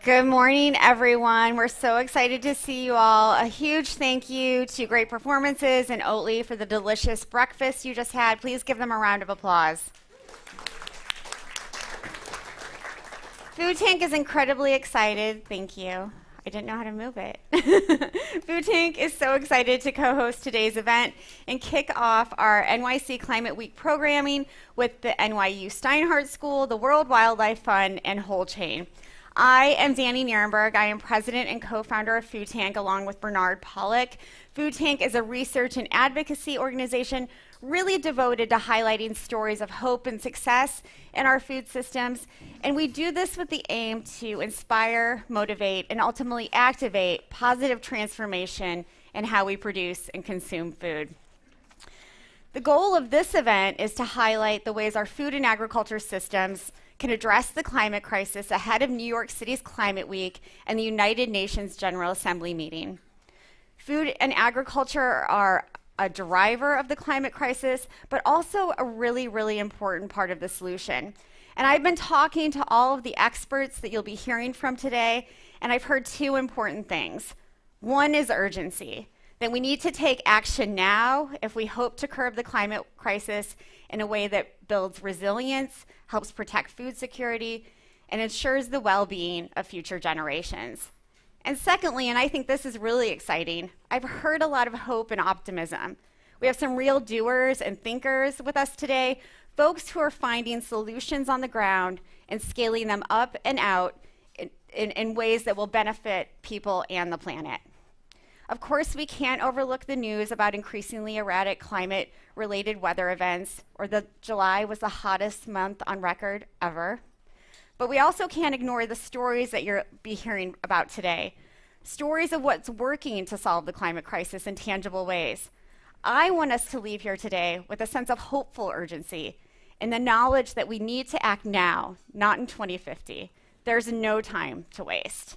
Good morning, everyone. We're so excited to see you all. A huge thank you to Great Performances and Oatly for the delicious breakfast you just had. Please give them a round of applause. Food Tank is incredibly excited. Thank you. I didn't know how to move it. Food Tank is so excited to co-host today's event and kick off our NYC Climate Week programming with the NYU Steinhardt School, the World Wildlife Fund, and Wholechain. I am Danny Nierenberg. I am president and co-founder of Food Tank along with Bernard Pollock. Food Tank is a research and advocacy organization really devoted to highlighting stories of hope and success in our food systems. And we do this with the aim to inspire, motivate, and ultimately activate positive transformation in how we produce and consume food. The goal of this event is to highlight the ways our food and agriculture systems can address the climate crisis ahead of New York City's Climate Week and the United Nations General Assembly meeting. Food and agriculture are a driver of the climate crisis, but also a really, really important part of the solution. And I've been talking to all of the experts that you'll be hearing from today, and I've heard two important things. One is urgency, that we need to take action now if we hope to curb the climate crisis in a way that builds resilience, helps protect food security, and ensures the well-being of future generations. And secondly, and I think this is really exciting, I've heard a lot of hope and optimism. We have some real doers and thinkers with us today, folks who are finding solutions on the ground and scaling them up and out in ways that will benefit people and the planet. Of course, we can't overlook the news about increasingly erratic climate-related weather events, or that July was the hottest month on record ever. But we also can't ignore the stories that you'll be hearing about today, stories of what's working to solve the climate crisis in tangible ways. I want us to leave here today with a sense of hopeful urgency and the knowledge that we need to act now, not in 2050. There's no time to waste.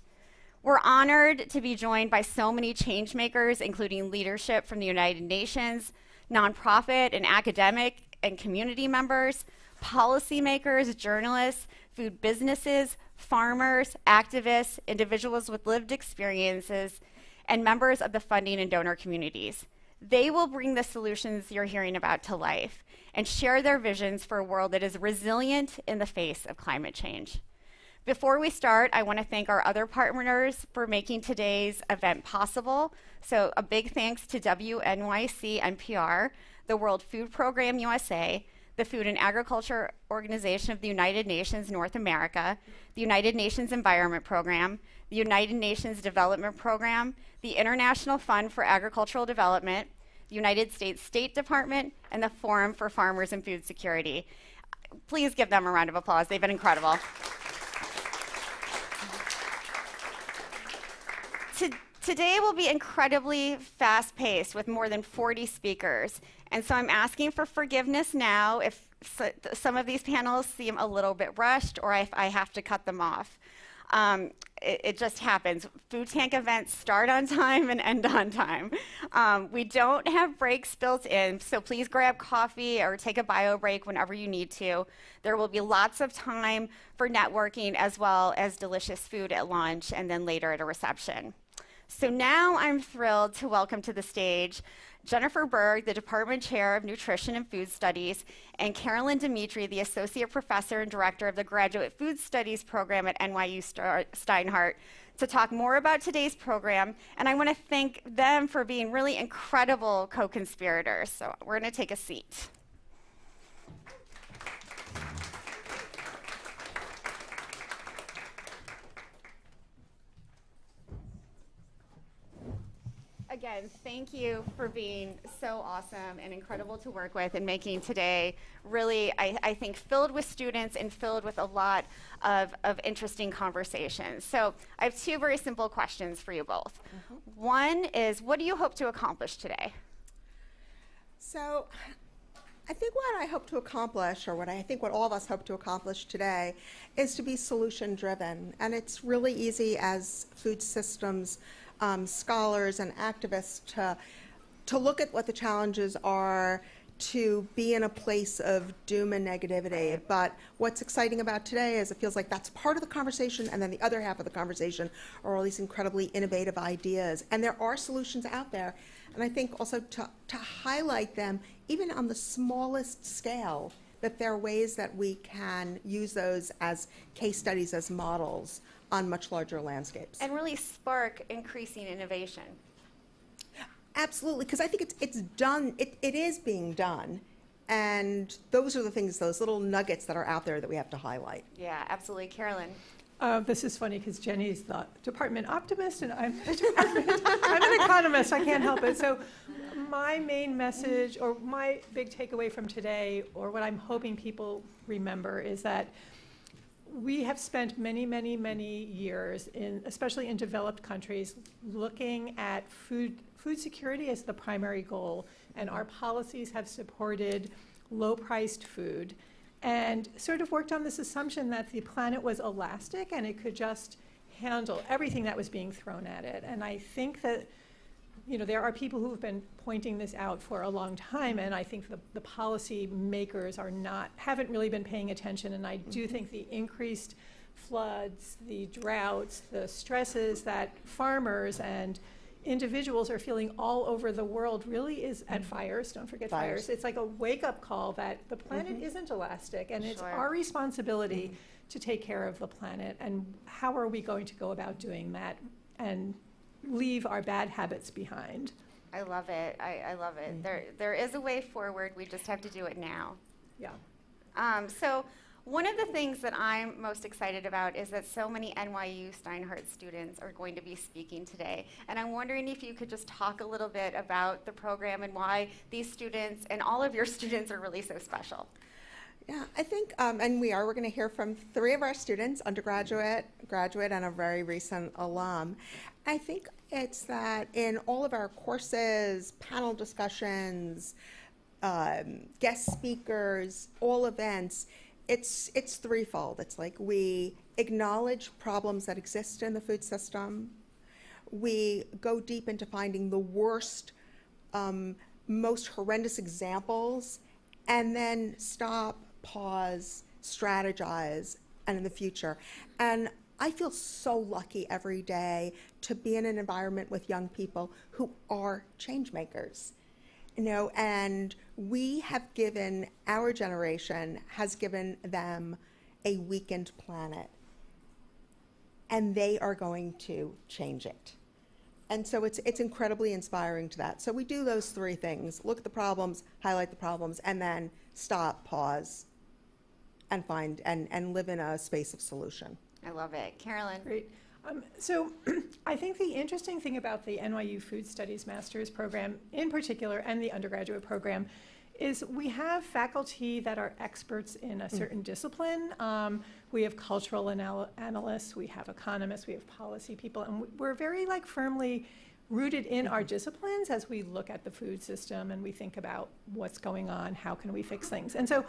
We're honored to be joined by so many change makers, including leadership from the United Nations, nonprofit and academic and community members, policymakers, journalists, food businesses, farmers, activists, individuals with lived experiences, and members of the funding and donor communities. They will bring the solutions you're hearing about to life and share their visions for a world that is resilient in the face of climate change. Before we start, I want to thank our other partners for making today's event possible. So a big thanks to WNYC NPR, the World Food Program USA, the Food and Agriculture Organization of the United Nations North America, the United Nations Environment Program, the United Nations Development Program, the International Fund for Agricultural Development, the United States State Department, and the Forum for Farmers and Food Security. Please give them a round of applause. They've been incredible. Today will be incredibly fast-paced with more than 40 speakers. And so I'm asking for forgiveness now if some of these panels seem a little bit rushed or if I have to cut them off. It just happens. Food tank events start on time and end on time. We don't have breaks built in, so please grab coffee or take a bio break whenever you need to. There will be lots of time for networking as well as delicious food at lunch and then later at a reception. So now I'm thrilled to welcome to the stage Jennifer Berg, the Department Chair of Nutrition and Food Studies, and Carolyn Dimitri, the Associate Professor and Director of the Graduate Food Studies Program at NYU Steinhardt, to talk more about today's program. And I want to thank them for being really incredible co-conspirators. So we're going to take a seat. Again, thank you for being so awesome and incredible to work with and making today really, I think, filled with students and filled with a lot of interesting conversations. So I have two very simple questions for you both. One is, what do you hope to accomplish today? So I think what I hope to accomplish, or what all of us hope to accomplish today, is to be solution driven. And it's really easy as food systems scholars and activists to look at what the challenges are, to be in a place of doom and negativity. But what's exciting about today is it feels like that's part of the conversation, and then the other half of the conversation are all these incredibly innovative ideas. And there are solutions out there. And I think also to highlight them, even on the smallest scale, that there are ways that we can use those as case studies, as models on much larger landscapes. And really spark increasing innovation. Absolutely, because I think it's done, it is being done. And those are the things, those little nuggets that are out there that we have to highlight. Yeah, absolutely. Carolyn. This is funny because Jenny's the department optimist and I'm an economist, I can't help it. So my main message, or my big takeaway from today, or what I'm hoping people remember, is that we have spent many, many, many years, especially in developed countries, looking at food security as the primary goal, and our policies have supported low-priced food, and sort of worked on this assumption that the planet was elastic and it could just handle everything that was being thrown at it. And I think that there are people who have been pointing this out for a long time, and I think the policy makers haven't really been paying attention. And I do think the increased floods, the droughts, the stresses that farmers and individuals are feeling all over the world really is at fires. Don't forget fires. It's like a wake-up call that the planet isn't elastic, and it's our responsibility to take care of the planet. And how are we going to go about doing that and leave our bad habits behind? I love it. I love it. There is a way forward. We just have to do it now. Yeah. So one of the things that I'm most excited about is that so many NYU Steinhardt students are going to be speaking today. And I'm wondering if you could just talk a little bit about the program and why these students and all of your students are really so special. Yeah, I think, and we're going to hear from 3 of our students, undergraduate, graduate, and a very recent alum. I think it's that in all of our courses, panel discussions, guest speakers, all events, it's threefold. It's like we acknowledge problems that exist in the food system. We go deep into finding the worst, most horrendous examples, and then stop, pause, strategize, and in the future. And I feel so lucky every day to be in an environment with young people who are change makers. And we have given, our generation has given them a weakened planet, and they are going to change it. And so it's incredibly inspiring to that. So we do those 3 things: look at the problems, highlight the problems, and then stop, pause, and find and live in a space of solution. I love it. Carolyn. Great. So I think the interesting thing about the NYU Food Studies Master's program in particular, and the undergraduate program, is we have faculty that are experts in a certain discipline. We have cultural analysts, we have economists, we have policy people, and we're very firmly rooted in our disciplines as we look at the food system and we think about what's going on, how can we fix things. And so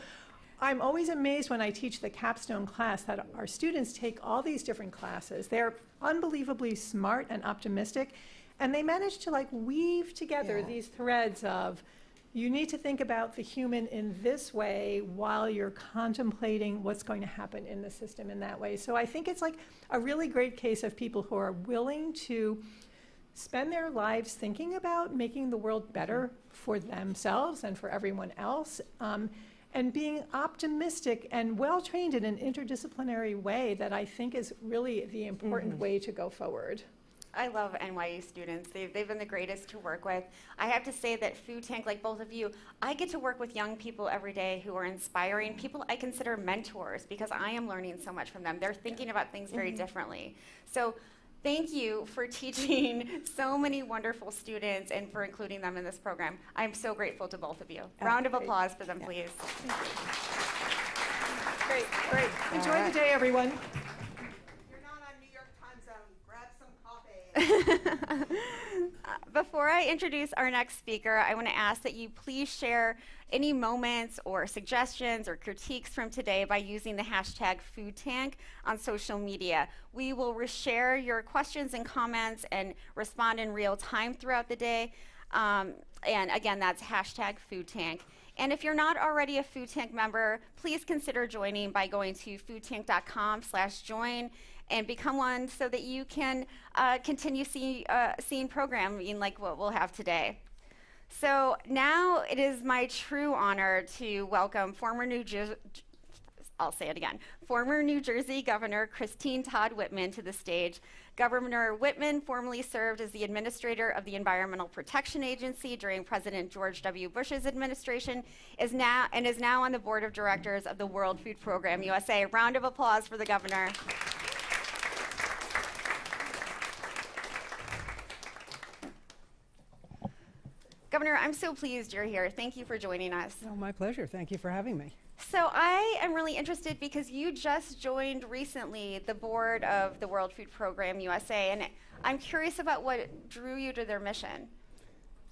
I'm always amazed when I teach the capstone class that our students take all these different classes. They're unbelievably smart and optimistic, and they manage to weave together these threads of, you need to think about the human in this way while you're contemplating what's going to happen in the system in that way. So I think it's a really great case of people who are willing to spend their lives thinking about making the world better for themselves and for everyone else, and being optimistic and well-trained in an interdisciplinary way that I think is really the important way to go forward. I love NYU students. They've been the greatest to work with. I have to say that Food Tank, like both of you, I get to work with young people every day who are inspiring, people I consider mentors, because I am learning so much from them. They're thinking about things very differently. So thank you for teaching so many wonderful students and for including them in this program. I'm so grateful to both of you. Round of applause for them, please. Great, great. Enjoy the day, everyone. You're not on New York time zone. Grab some coffee. Before I introduce our next speaker, I want to ask that you please share any moments or suggestions or critiques from today by using the hashtag #FoodTank on social media. We will reshare your questions and comments and respond in real time throughout the day. And again, that's hashtag #FoodTank. And if you're not already a Food Tank member, please consider joining by going to foodtank.com/join and become one so that you can continue seeing programming like what we'll have today. So now it is my true honor to welcome former New Jersey Governor Christine Todd Whitman to the stage. Governor Whitman formerly served as the administrator of the Environmental Protection Agency during President George W. Bush's administration, is now on the board of directors of the World Food Program USA. Round of applause for the governor. Governor, I'm so pleased you're here. Thank you for joining us. Oh, my pleasure. Thank you for having me. So I am really interested because you just joined recently the board of the World Food Program USA, and I'm curious about what drew you to their mission.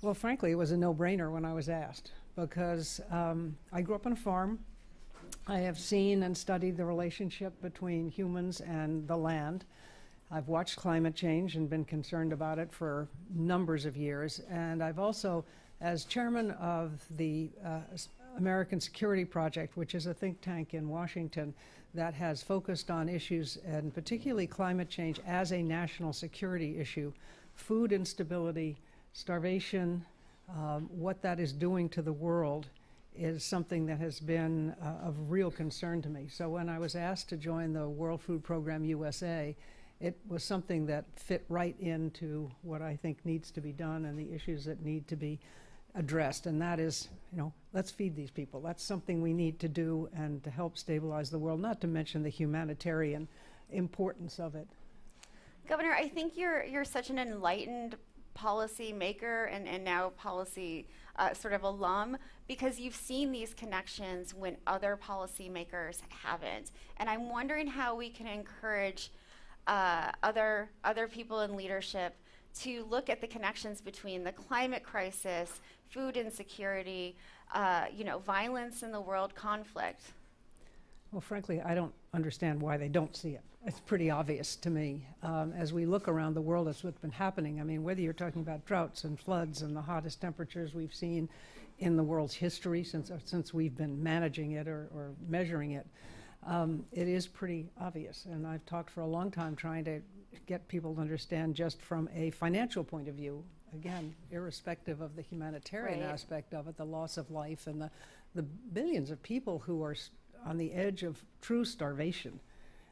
Well, frankly, it was a no-brainer when I was asked, because I grew up on a farm. I have seen and studied the relationship between humans and the land. I've watched climate change and been concerned about it for numbers of years. And I've also, as chairman of the American Security Project, which is a think tank in Washington that has focused on issues, and particularly climate change as a national security issue, food instability, starvation, what that is doing to the world is something that has been of real concern to me. So when I was asked to join the World Food Program USA, it was something that fit right into what I think needs to be done and the issues that need to be addressed. And that is, let's feed these people. That's something we need to do and to help stabilize the world, not to mention the humanitarian importance of it. Governor, I think you're such an enlightened policy maker and now policy sort of alum, because you've seen these connections when other policymakers haven't. And I'm wondering how we can encourage other people in leadership to look at the connections between the climate crisis, food insecurity, violence in the world, conflict. Well, frankly, I don't understand why they don't see it. It's pretty obvious to me. As we look around the world, that's what's been happening. I mean, whether you're talking about droughts and floods and the hottest temperatures we've seen in the world's history since we've been managing it or measuring it, it is pretty obvious. And I've talked for a long time trying to get people to understand just from a financial point of view, again, irrespective of the humanitarian aspect of it, the loss of life and the billions of people who are on the edge of true starvation,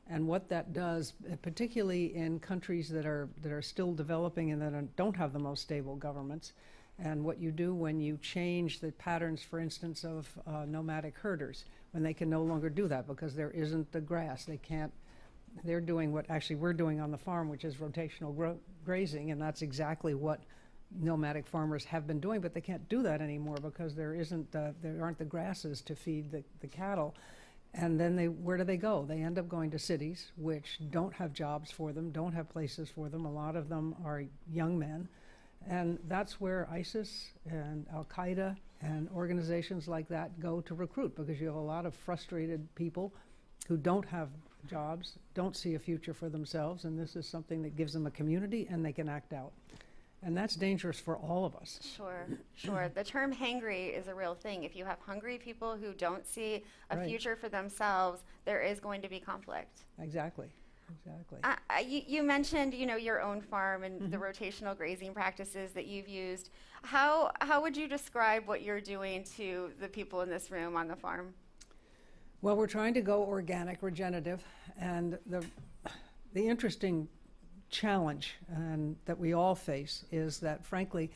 and what that does, particularly in countries that are still developing and that don't have the most stable governments, and what you do when you change the patterns, for instance, of nomadic herders, when they can no longer do that because there isn't the grass. They can't they're doing what actually we're doing on the farm, which is rotational grazing, and that's exactly what nomadic farmers have been doing, but they can't do that anymore because there aren't the grasses to feed the cattle. And then where do they go? They end up going to cities, which don't have jobs for them, don't have places for them. A lot of them are young men. And that's where ISIS and Al-Qaeda and organizations like that go to recruit, because you have a lot of frustrated people who don't have jobs, don't see a future for themselves, and this is something that gives them a community and they can act out. And that's dangerous for all of us. Sure, sure. The term hangry is a real thing. If you have hungry people who don't see a Right. future for themselves, there is going to be conflict. Exactly, exactly. You mentioned, your own farm and the rotational grazing practices that you've used. How would you describe what you're doing to the people in this room on the farm? Well, we're trying to go organic, regenerative, and the interesting challenge that we all face is that, frankly,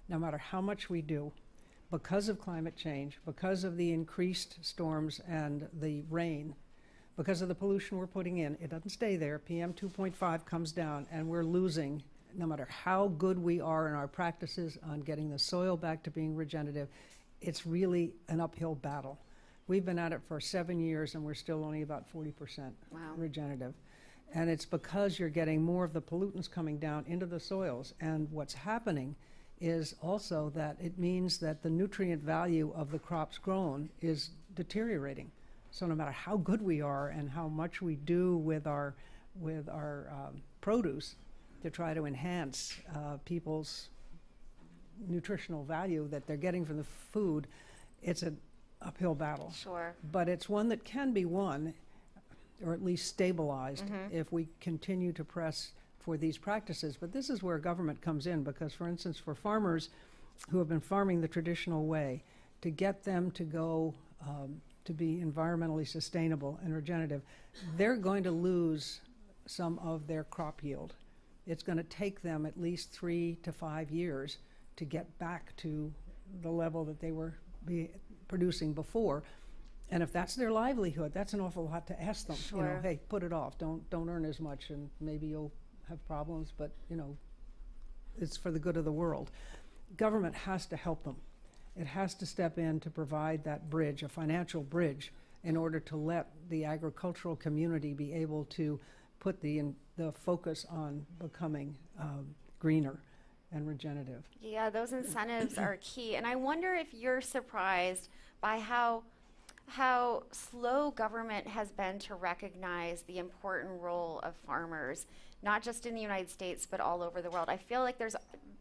no matter how much we do, because of climate change, because of the increased storms and the rain, because of the pollution we're putting in, it doesn't stay there. PM 2.5 comes down, and we're losing, no matter how good we are in our practices on getting the soil back to being regenerative, it's really an uphill battle. We've been at it for 7 years, and we're still only about 40% Wow. regenerative. And it's because you're getting more of the pollutants coming down into the soils. And what's happening is also that it means that the nutrient value of the crops grown is deteriorating. So no matter how good we are and how much we do with our produce to try to enhance people's nutritional value that they're getting from the food, it's an uphill battle. Sure. But it's one that can be won, or at least stabilized, if we continue to press for these practices. But this is where government comes in, because, for instance, for farmers who have been farming the traditional way, to get them to go to be environmentally sustainable and regenerative, they're going to lose some of their crop yield. It's going to take them at least 3 to 5 years to get back to the level that they were producing before. And if that's their livelihood, that's an awful lot to ask them. Sure. Hey, put it off. Don't earn as much, and maybe you'll have problems, but it's for the good of the world. Government has to help them. It has to step in to provide that bridge, a financial bridge, in order to let the agricultural community be able to put the focus on becoming greener and regenerative. Yeah, those incentives are key. And I wonder if you're surprised by how slow government has been to recognize the important role of farmers, not just in the United States, but all over the world. I feel like there's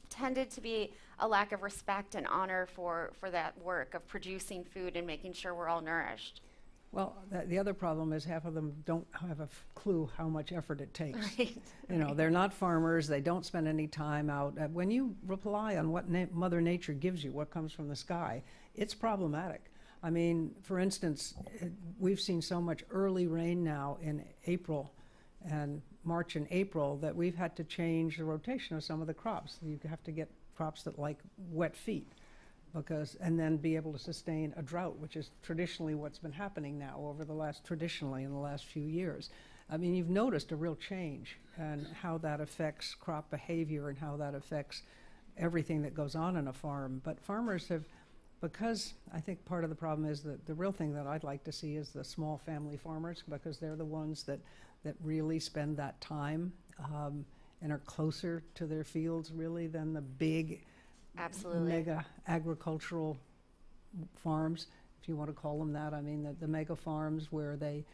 tended to be a lack of respect and honor for that work of producing food and making sure we're all nourished. Well, the other problem is half of them don't have a clue how much effort it takes. Right. They're not farmers. They don't spend any time out. When you rely on what Mother Nature gives you, what comes from the sky, it's problematic. I mean, for instance, we've seen so much early rain now in April and March and April that we've had to change the rotation of some of the crops. You have to get crops that like wet feet, and then be able to sustain a drought, which is traditionally what's been happening now in the last few years. I mean, you've noticed a real change and how that affects crop behavior and how that affects everything that goes on in a farm. But farmers have, because I think part of the problem is that the real thing that I'd like to see is the small family farmers, because they're the ones that really spend that time and are closer to their fields really than the big Absolutely. mega agricultural farms, if you want to call them that. I mean, the mega farms where they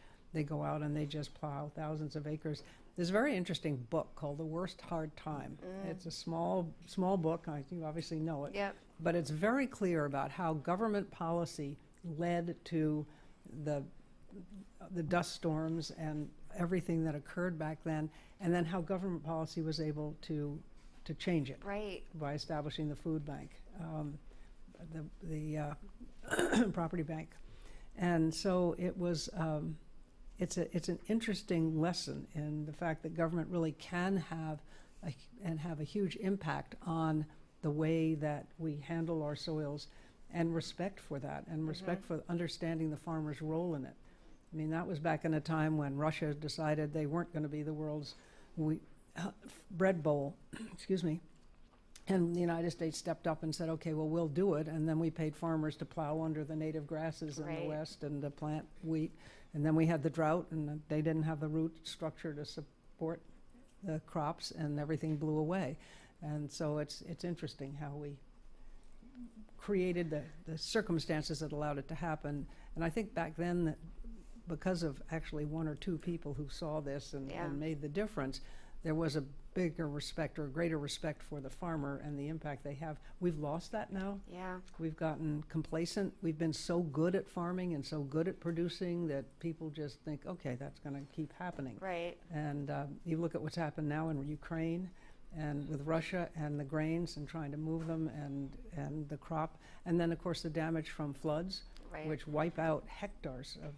go out and they just plow thousands of acres. There's a very interesting book called The Worst Hard Time. It's a small book. You obviously know it. Yep. But it's very clear about how government policy led to the dust storms and everything that occurred back then, and then how government policy was able to change it. Right. By establishing the food bank, the property bank. And so it was, it's an interesting lesson in the fact that government really can have a huge impact on the way that we handle our soils, and respect for that, and respect for understanding the farmer's role in it. I mean, that was back in a time when Russia decided they weren't going to be the world's bread bowl, excuse me. And the United States stepped up and said, okay, well, we'll do it. And then we paid farmers to plow under the native grasses in the West and to plant wheat. And then we had the drought, and they didn't have the root structure to support the crops, and everything blew away. And so it's interesting how we created the circumstances that allowed it to happen. And I think back then that because of actually one or two people who saw this and made the difference, there was a bigger respect or greater respect for the farmer and the impact they have. We've lost that now. Yeah. We've gotten complacent. We've been so good at farming and so good at producing that people just think, okay, that's going to keep happening. Right. And you look at what's happened now in Ukraine and with Russia and the grains and trying to move them and the crop. And then, of course, the damage from floods, which wipe out hectares of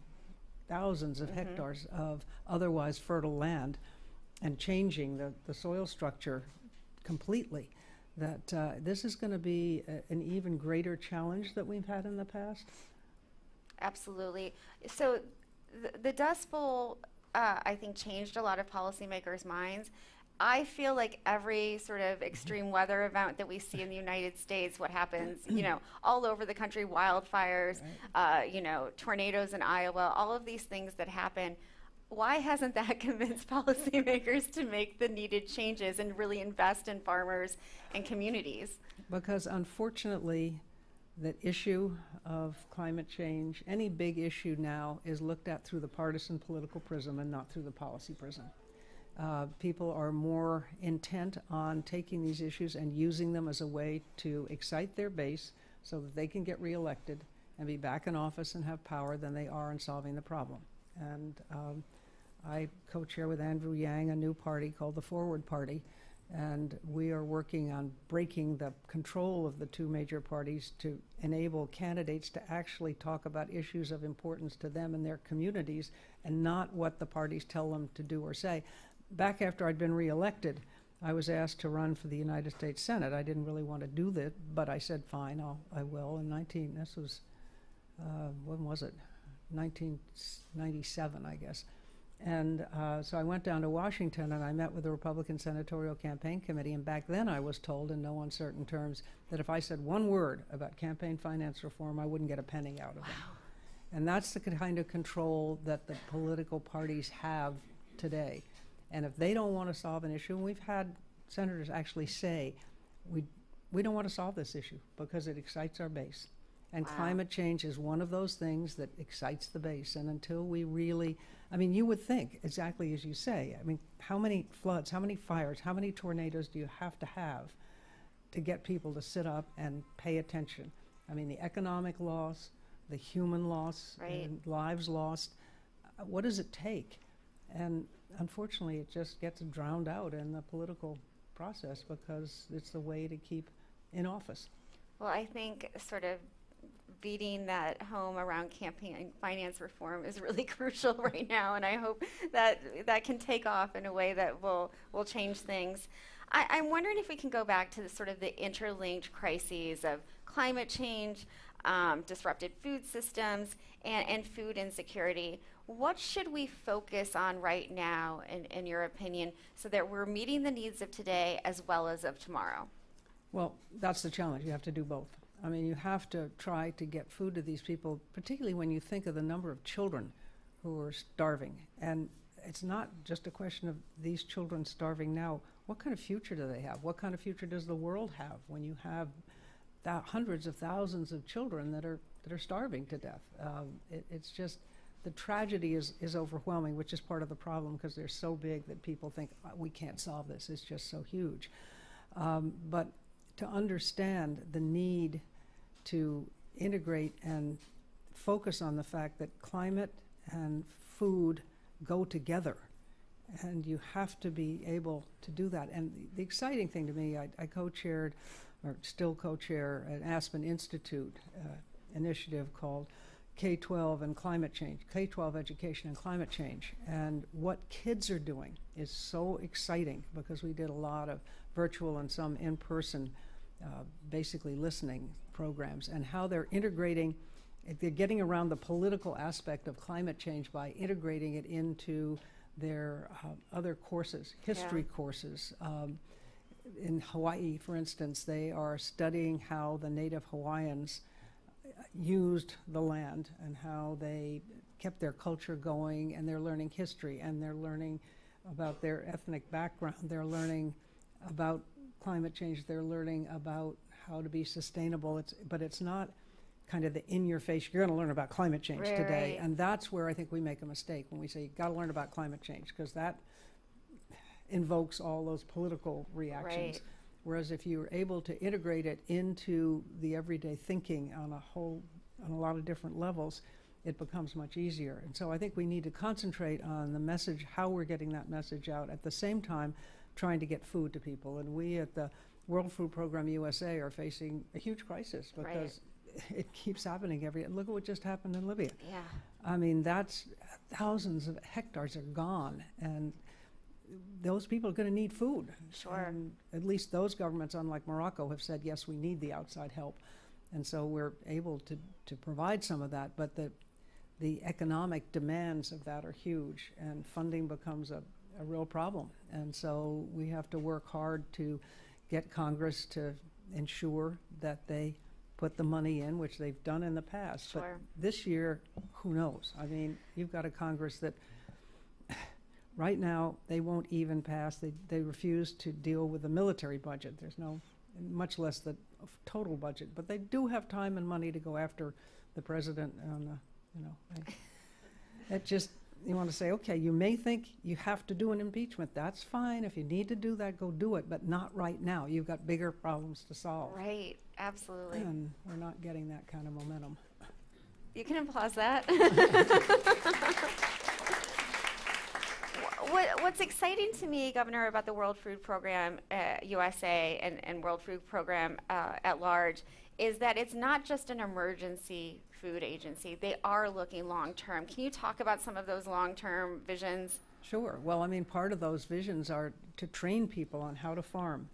thousands of hectares of otherwise fertile land, and changing the soil structure completely, that this is going to be an even greater challenge that we've had in the past. Absolutely. So the Dust Bowl, I think, changed a lot of policymakers' minds. I feel like every sort of extreme weather event that we see in the United States, what happens, all over the country, wildfires, tornadoes in Iowa, all of these things that happen. Why hasn't that convinced policymakers to make the needed changes and really invest in farmers and communities? Because unfortunately, the issue of climate change, any big issue now, is looked at through the partisan political prism and not through the policy prism. People are more intent on taking these issues and using them as a way to excite their base so that they can get reelected and be back in office and have power than they are in solving the problem. And I co-chair with Andrew Yang a new party called the Forward Party, and we are working on breaking the control of the two major parties to enable candidates to actually talk about issues of importance to them and their communities and not what the parties tell them to do or say. Back after I'd been reelected, I was asked to run for the United States Senate. I didn't really want to do that, but I said, fine, I will. In this was, when was it? 1997, I guess. And so I went down to Washington and I met with the Republican Senatorial Campaign Committee, and back then I was told in no uncertain terms that if I said one word about campaign finance reform, I wouldn't get a penny out of them. And that's the kind of control that the political parties have today. And if they don't want to solve an issue, and we've had senators actually say, we don't want to solve this issue because it excites our base. And climate change is one of those things that excites the base. And until we really, you would think, exactly as you say, how many floods, how many fires, how many tornadoes do you have to get people to sit up and pay attention? The economic loss, the human loss, and lives lost, what does it take? And unfortunately, it just gets drowned out in the political process because it's the way to keep in office. Well, I think sort of beating that home around campaign finance reform is really crucial right now, and I hope that that can take off in a way that will change things. I'm wondering if we can go back to the sort of the interlinked crises of climate change, disrupted food systems, and food insecurity. What should we focus on right now, in your opinion, so that we're meeting the needs of today as well as of tomorrow? Well, that's the challenge. You have to do both. You have to try to get food to these people, particularly when you think of the number of children who are starving. And it's not just a question of these children starving now. What kind of future do they have? What kind of future does the world have when you have hundreds of thousands of children that are starving to death? It's just, the tragedy is overwhelming, which is part of the problem because they're so big that people think, we can't solve this. It's just so huge. But to understand the need to integrate and focus on the fact that climate and food go together, and you have to be able to do that. And the exciting thing to me, I co-chaired, or still co-chair, an Aspen Institute initiative called K-12 and Climate Change, K-12 Education and Climate Change. And what kids are doing is so exciting because we did a lot of virtual and some in-person basically listening programs, and how they're integrating they're getting around the political aspect of climate change by integrating it into their other courses, history courses. In Hawaii, for instance, they are studying how the native Hawaiians used the land and how they kept their culture going, and they're learning history, and they're learning about their ethnic background. They're learning about climate change. They're learning about how to be sustainable. But it's not kind of the in-your-face, you're going to learn about climate change today. And that's where I think we make a mistake when we say, you've got to learn about climate change, because that invokes all those political reactions. Whereas if you're able to integrate it into the everyday thinking on a lot of different levels, it becomes much easier. And so I think we need to concentrate on the message, how we're getting that message out, at the same time trying to get food to people. And we at the World Food Program USA are facing a huge crisis because it keeps happening look at what just happened in Libya. Yeah. I mean, that's thousands of hectares are gone, and those people are going to need food. Sure. And at least those governments, unlike Morocco, have said, yes, we need the outside help. And so we're able to provide some of that, but the economic demands of that are huge, and funding becomes a real problem. And so we have to work hard to get Congress to ensure that they put the money in, which they've done in the past. Sure. But this year, who knows? I mean, you've got a Congress that right now they won't even pass. They refuse to deal with the military budget. There's no, much less the total budget. But they do have time and money to go after the president on that just, you want to say, okay, you may think you have to do an impeachment. That's fine. If you need to do that, go do it, but not right now. You've got bigger problems to solve. Right, absolutely. And we're not getting that kind of momentum. You can applause that. What's exciting to me, Governor, about the World Food Program USA and World Food Program at large is that it's not just an emergency food agency. They are looking long-term. Can you talk about some of those long-term visions? Sure. Well, I mean, part of those visions are to train people on how to farm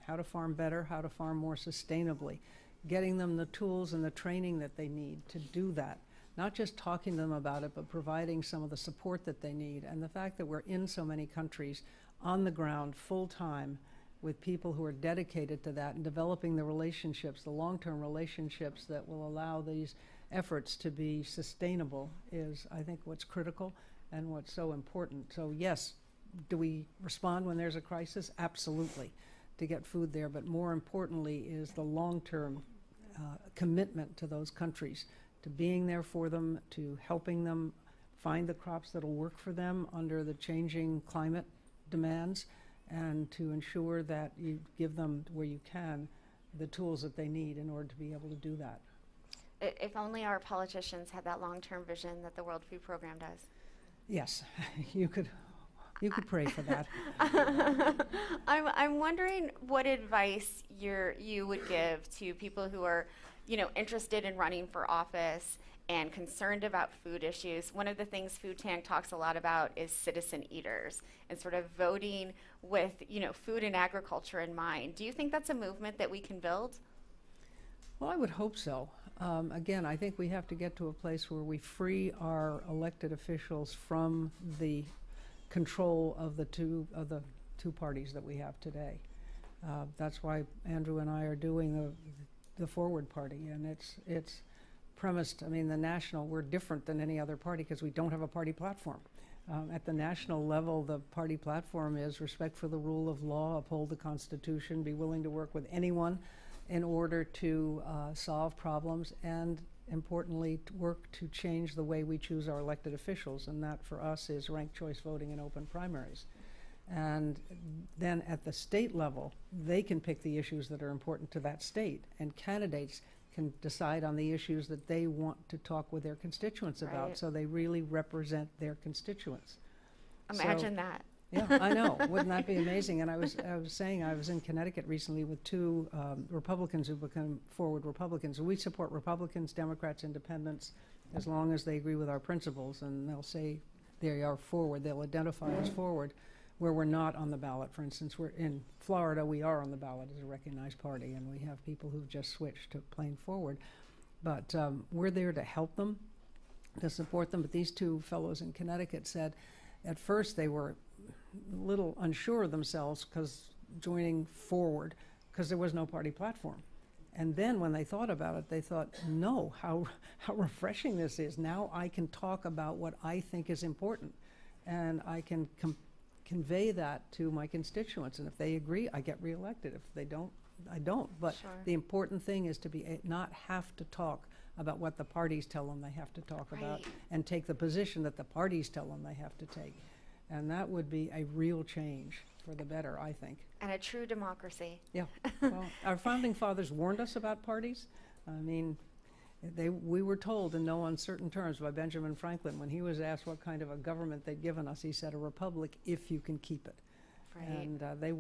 better, how to farm more sustainably, getting them the tools and the training that they need to do that. Not just talking to them about it, but providing some of the support that they need. And the fact that we're in so many countries on the ground full-time with people who are dedicated to that and developing the relationships, the long-term relationships that will allow these efforts to be sustainable is, I think, what's critical and what's so important. So yes, do we respond when there's a crisis? Absolutely, to get food there. But more importantly is the long-term commitment to those countries, to being there for them, to helping them find the crops that'll work for them under the changing climate demands, and to ensure that you give them, where you can, the tools that they need in order to be able to do that. If only our politicians had that long-term vision that the World Food Program does. Yes, you could pray for that. I'm wondering what advice you would give to people who are, interested in running for office and concerned about food issues. One of the things Food Tank talks a lot about is citizen eaters and sort of voting with, food and agriculture in mind. Do you think that's a movement that we can build? Well, I would hope so. Again, I think we have to get to a place where we free our elected officials from the control of the two parties that we have today. That's why Andrew and I are doing the Forward Party, and it's premised, the national, we're different than any other party because we don't have a party platform. At the national level, the party platform is respect for the rule of law, uphold the Constitution, be willing to work with anyone in order to solve problems, and importantly, to work to change the way we choose our elected officials, and that for us is ranked choice voting and open primaries. And then at the state level, they can pick the issues that are important to that state, and candidates can decide on the issues that they want to talk with their constituents about, so they really represent their constituents. Imagine that. Yeah, I know. Wouldn't that be amazing? And I was saying I was in Connecticut recently with two Republicans who become Forward Republicans. We support Republicans, Democrats, Independents, as long as they agree with our principles, and they'll say they are Forward. They'll identify as Forward, where we're not on the ballot. For instance, we're in Florida, we are on the ballot as a recognized party, and we have people who've just switched to plain Forward. But we're there to help them, to support them. But these two fellows in Connecticut said at first they were a little unsure of themselves because joining forward because there was no party platform. And then when they thought about it, they thought, no, how refreshing this is. Now I can talk about what I think is important, and I can convey that to my constituents. And if they agree, I get reelected. If they don't, I don't. But Sure. the important thing is to be not have to talk about what the parties tell them they have to talk about, Right. and take the position that the parties tell them they have to take. And that would be a real change for the better, I think. And a true democracy. Yeah. Well, our founding fathers warned us about parties. I mean, we were told in no uncertain terms by Benjamin Franklin when he was asked what kind of a government they'd given us. He said, a republic if you can keep it. Right. And they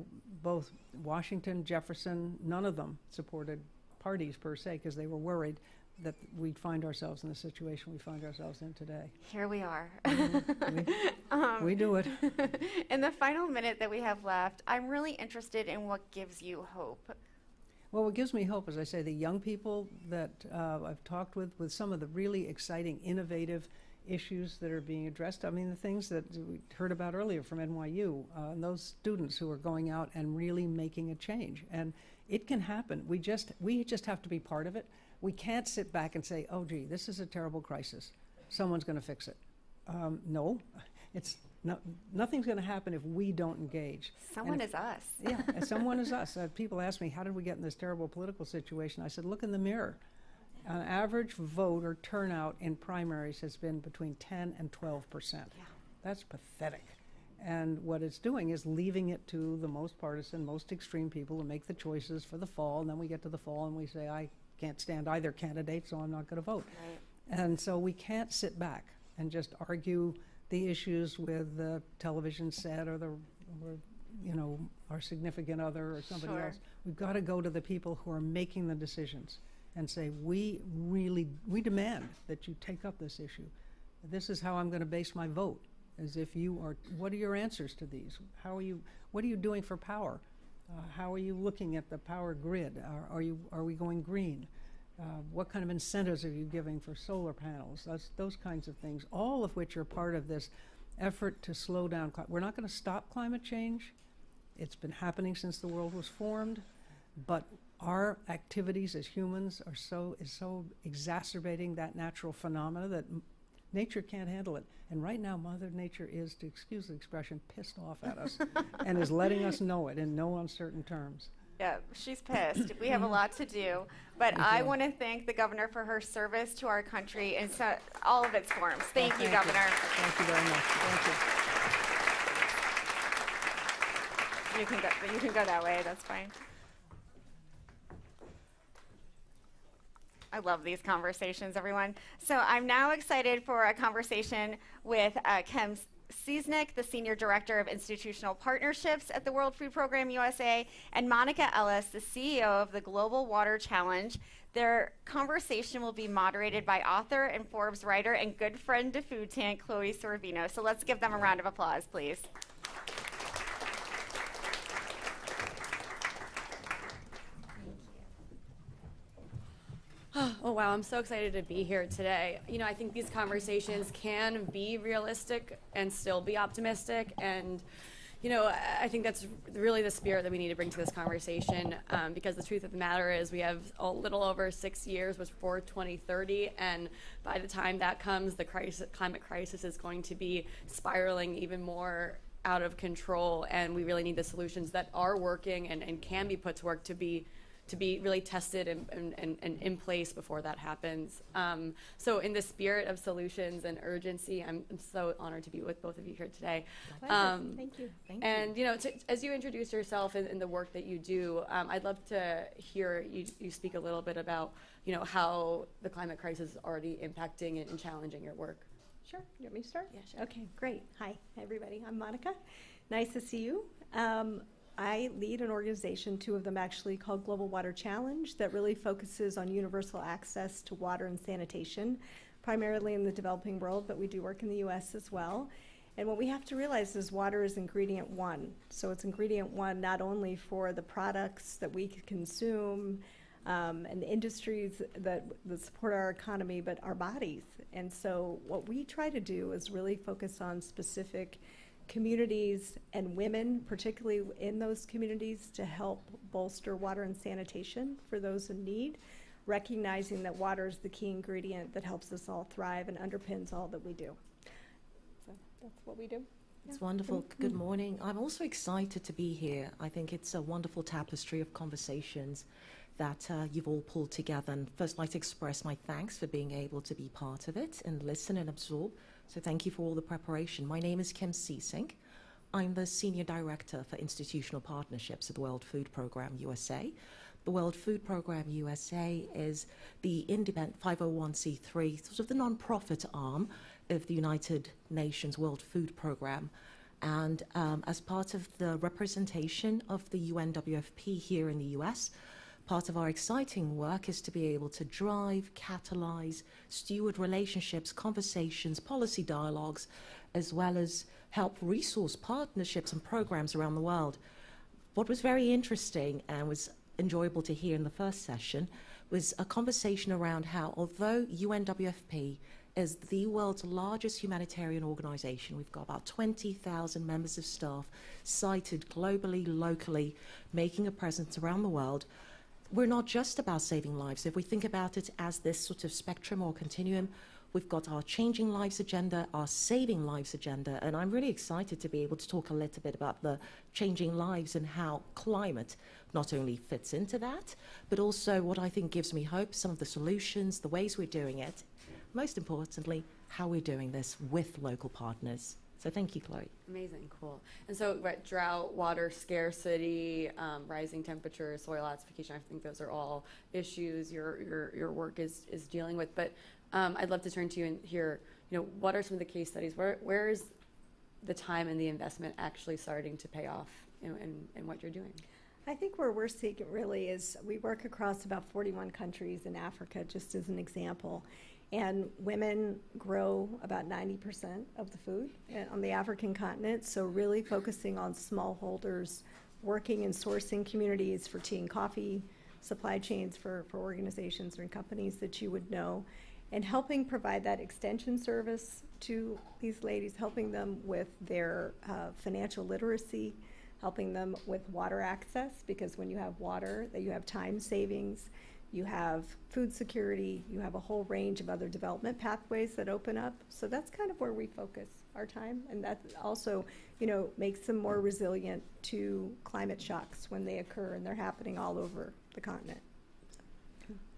both, Washington, Jefferson, none of them supported parties per se because they were worried that we'd find ourselves in the situation we find ourselves in today. Here we are. We do it. In the final minute that we have left, I'm really interested in what gives you hope. Well, what gives me hope, as I say, the young people that I've talked with some of the really exciting, innovative issues that are being addressed. I mean, the things that we heard about earlier from NYU, and those students who are going out and really making a change. And it can happen. We just have to be part of it. We can't sit back and say, oh, gee, this is a terrible crisis. Someone's going to fix it. No, nothing's going to happen if we don't engage. Someone is us. Yeah, someone is us. People ask me, how did we get in this terrible political situation? I said, look in the mirror. An average vote or turnout in primaries has been between 10 and 12%. Yeah. That's pathetic. And what it's doing is leaving it to the most partisan, most extreme people to make the choices for the fall. And then we get to the fall and we say, I can't stand either candidate, so I'm not going to vote. Right. And so we can't sit back and just argue the issues with the television set or our significant other or somebody Sure. else. We've got to go to the people who are making the decisions and say, we demand that you take up this issue. This is how I'm going to base my vote. As if you are, what are your answers to these? What are you doing for power? How are you looking at the power grid? Are we going green? What kind of incentives are you giving for solar panels? Those kinds of things, all of which are part of this effort to slow down. We're not going to stop climate change. It's been happening since the world was formed, but our activities as humans is so exacerbating that natural phenomena that nature can't handle it. And right now, Mother Nature is, to excuse the expression, pissed off at us and is letting us know it in no uncertain terms. Yeah, she's pissed. We have a lot to do. But I want to thank the governor for her service to our country in all of its forms. Thank you, Governor. Thank you very much. Thank you. You can go that way. That's fine. I love these conversations, everyone. So I'm now excited for a conversation with Kem Ciesnik, the Senior Director of Institutional Partnerships at the World Food Program USA, and Monica Ellis, the CEO of the Global Water Challenge. Their conversation will be moderated by author and Forbes writer and good friend to Food Tank, Chloe Sorvino. So let's give them a round of applause, please. Oh, wow, I'm so excited to be here today. You know, I think these conversations can be realistic and still be optimistic. And, you know, I think that's really the spirit that we need to bring to this conversation, because the truth of the matter is we have a little over 6 years before 2030. And by the time that comes, the climate crisis is going to be spiraling even more out of control. And we really need the solutions that are working and can be put to work to be really tested and in place before that happens. So in the spirit of solutions and urgency, I'm so honored to be with both of you here today. Thank you. And you know, as you introduce yourself in the work that you do, I'd love to hear you speak a little bit about, you know, how the climate crisis is already impacting and challenging your work. Sure. You want me to start? Yeah, sure. Okay, great. Hi, everybody. I'm Monica. Nice to see you. I lead an organization, two of them actually, called Global Water Challenge, that really focuses on universal access to water and sanitation, primarily in the developing world, but we do work in the U.S. as well. And what we have to realize is water is ingredient one. So it's ingredient one not only for the products that we consume, and the industries that support our economy, but our bodies. And so what we try to do is really focus on specific communities and women, particularly in those communities, to help bolster water and sanitation for those in need, recognizing that water is the key ingredient that helps us all thrive and underpins all that we do. So that's what we do. It's wonderful. Good morning. I'm also excited to be here. I think it's a wonderful tapestry of conversations that you've all pulled together. And first, I'd like to express my thanks for being able to be part of it and listen and absorb. So thank you for all the preparation. My name is Kim Seesink. I'm the Senior Director for Institutional Partnerships at the World Food Programme USA. The World Food Programme USA is the independent 501c3, sort of the non-profit arm of the United Nations World Food Programme. And as part of the representation of the UNWFP here in the US, part of our exciting work is to be able to drive, catalyze, steward relationships, conversations, policy dialogues, as well as help resource partnerships and programs around the world. What was very interesting and was enjoyable to hear in the first session was a conversation around how, although UNWFP is the world's largest humanitarian organization, we've got about 20,000 members of staff sited globally, locally, making a presence around the world. We're not just about saving lives. If we think about it as this sort of spectrum or continuum, we've got our changing lives agenda, our saving lives agenda, and I'm really excited to be able to talk a little bit about the changing lives and how climate not only fits into that, but also what I think gives me hope, some of the solutions, the ways we're doing it, most importantly, how we're doing this with local partners. So thank you, Chloe. Amazing, cool. And so, right, drought, water scarcity, rising temperatures, soil acidification, I think those are all issues your work is dealing with. But I'd love to turn to you and hear, what are some of the case studies? Where is the time and the investment actually starting to pay off in what you're doing? I think where we're seeing really is we work across about 41 countries in Africa, just as an example. And women grow about 90% of the food on the African continent, so really focusing on smallholders, working in sourcing communities for tea and coffee, supply chains for organizations and companies that you would know, and helping provide that extension service to these ladies, helping them with their financial literacy, helping them with water access, because when you have water, that you have time savings, you have food security, you have a whole range of other development pathways that open up. So that's kind of where we focus our time, and that also, makes them more resilient to climate shocks when they occur, and they're happening all over the continent.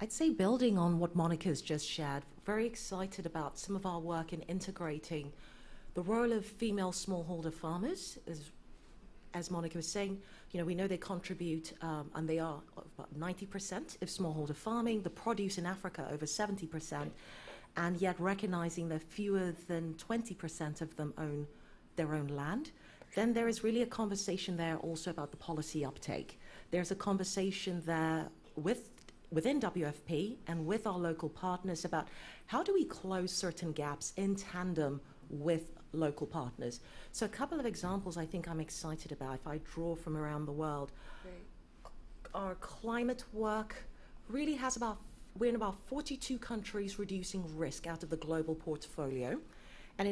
I'd say building on what Monica's just shared, very excited about some of our work in integrating the role of female smallholder farmers. As Monica was saying, we know they contribute, and they are about 90% of smallholder farming, the produce in Africa over 70%, and yet recognizing that fewer than 20% of them own their own land. Then there is really a conversation there also about the policy uptake. There's a conversation there within WFP and with our local partners about how do we close certain gaps in tandem with local partners. So a couple of examples I think I'm excited about if I draw from around the world. Great. Our climate work really has we're in about 42 countries reducing risk out of the global portfolio. And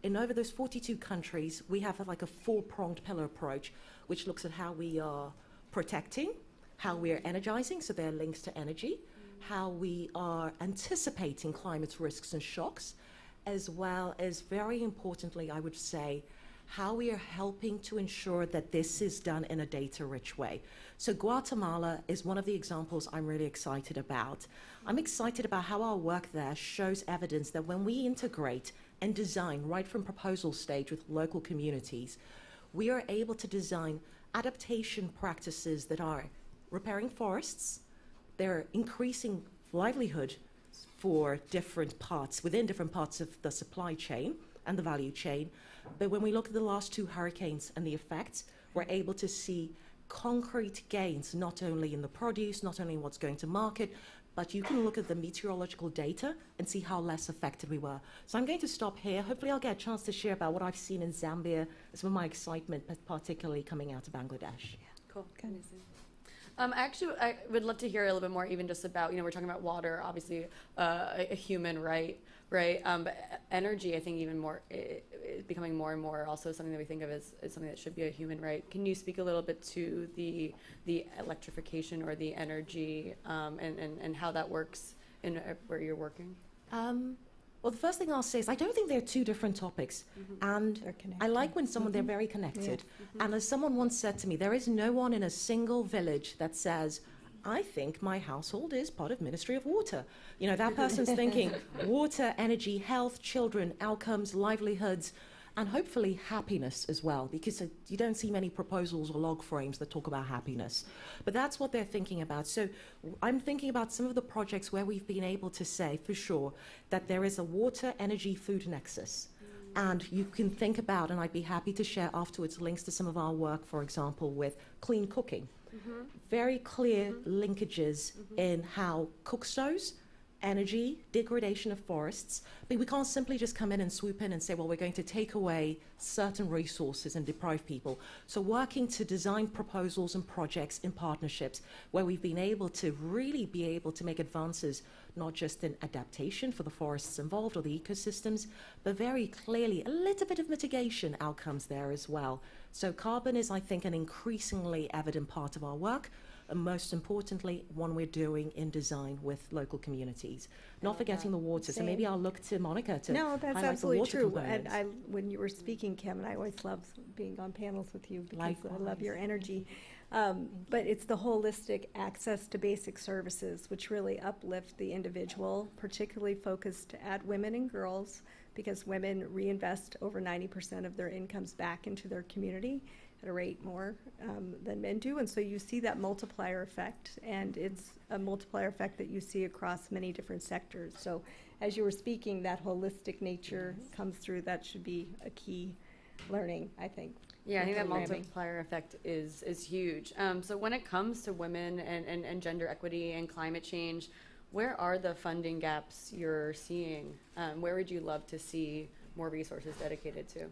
in over those 42 countries, we have like a four-pronged pillar approach, which looks at how we are protecting, how we are energizing, so there are links to energy, how we are anticipating climate risks and shocks, as well as, very importantly, I would say, how we are helping to ensure that this is done in a data-rich way. So Guatemala is one of the examples I'm really excited about. I'm excited about how our work there shows evidence that when we integrate and design right from proposal stage with local communities, we are able to design adaptation practices that are repairing forests, they're increasing livelihood for different parts, within different parts of the supply chain and the value chain. But when we look at the last two hurricanes and the effects, we're able to see concrete gains, not only in the produce, not only in what's going to market, but you can look at the meteorological data and see how less affected we were. So I'm going to stop here. Hopefully I'll get a chance to share about what I've seen in Zambia, some of my excitement, particularly coming out of Bangladesh. Cool. Actually, I would love to hear a little bit more, even just about, we're talking about water, obviously a human right, right? But energy, I think even more, is becoming more and more also something that we think of as something that should be a human right. Can you speak a little bit to the electrification or the energy and how that works in where you're working? Well, the first thing I'll say is I don't think they're two different topics. And I like when they're very connected. And as someone once said to me, there is no one in a single village that says, I think my household is part of Ministry of Water. That person's thinking water, energy, health, children, outcomes, livelihoods, and hopefully happiness as well, because you don't see many proposals or log frames that talk about happiness. But that's what they're thinking about. So I'm thinking about some of the projects where we've been able to say for sure that there is a water, energy, food nexus. And you can think about, and I'd be happy to share afterwards links to some of our work, for example, with clean cooking. Very clear linkages in how cook stoves, energy, degradation of forests, but we can't simply just come in and swoop in and say, well, we're going to take away certain resources and deprive people. So working to design proposals and projects in partnerships where we've been able to really be able to make advances, not just in adaptation for the forests involved or the ecosystems, but very clearly a little bit of mitigation outcomes there as well. So carbon is, I think, an increasingly evident part of our work. And most importantly, one we're doing in design with local communities. Not forgetting the water. So maybe I'll look to Monica to No, that's highlight absolutely the water true. components. And when you were speaking, Kim, and I always love being on panels with you because Likewise. I love your energy. But it's the holistic access to basic services, which really uplift the individual, particularly focused at women and girls, because women reinvest over 90% of their incomes back into their community at a rate more than men do. And so you see that multiplier effect, and it's a multiplier effect that you see across many different sectors. So as you were speaking, that holistic nature comes through. That should be a key learning, I think. Yeah, I think that programming. multiplier effect is huge. So when it comes to women and gender equity and climate change, where are the funding gaps you're seeing? Where would you love to see more resources dedicated to?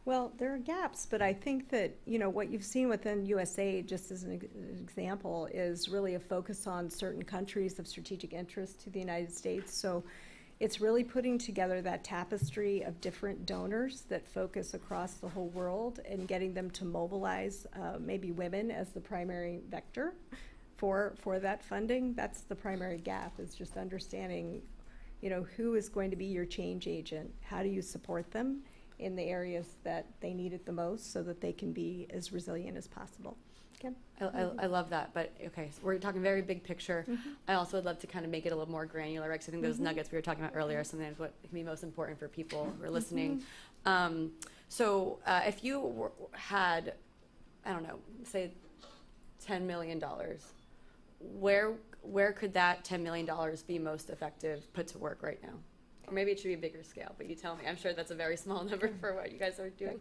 Well, there are gaps, but I think that, what you've seen within USAID, just as an example, is really a focus on certain countries of strategic interest to the United States. So it's really putting together that tapestry of different donors that focus across the whole world and getting them to mobilize maybe women as the primary vector for that funding. That's the primary gap, is just understanding, who is going to be your change agent? How do you support them in the areas that they need it the most so that they can be as resilient as possible? Kim? I love that, but okay, so we're talking very big picture. I also would love to kind of make it a little more granular, right? Because I think those nuggets we were talking about earlier are something that's what can be most important for people who are listening. So if you had, I don't know, say $10 million, where could that $10 million be most effective put to work right now? Or maybe it should be a bigger scale, but you tell me. I'm sure that's a very small number for what you guys are doing.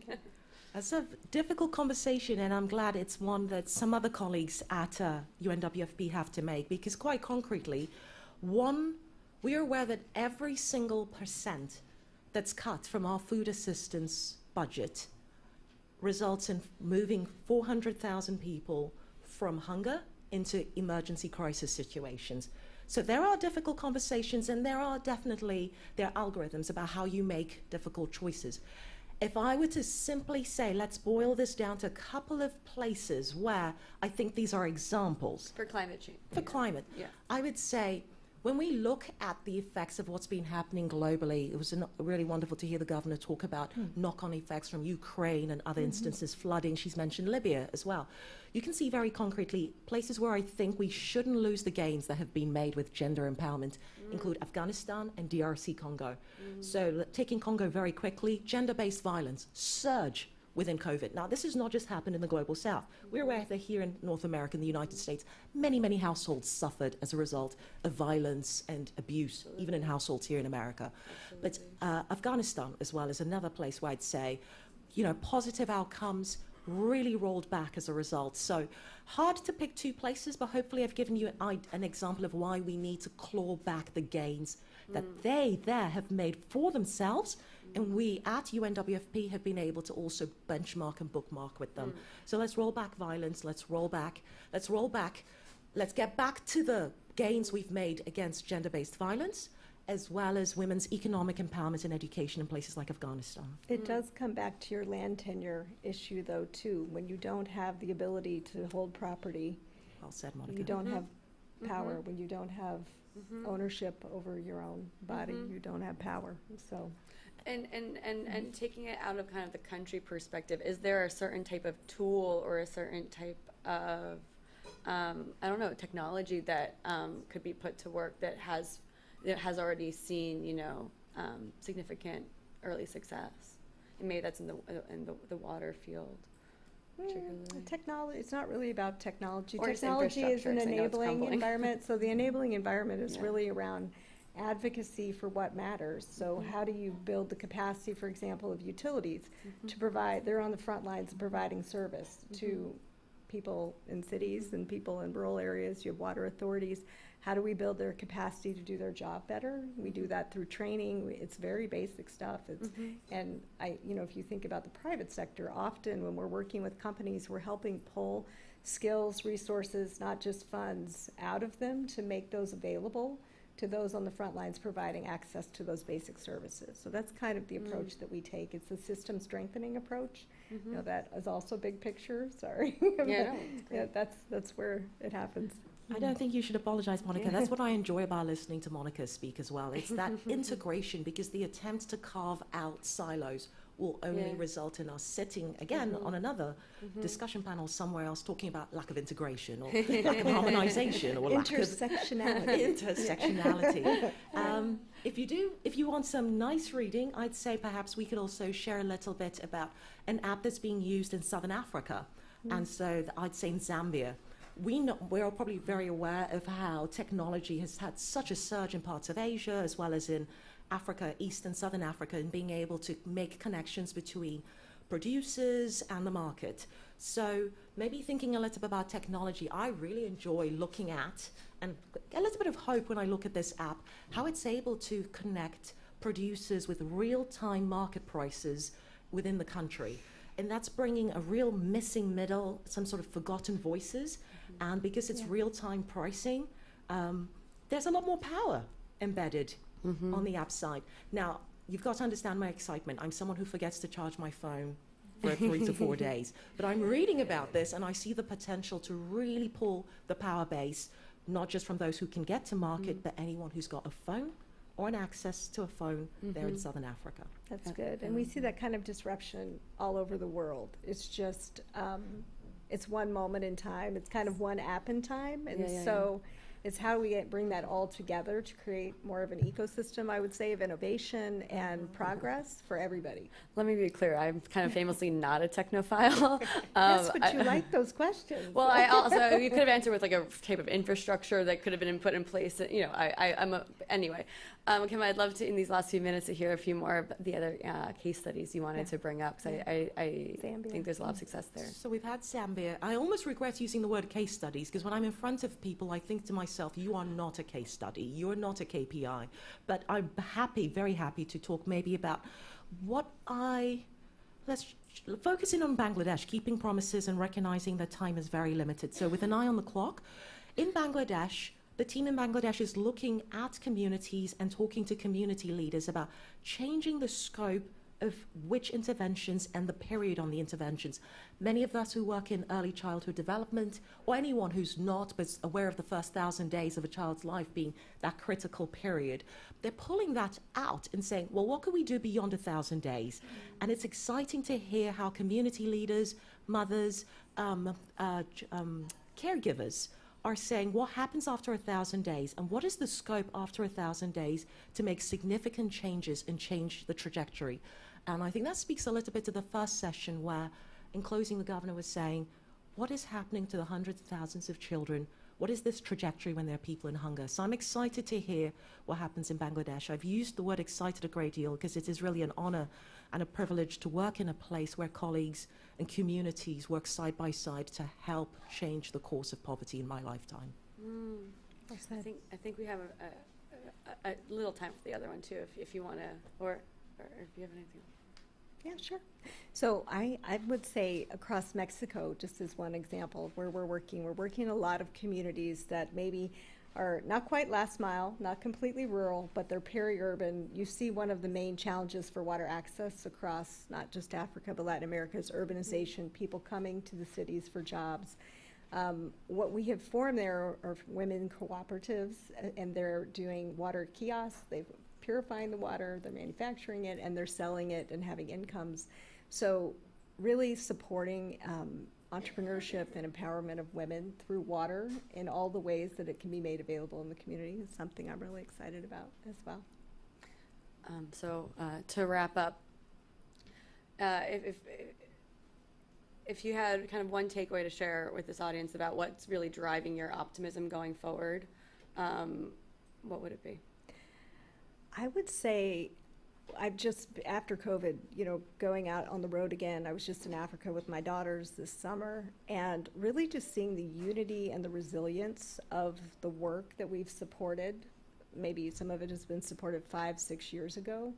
That's a difficult conversation, and I'm glad it's one that some other colleagues at UNWFP have to make, because quite concretely, we are aware that every single % that's cut from our food assistance budget results in moving 400,000 people from hunger into emergency crisis situations. So there are difficult conversations, and there are algorithms about how you make difficult choices. If I were to simply say, let's boil this down to a couple of places where I think these are examples. For climate change. For climate. Yeah. I would say, when we look at the effects of what's been happening globally, it was really wonderful to hear the governor talk about knock-on effects from Ukraine and other instances, flooding. She's mentioned Libya as well. You can see very concretely places where I think we shouldn't lose the gains that have been made with gender empowerment include Afghanistan and DRC Congo. So taking Congo very quickly, gender-based violence, surge within COVID. Now, this has not just happened in the global south. We're aware that here in North America, in the United States, many, many households suffered as a result of violence and abuse, even in households here in America. But Afghanistan as well is another place where I'd say, positive outcomes really rolled back as a result. So hard to pick two places, but hopefully I've given you an example of why we need to claw back the gains that they there have made for themselves, and we at UNWFP have been able to also benchmark and bookmark with them. So let's roll back violence, let's roll back let's get back to the gains we've made against gender-based violence, as well as women's economic empowerment and education in places like Afghanistan. It does come back to your land tenure issue, though, too. When you don't have the ability to hold property, Well said, Monica. you don't have power. When you don't have ownership over your own body, you don't have power. So, And taking it out of kind of the country perspective, is there a certain type of tool or a certain type of, I don't know, technology that could be put to work that has already seen, significant early success? And maybe that's in the water field. technology, it's not really about technology. Or just Technology is an infrastructure, 'cause I know it's enabling crumbling. environment. So the enabling environment is Yeah. really around advocacy for what matters. So how do you build the capacity, for example, of utilities to provide, they're on the front lines of providing service to people in cities and people in rural areas. You have water authorities. How do we build their capacity to do their job better? We do that through training. It's very basic stuff. It's, and if you think about the private sector, often when we're working with companies, we're helping pull skills, resources, not just funds, out of them to make those available to those on the front lines providing access to those basic services. So that's kind of the approach that we take. It's a system strengthening approach. That is also big picture, sorry. Yeah, that's where it happens. I don't think you should apologize, Monica. That's what I enjoy about listening to Monica speak as well. It's that integration, because the attempt to carve out silos will only result in us sitting again on another discussion panel somewhere else talking about lack of integration or lack of harmonization or lack of intersectionality. If you want some nice reading, I'd say perhaps we could also share a little bit about an app that's being used in Southern Africa. And so I'd say in Zambia. We're probably very aware of how technology has had such a surge in parts of Asia, as well as in Africa, East and Southern Africa, and being able to make connections between producers and the market. So maybe thinking a little bit about technology, I really enjoy looking at, and a little bit of hope when I look at this app, how it's able to connect producers with real-time market prices within the country. And that's bringing a real missing middle, some sort of forgotten voices. And because it's real-time pricing, there's a lot more power embedded on the app side. Now, you've got to understand my excitement. I'm someone who forgets to charge my phone for 3 to 4 days. But I'm reading about this, and I see the potential to really pull the power base, not just from those who can get to market, but anyone who's got a phone or an access to a phone there in Southern Africa. That's good. And we see that kind of disruption all over the world. It's just, it's one moment in time. It's kind of one app in time. And so it's how we bring that all together to create more of an ecosystem, I would say, of innovation and progress for everybody. Let me be clear. I'm kind of famously not a technophile. Yes, but you like those questions. Well, I also, you could have answered with like a type of infrastructure that could have been put in place. Anyway. Kim, I'd love to, in these last few minutes, to hear a few more of the other case studies you wanted to bring up, because I think there's a lot of success there. So we've had Zambia. I almost regret using the word case studies, because when I'm in front of people, I think to myself, you are not a case study. You're not a KPI. But I'm very happy to talk maybe about let's focus in on Bangladesh, keeping promises and recognizing that time is very limited. So with an eye on the clock, in Bangladesh, the team in Bangladesh is looking at communities and talking to community leaders about changing the scope of which interventions and the period on the interventions. Many of us who work in early childhood development, or anyone who's not but aware of the first 1,000 days of a child's life being that critical period, they're pulling that out and saying, well, what can we do beyond 1,000 days? And it's exciting to hear how community leaders, mothers, caregivers are saying what happens after 1,000 days, and what is the scope after 1,000 days to make significant changes and change the trajectory. And I think that speaks a little bit to the first session where, in closing, the governor was saying, what is happening to the hundreds of thousands of children? What is this trajectory when there are people in hunger? So I'm excited to hear what happens in Bangladesh. I've used the word excited a great deal because it is really an honor and a privilege to work in a place where colleagues and communities work side by side to help change the course of poverty in my lifetime. I think we have a little time for the other one too, if you want to, or if you have anything. Yeah, sure. So I would say across Mexico, just as one example, where we're working in a lot of communities that maybe are not quite last mile, not completely rural, but they're peri-urban. You see one of the main challenges for water access across not just Africa, but Latin America is urbanization, people coming to the cities for jobs. What we have formed there are women cooperatives, and they're doing water kiosks. They're purifying the water, they're manufacturing it, and they're selling it and having incomes. So really supporting entrepreneurship and empowerment of women through water in all the ways that it can be made available in the community is something I'm really excited about as well. To wrap up, if you had kind of one takeaway to share with this audience about what's really driving your optimism going forward, what would it be? I would say I've just, after COVID, going out on the road again, I was just in Africa with my daughters this summer, and really just seeing the unity and the resilience of the work that we've supported. Maybe some of it has been supported 5-6 years ago.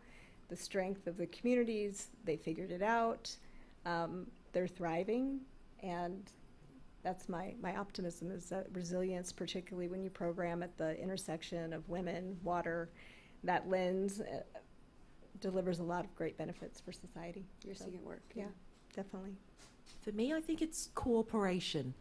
The strength of the communities, they figured it out. They're thriving, and that's my optimism, is that resilience, particularly when you program at the intersection of women, water, that lens delivers a lot of great benefits for society. You're seeing it work. Yeah, definitely. For me, I think it's cooperation.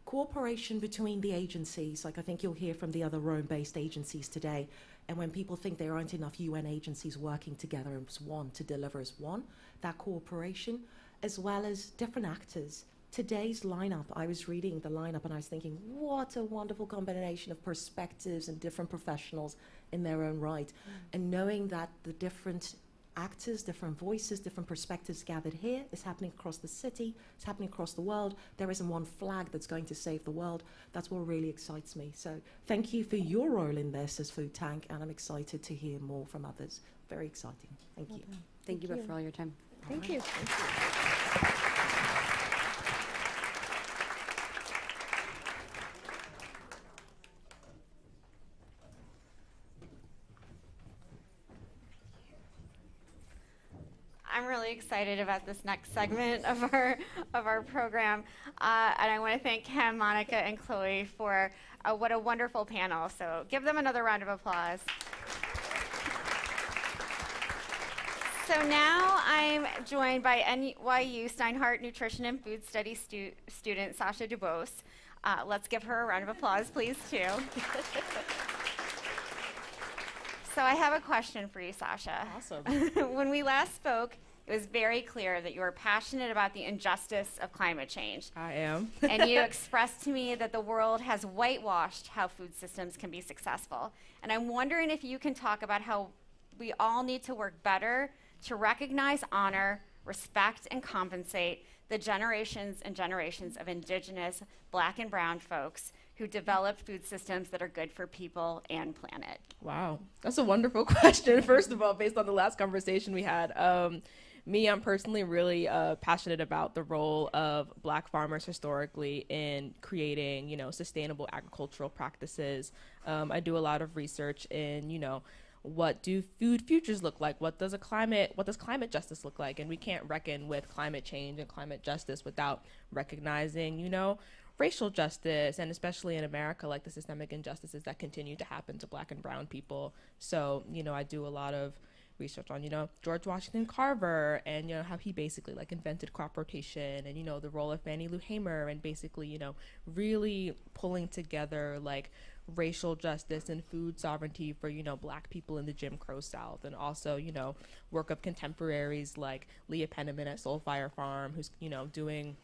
Cooperation between the agencies, like I think you'll hear from the other Rome-based agencies today, and when people think there aren't enough UN agencies working together as one to deliver as one, that cooperation, as well as different actors. Today's lineup, I was reading the lineup and I was thinking, what a wonderful combination of perspectives and different professionals in their own right. And knowing that the different actors, different voices, different perspectives gathered here is happening across the city, it's happening across the world. There isn't one flag that's going to save the world. That's what really excites me. So thank you for your role in this as Food Tank, and I'm excited to hear more from others. Very exciting. Thank you. Thank you both for all your time. Thank you. I'm really excited about this next segment of our program, and I want to thank Kim, Monica, and Chloe for what a wonderful panel. So give them another round of applause. So now I'm joined by NYU Steinhardt Nutrition and Food Studies student Sasha Dubose. Let's give her a round of applause, please, too. So I have a question for you, Sasha. Awesome. When we last spoke, it was very clear that you were passionate about the injustice of climate change. I am. And you expressed to me that the world has whitewashed how food systems can be successful. And I'm wondering if you can talk about how we all need to work better to recognize, honor, respect, and compensate the generations and generations of Indigenous, Black and Brown folks who develop food systems that are good for people and planet. Wow, that's a wonderful question. First of all, based on the last conversation we had, I'm personally really passionate about the role of Black farmers historically in creating, sustainable agricultural practices. I do a lot of research in, what do food futures look like? What does climate justice look like? And we can't reckon with climate change and climate justice without recognizing, racial justice, and especially in America, like the systemic injustices that continue to happen to Black and Brown people. So, I do a lot of research on, George Washington Carver and, how he basically invented crop rotation, and, the role of Fannie Lou Hamer, and basically, really pulling together racial justice and food sovereignty for, Black people in the Jim Crow South, and also, work of contemporaries like Leah Penniman at Soul Fire Farm, who's, doing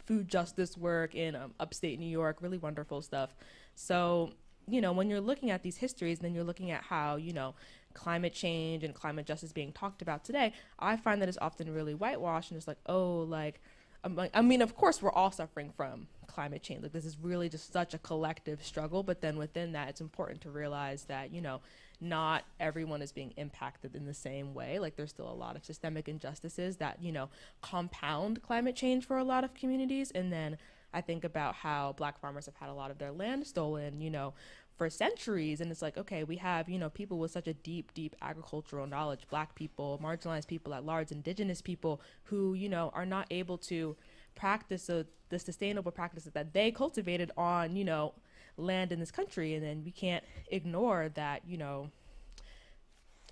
food justice work in upstate New York, really wonderful stuff. So, when you're looking at these histories, then you're looking at how, climate change and climate justice being talked about today, I find that it's often really whitewashed, and it's of course we're all suffering from climate change. This is really just such a collective struggle, but then within that, it's important to realize that, not everyone is being impacted in the same way. There's still a lot of systemic injustices that, compound climate change for a lot of communities. And then I think about how Black farmers have had a lot of their land stolen, for centuries. And it's like, okay, we have, you know, people with such a deep agricultural knowledge, Black people, marginalized people at large, Indigenous people who, you know, are not able to practice the sustainable practices that they cultivated on, you know, land in this country. And then we can't ignore that, you know,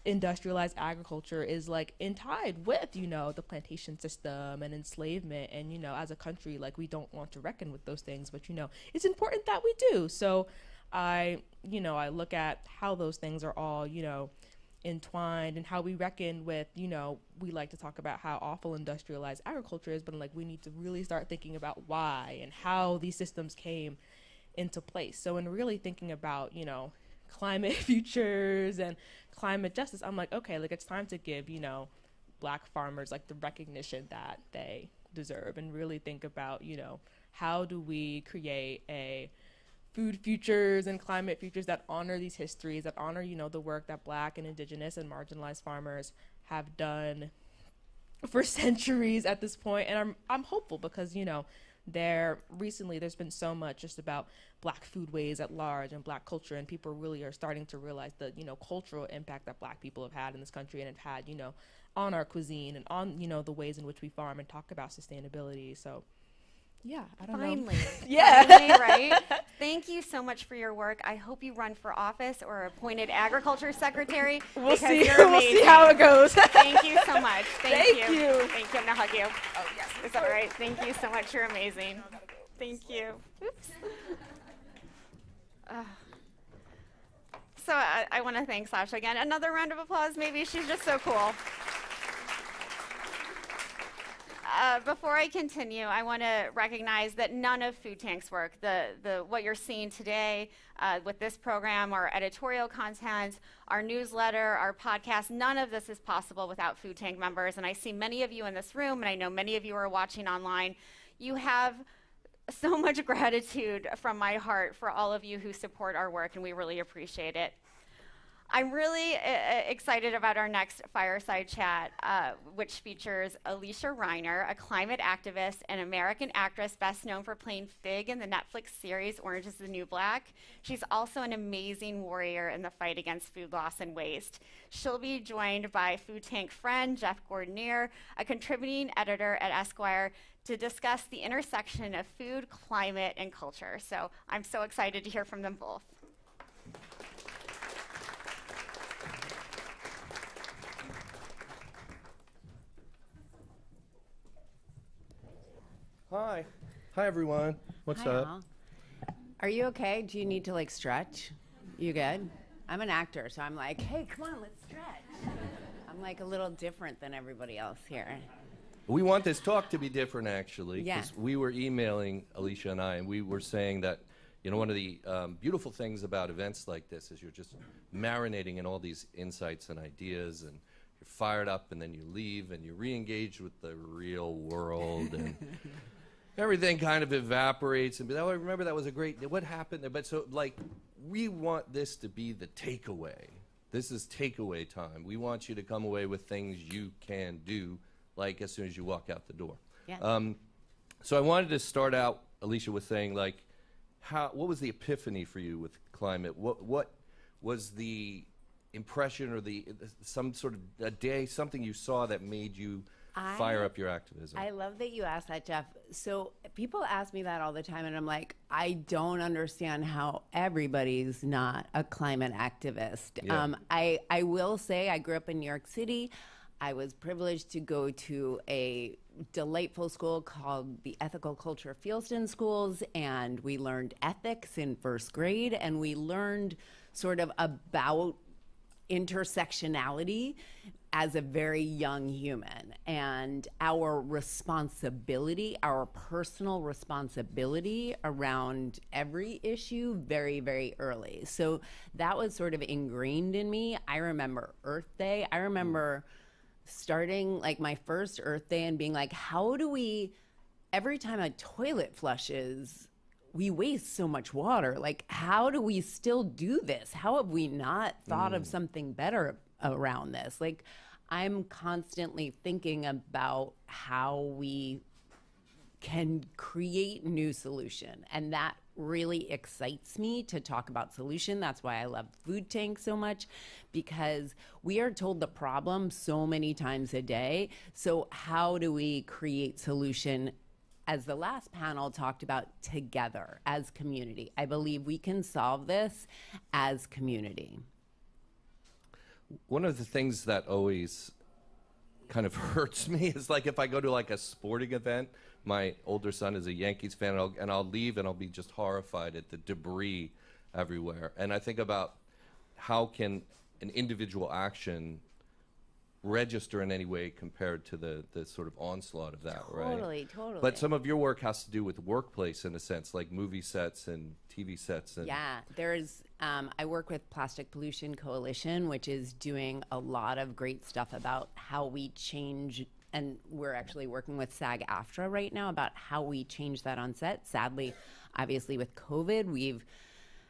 industrialized agriculture is like tied with, you know, the plantation system and enslavement. And, you know, as a country, like, we don't want to reckon with those things, but, you know, it's important that we do. So I look at how those things are all, you know, entwined, and how we reckon with, you know, we like to talk about how awful industrialized agriculture is, but like, we need to really start thinking about why and how these systems came into place. So in really thinking about, you know, climate futures and climate justice, I'm like, okay, like, it's time to give, you know, Black farmers like the recognition that they deserve, and really think about, you know, how do we create a food futures and climate futures that honor these histories, that honor, you know, the work that Black and Indigenous and marginalized farmers have done for centuries at this point. And I'm hopeful because, you know, there's been so much just about Black foodways at large and Black culture, and people really are starting to realize the, you know, cultural impact that Black people have had in this country and have had, you know, on our cuisine and on, you know, the ways in which we farm and talk about sustainability. So yeah, I don't know. Yeah. Finally, right? Thank you so much for your work. I hope you run for office or appointed agriculture secretary. We'll see. We'll see how it goes. Thank you so much. Thank you. Thank you. I'm gonna hug you. Oh yes. Is that all right? Thank you so much. You're amazing. Thank you. Oops. So I want to thank Sasha again. Another round of applause, maybe. She's just so cool. Before I continue, I want to recognize that none of Food Tank's work, what you're seeing today with this program, our editorial content, our newsletter, our podcast, none of this is possible without Food Tank members. And I see many of you in this room, and I know many of you are watching online. You have so much gratitude from my heart for all of you who support our work, and we really appreciate it. I'm really excited about our next fireside chat, which features Alicia Reiner, a climate activist and American actress best known for playing Fig in the Netflix series Orange is the New Black. She's also an amazing warrior in the fight against food loss and waste. She'll be joined by Food Tank friend Jeff Gordonier, a contributing editor at Esquire, to discuss the intersection of food, climate, and culture. So I'm so excited to hear from them both. Hi. Hi, everyone. What's Hi, up? all. Are you okay? Do you need to, like, stretch? You good? I'm an actor, so I'm like, hey, come on, let's stretch. I'm, like, a little different than everybody else here. We want this talk to be different, actually, Yeah. because we were emailing, Alicia and I, and we were saying that, you know, one of the beautiful things about events like this is you're just marinating in all these insights and ideas, and you're fired up, and then you leave, and you re-engage with the real world, and everything kind of evaporates, and be like, oh, I remember that was a great, what happened there? But so, like, we want this to be the takeaway. This is takeaway time. We want you to come away with things you can do, like, as soon as you walk out the door. Yeah. So I wanted to start out, Alicia, with saying, like, what was the epiphany for you with climate? What was the impression or some sort of a day, something you saw that made you fire up your activism? I love that you asked that, Jeff. So people ask me that all the time, and I'm like, I don't understand how everybody's not a climate activist. Yeah. I will say I grew up in New York City. I was privileged to go to a delightful school called the Ethical Culture Fieldston Schools, and we learned ethics in first grade, and we learned sort of about intersectionality as a very young human, and our responsibility, our personal responsibility around every issue very, very early. So that was sort of ingrained in me. I remember Earth Day. I remember starting like my first Earth Day and being like, how do we, every time a toilet flushes, we waste so much water. Like, how do we still do this? How have we not thought of something better around this? Like, I'm constantly thinking about how we can create new solution. And that really excites me to talk about solution. That's why I love Food Tank so much, because we are told the problem so many times a day. So how do we create solution, as the last panel talked about, together as community? I believe we can solve this as community. One of the things that always kind of hurts me is like if I go to like a sporting event, my older son is a Yankees fan, and I'll leave and I'll be just horrified at the debris everywhere. And I think about how can an individual action register in any way compared to the sort of onslaught of that, right? Totally. But some of your work has to do with workplace in a sense, like movie sets and TV sets. And yeah, there's, I work with Plastic Pollution Coalition, which is doing a lot of great stuff about how we change, and we're actually working with SAG-AFTRA right now about how we change that on set. Sadly, obviously with COVID, we've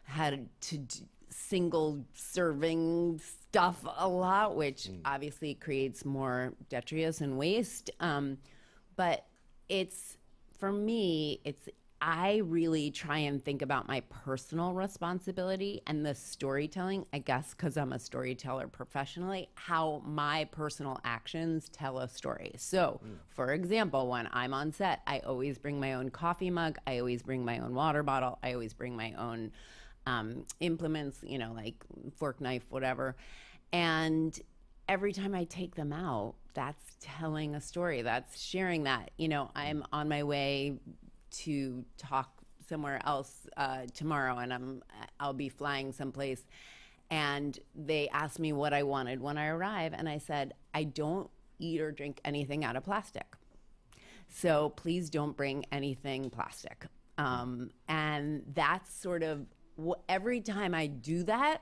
had to single serving stuff a lot, which obviously creates more detritus and waste. But it's, for me, I really try and think about my personal responsibility and the storytelling, I guess because I'm a storyteller professionally, how my personal actions tell a story. So, for example, when I'm on set, I always bring my own coffee mug, I always bring my own water bottle, I always bring my own implements, you know, like fork, knife, whatever. And every time I take them out, that's telling a story, that's sharing that. You know, I'm on my way to talk somewhere else tomorrow, and I'll be flying someplace, and they asked me what I wanted when I arrive, and I said, I don't eat or drink anything out of plastic, so please don't bring anything plastic. And that's sort of every time I do that,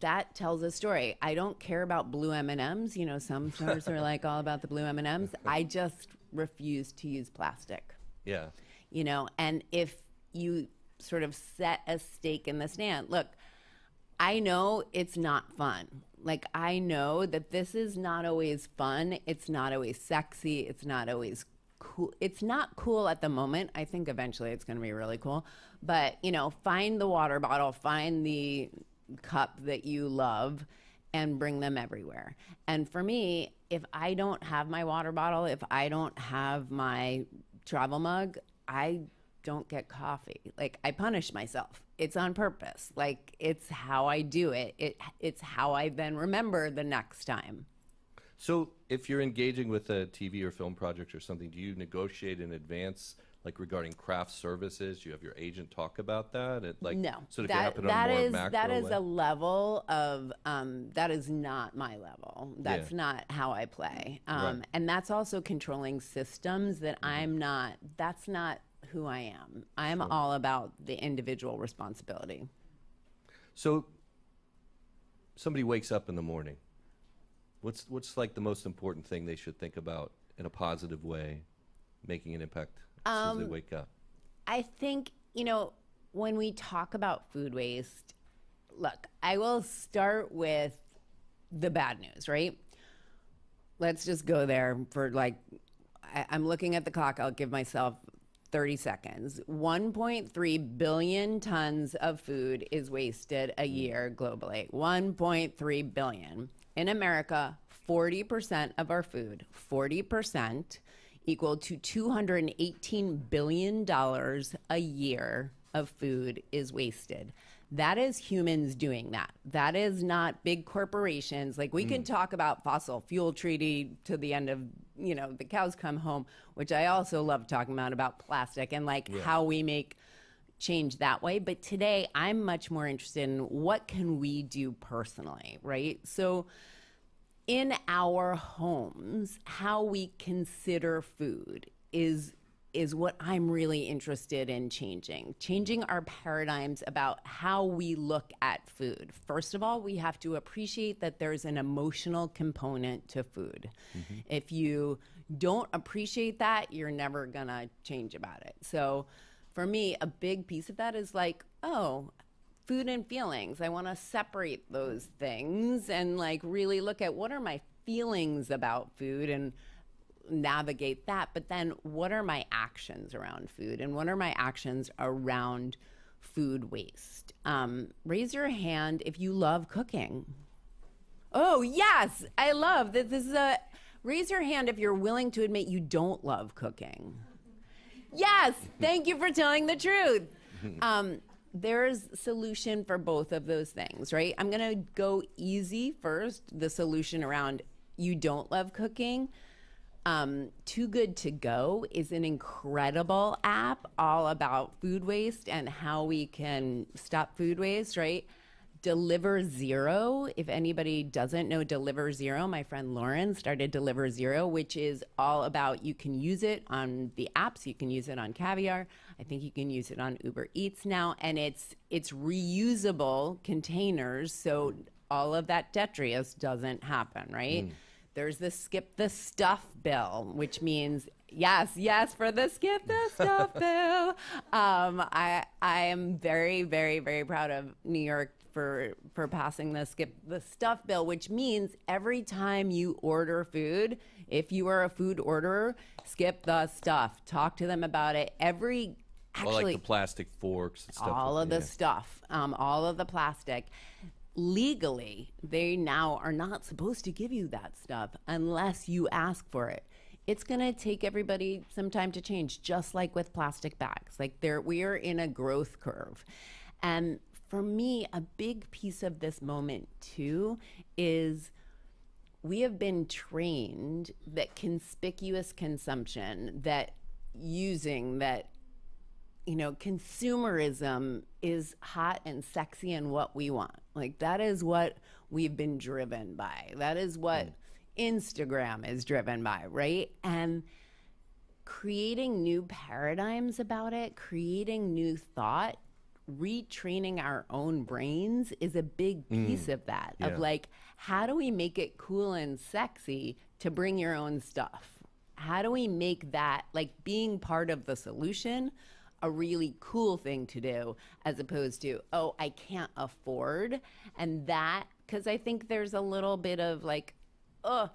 that tells a story. I don't care about blue M&Ms. You know, some stores are like all about the blue M&Ms. I just refuse to use plastic. yeah. You know, and if you sort of set a stake in the sand, look, I know it's not fun. Like, I know that this is not always fun. It's not always sexy. It's not always cool. It's not cool at the moment. I think eventually it's going to be really cool. But, you know, find the water bottle, find the cup that you love, and bring them everywhere. And for me, if I don't have my water bottle, if I don't have my travel mug, I don't get coffee. Like, I punish myself. It's on purpose. Like, it's how I do it. It's how I then remember the next time. So if you're engaging with a TV or film project or something, do you negotiate in advance, like regarding craft services? Do you have your agent talk about that? No. So it can happen on a more macro that is way? a level of, that is not my level. That's not how I play. Right. And that's also controlling systems that that's not who I am. I'm all about the individual responsibility. So somebody wakes up in the morning. What's like the most important thing they should think about in a positive way, making an impact as soon as they wake up? I think, you know, when we talk about food waste, look, I will start with the bad news, right? Let's just go there for like, I'm looking at the clock. I'll give myself 30 seconds. 1.3 billion tons of food is wasted a year globally. 1.3 billion. In America, 40% of our food, 40%, equal to $218 billion a year of food is wasted. That is humans doing that. That is not big corporations. Like, we can talk about fossil fuel treaty to the end of, you know, the cows come home, which I also love talking about plastic and like how we make change that way. But today I'm much more interested in what can we do personally, right? So in our homes, how we consider food is what I'm really interested in changing our paradigms about how we look at food. First of all, we have to appreciate that there's an emotional component to food. If you don't appreciate that, you're never gonna change about it. So for me, a big piece of that is like, oh, food and feelings. I want to separate those things and like really look at what are my feelings about food and navigate that. But then what are my actions around food, and what are my actions around food waste? Raise your hand if you love cooking. Oh, yes, I love that. This is raise your hand if you're willing to admit you don't love cooking. Yes, thank you for telling the truth. There's solution for both of those things, right? I'm going to go easy first, the solution around you don't love cooking. Too Good To Go is an incredible app all about food waste and how we can stop food waste, right? Deliver Zero, if anybody doesn't know Deliver Zero, my friend Lauren started Deliver Zero, which is all about, you can use it on the apps, you can use it on Caviar, I think you can use it on Uber Eats now, and it's reusable containers, so all of that detritus doesn't happen, right? There's the Skip the Stuff bill, which means yes for the Skip the Stuff bill. I am very, very, very proud of New York for passing the Skip the Stuff bill, which means every time you order food, if you are a food orderer, skip the stuff. Talk to them about it. Actually, like the plastic forks and stuff. All of the stuff, all of the plastic. Legally, they now are not supposed to give you that stuff unless you ask for it. It's going to take everybody some time to change, just like with plastic bags. Like we are in a growth curve. And for me, a big piece of this moment too is we have been trained that conspicuous consumption, that consumerism is hot and sexy and what we want. Like that is what we've been driven by. That is what Instagram is driven by, right? And creating new paradigms about it, creating new thought, retraining our own brains is a big piece of that, of like, how do we make it cool and sexy to bring your own stuff? How do we make that, like, being part of the solution a really cool thing to do, as opposed to, oh, I can't afford? And that, because I think there's a little bit of like, oh,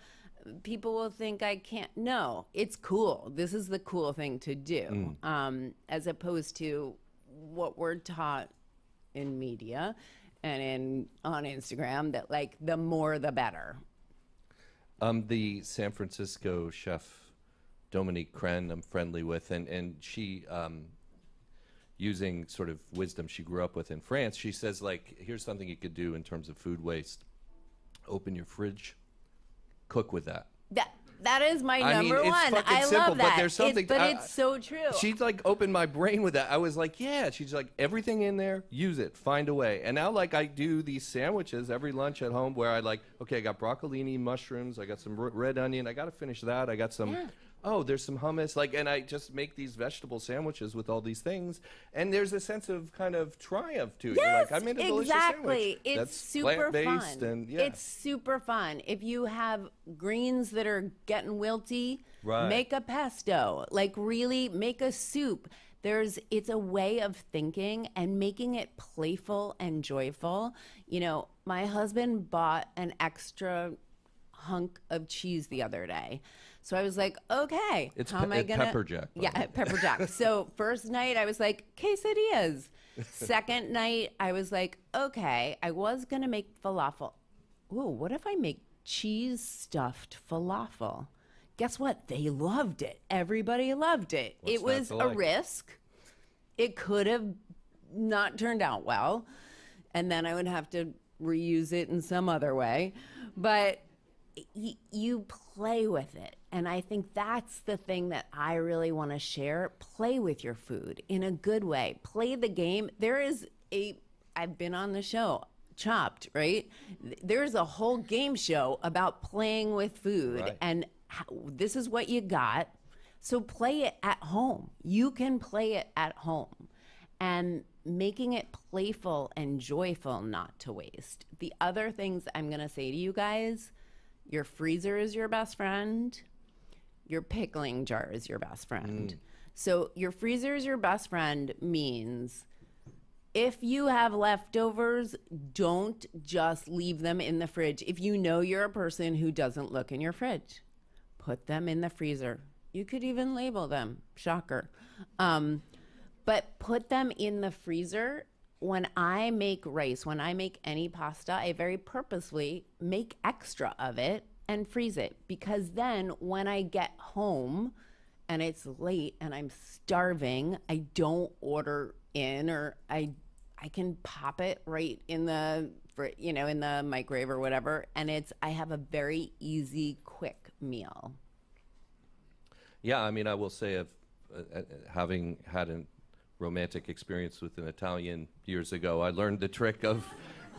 people will think I can't. No, it's cool. This is the cool thing to do, as opposed to what we're taught in media and on Instagram, that like the more the better. The San Francisco chef Dominique Crenn I'm friendly with, and she using sort of wisdom she grew up with in France, she says, like, here's something you could do in terms of food waste. Open your fridge, cook with that. That is my number one. I simple, love that. But there's something. It's so true. She's like opened my brain with that. I was like, yeah. She's like, everything in there, use it, find a way. And now, like, I do these sandwiches every lunch at home where I like, okay, I got broccolini, mushrooms, I got some red onion, I got to finish that. I got some. Oh, there's some hummus, like, and I just make these vegetable sandwiches with all these things, and there's a sense of kind of triumph to it. You're like, I made a delicious sandwich. It's that's super plant-based fun. And It's super fun. If you have greens that are getting wilty, Right. make a pesto. Like, really make a soup. It's a way of thinking and making it playful and joyful. You know, my husband bought an extra hunk of cheese the other day. So I was like, okay, It's how am I gonna? pepper jack. by Yeah, the way. pepper jack. So first night I was like, quesadillas. Second night I was like, okay, I was gonna make falafel. Ooh, what if I make cheese stuffed falafel? Guess what? They loved it. Everybody loved it. What's It was not to a like? risk. It could have not turned out well, and then I would have to reuse it in some other way. But you play with it. And I think that's the thing that I really want to share. Play with your food in a good way. Play the game. I've been on the show, Chopped, right? There's a whole game show about playing with food. Right. And this is what you got. So play it at home. You can play it at home. And making it playful and joyful, not to waste. The other things I'm going to say to you guys, your freezer is your best friend. Your pickling jar is your best friend. So your freezer is your best friend means if you have leftovers, don't just leave them in the fridge. If you know you're a person who doesn't look in your fridge, put them in the freezer. You could even label them, shocker. But put them in the freezer. When I make rice, when I make any pasta, I very purposely make extra of it and freeze it, because then when I get home and it's late and I'm starving, I don't order in, or I can pop it right in the, in the microwave or whatever, and I have a very easy, quick meal. Yeah, I mean, I will say, having had a romantic experience with an Italian years ago, I learned the trick of,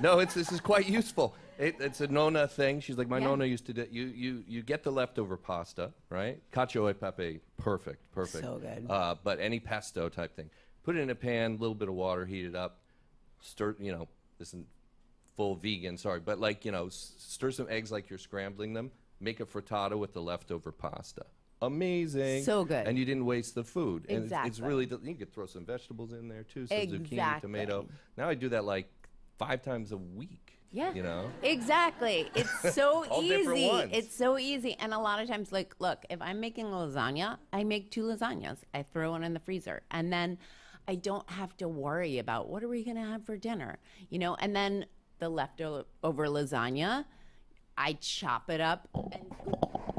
this is quite useful. It's a nonna thing. She's like, my nonna used to do, you get the leftover pasta, right? Cacio e pepe, perfect. So good. But any pesto type thing. Put it in a pan, a little bit of water, heat it up, stir, this isn't full vegan, sorry, but stir some eggs like you're scrambling them, make a frittata with the leftover pasta. Amazing. So good. And you didn't waste the food. And Exactly. it's really, you could throw some vegetables in there too, some zucchini, Exactly. tomato. Now I do that like 5 times a week. Yeah. You know? Exactly. It's so All different easy. ones. It's so easy. And a lot of times, look, if I'm making lasagna, I make 2 lasagnas. I throw one in the freezer. And then I don't have to worry about what are we going to have for dinner, and then the leftover lasagna, I chop it up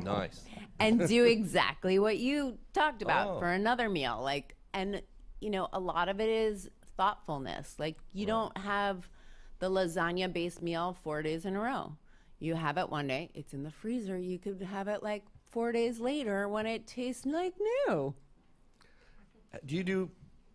Nice. and do exactly what you talked about Oh. for another meal. A lot of it is thoughtfulness. You don't have the lasagna based meal 4 days in a row. You have it one day, it's in the freezer. You could have it 4 days later when it tastes like new. Do you do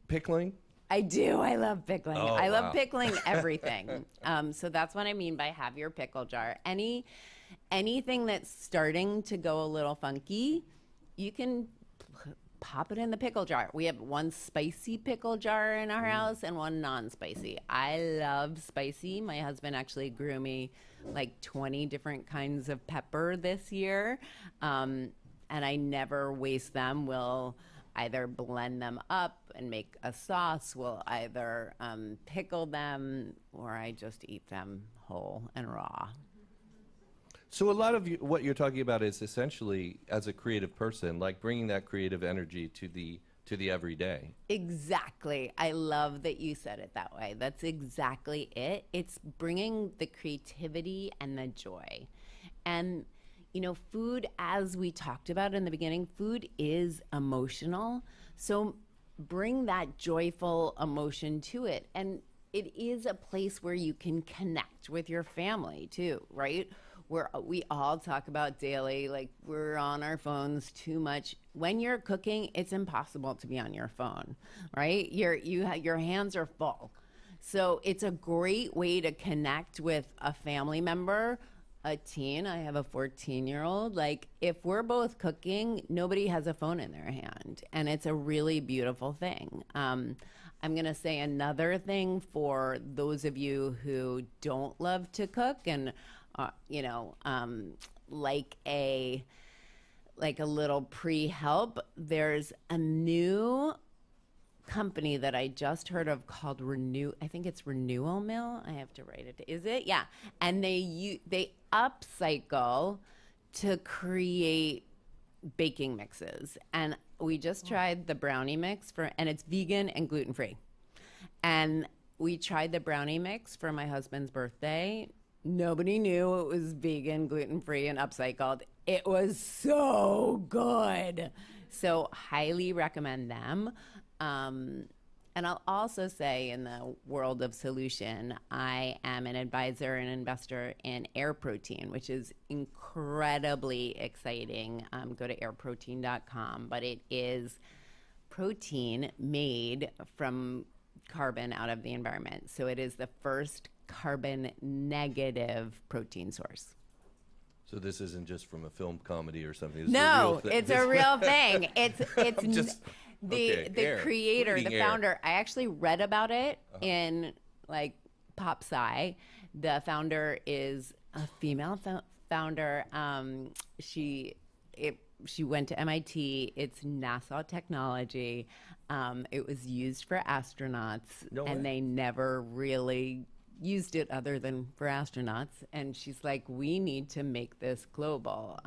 pickling? I do. I love pickling. Oh, I love wow. pickling everything. So that's what I mean by have your pickle jar. Anything that's starting to go a little funky, you can pop it in the pickle jar. We have one spicy pickle jar in our house and one non-spicy. I love spicy. My husband actually grew me 20 different kinds of pepper this year. And I never waste them. We'll either blend them up and make a sauce. We'll either pickle them, or I just eat them whole and raw. So a lot of what you're talking about is essentially, as a creative person, bringing that creative energy to the everyday. Exactly. I love that you said it that way. That's exactly it. It's bringing the creativity and the joy. And food, as we talked about in the beginning, food is emotional. So bring that joyful emotion to it. And it is a place where you can connect with your family too, right? We all talk about daily, we're on our phones too much. When you're cooking, it's impossible to be on your phone, right? Your hands are full. So it's a great way to connect with a family member, a teen. I have a 14-year-old. If we're both cooking, nobody has a phone in their hand, and it's a really beautiful thing. I'm going to say another thing for those of you who don't love to cook and a little pre-help. There's a new company that I just heard of called I think it's Renewal Mill. I have to write it. Is it? Yeah. And they upcycle to create baking mixes. And we just tried the brownie mix and it's vegan and gluten-free. And we tried the brownie mix for my husband's birthday. Nobody knew it was vegan, gluten-free, and upcycled. It was so good. So highly recommend them. And I'll also say, in the world of solution, I am an advisor and investor in Air Protein, which is incredibly exciting. Go to airprotein.com. But it is protein made from carbon out of the environment. So it is the first carbon negative protein source. So this isn't just from a film comedy or something. No, it's a real thing. It's Okay, the creator, the Air. founder. I actually read about it in Pop Sci. The founder is a female founder. She went to MIT. It's NASA technology. It was used for astronauts, and they never really used it other than for astronauts. And she's like, we need to make this global.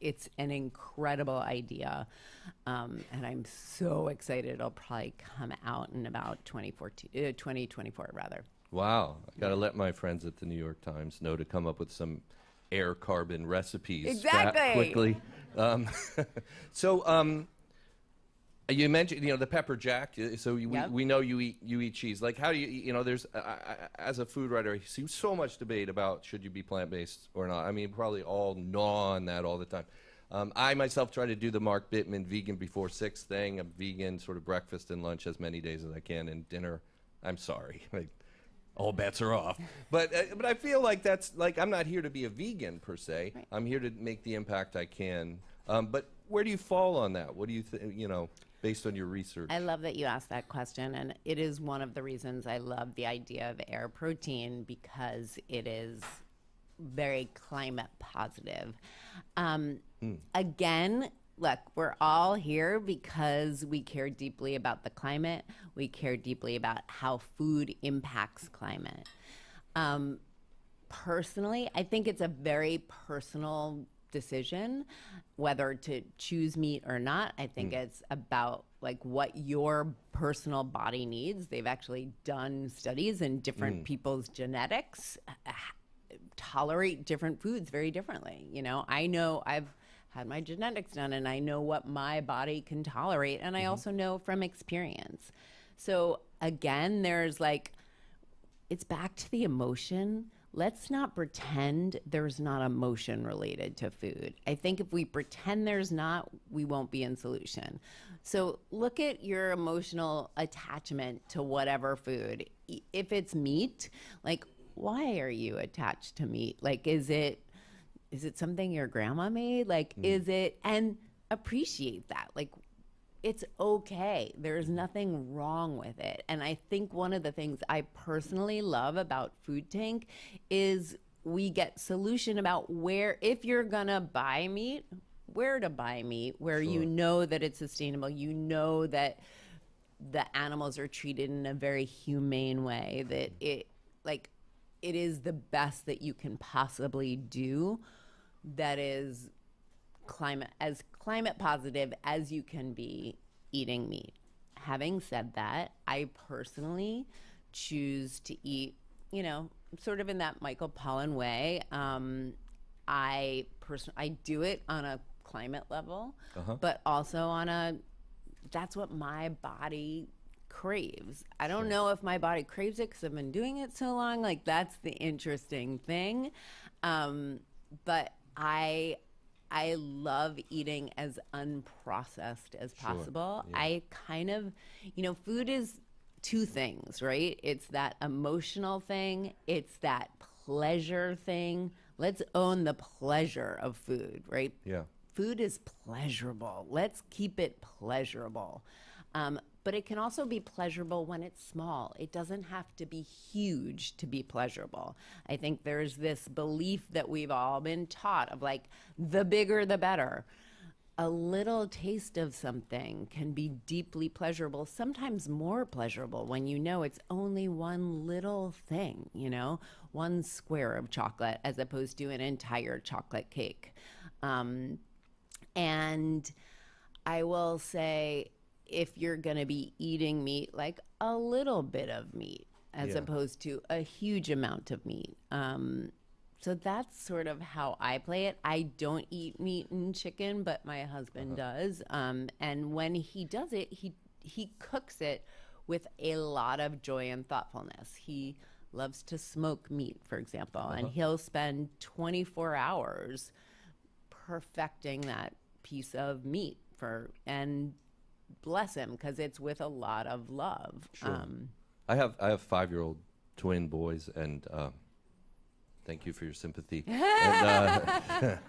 it's an incredible idea. And I'm so excited it'll probably come out in about 2024 rather. Wow. I got to let my friends at the New York Times know to come up with some air carbon recipes Exactly. quickly. You mentioned, the pepper jack. So we know you eat cheese. Like, how do you, there's, as a food writer, I see so much debate about should you be plant-based or not. I mean, probably all gnaw on that all the time. I myself try to do the Mark Bittman vegan before 6 thing. I'm vegan sort of breakfast and lunch as many days as I can, and dinner, I'm sorry. All bets are off. But I feel like that's, like, I'm not here to be a vegan per se. Right. I'm here to make the impact I can. But where do you fall on that? What do you think, based on your research? I love that you asked that question, and it is one of the reasons I love the idea of air protein, because it is very climate positive. Again, look, we're all here because we care deeply about the climate. We care deeply about how food impacts climate. Personally, I think it's a very personal decision whether to choose meat or not. I think it's about like what your personal body needs. They've actually done studies in different people's genetics tolerate different foods very differently. I know I've had my genetics done and I know what my body can tolerate, and I also know from experience. So again, there's it's back to the emotion. Let's not pretend there's not emotion related to food. I think if we pretend there's not, we won't be in solution. So look at your emotional attachment to whatever food. If it's meat, why are you attached to meat? Is it something your grandma made? Is it, and appreciate that. It's okay. There's nothing wrong with it. And I think one of the things I personally love about Food Tank is we get solution about where, if you're gonna buy meat, where to buy meat, where you know that it's sustainable, you know that the animals are treated in a very humane way, that it is the best that you can possibly do, that is climate positive as you can be eating meat. Having said that, I personally choose to eat, sort of in that Michael Pollan way. I do it on a climate level, but also that's what my body craves. I don't know if my body craves it because I've been doing it so long. That's the interesting thing. But I love eating as unprocessed as possible. Yeah. I kind of, food is 2 things, right? It's that emotional thing. It's that pleasure thing. Let's own the pleasure of food, right? Yeah. Food is pleasurable. Let's keep it pleasurable. But it can also be pleasurable when it's small. It doesn't have to be huge to be pleasurable. I think there's this belief that we've all been taught of the bigger the better. A little taste of something can be deeply pleasurable, sometimes more pleasurable when it's only one little thing, one square of chocolate as opposed to an entire chocolate cake. And I will say, if you're going to be eating meat, a little bit of meat as opposed to a huge amount of meat. So that's sort of how I play it. I don't eat meat and chicken, but my husband does. And when he does it, he cooks it with a lot of joy and thoughtfulness. He loves to smoke meat, for example, and he'll spend 24 hours perfecting that piece of meat and bless him, because it's with a lot of love. Sure. I have 5-year-old twin boys, and thank you for your sympathy. And,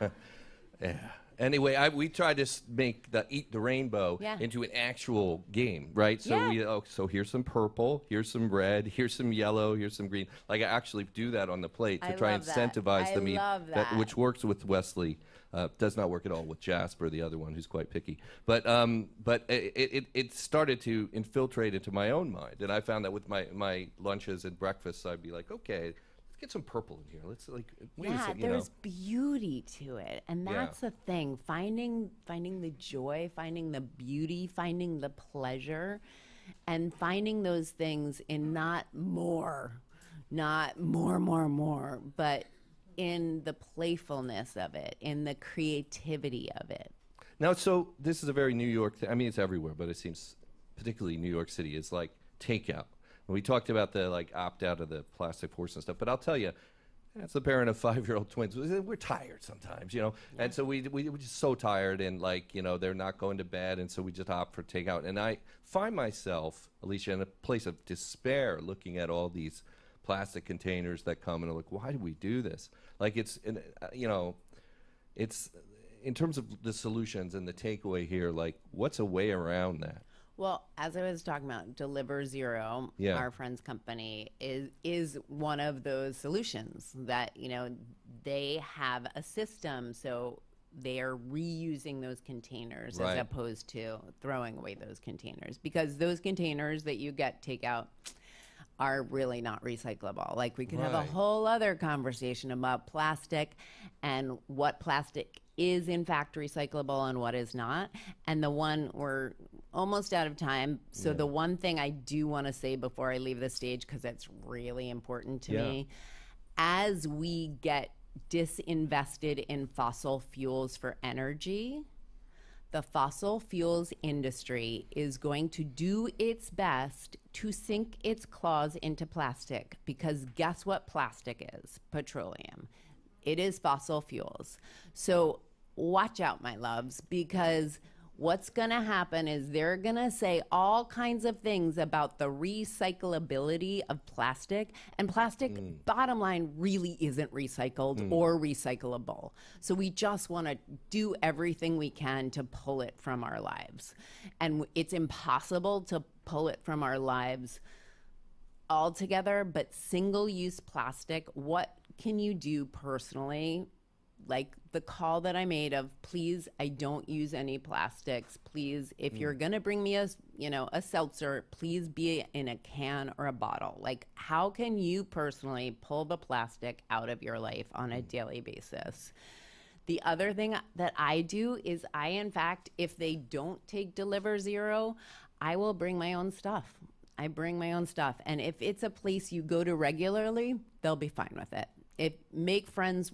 yeah. Anyway, we tried to make the Eat the Rainbow into an actual game, right? So so here's some purple, here's some red, here's some yellow, here's some green. I actually do that on the plate to try and incentivize the meat, which works with Wesley. Does not work at all with Jasper, the other one who's quite picky. But it started to infiltrate into my own mind, and I found that with my lunches and breakfasts, I'd be like, okay, get some purple in here. Let's like, wait a Yeah, second, there's beauty to it, and that's the thing. Finding the joy, finding the beauty, finding the pleasure, and finding those things in not more, but in the playfulness of it, in the creativity of it. Now, so this is a very New York thing. I mean, it's everywhere, but it seems particularly New York City is like takeout. And we talked about the like opt out of the plastic forks and stuff, but I'll tell you, as the parent of 5-year-old twins, we're tired sometimes, and so we're just so tired, and like, they're not going to bed, and so we just opt for takeout. And I find myself, Alicia, in a place of despair looking at all these plastic containers that come, and I'm like, why do we do this? Like, it's in terms of the solutions and the takeaway here, like, what's a way around that? Well, as I was talking about, Deliver Zero, our friend's company, is one of those solutions that, they have a system, so they are reusing those containers as opposed to throwing away those containers, because those containers that you get takeout are really not recyclable. Like, we could have a whole other conversation about plastic and what plastic is in fact recyclable and what is not. And the one, we're almost out of time, so the one thing I do want to say before I leave the stage, because it's really important to me, as we get disinvested in fossil fuels for energy, the fossil fuels industry is going to do its best to sink its claws into plastic, because guess what plastic is? Petroleum. It is fossil fuels. So watch out, my loves, because what's going to happen is they're going to say all kinds of things about the recyclability of plastic, and plastic, bottom line, really isn't recycled or recyclable. So we just want to do everything we can to pull it from our lives. And it's impossible to pull it from our lives altogether, but single-use plastic, what can you do personally? Like the call that I made of, please, I don't use any plastics. Please, if you're going to bring me a seltzer, please be in a can or a bottle. Like, how can you personally pull the plastic out of your life on a daily basis? The other thing that I do is in fact, if they don't take Deliver Zero, I will bring my own stuff. I bring my own stuff. And if it's a place you go to regularly, they'll be fine with it. Make friends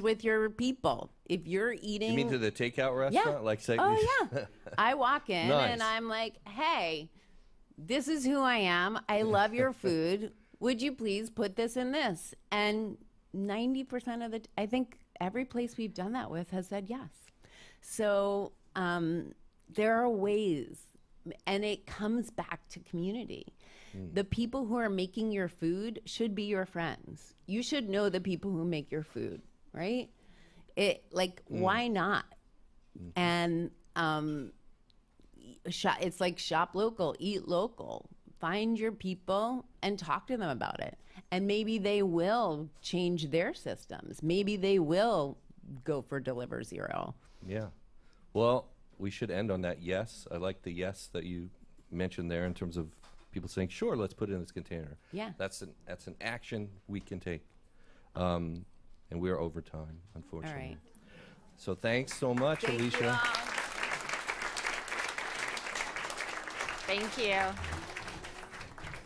with your people. If you're eating, You mean to the takeout restaurant? Yeah. Like, say, I walk in and I'm like, hey, this is who I am. I love your food. Would you please put this in this? And 90% I think every place we've done that with has said yes. So there are ways, and it comes back to community. The people who are making your food should be your friends. You should know the people who make your food, right? Why not? And it's like shop local, eat local. Find your people and talk to them about it. And maybe they will change their systems. Maybe they will go for Deliver Zero. Yeah. Well, we should end on that yes. I like the yes that you mentioned there in terms of people saying, sure, let's put it in this container. Yeah. That's an action we can take. And we're over time, unfortunately. All right. So thanks so much, Alicia. Thank you.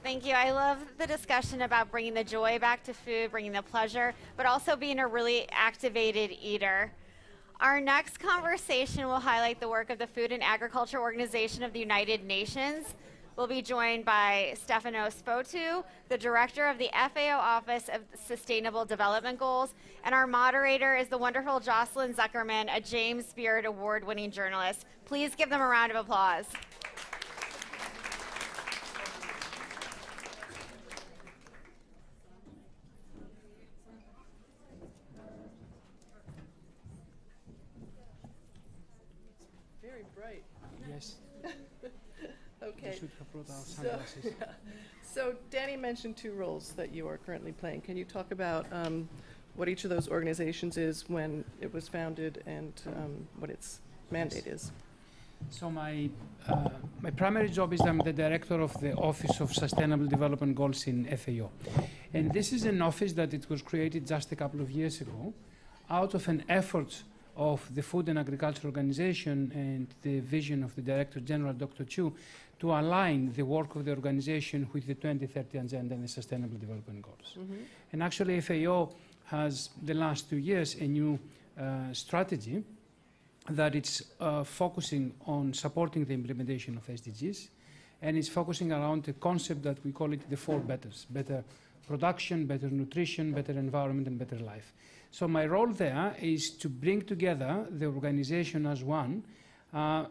Thank you. I love the discussion about bringing the joy back to food, bringing the pleasure, but also being a really activated eater. Our next conversation will highlight the work of the Food and Agriculture Organization of the United Nations. We'll be joined by Stefanos Fotou, the director of the FAO Office of Sustainable Development Goals, and our moderator is the wonderful Jocelyn Zuckerman, a James Beard Award-winning journalist. Please give them a round of applause. Very bright. Yes. Okay. Should have brought our sunglasses. So Danny mentioned 2 roles that you are currently playing. Can you talk about what each of those organizations is, when it was founded, and what its mandate is? So my primary job is I'm the director of the Office of Sustainable Development Goals in FAO. And this is an office that it was created just a couple of years ago out of an effort of the Food and Agriculture Organization and the vision of the Director General, Dr. Chu, to align the work of the organization with the 2030 Agenda and the Sustainable Development Goals. And actually FAO has, the last 2 years, a new strategy that it's focusing on supporting the implementation of SDGs, and it's focusing around a concept that we call it the 4 betters: better production, better nutrition, better environment, and better life. So my role there is to bring together the organization as one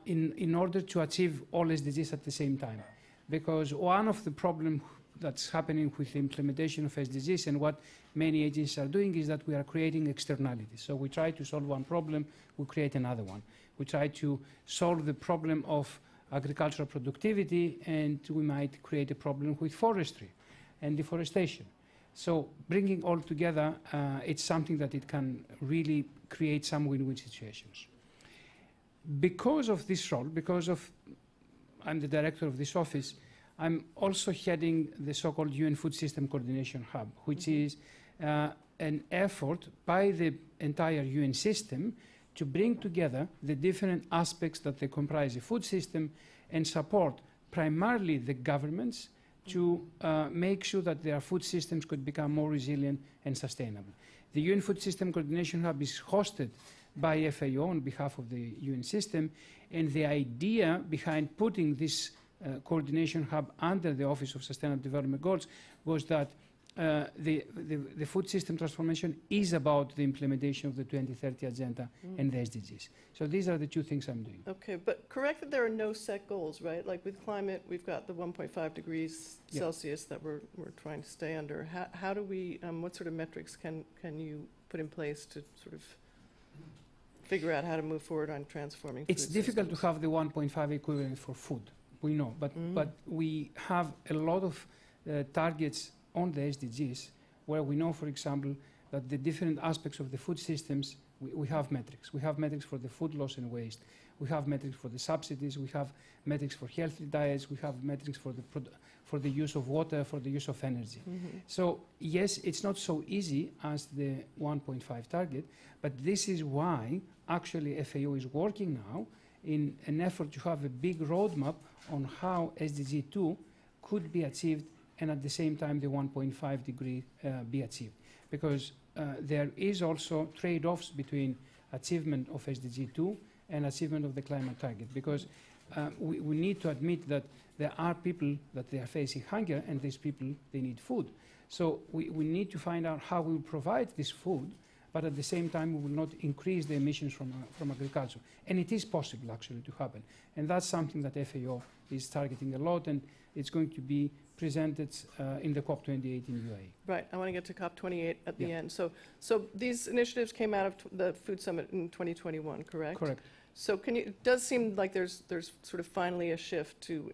in order to achieve all SDGs at the same time. Because one of the problems that's happening with the implementation of SDGs and what many agencies are doing is that we are creating externalities. So we try to solve one problem, we create another one. We try to solve the problem of agricultural productivity, and we might create a problem with forestry and deforestation. So bringing all together, it's something that it can really create some win-win situations. Because of this role, I'm the director of this office, I'm also heading the so-called UN Food System Coordination Hub, which is an effort by the entire UN system to bring together the different aspects that they comprise a food system and support primarily the governments to make sure that their food systems could become more resilient and sustainable. The UN Food System Coordination Hub is hosted by FAO on behalf of the UN system, and the idea behind putting this coordination hub under the Office of Sustainable Development Goals was that the food system transformation is about the implementation of the 2030 Agenda and the SDGs. So these are the 2 things I'm doing. Okay, but correct that there are no set goals, right? Like with climate, we've got the 1.5 degrees Celsius that we're trying to stay under. How do we, what sort of metrics can you put in place to sort of figure out how to move forward on transforming food It's difficult systems? to have the 1.5 equivalent for food, we know, but we have a lot of targets on the SDGs, where we know, for example, that the different aspects of the food systems, we have metrics. We have metrics for the food loss and waste. We have metrics for the subsidies. We have metrics for healthy diets. We have metrics for the use of water, for the use of energy. So yes, it's not so easy as the 1.5 target, but this is why actually FAO is working now in an effort to have a big roadmap on how SDG 2 could be achieved and at the same time the 1.5 degree be achieved. Because there is also trade-offs between achievement of SDG 2 and achievement of the climate target. Because we need to admit that there are people that they are facing hunger, and these people, they need food. So we need to find out how we will provide this food, but at the same time we will not increase the emissions from agriculture. And it is possible actually to happen. And that's something that FAO is targeting a lot, and it's going to be presented in the COP28 in UAE. Right, I want to get to COP28 at the end. So these initiatives came out of the Food Summit in 2021, correct? Correct. So it does seem like there's sort of finally a shift to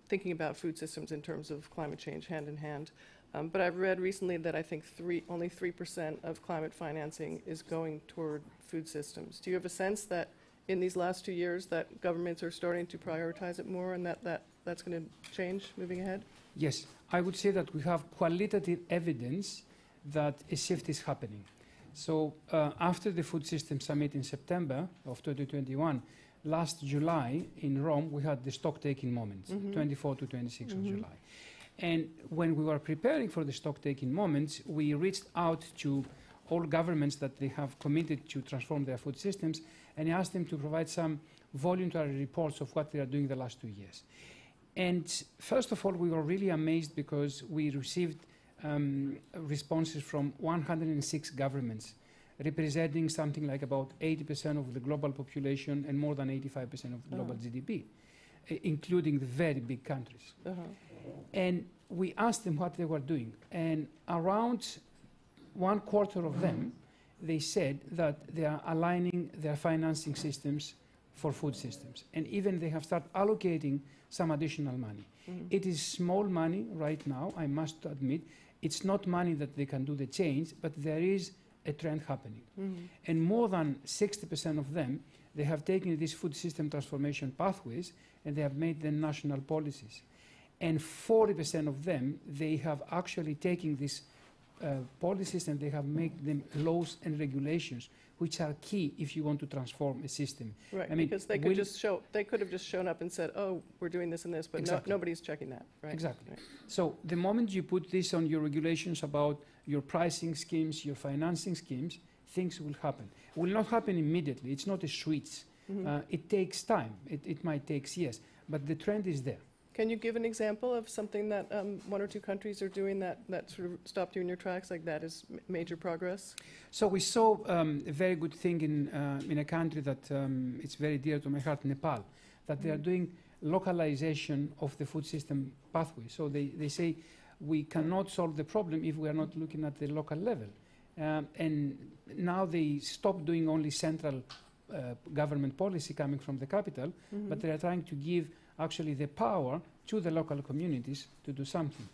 thinking about food systems in terms of climate change hand in hand. But I've read recently that I think only 3% of climate financing is going toward food systems. Do you have a sense that in these last 2 years that governments are starting to prioritize it more, and that's going to change moving ahead? Yes, I would say that we have qualitative evidence that a shift is happening. So after the Food System Summit in September of 2021, last July in Rome, we had the stock-taking moments, 24 to 26 of July. And when we were preparing for the stock-taking moments, we reached out to all governments that they have committed to transform their food systems and asked them to provide some voluntary reports of what they are doing the last 2 years. And first of all, we were really amazed because we received responses from 106 governments, representing something like about 80% of the global population and more than 85% of the global GDP, including the very big countries. And we asked them what they were doing. And around 1/4 of them, they said that they are aligning their financing systems for food systems. And even they have started allocating some additional money. It is small money right now, I must admit. It's not money that they can do the change, but there is a trend happening. And more than 60% of them, they have taken these food system transformation pathways and they have made them national policies. And 40% of them, they have actually taken these policies and they have made them laws and regulations, which are key if you want to transform a system. Right, I mean, because they could have just shown up and said, oh, we're doing this and this, but Exactly. nobody's checking that, right? Exactly. Right. So the moment you put this on your regulations about your pricing schemes, your financing schemes, things will happen. It will not happen immediately. It's not a switch. It takes time. It might take years, but the trend is there. Can you give an example of something that one or two countries are doing that sort of stopped you in your tracks, like that is major progress? So we saw a very good thing in a country that it's very dear to my heart, Nepal, that they are doing localization of the food system pathway. So they say we cannot solve the problem if we are not looking at the local level. And now they stop doing only central government policy coming from the capital, but they are trying to give actually the power to the local communities to do something.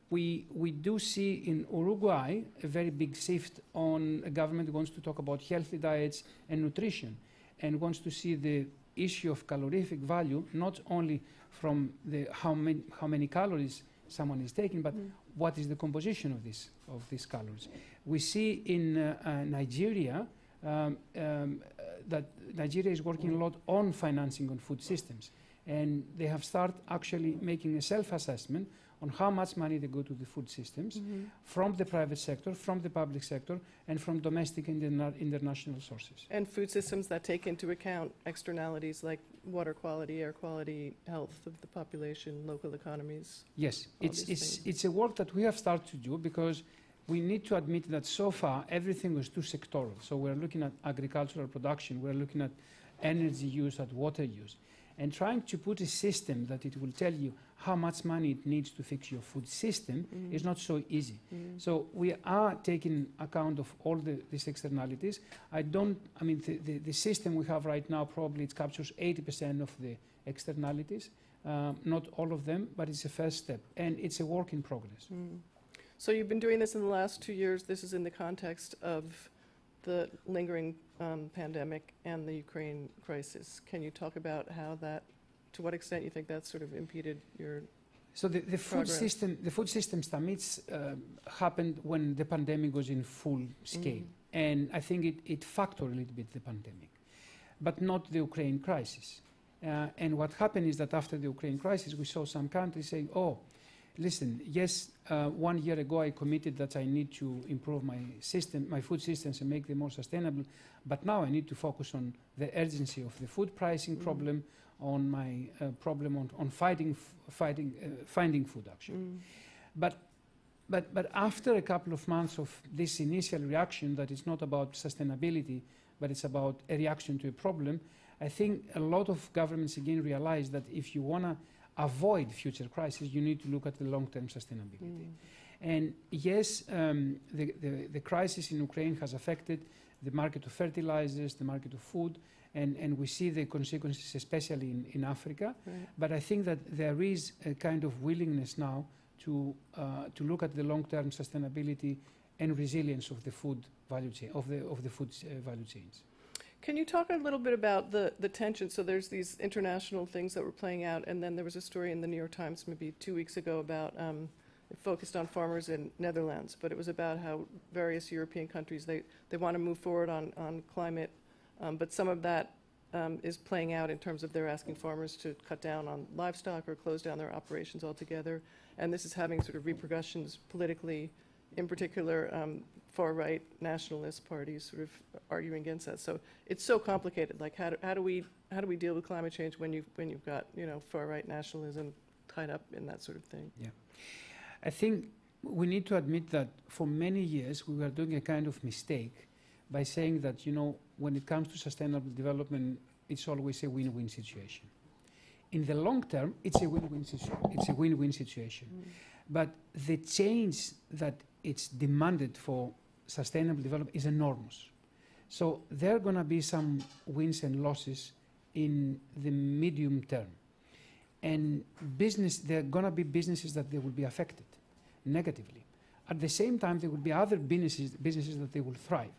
We do see in Uruguay a very big shift on a government wants to talk about healthy diets and nutrition and wants to see the issue of calorific value not only from the how many calories someone is taking, but what is the composition of these calories. We see in Nigeria that Nigeria is working a lot on financing on food systems. And they have started actually making a self-assessment on how much money they go to the food systems from the private sector, from the public sector, and from domestic and international sources. And food systems that take into account externalities like water quality, air quality, health of the population, local economies. Yes, it's a work that we have started to do because we need to admit that so far everything was too sectoral. So we're looking at agricultural production, we're looking at energy use, at water use. And trying to put a system that it will tell you how much money it needs to fix your food system is not so easy. So we are taking account of all these externalities. The system we have right now probably it captures 80% of the externalities, not all of them, but it's a first step. And it's a work in progress. So you've been doing this in the last 2 years. This is in the context of the lingering pandemic and the Ukraine crisis. Can you talk about how that, to what extent you think that sort of impeded your So the food system summits happened when the pandemic was in full scale. And I think it factored a little bit the pandemic, but not the Ukraine crisis. And what happened is that after the Ukraine crisis, we saw some countries saying, oh, listen, yes, 1 year ago I committed that I need to improve my food systems and make them more sustainable, but now I need to focus on the urgency of the food pricing problem, on my problem on finding food actually. But after a couple of months of this initial reaction that it's not about sustainability, but it's about a reaction to a problem, I think a lot of governments again realize that if you want to avoid future crises, you need to look at the long-term sustainability. And yes, the crisis in Ukraine has affected the market of fertilizers, the market of food, and we see the consequences, especially in Africa. But I think that there is a kind of willingness now to look at the long-term sustainability and resilience of the food value chain, of the food value chains. Can you talk a little bit about the tension? So there's these international things that were playing out, and then there was a story in the New York Times maybe 2 weeks ago about, it focused on farmers in Netherlands, but it was about how various European countries, they want to move forward on climate, but some of that is playing out in terms of they're asking farmers to cut down on livestock or close down their operations altogether, and this is having sort of repercussions politically, in particular, far-right nationalist parties sort of arguing against that. So it's so complicated. Like, how do we deal with climate change when you've got, you know, far-right nationalism tied up in that sort of thing? Yeah, I think we need to admit that for many years we were doing a kind of mistake by saying that, you know, when it comes to sustainable development, it's always a win-win situation. In the long term, it's a win-win situation. But the change that it's demanded for sustainable development is enormous. So there are going to be some wins and losses in the medium term. And there are going to be businesses that they will be affected negatively. At the same time, there will be other businesses that they will thrive.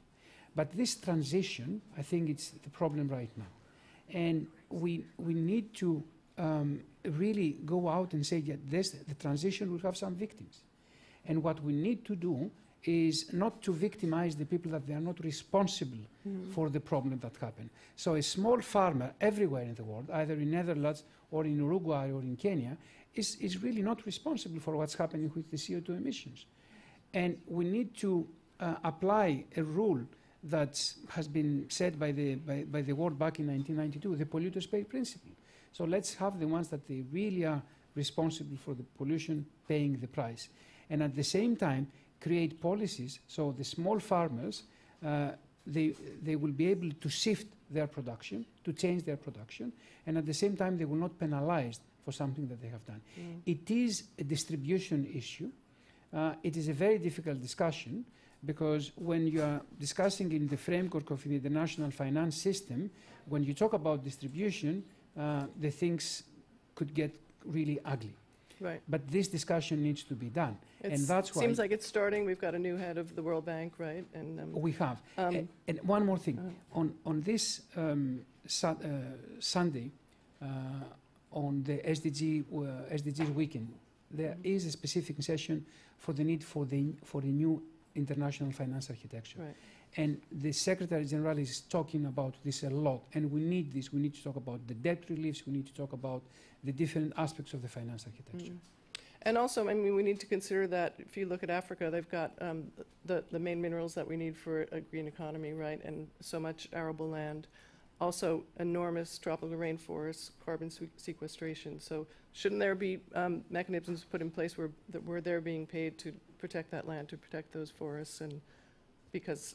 But this transition, I think it's the problem right now. And we need to really go out and say, yeah, the transition will have some victims. And what we need to do is not to victimize the people that they are not responsible for the problem that happened. So a small farmer everywhere in the world, either in Netherlands or in Uruguay or in Kenya, is really not responsible for what's happening with the CO2 emissions. And we need to apply a rule that has been said by the world back in 1992, the polluters pay principle. So let's have the ones that they really are responsible for the pollution paying the price. And at the same time, create policies so the small farmers, they will be able to shift their production, to change their production, and at the same time they will not penalized for something that they have done. It is a distribution issue. It is a very difficult discussion because when you are discussing in the framework of the international finance system, when you talk about distribution, the things could get really ugly. Right. But this discussion needs to be done. And that's why... Seems like it's starting. We've got a new head of the World Bank, right? And we have. And one more thing. On this Sunday, on the SDGs weekend, there is a specific session for the need for a new international finance architecture. Right. And the Secretary General is talking about this a lot, and we need this. We need to talk about the debt reliefs. We need to talk about the different aspects of the finance architecture. And also, I mean, we need to consider that if you look at Africa, they've got the main minerals that we need for a green economy, right? And so much arable land, also enormous tropical rainforests, carbon sequestration. So shouldn't there be mechanisms put in place where they're being paid to protect that land, to protect those forests, and because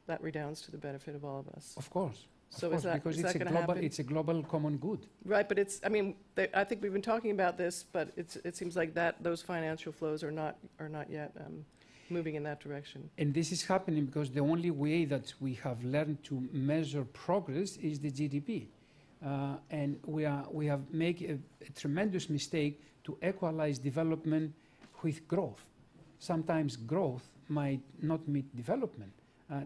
that redounds to the benefit of all of us? Of course. So of course, because it's a global common good. Right, but it's, I mean, I think we've been talking about this, but it seems like those financial flows are not yet moving in that direction. And this is happening because the only way that we have learned to measure progress is the GDP. And we have made a tremendous mistake to equalize development with growth. Sometimes growth might not meet development.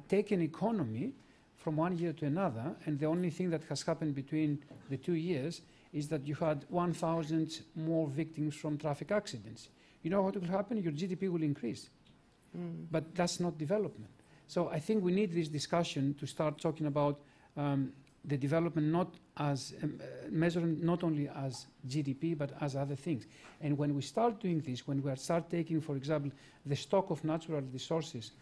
Take an economy from one year to another, and the only thing that has happened between the 2 years is that you had 1,000 more victims from traffic accidents. You know what will happen? Your GDP will increase. But that's not development. So I think we need this discussion to start talking about the development not as measuring not only as GDP but as other things. And when we start doing this, when we start taking, for example, the stock of natural resources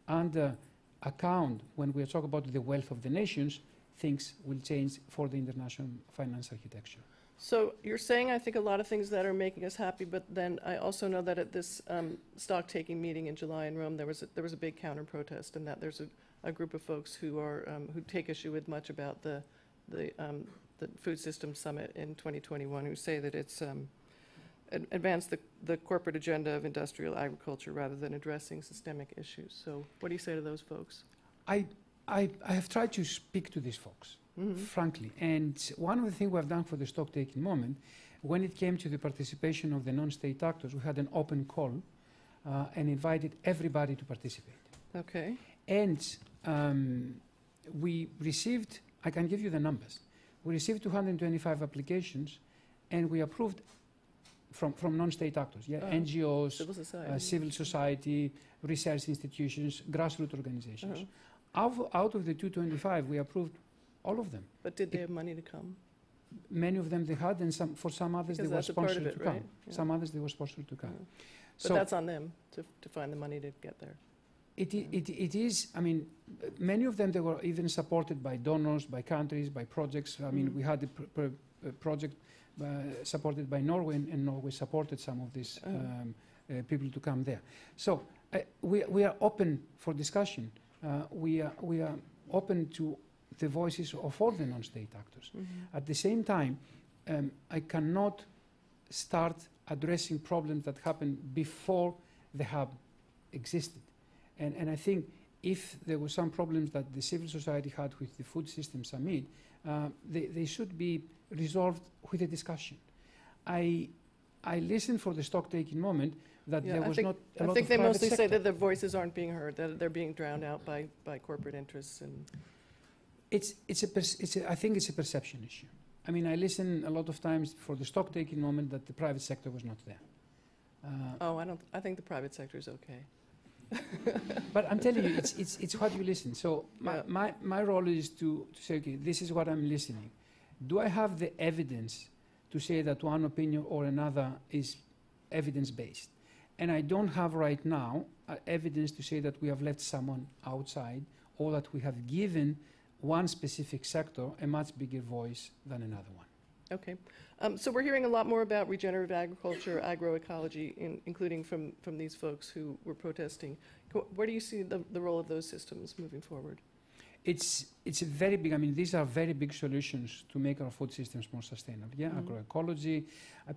under account when we talk about the wealth of the nations, things will change for the international finance architecture. So you're saying, I think, a lot of things that are making us happy, but then I also know that at this stock-taking meeting in July in Rome, there was a big counter-protest, and that there's a group of folks who take issue with much about the Food Systems Summit in 2021, who say that it's advanced the corporate agenda of industrial agriculture rather than addressing systemic issues. So what do you say to those folks? I have tried to speak to these folks. Frankly. And one of the things we have done for the stock-taking moment, when it came to the participation of the non-state actors, we had an open call and invited everybody to participate. Okay. And we received, I can give you the numbers, we received 225 applications and we approved from non-state actors, NGOs, civil society, research institutions, grassroots organizations. Out of the 225, we approved all of them. But did they have money to come? Many of them they had, and for some others they were sponsored to come. Yeah. Some others they were sponsored to come. But that's on them to find the money to get there. It is, I mean, many of them they were even supported by donors, by countries, by projects. I mean, we had a project supported by Norway, and Norway supported some of these people to come there. So we are open for discussion. We are open to the voices of all the non-state actors. At the same time, I cannot start addressing problems that happened before the hub existed. And I think if there were some problems that the civil society had with the Food Systems Summit, they should be resolved with a discussion. I listen for the stock-taking moment that there was not a lot of private sector. I think they mostly say that their voices aren't being heard, that they're being drowned out by corporate interests. And I think it's a perception issue. I mean, I listen a lot of times for the stock taking moment that the private sector was not there. I think the private sector is okay. But I'm telling you, it's what you listen. So my role is to say, okay, this is what I'm listening. Do I have the evidence to say that one opinion or another is evidence-based? And I don't have right now evidence to say that we have left someone outside or that we have given one specific sector a much bigger voice than another one. Okay. So we're hearing a lot more about regenerative agriculture, agroecology, including from these folks who were protesting. Where do you see the role of those systems moving forward? It's a very big, I mean, these are very big solutions to make our food systems more sustainable. Yeah, agroecology,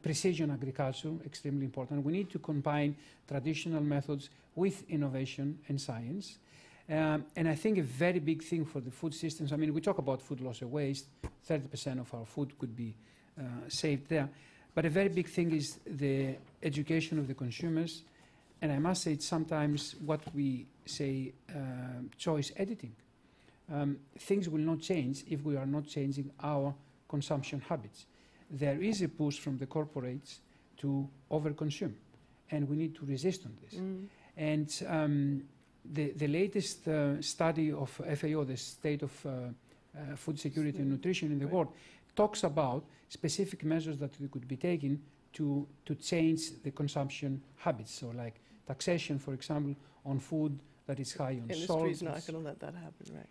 precision agriculture, extremely important. We need to combine traditional methods with innovation and science. And I think a very big thing for the food systems, I mean, we talk about food loss and waste, 30% of our food could be saved there. But a very big thing is the education of the consumers. And I must say, it's sometimes what we say choice editing. Things will not change if we are not changing our consumption habits. There is a push from the corporates to overconsume, and we need to resist on this. And the latest study of FAO, the State of Food Security and Nutrition in the world, talks about specific measures that we could be taken to change the consumption habits. So like taxation, for example, on food that is high on salt. Industry's not going to let that happen, right?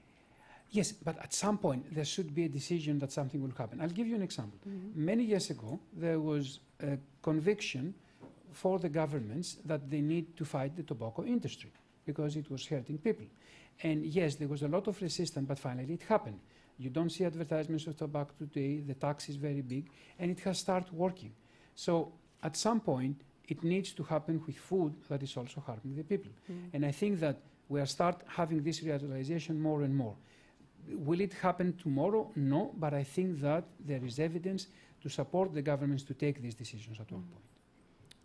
Yes, but at some point there should be a decision that something will happen. I'll give you an example. Many years ago, there was a conviction for the governments that they need to fight the tobacco industry because it was hurting people. And yes, there was a lot of resistance, but finally it happened. You don't see advertisements of tobacco today, the tax is very big, and it has started working. So at some point, it needs to happen with food that is also harming the people. And I think that we are start having this realization more and more. Will it happen tomorrow? No, but I think that there is evidence to support the governments to take these decisions at one point.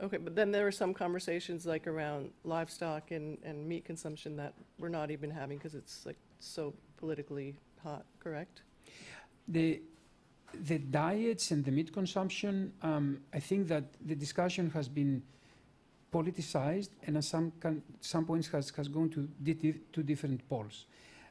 Okay, but then there are some conversations like around livestock and meat consumption that we're not even having because it's like so politically hot, correct? The diets and the meat consumption, I think that the discussion has been politicized and at some points has gone to two different poles.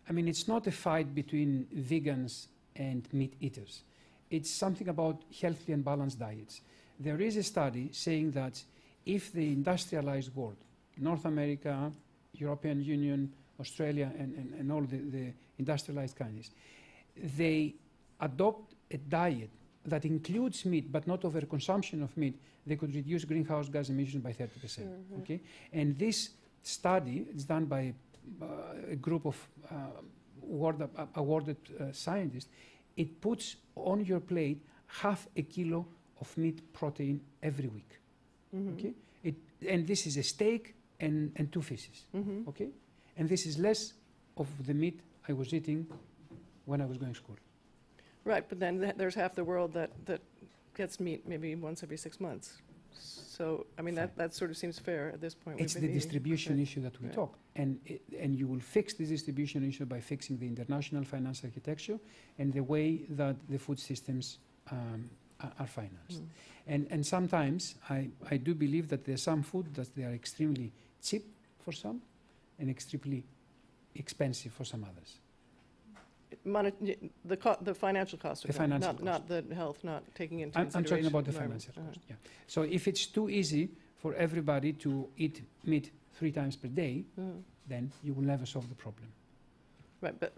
I mean, it's not a fight between vegans and meat eaters. It's something about healthy and balanced diets. There is a study saying that if the industrialized world, North America, European Union, Australia, and all the industrialized countries, they adopt a diet that includes meat but not overconsumption of meat, they could reduce greenhouse gas emissions by 30%. Okay? And this study is done by a group of awarded scientists. It puts on your plate half a kilo of meat protein every week. Okay? And this is a steak and two fishes. Okay? And this is less of the meat I was eating when I was going to school. Right, but then there's half the world that gets meat maybe once every 6 months. So, I mean, that sort of seems fair at this point. It's the distribution issue that we talk. And you will fix the distribution issue by fixing the international finance architecture and the way that the food systems are financed. And sometimes I do believe that there's some food that they are extremely cheap for some and extremely expensive for some others. The financial cost of the financial cost. Not the health, not taking into consideration. I'm talking about the financial cost, yeah. So if it's too easy for everybody to eat meat 3 times per day, then you will never solve the problem. Right, but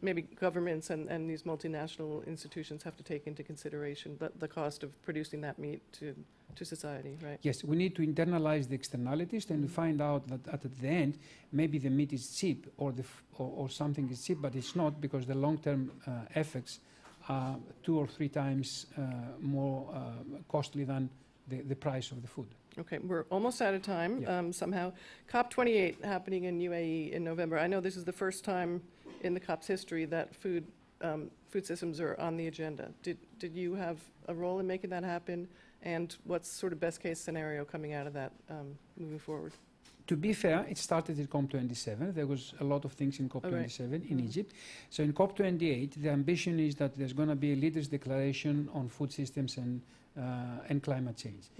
maybe governments and these multinational institutions have to take into consideration the cost of producing that meat to society, right? Yes, we need to internalize the externalities and to find out that at the end, maybe the meat is cheap or something is cheap, but it's not because the long-term effects are 2 or 3 times more costly than the price of the food. Okay, we're almost out of time somehow. COP28 happening in UAE in November. I know this is the first time in the COP's history that food systems are on the agenda. Did you have a role in making that happen? And what's sort of best case scenario coming out of that moving forward? to be fair, it started at COP27. There was a lot of things in COP27 in Egypt. So in COP28, the ambition is that there's going to be a leaders' declaration on food systems and climate change.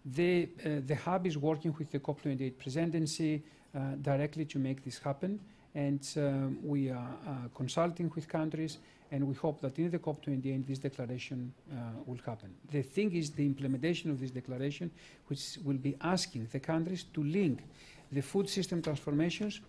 The hub is working with the COP28 presidency directly to make this happen, and we are consulting with countries, and we hope that in the COP28 this declaration will happen. The thing is the implementation of this declaration, which will be asking the countries to link the food system transformations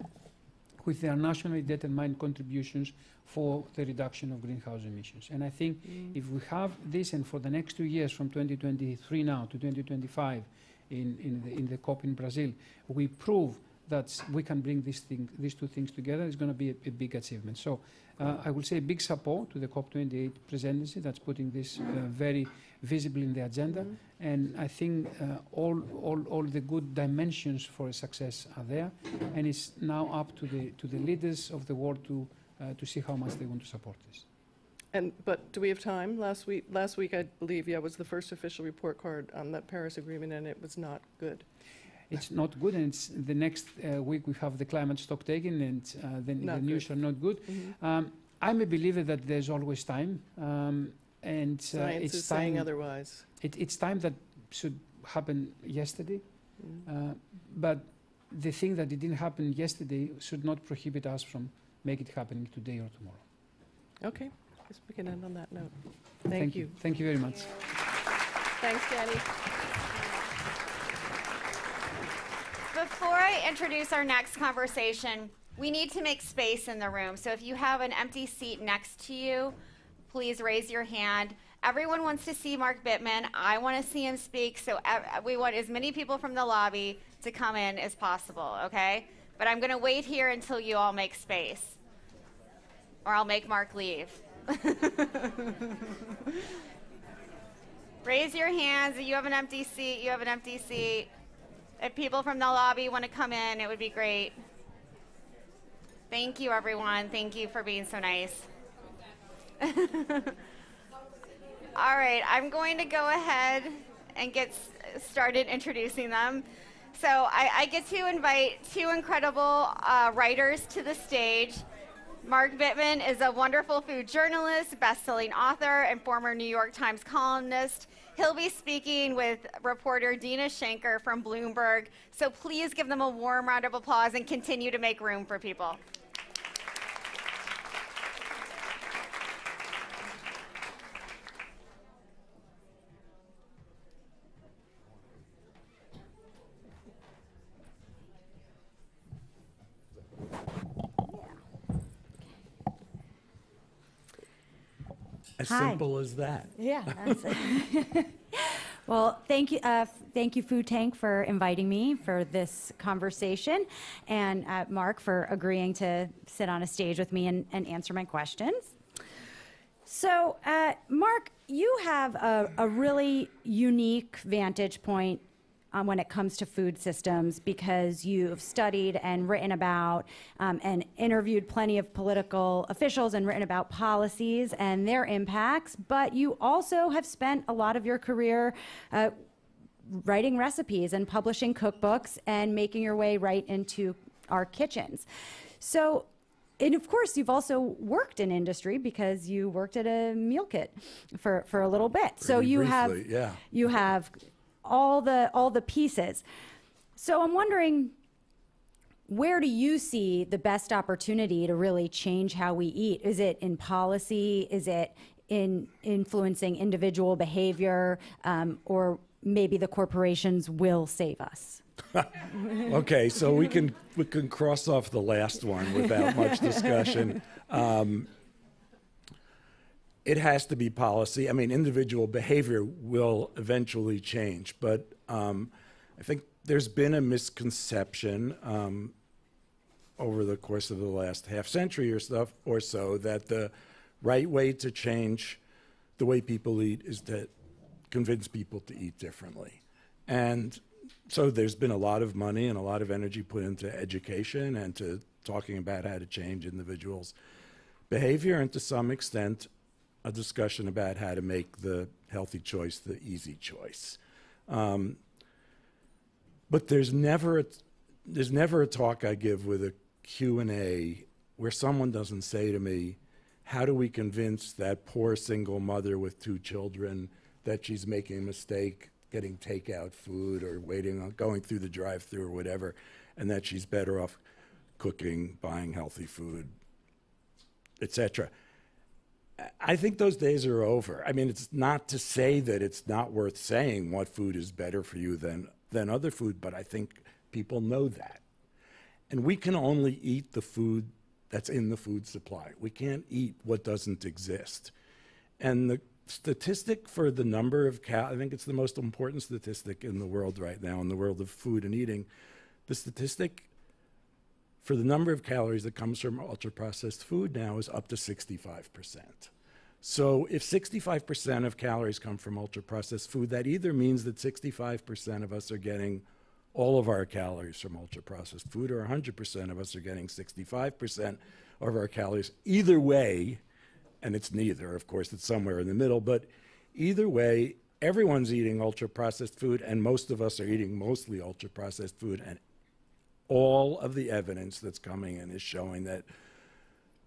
with their nationally determined contributions for the reduction of greenhouse emissions. And I think if we have this, and for the next 2 years, from 2023 now to 2025, in the COP in Brazil, we prove that we can bring these two things together, it's going to be a big achievement. So I will say big support to the COP28 presidency that's putting this very visibly in the agenda. And I think all the good dimensions for a success are there. And it's now up to the leaders of the world to see how much they want to support this. But do we have time? Last week, I believe, was the first official report card on that Paris Agreement, and it was not good. It's not good, and it's the next week we have the climate stock taking, and then the news are not good. I'm a believer that there's always time, and Science it's is time. saying otherwise. It's time that should happen yesterday, but the thing that it didn't happen yesterday should not prohibit us from making it happening today or tomorrow. Okay, I guess we can end on that note. Thank you. Thank you very much. Thanks, Jenny. Before I introduce our next conversation, we need to make space in the room. So if you have an empty seat next to you, please raise your hand. Everyone wants to see Mark Bittman. I want to see him speak, so we want as many people from the lobby to come in as possible, okay? But I'm going to wait here until you all make space, or I'll make Mark leave. Raise your hands. You have an empty seat. You have an empty seat. If people from the lobby want to come in, it would be great. Thank you, everyone. Thank you for being so nice. All right, I'm going to go ahead and get started introducing them. So I get to invite two incredible writers to the stage. Mark Bittman is a wonderful food journalist, best-selling author, and former New York Times columnist. He'll be speaking with reporter Dina Schenker from Bloomberg. So please give them a warm round of applause and continue to make room for people. As simple as that. Yeah. Well, thank you, Food Tank, for inviting me for this conversation, and Mark for agreeing to sit on a stage with me and answer my questions. So, Mark, you have a really unique vantage point when it comes to food systems, because you've studied and written about and interviewed plenty of political officials and written about policies and their impacts, but you also have spent a lot of your career writing recipes and publishing cookbooks and making your way right into our kitchens. So, and of course, you've also worked in industry because you worked at a meal kit for a little bit. So you have all the pieces. So I'm wondering, where do you see the best opportunity to really change how we eat? Is it in policy? Is it in influencing individual behavior? Or maybe the corporations will save us? Okay, so we can cross off the last one without much discussion. It has to be policy. I mean, individual behavior will eventually change, but I think there's been a misconception over the course of the last half century or so that the right way to change the way people eat is to convince people to eat differently. And so there's been a lot of money and a lot of energy put into education and to talking about how to change individuals' behavior, and to some extent a discussion about how to make the healthy choice the easy choice. But there's never there's never a talk I give with a Q&A where someone doesn't say to me, how do we convince that poor single mother with 2 children that she's making a mistake getting takeout food or waiting on going through the drive-thru or whatever, and that she's better off cooking, buying healthy food, etc. I think those days are over. I mean, it's not to say that it's not worth saying what food is better for you than other food, but I think people know that. And we can only eat the food that's in the food supply. We can't eat what doesn't exist. And the statistic for the number of I think it's the most important statistic in the world right now, in the world of food and eating. The statistic for the number of calories that comes from ultra-processed food now is up to 65%. So if 65% of calories come from ultra-processed food, that either means that 65% of us are getting all of our calories from ultra-processed food, or 100% of us are getting 65% of our calories. Either way, and it's neither, of course, it's somewhere in the middle, but either way, everyone's eating ultra-processed food, and most of us are eating mostly ultra-processed food, and all of the evidence that's coming in is showing that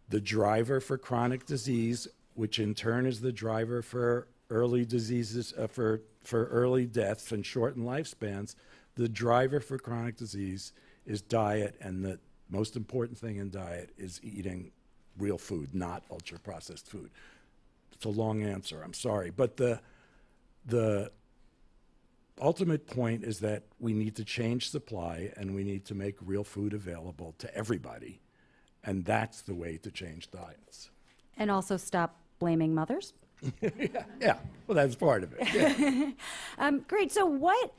the driver for chronic disease, which in turn is the driver for early diseases, for early deaths and shortened lifespans, the driver for chronic disease is diet, and the most important thing in diet is eating real food, not ultra-processed food. It's a long answer, I'm sorry. But the ultimate point is that we need to change supply, and we need to make real food available to everybody. And that's the way to change diets. And also stop blaming mothers? Yeah, well, that's part of it. Yeah. Great. So what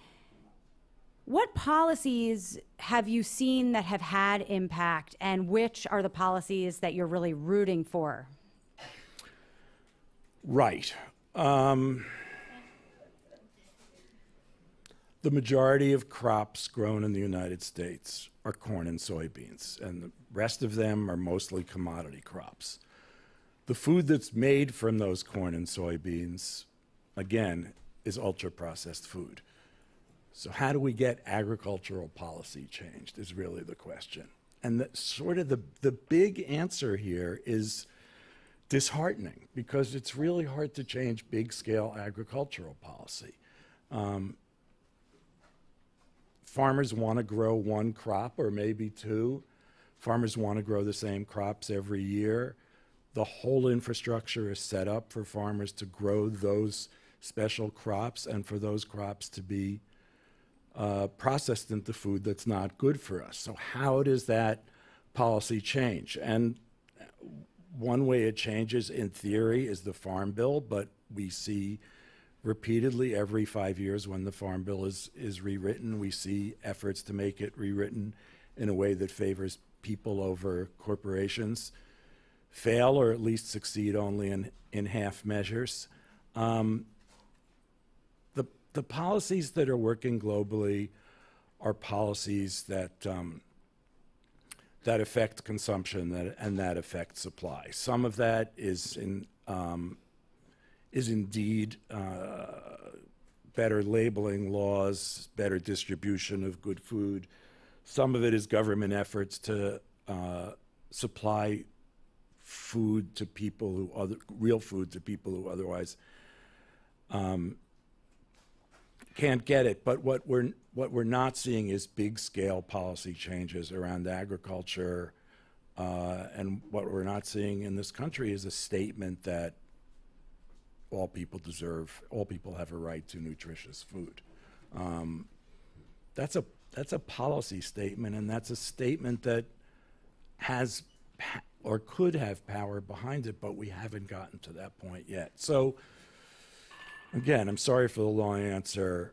policies have you seen that have had impact, and which are the policies that you're really rooting for? Right. The majority of crops grown in the United States are corn and soybeans, and the rest of them are mostly commodity crops. The food that's made from those corn and soybeans, again, is ultra-processed food. So how do we get agricultural policy changed is really the question. And the big answer here is disheartening, because it's really hard to change big-scale agricultural policy. Farmers want to grow one crop or maybe 2. Farmers want to grow the same crops every year. The whole infrastructure is set up for farmers to grow those special crops and for those crops to be processed into food that's not good for us. So how does that policy change? And one way it changes, in theory, is the Farm Bill, but we see repeatedly every 5 years when the Farm Bill is rewritten, we see efforts to make it rewritten in a way that favors people over corporations, fail or at least succeed only in half measures. The policies that are working globally are policies that that affect consumption and that affect supply. Some of that is indeed better labeling laws, better distribution of good food. Some of it is government efforts to supply food to people who real food to people who otherwise can't get it. But what we're not seeing is big scale policy changes around agriculture, and what we're not seeing in this country is a statement that all people have a right to nutritious food. That's a policy statement, and that's a statement that has or could have power behind it, but we haven't gotten to that point yet. So again, I'm sorry for the long answer.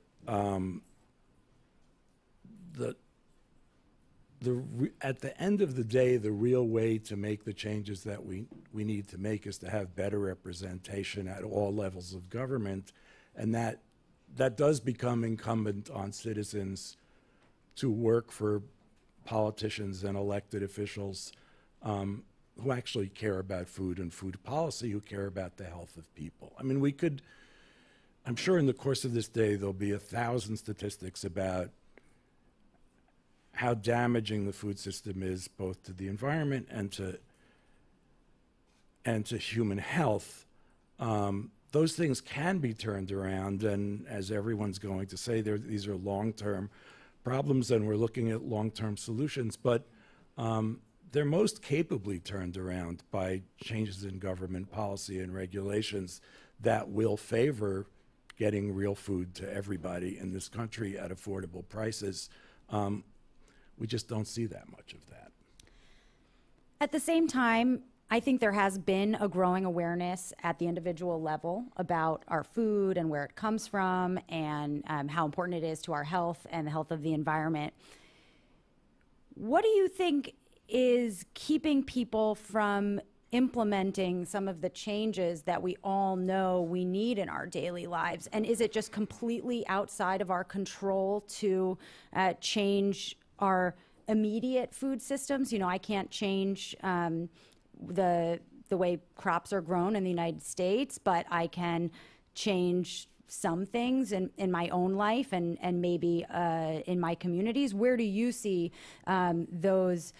At the end of the day, the real way to make the changes that we need to make is to have better representation at all levels of government, and that does become incumbent on citizens to work for politicians and elected officials who actually care about food and food policy, who care about the health of people. I mean, I'm sure in the course of this day there'll be 1,000 statistics about how damaging the food system is both to the environment and to human health, those things can be turned around. And as everyone's going to say, these are long-term problems, and we're looking at long-term solutions. But they're most capably turned around by changes in government policy and regulations that will favor getting real food to everybody in this country at affordable prices. We just don't see that much of that. At the same time, I think there has been a growing awareness at the individual level about our food and where it comes from, and how important it is to our health and the health of the environment. What do you think is keeping people from implementing some of the changes that we all know we need in our daily lives? And is it just completely outside of our control to change our immediate food systems? You know, I can't change the way crops are grown in the United States, but I can change some things in my own life and maybe in my communities. Where do you see those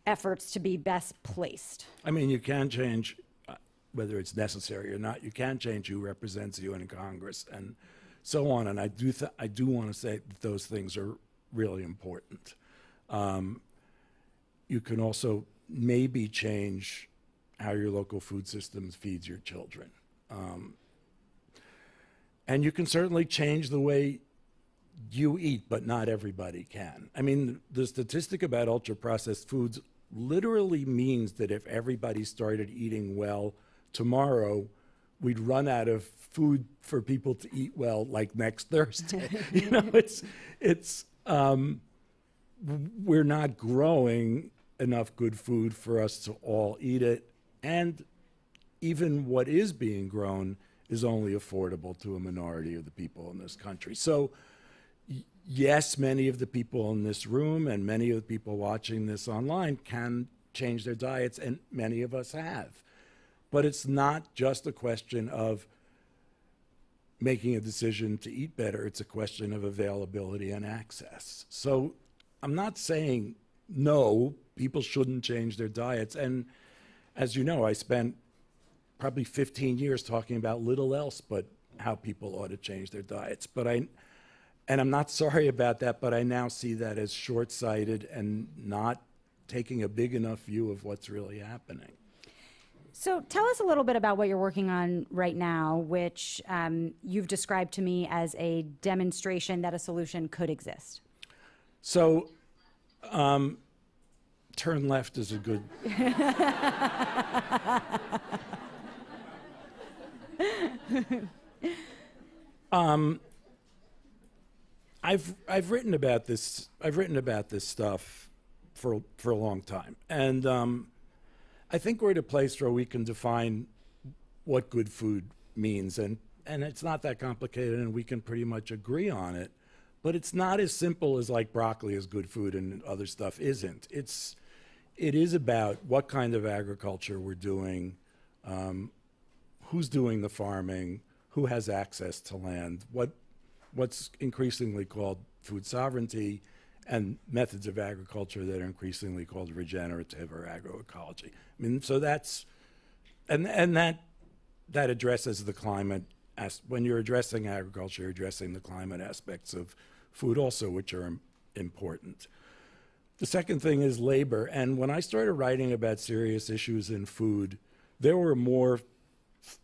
efforts to be best placed? I mean, you can change, whether it's necessary or not, you can change who represents you in Congress and so on. And I do want to say that those things are really important. You can also maybe change how your local food system feeds your children. And you can certainly change the way you eat, but not everybody can. I mean, the statistic about ultra-processed foods literally means that if everybody started eating well tomorrow, we'd run out of food for people to eat well like next Thursday. You know, we're not growing enough good food for us to all eat it, and even what is being grown is only affordable to a minority of the people in this country. So yes, many of the people in this room and many of the people watching this online can change their diets, and many of us have. But it's not just a question of making a decision to eat better. It's a question of availability and access. So I'm not saying no, people shouldn't change their diets. And as you know, I spent probably 15 years talking about little else but how people ought to change their diets. And I'm not sorry about that, but I now see that as short-sighted and not taking a big enough view of what's really happening. So tell us a little bit about what you're working on right now, which you've described to me as a demonstration that a solution could exist. So turn left is a good... I've written about this. I've written about this stuff for a long time, and I think we're at a place where we can define what good food means, and it's not that complicated, and we can pretty much agree on it. But it's not as simple as like broccoli is good food and other stuff isn't. It is about what kind of agriculture we're doing, who's doing the farming, who has access to land, what's increasingly called food sovereignty, and methods of agriculture that are increasingly called regenerative or agroecology. I mean, so that's, and that addresses the climate. When you're addressing agriculture, you're addressing the climate aspects of food also, which are important. The second thing is labor. And when I started writing about serious issues in food, there were more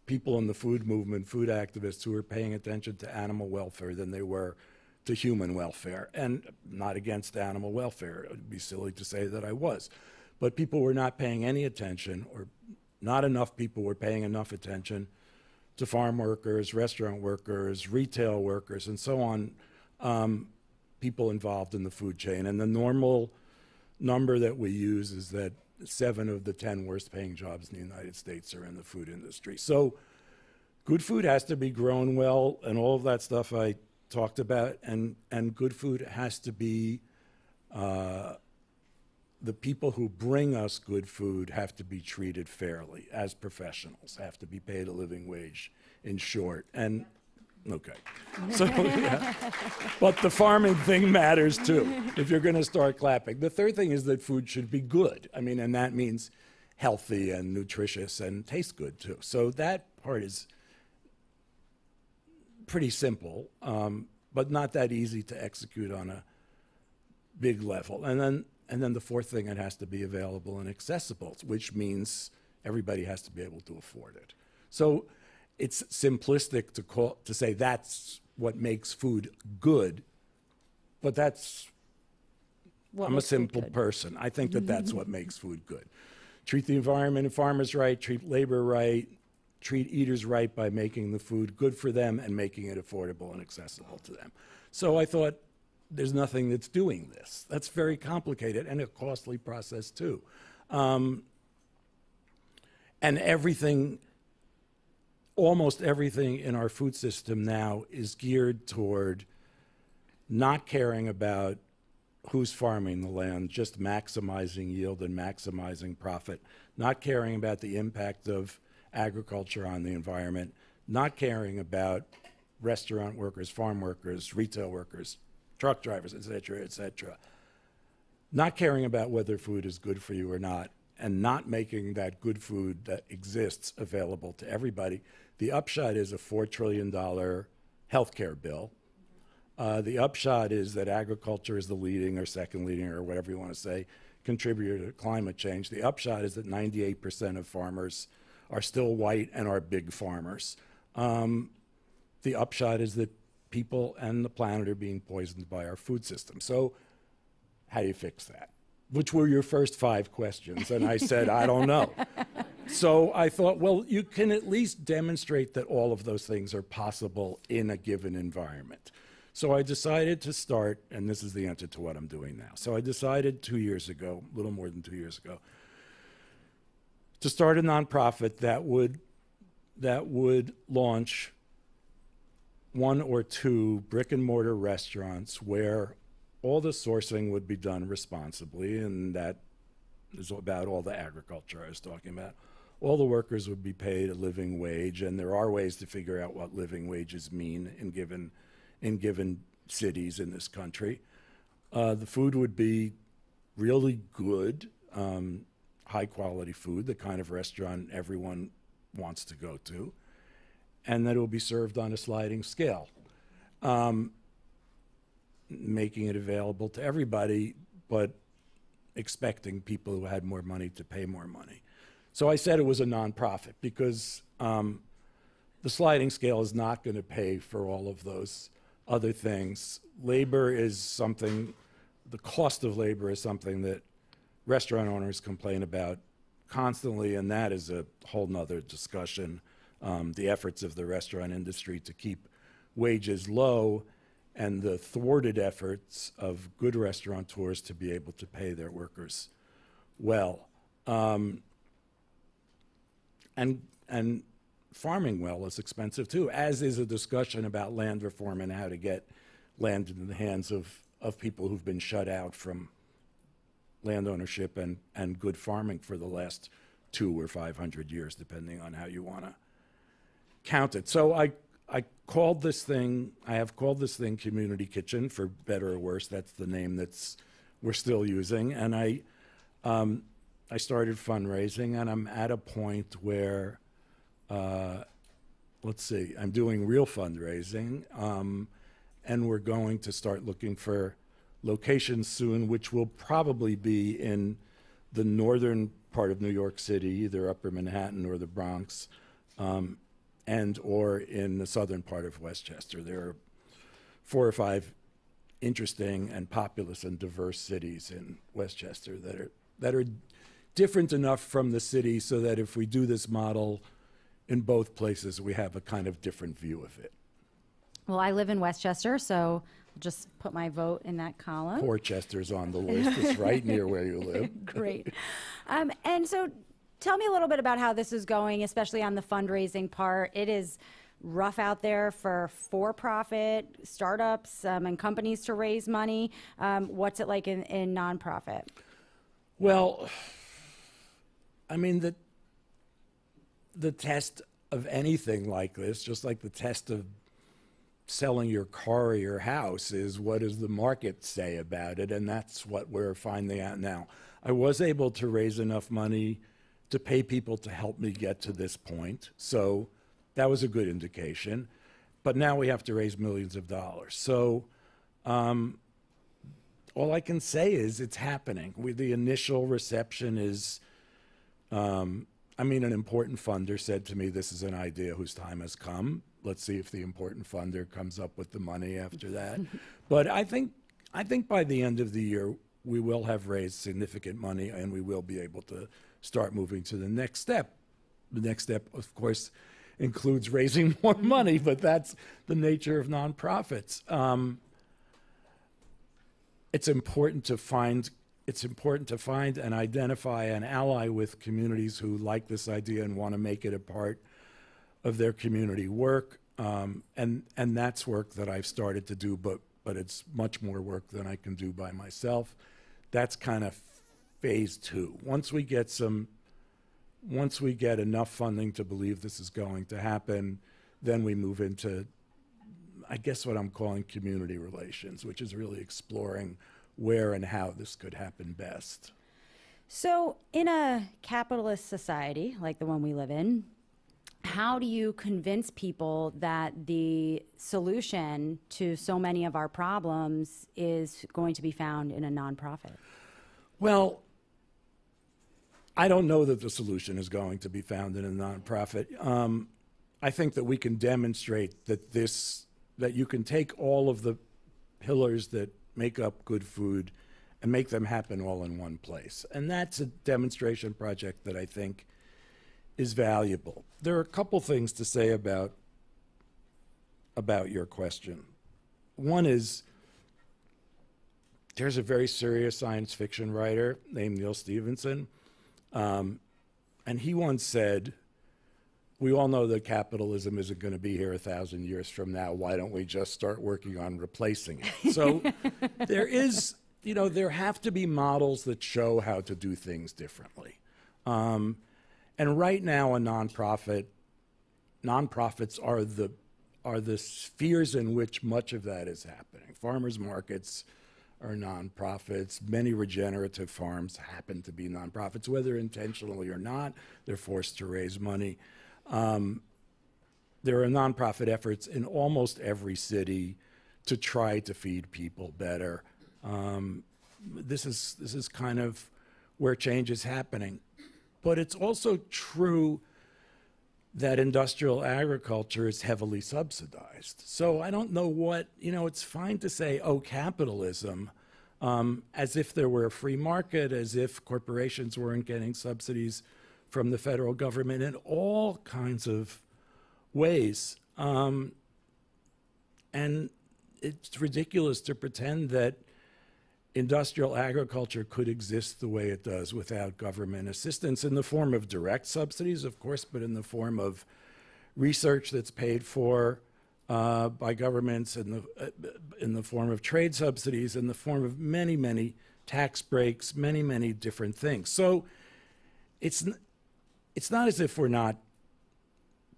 people in the food movement, food activists, who were paying attention to animal welfare than they were to human welfare. And not against animal welfare. It would be silly to say that I was. But people were not paying any attention, or not enough people were paying enough attention to farm workers, restaurant workers, retail workers, and so on, people involved in the food chain. And the normal number that we use is that 7 of the 10 worst paying jobs in the United States are in the food industry. So good food has to be grown well, and all of that stuff I talked about, and good food has to be, the people who bring us good food have to be treated fairly as professionals, have to be paid a living wage, in short. And Okay. So, yeah. But the farming thing matters too, if you're going to start clapping. The third thing is that food should be good. I mean, and that means healthy and nutritious and taste good too. So that part is pretty simple, but not that easy to execute on a big level. And then the fourth thing, it has to be available and accessible, which means everybody has to be able to afford it. So it's simplistic to say that's what makes food good, but I'm a simple person. I think that that's what makes food good. Treat the environment and farmers right, treat labor right, treat eaters right by making the food good for them and making it affordable and accessible to them. So I thought, there's nothing that's doing this. That's very complicated and a costly process too. And almost everything in our food system now is geared toward not caring about who's farming the land, just maximizing yield and maximizing profit, not caring about the impact of agriculture on the environment, not caring about restaurant workers, farm workers, retail workers, truck drivers, et cetera, not caring about whether food is good for you or not, and not making that good food that exists available to everybody. The upshot is a $4 trillion healthcare bill. The upshot is that agriculture is the leading or second leading or whatever you want to say contributor to climate change. The upshot is that 98% of farmers are still white and are big farmers. The upshot is that people and the planet are being poisoned by our food system. So how do you fix that? Which were your first 5 questions. And I said, I don't know. So I thought, well, you can at least demonstrate that all of those things are possible in a given environment. So I decided to start, and this is the answer to what I'm doing now. So I decided 2 years ago, a little more than 2 years ago, to start a nonprofit that would launch 1 or 2 brick and mortar restaurants where all the sourcing would be done responsibly, and that is about all the agriculture I was talking about. All the workers would be paid a living wage, and there are ways to figure out what living wages mean in given cities in this country. The food would be really good, high quality food, the kind of restaurant everyone wants to go to, and that it will be served on a sliding scale, making it available to everybody, but expecting people who had more money to pay more money. So I said it was a nonprofit because the sliding scale is not going to pay for all of those other things. Labor is something, the cost of labor is something that restaurant owners complain about constantly, and that is a whole nother discussion. The efforts of the restaurant industry to keep wages low and the thwarted efforts of good restaurateurs to be able to pay their workers well. And farming well is expensive too, as is a discussion about land reform and how to get land in the hands of people who've been shut out from land ownership and good farming for the last 200 or 500 years, depending on how you want to count it. So I called this thing, I have called this thing Community Kitchen, for better or worse. That's the name we're still using. And I started fundraising, and I'm at a point where, let's see, I'm doing real fundraising, and we're going to start looking for locations soon, which will probably be in the northern part of New York City, either Upper Manhattan or the Bronx, and or in the southern part of Westchester. There are 4 or 5 interesting and populous and diverse cities in Westchester that are different enough from the city so that if we do this model in both places, we have a kind of different view of it. Well, I live in Westchester, so I'll just put my vote in that column. Portchester's on the list. It's right near where you live. Great. And so tell me a little bit about how this is going, especially on the fundraising part. It is rough out there for-profit startups and companies to raise money. What's it like in nonprofit? Well, I mean, the test of anything like this, just like the test of selling your car or your house is what does the market say about it, and that's what we're finding out now. I was able to raise enough money to pay people to help me get to this point, so that was a good indication. But now we have to raise millions of dollars. So all I can say is it's happening. The initial reception is, an important funder said to me, this is an idea whose time has come. Let's see if the important funder comes up with the money after that. But I think by the end of the year, we will have raised significant money and we will be able to start moving to the next step. The next step, of course, includes raising more money, but that's the nature of nonprofits. It's important to find and identify and ally with communities who like this idea and want to make it a part of their community work, and that's work that I've started to do, but it's much more work than I can do by myself. That's kind of phase 2. Once we get enough funding to believe this is going to happen, then we move into, I guess, what I'm calling community relations, which is really exploring where and how this could happen best. So in a capitalist society like the one we live in, how do you convince people that the solution to so many of our problems is going to be found in a nonprofit? Well, I don't know that the solution is going to be found in a nonprofit. I think that we can demonstrate that you can take all of the pillars that make up good food and make them happen all in one place. And that's a demonstration project that I think is valuable. There are a couple things to say about your question. One is, there's a very serious science fiction writer named Neil Stephenson, and he once said, we all know that capitalism isn't going to be here 1,000 years from now. Why don't we just start working on replacing it? So there have to be models that show how to do things differently. And right now, nonprofits are the spheres in which much of that is happening. Farmers markets are nonprofits. Many regenerative farms happen to be nonprofits, whether intentionally or not. They're forced to raise money. There are nonprofit efforts in almost every city to try to feed people better. This is kind of where change is happening. But it's also true that industrial agriculture is heavily subsidized. So I don't know it's fine to say, oh, capitalism, as if there were a free market, as if corporations weren't getting subsidies from the federal government in all kinds of ways. And it's ridiculous to pretend that industrial agriculture could exist the way it does without government assistance in the form of direct subsidies, of course, but in the form of research that's paid for by governments, in the form of trade subsidies, in the form of many, many tax breaks, many, many different things. So it's not as if we're not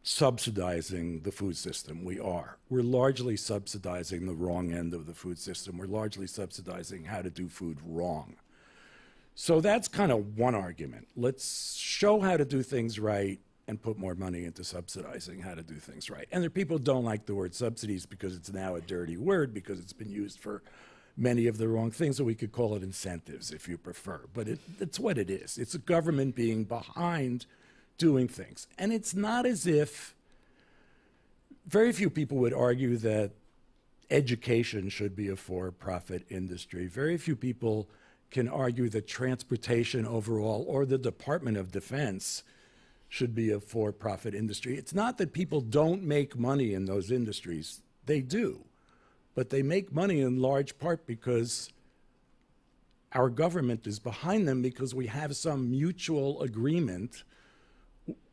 subsidizing the food system. We are. We're largely subsidizing the wrong end of the food system. We're largely subsidizing how to do food wrong. So that's kind of one argument. Let's show how to do things right and put more money into subsidizing how to do things right. And there are people who don't like the word subsidies because it's now a dirty word, because it's been used for many of the wrong things, so we could call it incentives if you prefer. But it's what it is. It's a government being behind doing things. And it's not as if, very few people would argue that education should be a for-profit industry. Very few people can argue that transportation overall or the Department of Defense should be a for-profit industry. It's not that people don't make money in those industries. They do. But they make money in large part because our government is behind them, because we have some mutual agreement,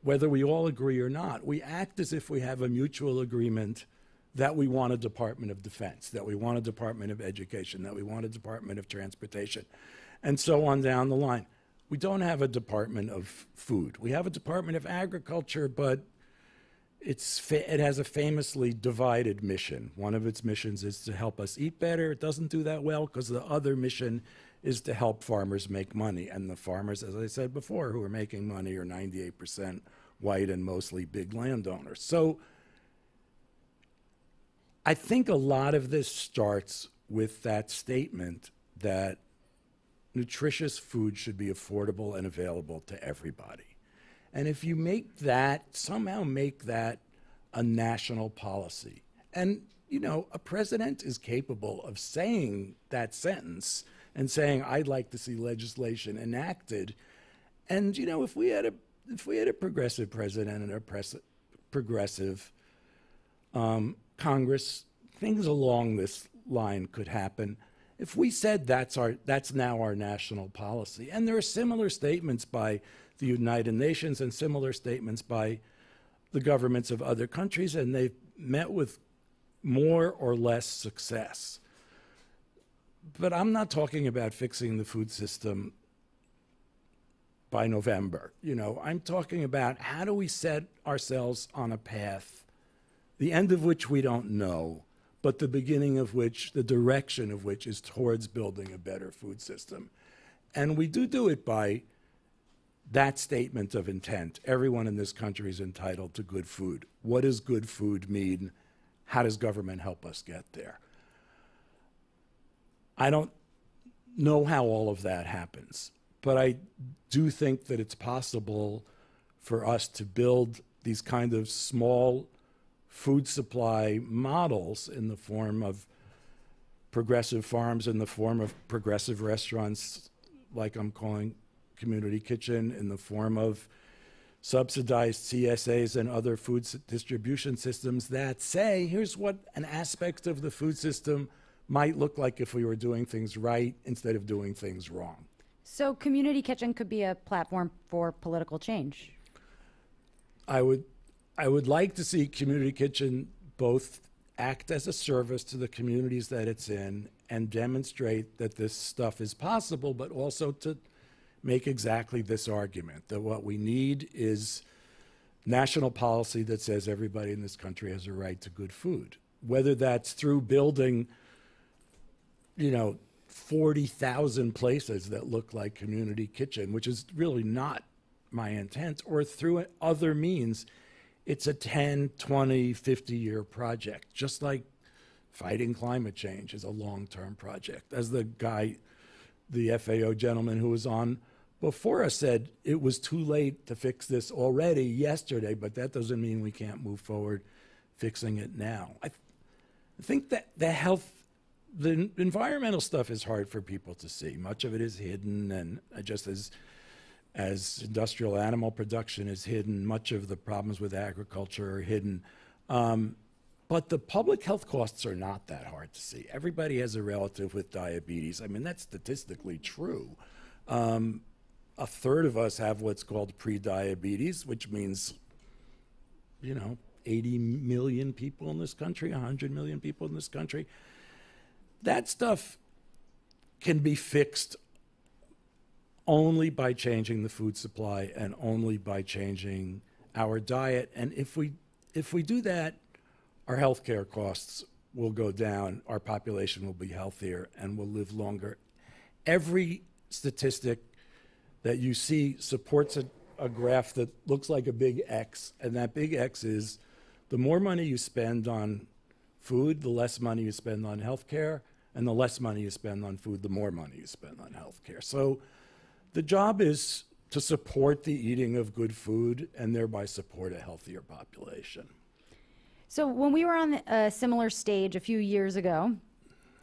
whether we all agree or not. We act as if we have a mutual agreement that we want a Department of Defense, that we want a Department of Education, that we want a Department of Transportation, and so on down the line. We don't have a Department of Food. We have a Department of Agriculture, but it has a famously divided mission. One of its missions is to help us eat better. It doesn't do that well because the other mission is to help farmers make money. And the farmers, as I said before, who are making money are 98% white and mostly big landowners. So I think a lot of this starts with that statement that nutritious food should be affordable and available to everybody. And if you somehow make that a national policy, and, a president is capable of saying that sentence and saying, I'd like to see legislation enacted. And, if we had a progressive president and a progressive Congress, things along this line could happen. If we said that's now our national policy, and there are similar statements by the United Nations and similar statements by the governments of other countries, and they've met with more or less success. But I'm not talking about fixing the food system by November. I'm talking about how do we set ourselves on a path, the end of which we don't know, but the beginning of which, the direction of which is towards building a better food system. And we do it by that statement of intent. Everyone in this country is entitled to good food. What does good food mean? How does government help us get there? I don't know how all of that happens, but I do think that it's possible for us to build these kind of small food supply models in the form of progressive farms, in the form of progressive restaurants, like I'm calling Community Kitchen, in the form of subsidized CSAs and other food distribution systems that say, here's what an aspect of the food system might look like if we were doing things right instead of doing things wrong. So Community Kitchen could be a platform for political change. I would like to see Community Kitchen both act as a service to the communities that it's in and demonstrate that this stuff is possible, but also to make exactly this argument, that what we need is national policy that says everybody in this country has a right to good food. Whether that's through building 40,000 places that look like Community Kitchen, which is really not my intent, or through other means, it's a 10, 20, 50-year project, just like fighting climate change is a long-term project. As the FAO gentleman who was on before us said, it was too late to fix this already yesterday, but that doesn't mean we can't move forward fixing it now. I think that the environmental stuff is hard for people to see. Much of it is hidden, and just as industrial animal production is hidden, much of the problems with agriculture are hidden. But the public health costs are not that hard to see. Everybody has a relative with diabetes. I mean, that's statistically true. A third of us have what's called pre-diabetes, which means, 80 million people in this country, 100 million people in this country. That stuff can be fixed only by changing the food supply and only by changing our diet. And if we do that, our healthcare costs will go down, our population will be healthier, and will live longer. Every statistic that you see supports a graph that looks like a big X, and that big X is the more money you spend on food, the less money you spend on healthcare, and the less money you spend on food, the more money you spend on healthcare. So the job is to support the eating of good food and thereby support a healthier population. So when we were on a similar stage a few years ago,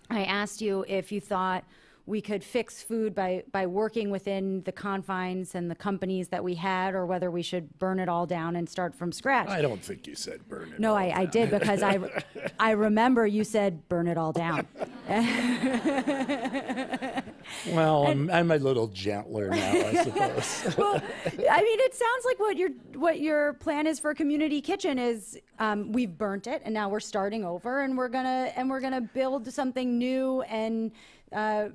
I asked you if you thought we could fix food by working within the confines and the companies that we had, or whether we should burn it all down and start from scratch. I don't think you said burn it No, all I down. did, because I remember you said burn it all down. Well, I'm a little gentler now, I suppose. Well, I mean, it sounds like what your plan is for Community Kitchen is we've burnt it and now we're starting over, and we're gonna build something new and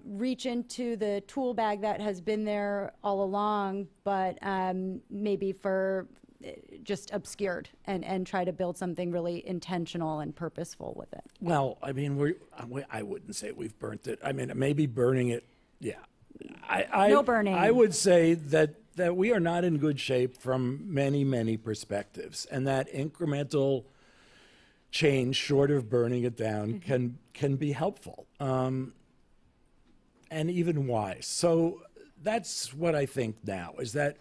reach into the tool bag that has been there all along, but maybe for just obscured and try to build something really intentional and purposeful with it? Well, I mean, I wouldn't say we've burnt it. I mean, maybe burning it, yeah. No burning. I would say that we are not in good shape from many, many perspectives, and that incremental change, short of burning it down, can be helpful and even wise. So that's what I think now, is that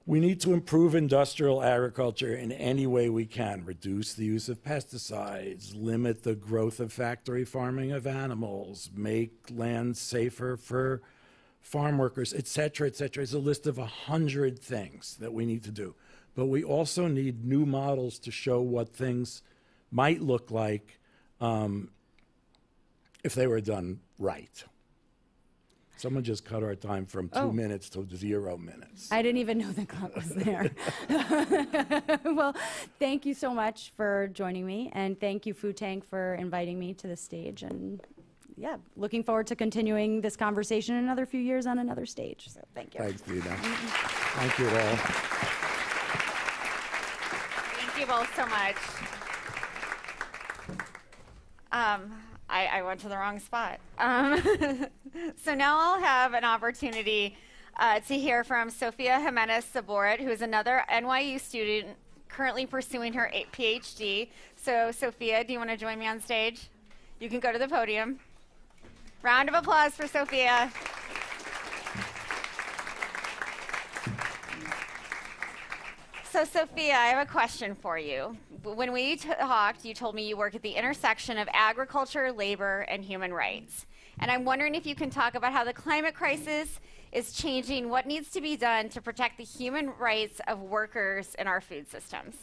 we need to improve industrial agriculture in any way we can, reduce the use of pesticides, limit the growth of factory farming of animals, make land safer for farm workers, et cetera, et cetera. It's a list of 100 things that we need to do. But we also need new models to show what things might look like if they were done right. Someone just cut our time from 2 minutes to 0 minutes. I didn't even know the clock was there. Well, thank you so much for joining me, and thank you, Food Tank, for inviting me to the stage. And yeah, looking forward to continuing this conversation in another few years on another stage. So thank you. Thanks, Dina. Thank you all. Thank you both so much. I went to the wrong spot. So now I'll have an opportunity to hear from Sofia Jimenez Saborit, who is another NYU student currently pursuing her PhD. So Sofia, do you want to join me on stage? You can go to the podium. Round of applause for Sofia. So Sophia, I have a question for you. When we talked, you told me you work at the intersection of agriculture, labor, and human rights. And I'm wondering if you can talk about how the climate crisis is changing what needs to be done to protect the human rights of workers in our food systems.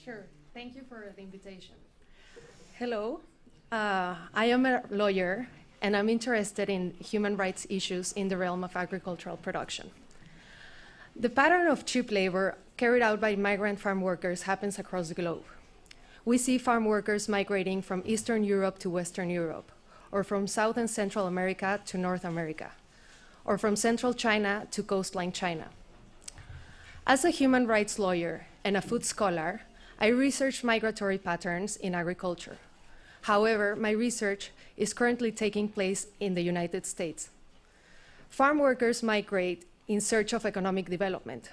Sure. Thank you for the invitation. Hello. I am a lawyer, and I'm interested in human rights issues in the realm of agricultural production. The pattern of cheap labor carried out by migrant farm workers happens across the globe. We see farm workers migrating from Eastern Europe to Western Europe, or from South and Central America to North America, or from Central China to coastline China. As a human rights lawyer and a food scholar, I research migratory patterns in agriculture. However, my research is currently taking place in the United States. Farm workers migrate in search of economic development.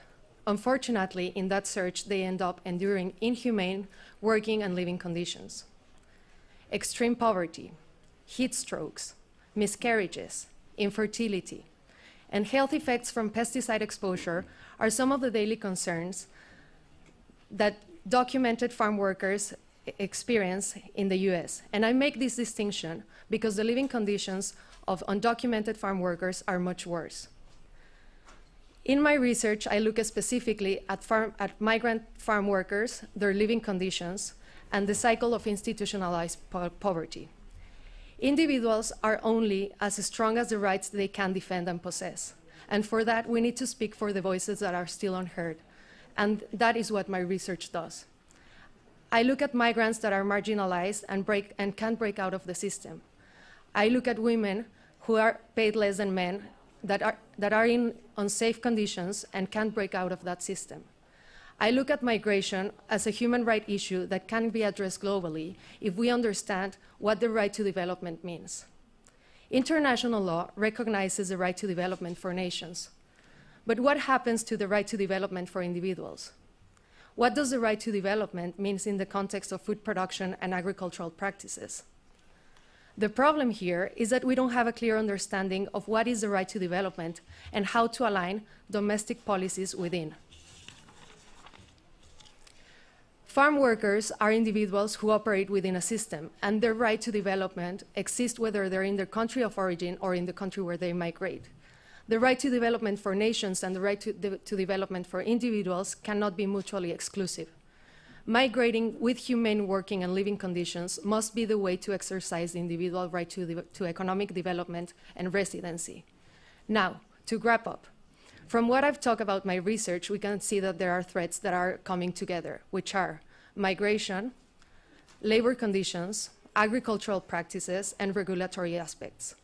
Unfortunately, in that search, they end up enduring inhumane working and living conditions. Extreme poverty, heat strokes, miscarriages, infertility, and health effects from pesticide exposure are some of the daily concerns that documented farm workers experience in the US. And I make this distinction because the living conditions of undocumented farm workers are much worse. In my research, I look specifically at migrant farm workers, their living conditions, and the cycle of institutionalized poverty. Individuals are only as strong as the rights they can defend and possess. And for that, we need to speak for the voices that are still unheard. And that is what my research does. I look at migrants that are marginalized and can't break out of the system. I look at women who are paid less than men that are in unsafe conditions and can't break out of that system. I look at migration as a human rights issue that can be addressed globally if we understand what the right to development means. International law recognizes the right to development for nations. But what happens to the right to development for individuals? What does the right to development mean in the context of food production and agricultural practices? The problem here is that we don't have a clear understanding of what is the right to development and how to align domestic policies within. Farm workers are individuals who operate within a system, and their right to development exists whether they're in their country of origin or in the country where they migrate. The right to development for nations and the right to development for individuals cannot be mutually exclusive. Migrating with humane working and living conditions must be the way to exercise the individual right to economic development and residency. Now, to wrap up, from what I've talked about my research, we can see that there are threats that are coming together, which are migration, labor conditions, agricultural practices, and regulatory aspects.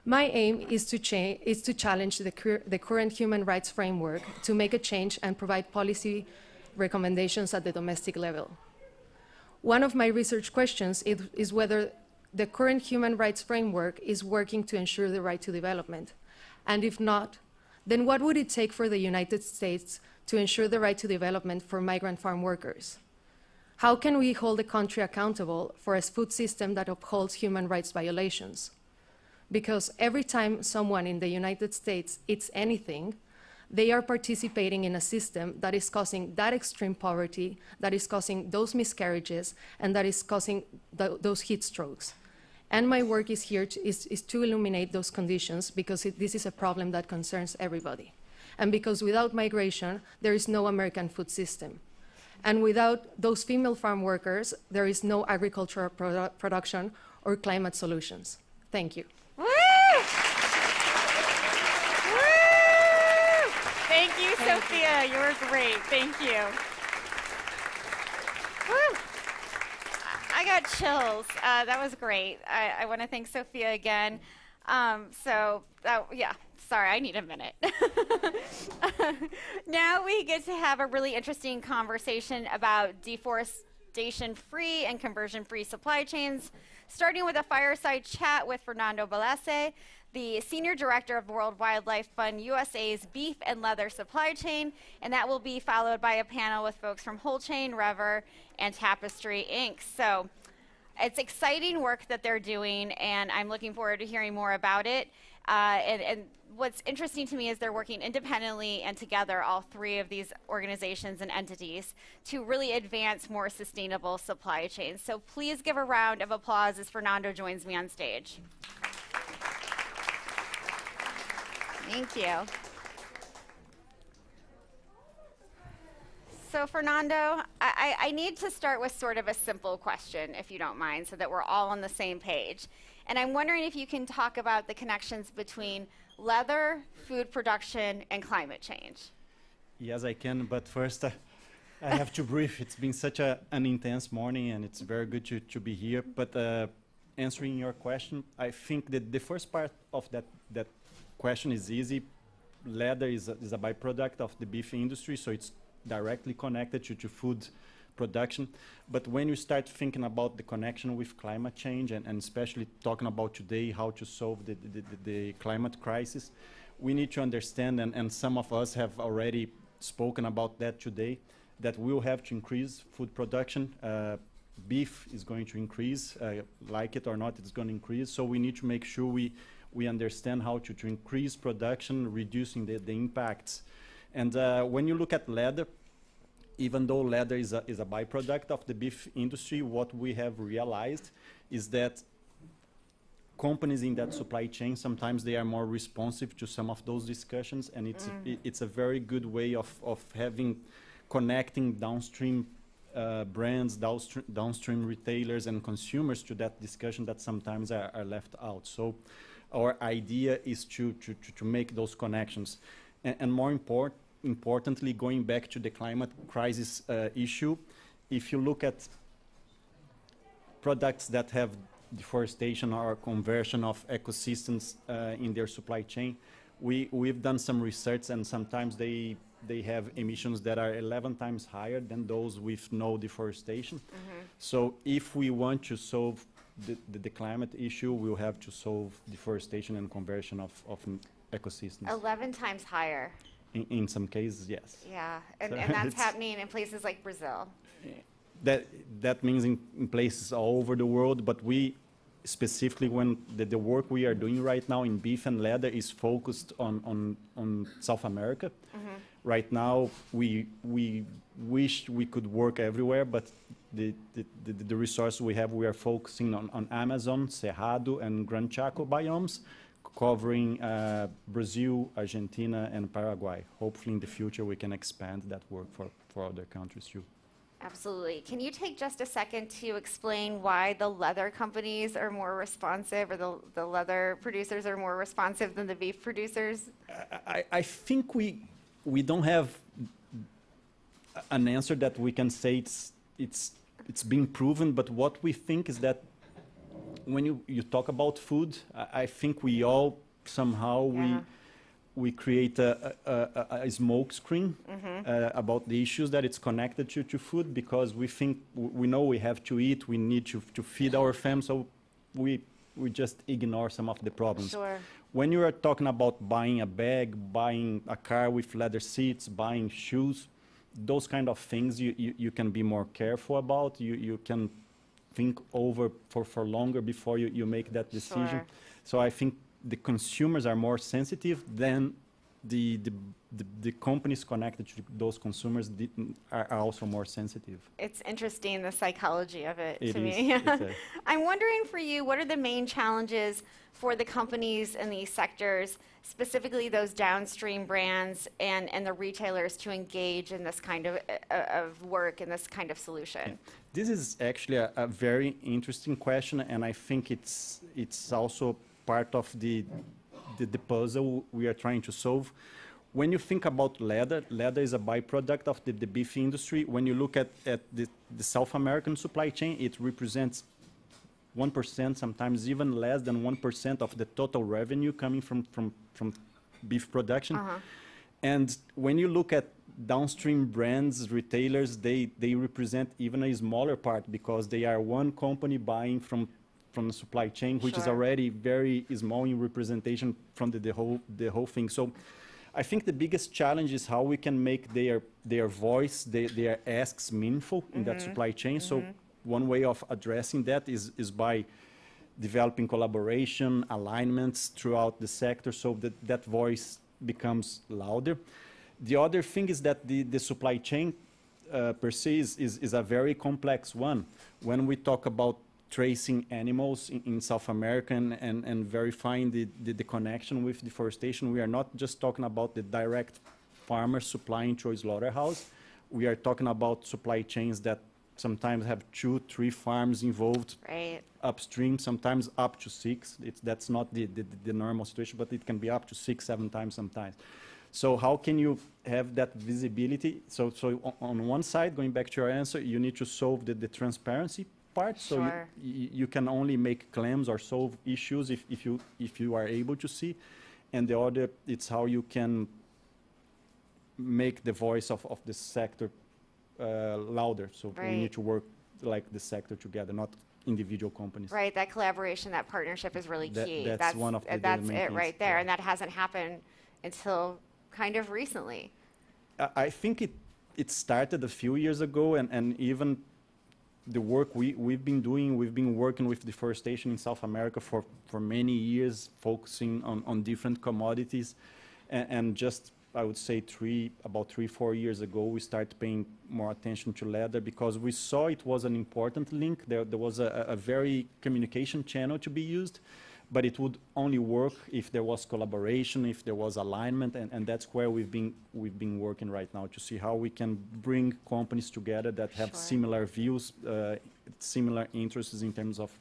My aim is to challenge the current human rights framework to make a change and provide policy recommendations at the domestic level. One of my research questions is whether the current human rights framework is working to ensure the right to development. And if not, then what would it take for the United States to ensure the right to development for migrant farm workers? How can we hold the country accountable for a food system that upholds human rights violations? Because every time someone in the United States eats anything, they are participating in a system that is causing that extreme poverty, that is causing those miscarriages, and that is causing those heat strokes. And my work is here to illuminate those conditions, because this is a problem that concerns everybody. And because without migration, there is no American food system. And without those female farm workers, there is no agricultural production or climate solutions. Thank you. Woo! Woo! Thank you, Sophia. You were great. Thank you. Woo! I got chills. That was great. I want to thank Sophia again. Yeah, sorry, I need a minute. Now we get to have a really interesting conversation about deforestation-free and conversion-free supply chains, starting with a fireside chat with Fernando Balase, the Senior Director of World Wildlife Fund USA's Beef and Leather Supply Chain, and that will be followed by a panel with folks from Wholechain, Rever, and Tapestry Inc. So it's exciting work that they're doing, and I'm looking forward to hearing more about it. And what's interesting to me is they're working independently and together, all three of these organizations and entities, to really advance more sustainable supply chains. So please give a round of applause as Fernando joins me on stage. Thank you. So Fernando, I need to start with sort of a simple question, if you don't mind, so that we're all on the same page. And I'm wondering if you can talk about the connections between leather, food production, and climate change. Yes, I can, but first I have to brief. It's been such an intense morning, and it's very good to be here. But answering your question, I think that the first part of that question is easy. Leather is a byproduct of the beef industry, so it's directly connected to food production. But when you start thinking about the connection with climate change, and especially talking about today how to solve the climate crisis, we need to understand, and some of us have already spoken about that today, that we'll have to increase food production. Beef is going to increase, like it or not, it's going to increase. So we need to make sure we understand how to increase production, reducing the impacts. And when you look at leather, even though leather is a byproduct of the beef industry, what we have realized is that companies in that supply chain, sometimes they are more responsive to some of those discussions, and it's a very good way of connecting downstream brands, downstream retailers and consumers to that discussion that sometimes are left out. So our idea is to make those connections. And more importantly, going back to the climate crisis issue, if you look at products that have deforestation or conversion of ecosystems in their supply chain, we've done some research, and sometimes they have emissions that are 11 times higher than those with no deforestation. So if we want to solve the climate issue, we'll have to solve deforestation and conversion of ecosystems. 11 times higher. In some cases, yes. Yeah, and that's happening in places like Brazil. That means in places all over the world, but we specifically, when the work we are doing right now in beef and leather is focused on South America. Right now, we wish we could work everywhere, but the resource we have, we are focusing on Amazon, Cerrado, and Gran Chaco biomes, covering Brazil, Argentina, and Paraguay. Hopefully in the future we can expand that work for other countries too. Absolutely. Can you take just a second to explain why the leather companies are more responsive, or the leather producers are more responsive than the beef producers? I think we don't have an answer that we can say it's been proven, but what we think is that when you talk about food, I think we all somehow we create a smoke screen about the issues that it's connected to food, because we think we know we have to eat, we need to feed our family, so we just ignore some of the problems. Sure. When you are talking about buying a bag, buying a car with leather seats, buying shoes, those kind of things you can be more careful about. You can think over for longer before you make that decision. Sure. So I think the consumers are more sensitive than the companies connected to those consumers are also more sensitive. It's interesting, the psychology of it It to is, me. it's I'm wondering for you, what are the main challenges for the companies in these sectors, specifically those downstream brands and the retailers, to engage in this kind of work and this kind of solution? This is actually a very interesting question, and I think it's also part of the puzzle we are trying to solve. When you think about leather is a byproduct of the beef industry. When you look at the South American supply chain, it represents 1%, sometimes even less than 1% of the total revenue coming from beef production. And when you look at downstream brands, retailers, they represent even a smaller part, because they are one company buying from the supply chain, which is already very small in representation from the whole thing. So I think the biggest challenge is how we can make their voice, their asks meaningful in that supply chain. So one way of addressing that is by developing collaboration, alignments throughout the sector, so that voice becomes louder. The other thing is that the supply chain per se is a very complex one. When we talk about tracing animals in South America and verifying the connection with deforestation, we are not just talking about the direct farmer supplying to a slaughterhouse. We are talking about supply chains that sometimes have 2-3 farms involved upstream, sometimes up to 6. That's not the normal situation, but it can be up to 6-7 times sometimes. So how can you have that visibility? So on one side, going back to your answer, you need to solve the transparency part. So you can only make claims or solve issues if you are able to see. And the other, it's how you can make the voice of the sector louder. So we need to work like the sector together, not individual companies. Right, that collaboration, that partnership is really key. That's one of the that's main it things, right there, and that hasn't happened until kind of recently. I think it started a few years ago, and even the work we've been doing, we've been working with deforestation in South America for many years, focusing on different commodities, and just I would say about 3-4 years ago, we started paying more attention to leather, because we saw it was an important link. There was a very communication channel to be used, but it would only work if there was collaboration, if there was alignment, and that's where we've been working right now, to see how we can bring companies together that have similar views, similar interests in terms of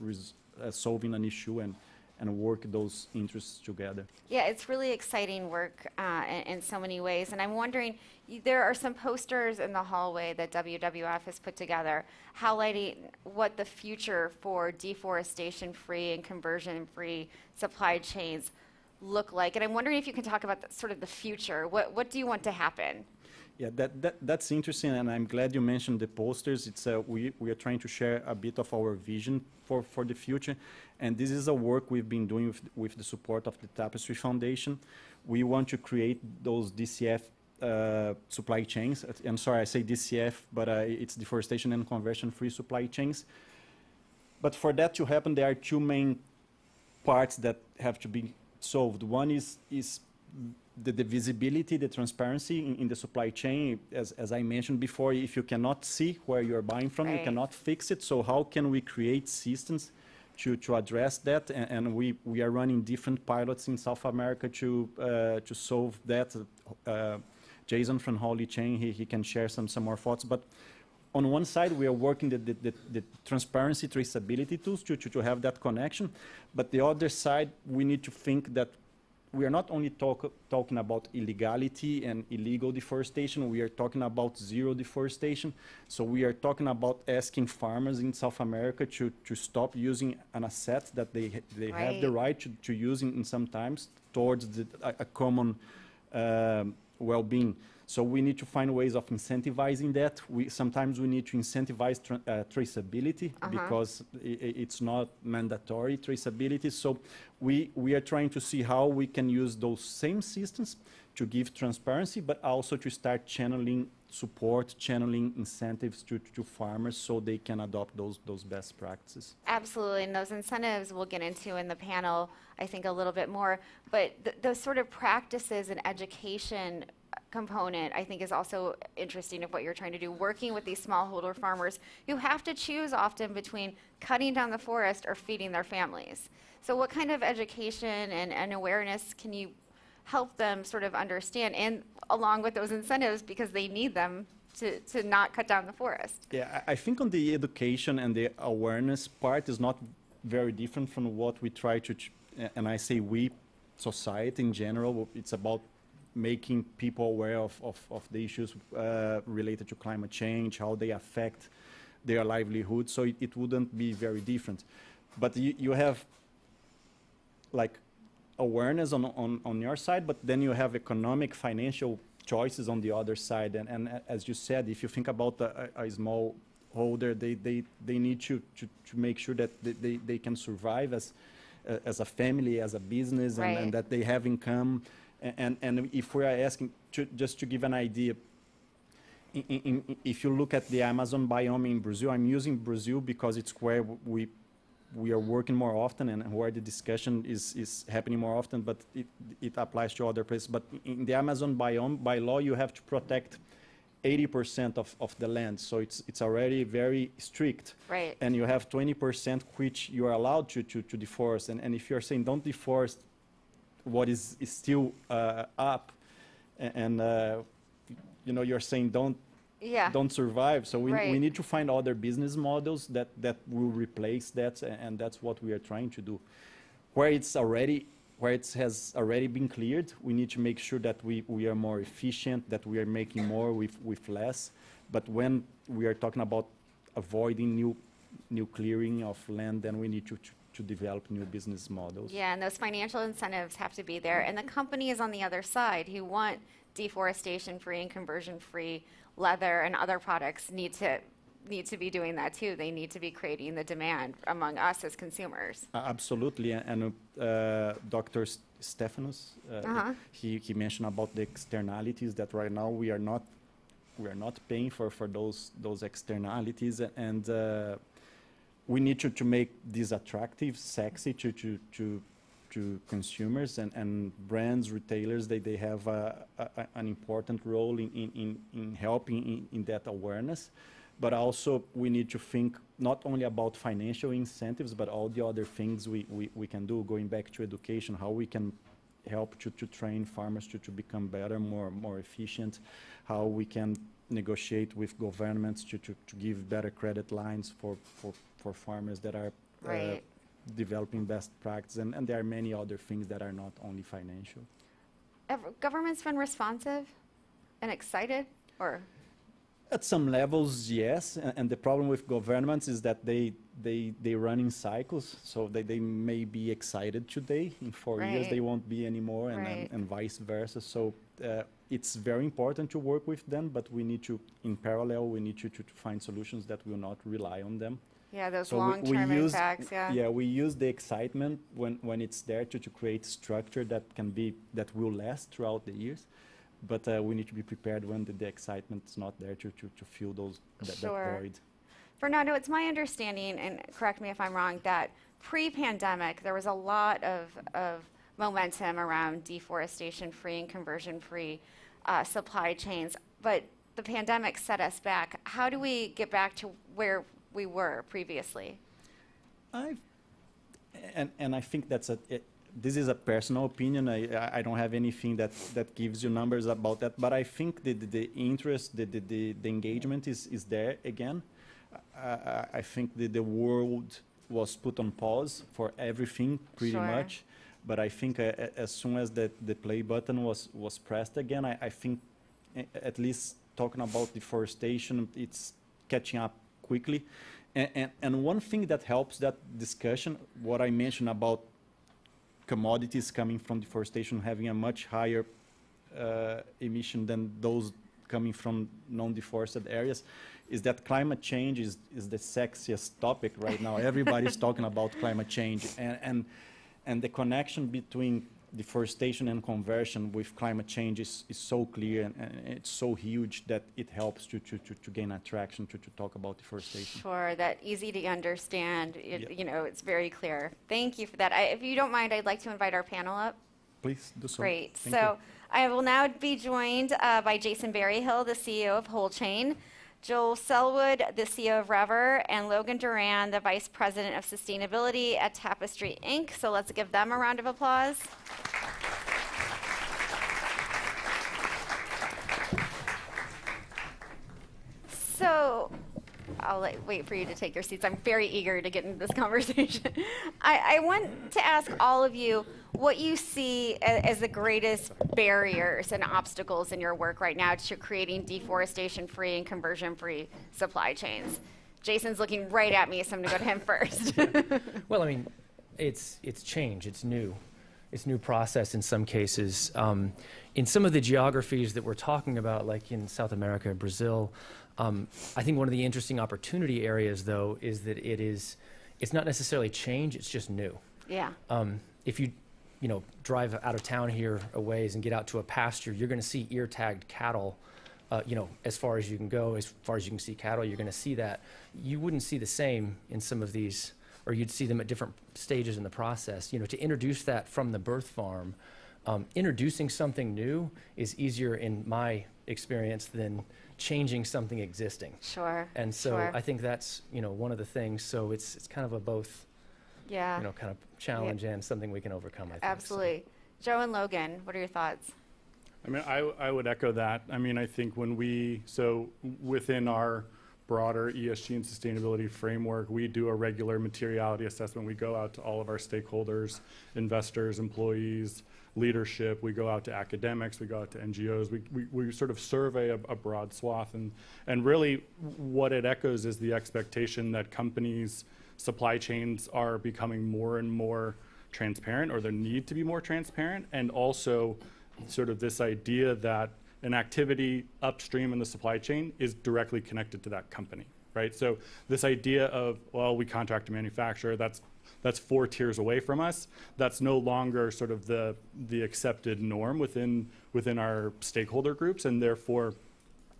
solving an issue, and work those interests together. Yeah, it's really exciting work in so many ways. And I'm wondering, there are some posters in the hallway that WWF has put together highlighting what the future for deforestation-free and conversion-free supply chains look like. And I'm wondering if you can talk about sort of the future. What do you want to happen? Yeah, that's interesting, and I'm glad you mentioned the posters. It's we are trying to share a bit of our vision for the future, and this is a work we've been doing with the support of the Tapestry Foundation. We want to create those DCF supply chains. I'm sorry, I say DCF, but it's deforestation and conversion-free supply chains. But for that to happen, there are two main parts that have to be solved. One is the visibility, the transparency in the supply chain. As I mentioned before, if you cannot see where you're buying from, you cannot fix it. So how can we create systems to address that? And we are running different pilots in South America to solve that. Jason from Wholechain, he can share some more thoughts. But on one side, we are working the transparency, traceability tools to have that connection. But the other side, we need to think that we are not only talking about illegality and illegal deforestation, we are talking about zero deforestation. So we are talking about asking farmers in South America to stop using an asset that they have the right to use in some times towards a common well-being. So we need to find ways of incentivizing that. Sometimes we need to incentivize traceability because it's not mandatory traceability. So we are trying to see how we can use those same systems to give transparency, but also to start channeling support, channeling incentives to farmers so they can adopt those best practices. Absolutely, and those incentives we'll get into in the panel, I think, a little bit more. But those sort of practices and education component, I think, is also interesting of what you're trying to do, working with these smallholder farmers who have to choose often between cutting down the forest or feeding their families. So what kind of education and awareness can you help them sort of understand, and along with those incentives, because they need them to not cut down the forest? Yeah, I think on the education and the awareness part is not very different from what we try to, and I say we, society in general, it's about making people aware of the issues related to climate change, how they affect their livelihood, so it wouldn't be very different. But you have like awareness on your side, but then you have economic, financial choices on the other side. And as you said, if you think about a small holder, they need to make sure that they can survive as a family, as a business, and that they have income. And if we are asking, just to give an idea, if you look at the Amazon biome in Brazil, I'm using Brazil because it's where we are working more often and where the discussion is happening more often, but it applies to other places. But in the Amazon biome, by law, you have to protect 80% of the land. So it's already very strict. Right. And you have 20% which you are allowed to deforest. And if you're saying don't deforest what is still up, and you're saying don't survive. So we need to find other business models that will replace that, and that's what we are trying to do. Where it has already been cleared, we need to make sure that we are more efficient, that we are making more with less. But when we are talking about avoiding new clearing of land, then we need to develop new business models. Yeah, and those financial incentives have to be there. And the companies on the other side who want deforestation-free and conversion-free leather and other products need to be doing that too. They need to be creating the demand among us as consumers. Absolutely, and Dr. Stephanus, he mentioned about the externalities that right now we are not paying for those externalities, and we need to make this attractive, sexy to consumers, and brands, retailers. They have an important role in helping in that awareness. But also we need to think not only about financial incentives, but all the other things we can do, going back to education, how we can help to train farmers to become better, more efficient, how we can negotiate with governments to give better credit lines for farmers that are developing best practice, and there are many other things that are not only financial. Have governments been responsive and excited, or? At some levels, yes, and the problem with governments is that they run in cycles, so they may be excited today, in 4 years they won't be anymore, and vice versa. So it's very important to work with them, but we need to, in parallel, we need to find solutions that will not rely on them. Yeah, those long-term impacts, Yeah, we use the excitement when it's there to create structure that will last throughout the years. But we need to be prepared when the excitement is not there to fill that void. Fernando, it's my understanding, and correct me if I'm wrong, that pre-pandemic there was a lot of momentum around deforestation-free and conversion-free supply chains, but the pandemic set us back. How do we get back to where we were previously? And I think this is a personal opinion. I don't have anything that gives you numbers about that, but I think the interest, the engagement is there again. I think the world was put on pause for everything pretty much. but I think as soon as the play button was pressed again, I think at least talking about deforestation, it's catching up quickly. And one thing that helps that discussion, what I mentioned about commodities coming from deforestation having a much higher emission than those coming from non-deforested areas, is that climate change is the sexiest topic right now. Everybody's talking about climate change, and the connection between deforestation and conversion with climate change is so clear, and it's so huge that it helps to gain attraction to talk about deforestation. Sure, that easy to understand, Yeah. you know, it's very clear. Thank you for that. If you don't mind, I'd like to invite our panel up. Please do so. Great. Thank So you. I will now be joined by Jason Berryhill, the CEO of Wholechain, Joel Selwood, the CEO of Rever, and Logan Duran, the Vice President of Sustainability at Tapestry, Inc. So let's give them a round of applause. So I'll wait for you to take your seats. I'm very eager to get into this conversation. I want to ask all of you what you see as the greatest barriers and obstacles in your work right now to creating deforestation-free and conversion-free supply chains. Jason's looking right at me, so I'm going to go to him first. Well, I mean, it's change. It's new. It's new process in some cases. In some of the geographies that we're talking about, like in South America and Brazil, I think one of the interesting opportunity areas, though, is that it's not necessarily change, it's just new. Yeah. If you drive out of town here a ways and get out to a pasture, you're going to see ear-tagged cattle, as far as you can go, as far as you can see cattle, you're going to see that. You wouldn't see the same in some of these, or you'd see them at different stages in the process. To introduce that from the birth farm, introducing something new is easier in my experience than changing something existing. Sure. And so sure. I think that's, one of the things. So it's kind of a both, yeah. Kind of challenge and something we can overcome, I think. Absolutely. Joe and Logan, what are your thoughts? I mean, I would echo that. I mean, I think within our broader ESG and sustainability framework, we do a regular materiality assessment. We go out to all of our stakeholders, investors, employees, leadership. We go out to academics. We go out to NGOs. We sort of survey a broad swath. And really what it echoes is the expectation that companies' supply chains are becoming more and more transparent, or the need to be more transparent, and also sort of this idea that an activity upstream in the supply chain is directly connected to that company, right? So this idea of, well, we contract to manufacture, that's 4 tiers away from us. That's no longer sort of the accepted norm within our stakeholder groups, and therefore,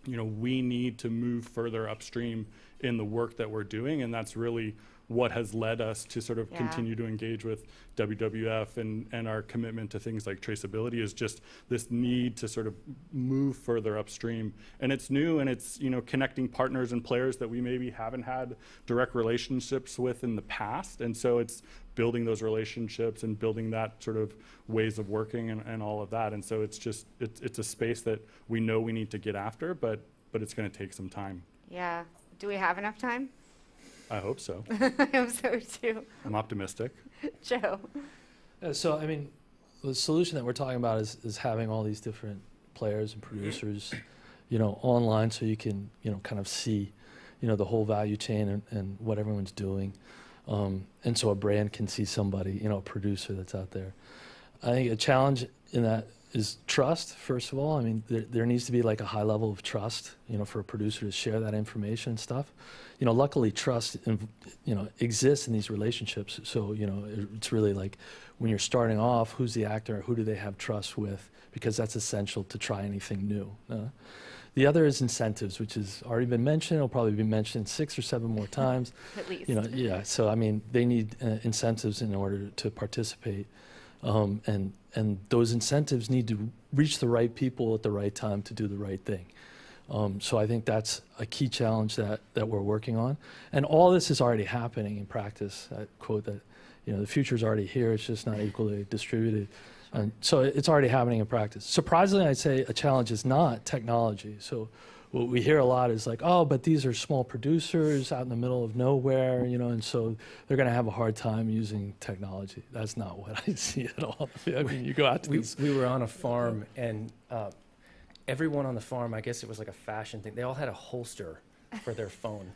we need to move further upstream in the work that we're doing, and that's really what has led us to sort of continue to engage with WWF and our commitment to things like traceability is just this need to sort of move further upstream. And it's new, and it's connecting partners and players that we maybe haven't had direct relationships with in the past. And so it's building those relationships and building that sort of ways of working and all of that. And so it's just, it's a space that we know we need to get after, but it's going to take some time. Yeah. Do we have enough time? I hope so. I hope so too. I'm optimistic. Joe. So, I mean, the solution that we're talking about is having all these different players and producers, online, so you can, kind of see, the whole value chain and what everyone's doing. And so a brand can see somebody, a producer that's out there. I think a challenge in that is trust, first of all. I mean, there needs to be like a high level of trust, for a producer to share that information and stuff. Luckily trust, exists in these relationships. So, it's really like when you're starting off, who's the actor, who do they have trust with? Because that's essential to try anything new. The other is incentives, which has already been mentioned. It'll probably be mentioned 6 or 7 more times. At least. Yeah. So, I mean, they need incentives in order to participate. And those incentives need to reach the right people at the right time to do the right thing. So I think that's a key challenge that we're working on. And all this is already happening in practice. I quote that, the future's already here, it's just not equally distributed. And so it's already happening in practice. Surprisingly, I'd say a challenge is not technology. So what we hear a lot is like, oh, but these are small producers out in the middle of nowhere, you know, and so they're going to have a hard time using technology. That's not what I see at all. I mean, you go out to these. We were on a farm, and everyone on the farm, I guess it was like a fashion thing, they all had a holster for their phone.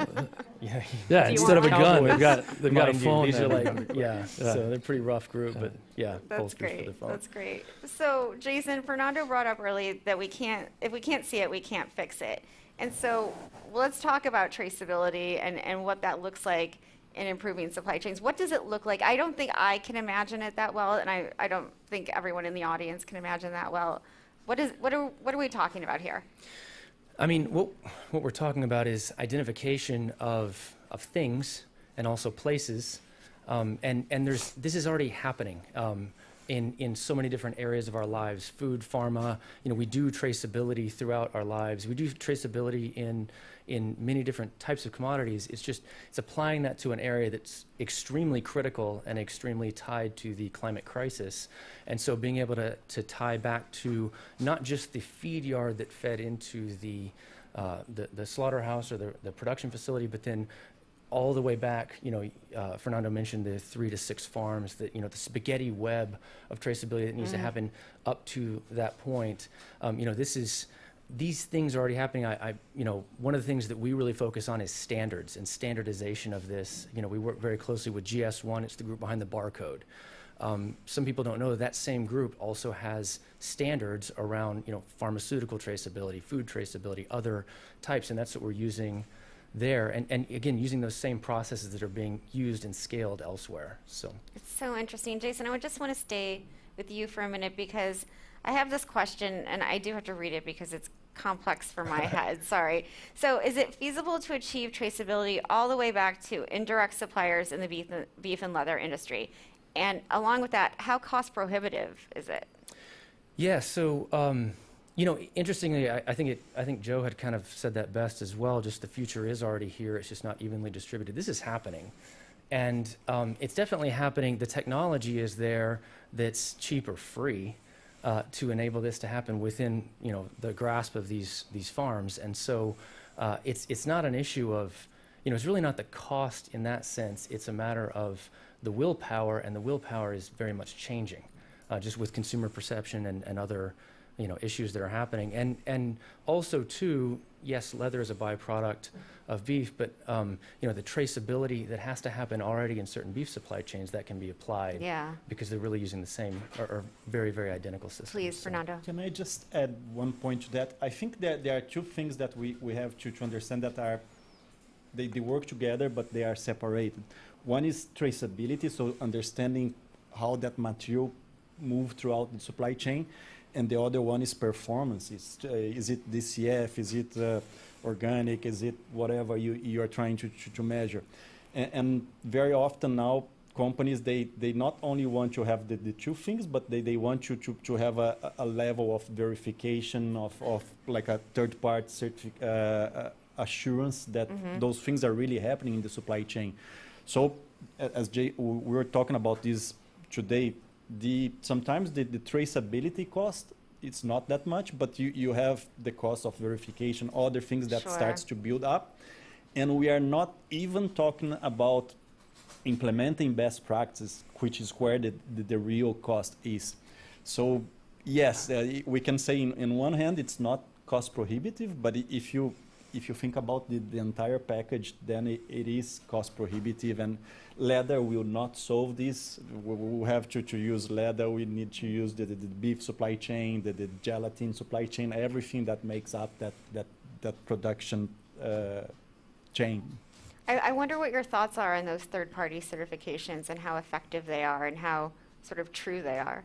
Yeah, instead of a gun, they've got a phone. These are there. like, so they're a pretty rough group, but That's holsters for great. the phone. That's great. So, Jason, Fernando brought up early that if we can't see it, we can't fix it. And so let's talk about traceability and what that looks like in improving supply chains. What does it look like? I don't think I can imagine it that well, and I don't think everyone in the audience can imagine that well. What are we talking about here? I mean, what we're talking about is identification of things and also places, and this is already happening in so many different areas of our lives. Food, pharma, you know, we do traceability throughout our lives. We do traceability in many different types of commodities. It's applying that to an area that's extremely critical and extremely tied to the climate crisis. And so being able to tie back to not just the feed yard that fed into the slaughterhouse or the production facility, but then all the way back, you know, Fernando mentioned the 3 to 6 farms, that, you know, the spaghetti web of traceability that needs to happen up to that point. You know, these things are already happening. You know, one of the things that we really focus on is standards and standardization of this. You know, we work very closely with GS1. It's the group behind the barcode. Some people don't know that same group also has standards around, you know, pharmaceutical traceability, food traceability, other types, and that's what we're using there. And again, using those same processes that are being used and scaled elsewhere. So it's so interesting. Jason, I just want to stay with you for a minute because I have this question, and I do have to read it because it's complex for my head. Sorry. So is it feasible to achieve traceability all the way back to indirect suppliers in the beef and leather industry? And along with that, how cost prohibitive is it? Yeah, so you know, interestingly, I think Joe had kind of said that best as well. Just the future is already here. It's just not evenly distributed. This is happening, and it's definitely happening. The technology is there that's cheap or free to enable this to happen within, you know, the grasp of these farms. And so it's not an issue of, you know, it's really not the cost in that sense. It's a matter of the willpower, and the willpower is very much changing, just with consumer perception and other, you know, issues that are happening. And also too, yes, leather is a byproduct of beef, but you know, the traceability that has to happen already in certain beef supply chains, that can be applied, because they're really using the same or very, very identical systems. Please, Fernando. Can I just add one point to that? I think that there are two things that we have to understand that are, they work together, but they are separated. One is traceability, so understanding how that material moved throughout the supply chain. And the other one is performance. Is it DCF? Is it organic? Is it whatever you are trying to measure? And very often now, companies, they not only want to have the two things, but they want you to have a level of verification of like a third-party assurance that those things are really happening in the supply chain. So as we were talking about this today, sometimes the traceability cost, it's not that much, but you have the cost of verification, other things that starts to build up. And we are not even talking about implementing best practice, which is where the real cost is. So yes, we can say in one hand it's not cost prohibitive, but if you think about the entire package, then it is cost prohibitive, and leather will not solve this. We will have to use leather. We need to use the beef supply chain, the gelatin supply chain, everything that makes up that production chain. I wonder what your thoughts are on those third-party certifications and how effective they are and how sort of true they are.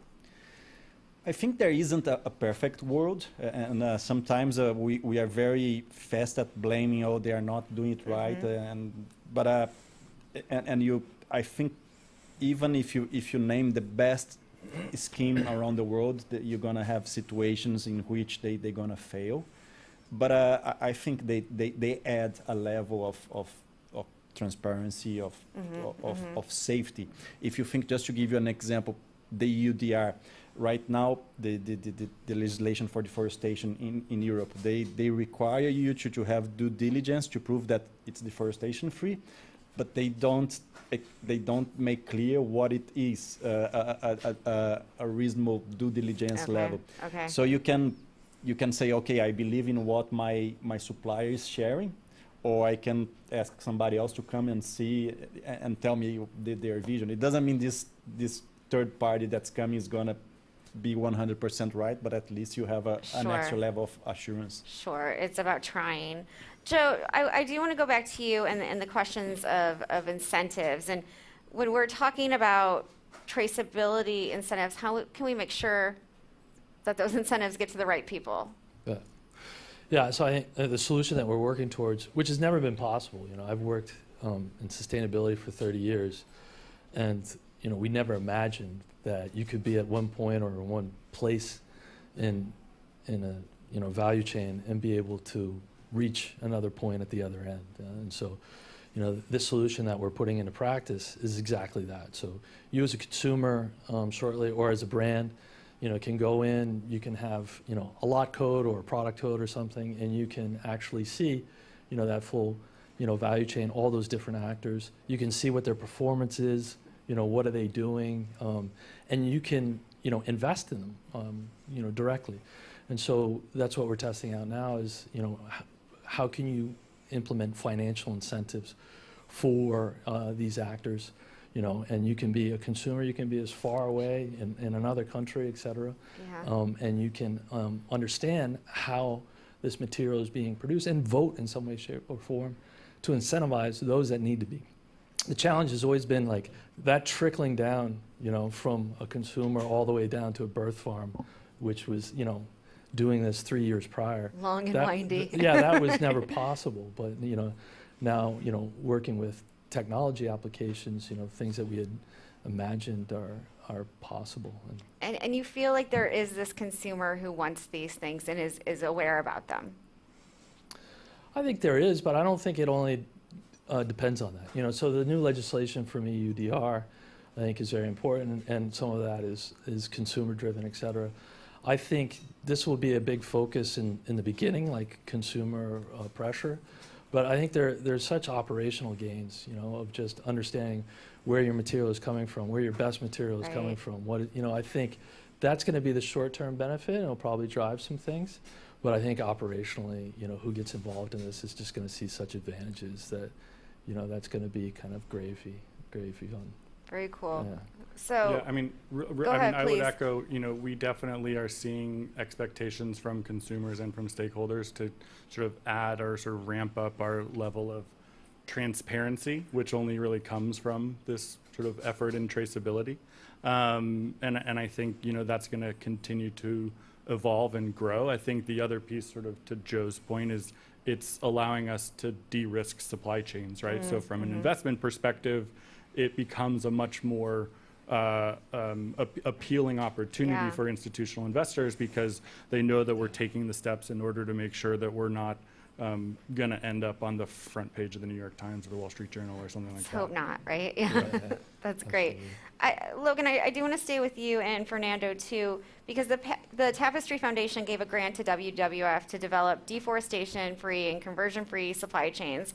I think there isn't a perfect world, and sometimes we are very fast at blaming, oh, they are not doing it right, I think even if you name the best scheme around the world, that you're gonna have situations in which they're gonna fail. But I think they add a level of transparency, of safety. If you think, just to give you an example, the UDR. Right now, the legislation for deforestation in Europe, they require you to have due diligence to prove that it's deforestation free, but they don't make clear what it is, a reasonable due diligence level. Okay. So you can say, okay, I believe in what my supplier is sharing, or I can ask somebody else to come and see and tell me their vision. It doesn't mean this third party that's coming is gonna be 100% right, but at least you have an extra level of assurance. Sure, it's about trying. Joe, I do want to go back to you and the questions of incentives. And when we're talking about traceability incentives, how can we make sure that those incentives get to the right people? Yeah, so I think the solution that we're working towards, which has never been possible, I've worked in sustainability for 30 years, and we never imagined that you could be at one point or in one place in a value chain and be able to reach another point at the other end. And so, this solution that we're putting into practice is exactly that. So you as a consumer shortly, or as a brand, can go in, you can have, a lot code or a product code or something, and you can actually see, that full, value chain, all those different actors. You can see what their performance is, what are they doing, and you can, invest in them, directly. And so that's what we're testing out now is, how can you implement financial incentives for these actors? And you can be a consumer, you can be as far away in another country, et cetera. Yeah. And you can understand how this material is being produced and vote in some way, shape, or form to incentivize those that need to be. The challenge has always been like that trickling down, from a consumer all the way down to a birth farm, which was, doing this 3 years prior. Long and windy. Yeah, that was never possible. But, now, working with technology applications, things that we had imagined are possible. And you feel like there is this consumer who wants these things and is aware about them? I think there is, but I don't think it only depends on that. So the new legislation from EUDR, I think, is very important, and some of that is consumer-driven, et cetera. I think this will be a big focus in the beginning, like consumer pressure. But I think there's such operational gains, of just understanding where your material is coming from, where your best material is coming from. I think that's going to be the short-term benefit, and it'll probably drive some things. But I think operationally, who gets involved in this is just going to see such advantages that, that's going to be kind of gravy on. Very cool. Yeah. So yeah, I mean, I would echo, we definitely are seeing expectations from consumers and from stakeholders to sort of add or sort of ramp up our level of transparency, which only really comes from this sort of effort in traceability. And I think, that's going to continue to evolve and grow. I think the other piece, sort of to Joe's point, is it's allowing us to de-risk supply chains, right? So from an investment perspective, it becomes a much more appealing opportunity for institutional investors because they know that we're taking the steps in order to make sure that we're not going to end up on the front page of the New York Times or the Wall Street Journal or something like that. Hope not, right? Yeah. That's great. Logan, I do want to stay with you and Fernando too, because the Tapestry Foundation gave a grant to WWF to develop deforestation-free and conversion-free supply chains.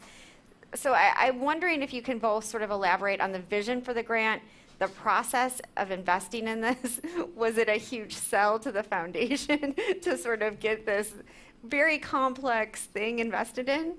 So I'm wondering if you can both sort of elaborate on the vision for the grant, the process of investing in this. Was it a huge sell to the foundation to sort of get this very complex thing invested in?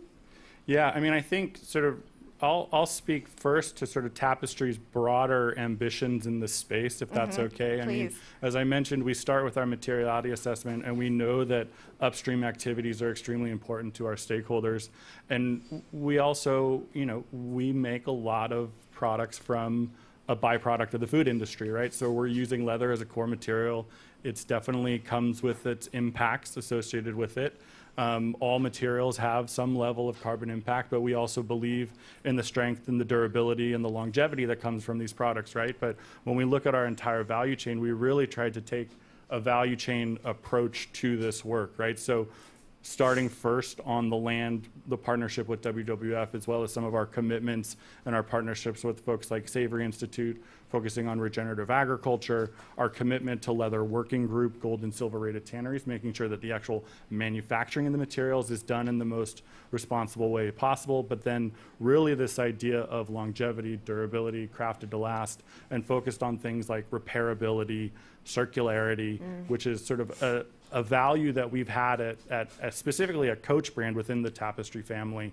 Yeah, I mean, I think sort of I'll speak first to sort of Tapestry's broader ambitions in this space, if that's okay. Please. I mean, as I mentioned, we start with our materiality assessment, and we know that upstream activities are extremely important to our stakeholders. And we also, we make a lot of products from a byproduct of the food industry, right? So we're using leather as a core material. It's definitely comes with its impacts associated with it. All materials have some level of carbon impact, but we also believe in the strength and the durability and the longevity that comes from these products, right? But when we look at our entire value chain, we really tried to take a value chain approach to this work, right? So starting first on the land, the partnership with WWF, as well as some of our commitments and our partnerships with folks like Savory Institute, focusing on regenerative agriculture, our commitment to leather working group, gold and silver rated tanneries, making sure that the actual manufacturing of the materials is done in the most responsible way possible, but then really this idea of longevity, durability, crafted to last, and focused on things like repairability, circularity, which is sort of a value that we've had at specifically a Coach brand within the Tapestry family.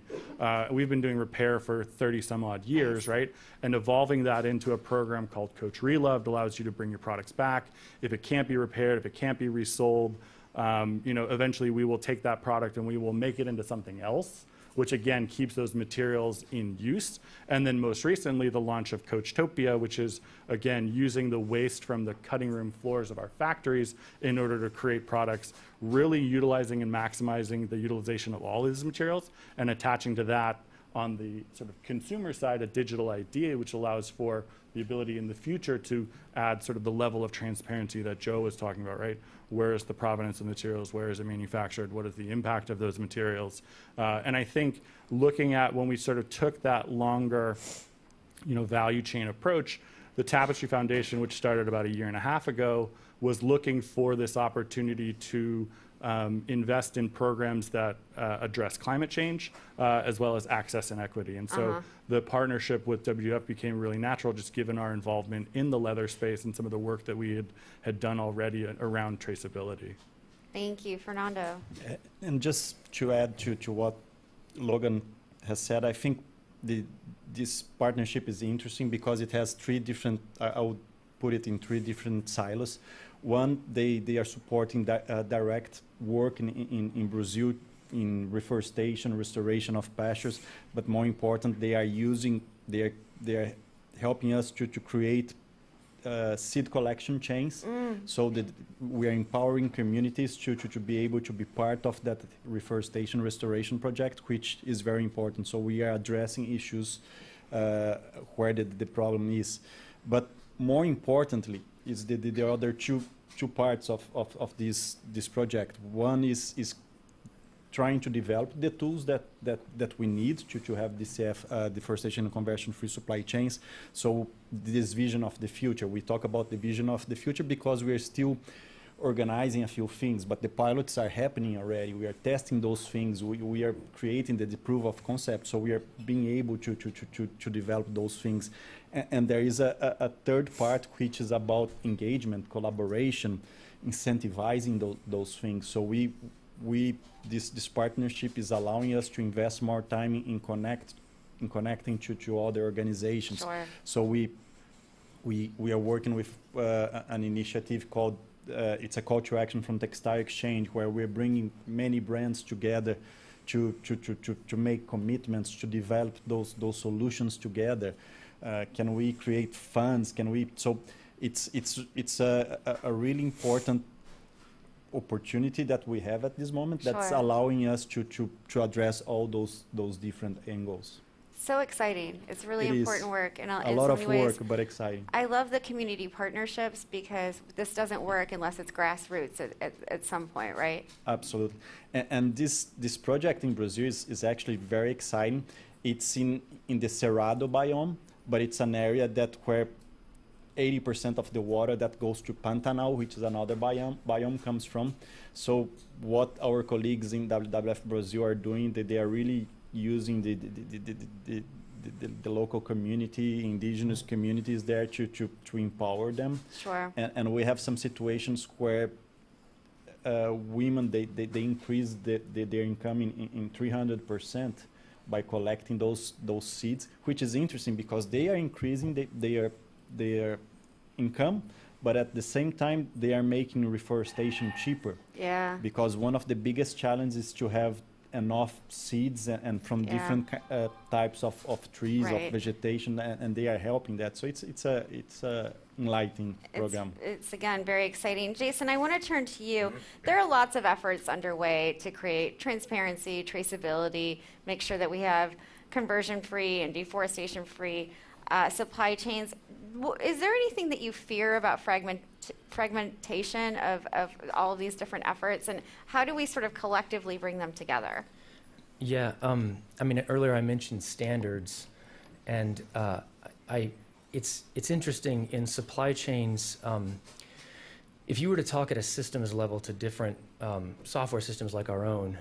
We've been doing repair for 30 some odd years, right? And evolving that into a program called Coach Reloved allows you to bring your products back. If it can't be repaired, if it can't be resold, you know, eventually we will take that product and we will make it into something else, which again keeps those materials in use. And then most recently, the launch of Coachtopia, which is again using the waste from the cutting room floors of our factories in order to create products, really utilizing and maximizing the utilization of all these materials and attaching to that on the sort of consumer side a digital ID, which allows for the ability in the future to add sort of the level of transparency that Joe was talking about, right? Where is the provenance of materials? Where is it manufactured? What is the impact of those materials? And I think looking at when we sort of took that longer, you know, value chain approach, the Tapestry Foundation, which started about 1.5 years ago, was looking for this opportunity to invest in programs that address climate change, as well as access and equity. And so the partnership with WWF became really natural, just given our involvement in the leather space and some of the work that we had done already around traceability. Thank you. Fernando. And just to add to what Logan has said, I think this partnership is interesting because it has three different, I would put it in three different silos. One, they are supporting direct work in Brazil in reforestation, restoration of pastures, but more important, they are helping us to create seed collection chains, so that we are empowering communities to be able to be part of that reforestation restoration project, which is very important. So we are addressing issues where the problem is. But more importantly, is the other two parts of this project. One is trying to develop the tools that we need to have DCF, deforestation and conversion-free supply chains. So this vision of the future, we talk about the vision of the future because we are still organizing a few things, but the pilots are happening already. We are testing those things. We are creating the proof of concept, so we are being able to develop those things. And there is a third part, which is about engagement, collaboration, incentivizing those things. So this partnership is allowing us to invest more time in connecting to other organizations. Sure. So we are working with an initiative called it's a call to action from Textile Exchange, where we're bringing many brands together to make commitments to develop those solutions together. Can we create funds? So it's a really important opportunity that we have at this moment that's allowing us to address all those different angles. So exciting. It's really important work. And a lot of work, but exciting. I love the community partnerships because this doesn't work unless it's grassroots at some point, right? Absolutely. And this project in Brazil is actually very exciting. It's in the Cerrado biome, but it's an area where 80% of the water that goes to Pantanal, which is another biome comes from. So what our colleagues in WWF Brazil are doing, they are really using the local community, indigenous communities there to empower them. Sure. And we have some situations where women, they increase their income in 300% by collecting those seeds, which is interesting because they are increasing their income, but at the same time they are making reforestation cheaper. Yeah. Because one of the biggest challenges is to have enough seeds and from different types of trees, of vegetation, and they are helping that. So it's a enlightening program. It's again very exciting. Jason, I want to turn to you. There are lots of efforts underway to create transparency, traceability, make sure that we have conversion-free and deforestation-free supply chains. Is there anything that you fear about fragmentation of all of these different efforts, and how do we sort of collectively bring them together? Yeah, I mean, earlier I mentioned standards, and it's interesting in supply chains. If you were to talk at a systems level to different software systems like our own,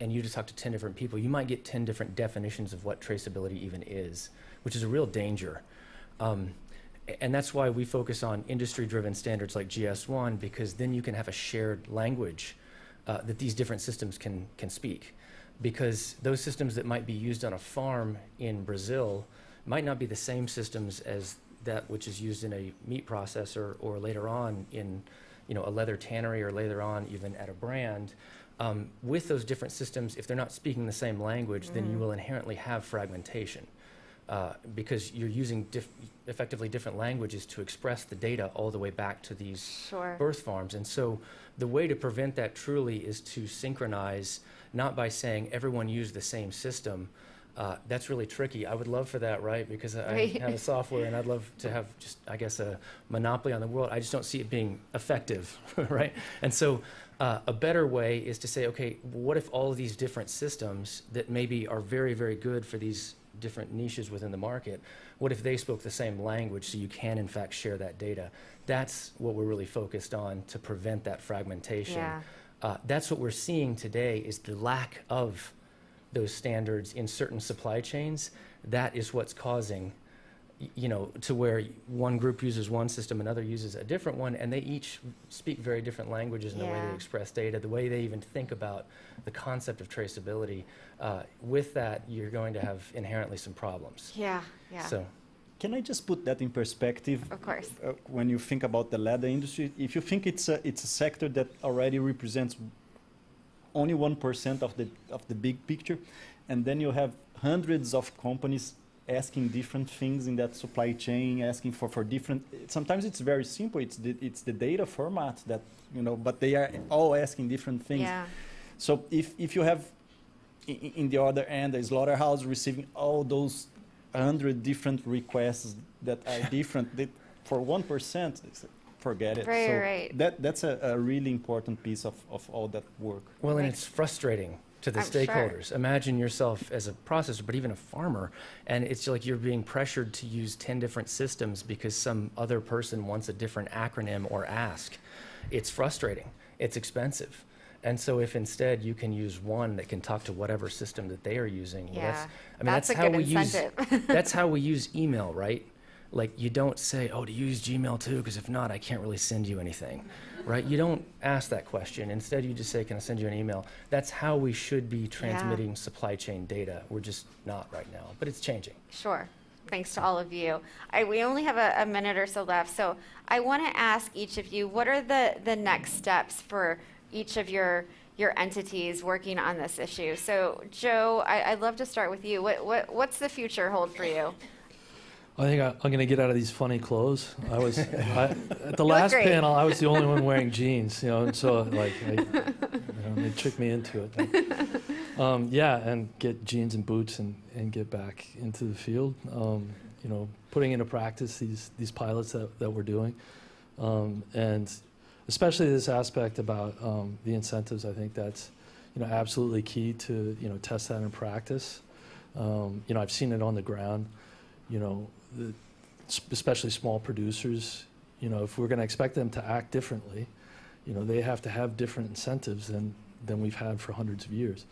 and you just talk to 10 different people, you might get 10 different definitions of what traceability even is, which is a real danger. And that's why we focus on industry-driven standards like GS1, because then you can have a shared language that these different systems can speak. Because those systems that might be used on a farm in Brazil might not be the same systems as that which is used in a meat processor or later on in a leather tannery or later on even at a brand. With those different systems, if they're not speaking the same language, then you will inherently have fragmentation. Because you're using effectively different languages to express the data all the way back to these birth farms. And so the way to prevent that truly is to synchronize, not by saying everyone use the same system. That's really tricky. I would love for that, right? Because I have a software and I'd love to have just, I guess, a monopoly on the world. I just don't see it being effective, right? And so a better way is to say, okay, what if all of these different systems that maybe are very, very good for these different niches within the market, what if they spoke the same language so you can in fact share that data? That's what we're really focused on to prevent that fragmentation. That's what we're seeing today is the lack of those standards in certain supply chains. That is what's causing, to where one group uses one system, another uses a different one, and they each speak very different languages in the way they express data, the way they even think about the concept of traceability. With that, you're going to have inherently some problems. So, can I just put that in perspective? Of course. When you think about the leather industry, if you think it's a sector that already represents only 1% of the big picture, and then you have hundreds of companies asking different things in that supply chain, asking for different. Sometimes it's very simple. It's the data format that but they are all asking different things. So if you have in the other end a slaughterhouse receiving all those 100 different requests that are different, for 1%. Forget it. That's a really important piece of all that work. Well, and it's frustrating to the stakeholders. Imagine yourself as a processor, but even a farmer, and it's like you're being pressured to use 10 different systems because some other person wants a different acronym or ask. It's frustrating. It's expensive. And so if instead you can use one that can talk to whatever system that they are using, that's how we use that's how we use email, right? Like, you don't say, oh, do you use Gmail too? Because if not, I can't really send you anything, right? You don't ask that question. Instead, you just say, can I send you an email? That's how we should be transmitting supply chain data. We're just not right now, but it's changing. Sure. Thanks to all of you. We only have a minute or so left, so I want to ask each of you, what are the next steps for each of your entities working on this issue? So, Joe, I'd love to start with you. What's the future hold for you? I think I'm going to get out of these funny clothes. At the last panel, I was the only one wearing jeans, and so they tricked me into it. And get jeans and boots and get back into the field. Putting into practice these pilots that we're doing, and especially this aspect about the incentives. I think that's absolutely key to test that in practice. I've seen it on the ground. Especially small producers, if we're going to expect them to act differently, they have to have different incentives than we've had for hundreds of years.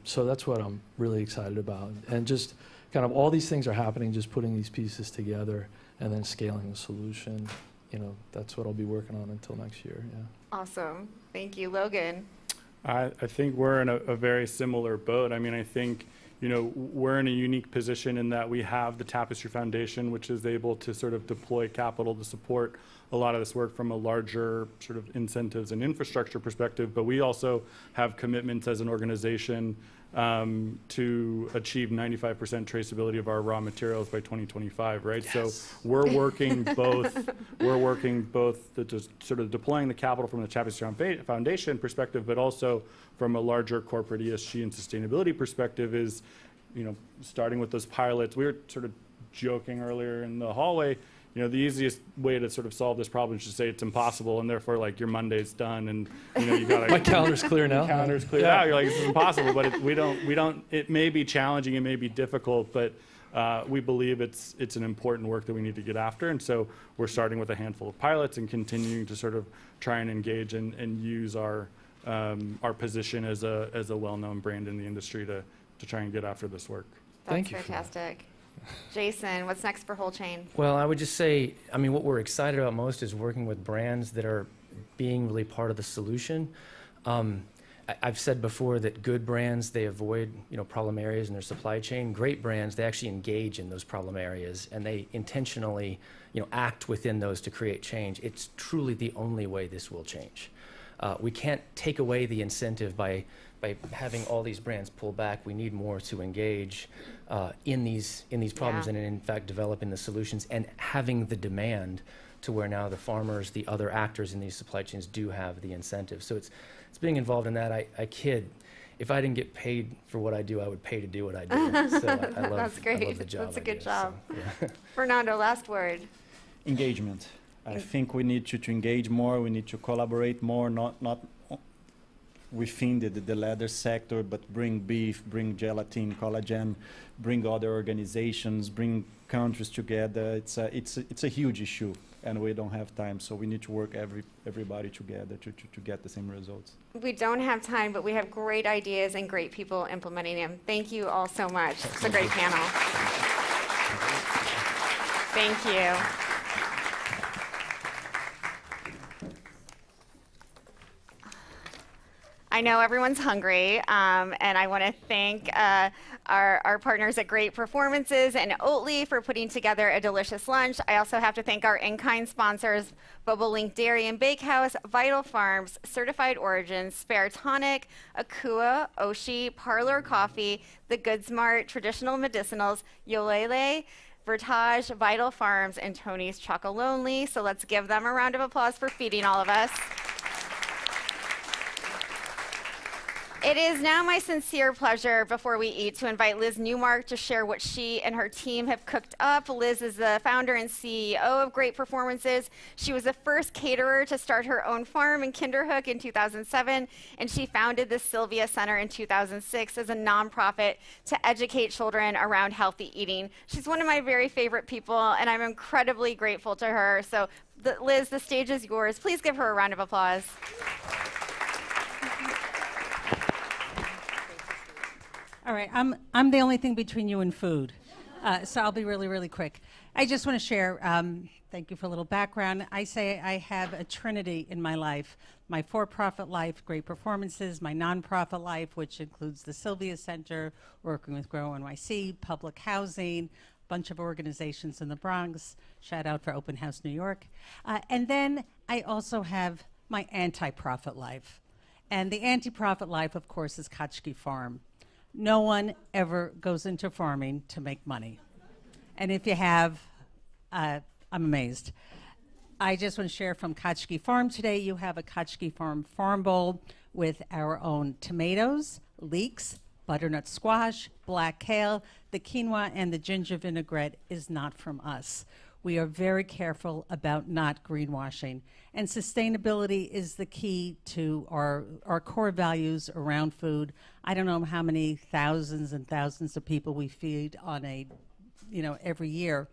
So that's what I'm really excited about. And just kind of all these things are happening, just putting these pieces together and then scaling the solution. That's what I'll be working on until next year. Awesome. Thank you. Logan? I think we're in a very similar boat. I mean, I think we're in a unique position in that we have the Tapestry Foundation, which is able to sort of deploy capital to support a lot of this work from a larger sort of incentives and infrastructure perspective. But we also have commitments as an organization to achieve 95% traceability of our raw materials by 2025, right? Yes. So we're working both. Sort of deploying the capital from the Tapestry Foundation perspective, but also from a larger corporate ESG and sustainability perspective is, starting with those pilots. We were sort of joking earlier in the hallway. The easiest way to sort of solve this problem is to say it's impossible, and therefore, like, your Monday's done, and you got my calendar's clear now. Calendar's clear out. You're like, this is impossible, but we don't. It may be challenging, it may be difficult, but we believe it's an important work that we need to get after. And so we're starting with a handful of pilots and continuing to sort of try and engage and use our position as a well-known brand in the industry to try and get after this work. That's fantastic. Jason, what's next for Wholechain? Well, I would just say, I mean, what we're excited about most is working with brands that are being really part of the solution. I've said before that good brands, they avoid, problem areas in their supply chain. Great brands, they actually engage in those problem areas, and they intentionally, act within those to create change. It's truly the only way this will change. We can't take away the incentive by having all these brands pull back. We need more to engage in these problems, and in fact developing the solutions and having the demand to where now the farmers, the other actors in these supply chains do have the incentive. So it's being involved in that. I kid. If I didn't get paid for what I do, I would pay to do what I do. So I love, That's great. I love the job. That's a good job. So, yeah. Fernando, last word. Engagement. I think we need to engage more. We need to collaborate more, not within the leather sector, but bring beef, bring gelatin, collagen, bring other organizations, bring countries together. It's a huge issue, and we don't have time. So we need to work everybody together to get the same results. We don't have time, but we have great ideas and great people implementing them. Thank you all so much. It's a great panel. Thank you. I know everyone's hungry, and I want to thank our partners at Great Performances and Oatly for putting together a delicious lunch. I also have to thank our in-kind sponsors, Bobolink Dairy and Bakehouse, Vital Farms, Certified Origins, Spare Tonic, Akua, Oshi, Parlor Coffee, The Good Smart, Traditional Medicinals, Yolele, Vertage, Vital Farms, and Tony's Chocolonely. So let's give them a round of applause for feeding all of us. It is now my sincere pleasure, before we eat, to invite Liz Newmark to share what she and her team have cooked up. Liz is the founder and CEO of Great Performances. She was the first caterer to start her own farm in Kinderhook in 2007, and she founded the Sylvia Center in 2006 as a nonprofit to educate children around healthy eating. She's one of my very favorite people, and I'm incredibly grateful to her. So, Liz, the stage is yours. Please give her a round of applause. All right, I'm the only thing between you and food, so I'll be really, really quick. I just want to share, thank you for a little background. I say I have a trinity in my life. My for-profit life, Great Performances, my nonprofit life, which includes the Sylvia Center, working with WNYC, public housing, bunch of organizations in the Bronx, shout out for Open House New York. And then I also have my anti-profit life. And the anti-profit life, of course, is Kotchke Farm. No one ever goes into farming to make money. And if you have, I'm amazed. I just want to share from Kotchke Farm today. You have a Kotchke Farm farm bowl with our own tomatoes, leeks, butternut squash, black kale. The quinoa and the ginger vinaigrette is not from us. We are very careful about not greenwashing. And sustainability is the key to our core values around food. I don't know how many thousands and thousands of people we feed on every year.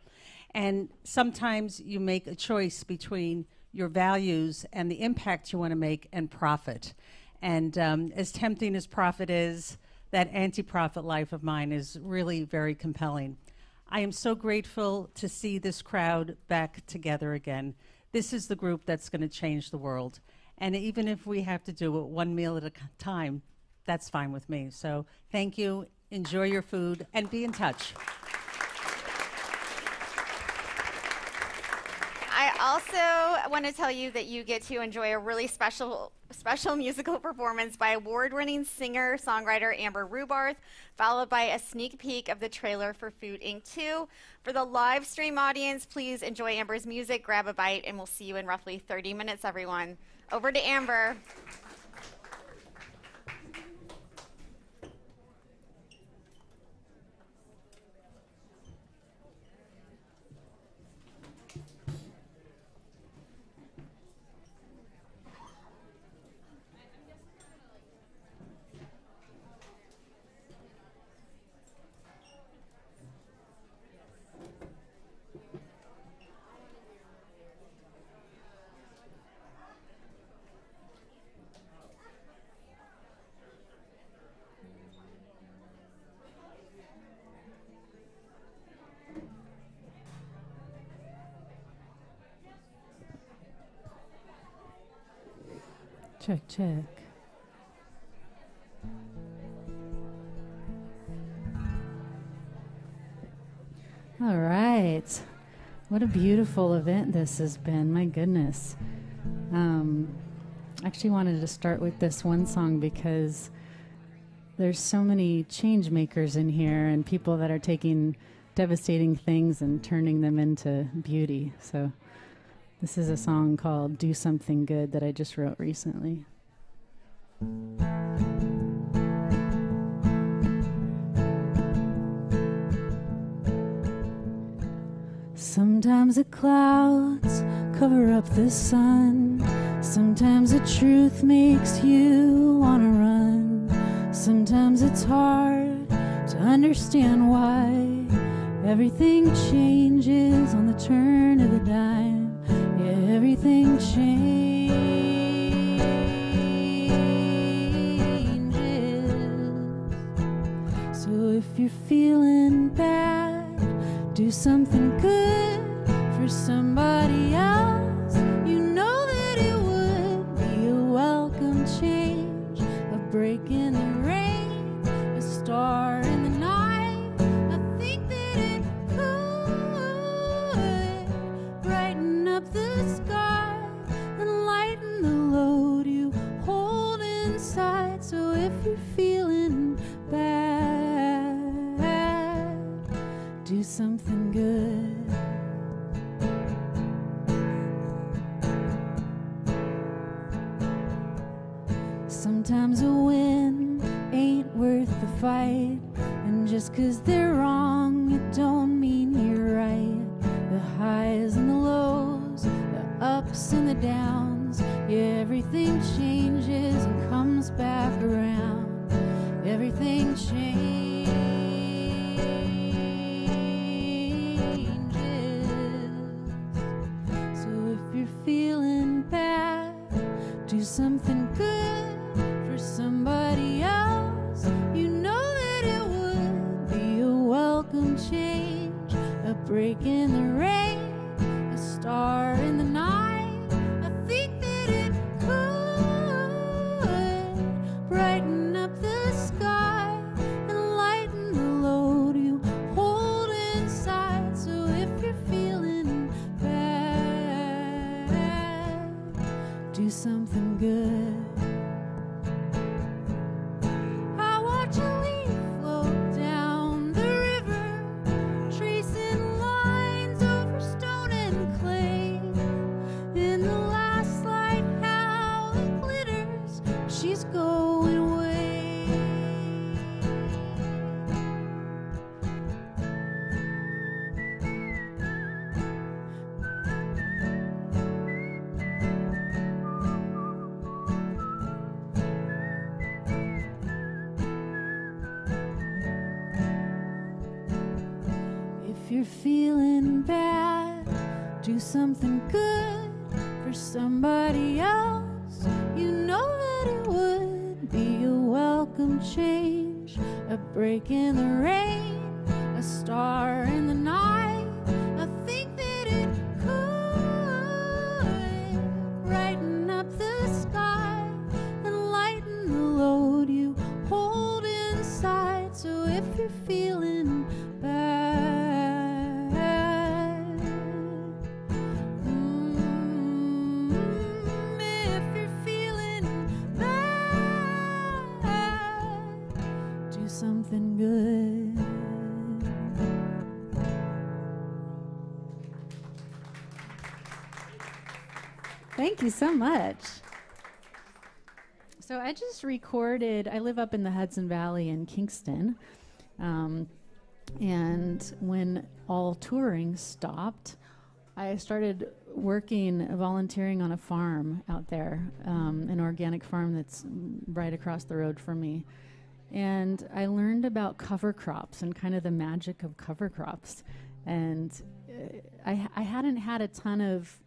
And sometimes you make a choice between your values and the impact you want to make and profit. And as tempting as profit is, that anti-profit life of mine is really very compelling. I am so grateful to see this crowd back together again. This is the group that's going to change the world. And even if we have to do it one meal at a time, that's fine with me. So thank you, enjoy your food, and be in touch. I also want to tell you that you get to enjoy a really special musical performance by award-winning singer-songwriter Amber Rubarth, followed by a sneak peek of the trailer for Food Inc. 2. For the live stream audience, please enjoy Amber's music, grab a bite, and we'll see you in roughly 30 minutes, everyone. Over to Amber. Check, check. All right. What a beautiful event this has been. My goodness. I actually wanted to start with this one song because there's so many change makers in here and people that are taking devastating things and turning them into beauty. So this is a song called Do Something Good that I just wrote recently. Sometimes the clouds cover up the sun. Sometimes the truth makes you wanna run. Sometimes it's hard to understand why everything changes on the turn of a dime. Yeah, everything changes. So if you're feeling bad, do something good for somebody else. You know that it would be a welcome change, a break in the rain, a star in the night. I think that it could brighten up the sky and lighten the load you hold inside. So if you're feeling bad, do something good. Sometimes a win ain't worth the fight, and just 'cause they're wrong, it don't mean you're right. The highs and the lows, the ups and the downs, yeah, everything changes and comes back around. Everything changes. So if you're feeling bad, do something good for somebody else. You know that it would be a welcome change, a break in the rain, a star in the night. I think that it could brighten up the sky and lighten the load you hold inside. So if you're feeling bad, do something good. I watch a leaf float down the river, tracing lines over stone and clay. In the last light, how it glitters, she's going away. If you're feeling bad, do something good for somebody else. You know that it would be a welcome change, a break in the rain, a star in the night. I think that it could brighten up the sky and lighten the load you hold inside. So if you're feeling bad, if you're feeling bad, do something good. Thank you so much. So I just recorded, I live up in the Hudson Valley in Kingston. And when all touring stopped, I started volunteering on a farm out there, an organic farm that's right across the road from me. And I learned about cover crops and kind of the magic of cover crops. And I hadn't had a ton of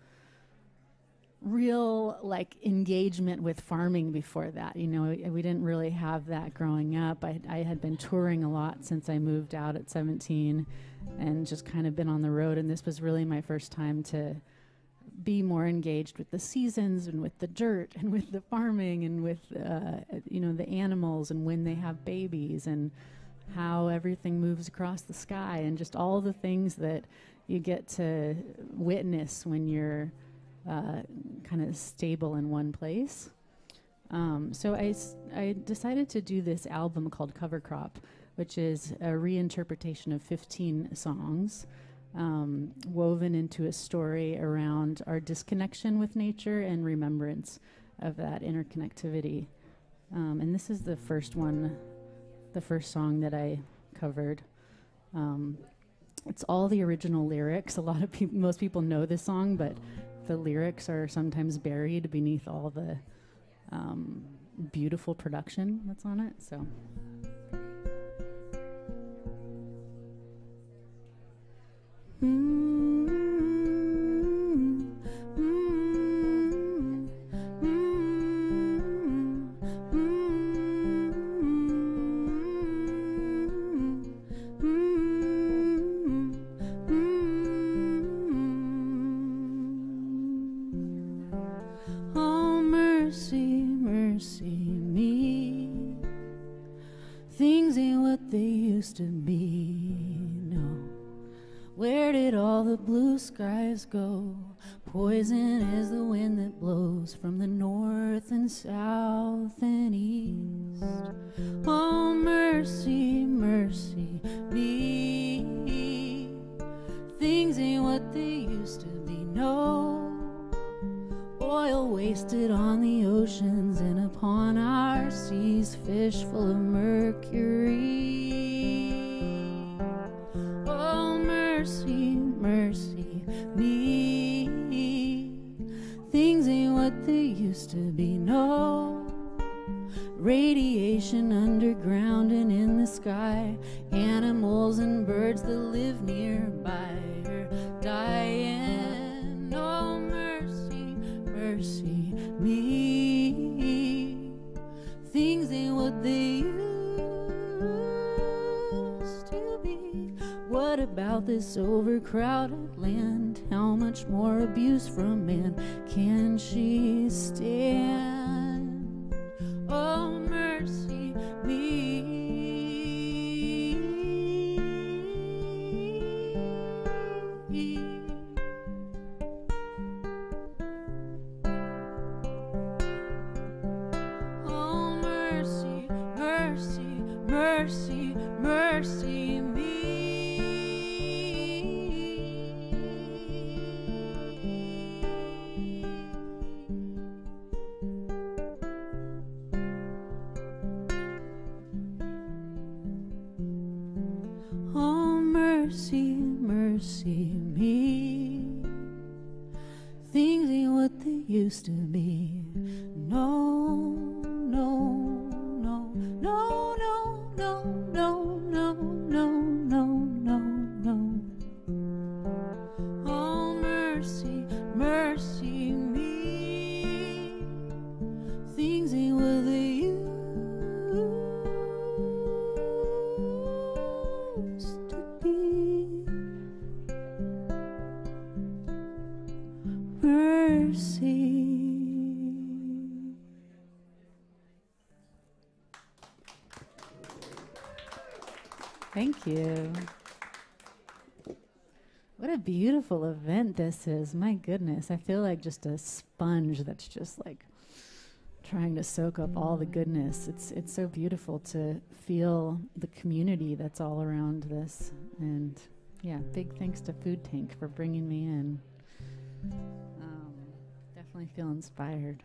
real engagement with farming before that. You know, we didn't really have that growing up. I had been touring a lot since I moved out at 17 and just kind of been on the road, and this was really my first time to be more engaged with the seasons and with the dirt and with the farming and with the animals and when they have babies and how everything moves across the sky and just all the things that you get to witness when you're kind of stable in one place. So I decided to do this album called Cover Crop, which is a reinterpretation of 15 songs woven into a story around our disconnection with nature and remembrance of that interconnectivity. And this is the first song that I covered. It's all the original lyrics. Most people know this song, but the lyrics are sometimes buried beneath all the beautiful production that's on it. So. Oh, mercy, mercy me. Things ain't what they used to be, no. Where did all the blue skies go? Poison is the wind that blows from the north and south and east. Oh, mercy, mercy me. Things ain't what they used to be, no. Oil wasted on the oceans and upon our seas, fish full of mercury. Oh, mercy, mercy me. Things ain't what they used to be, no. Radiation underground and in the sky. Animals and birds that live nearby are dying. Oh, mercy, mercy me. Things ain't what they used to be. What about this overcrowded land? How much more abuse from man can she stand? Oh, mercy me. Oh, mercy, mercy, mercy, mercy me. Oh, mercy, mercy me. Things ain't what they used to be. No, no, no, no, no, no, no, no, no, no, no, no. Oh, mercy, mercy me. Things ain't what they used to be. Mercy. Thank you. What a beautiful event this is. My goodness. I feel like just a sponge that's just like trying to soak up all the goodness. It's so beautiful to feel the community that's all around this. And yeah, big thanks to Food Tank for bringing me in. Definitely feel inspired.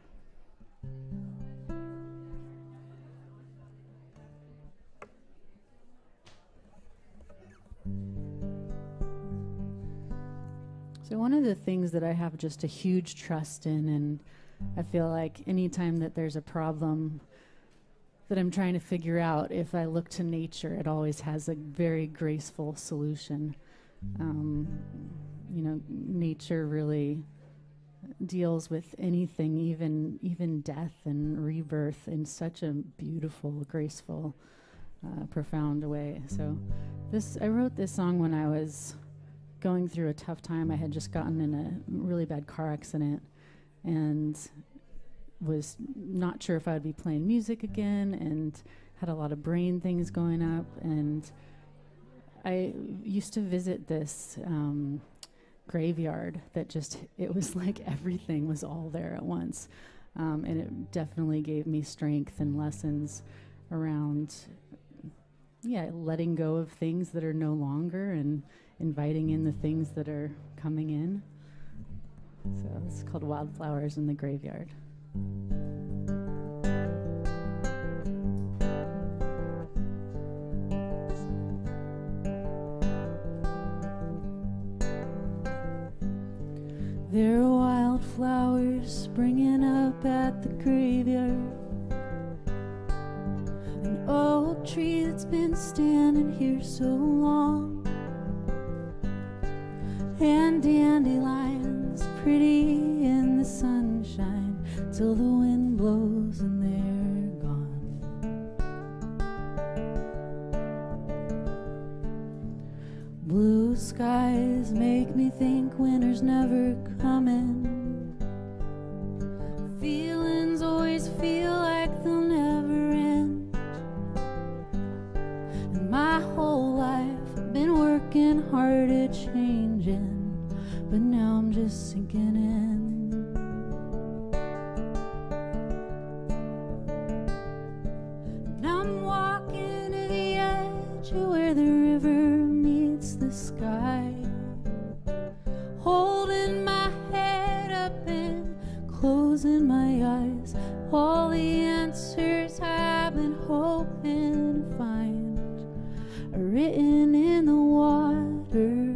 So one of the things that I have just a huge trust in, and I feel like anytime that there's a problem that I'm trying to figure out, if I look to nature, it always has a very graceful solution. Nature really deals with anything, even death and rebirth, in such a beautiful, graceful, profound way. So I wrote this song when I was going through a tough time. I had just gotten in a really bad car accident and was not sure if I would be playing music again, and had a lot of brain things going up. And I used to visit this graveyard that just, it was like everything was all there at once. And it definitely gave me strength and lessons around, letting go of things that are no longer and inviting in the things that are coming in. So it's called Wildflowers in the Graveyard. There are wildflowers springing up at the graveyard. An oak tree that's been standing here so long, and dandelions pretty in the sunshine till the wind blows and they're gone. Blue skies make me think winter's never coming. Feelings always feel like they'll never end. And my whole life I've been working hard at changing, but now I'm just sinking in. And I'm walking to the edge of where the river meets the sky, holding my head up and closing my eyes. All the answers I've been hoping to find are written in the water.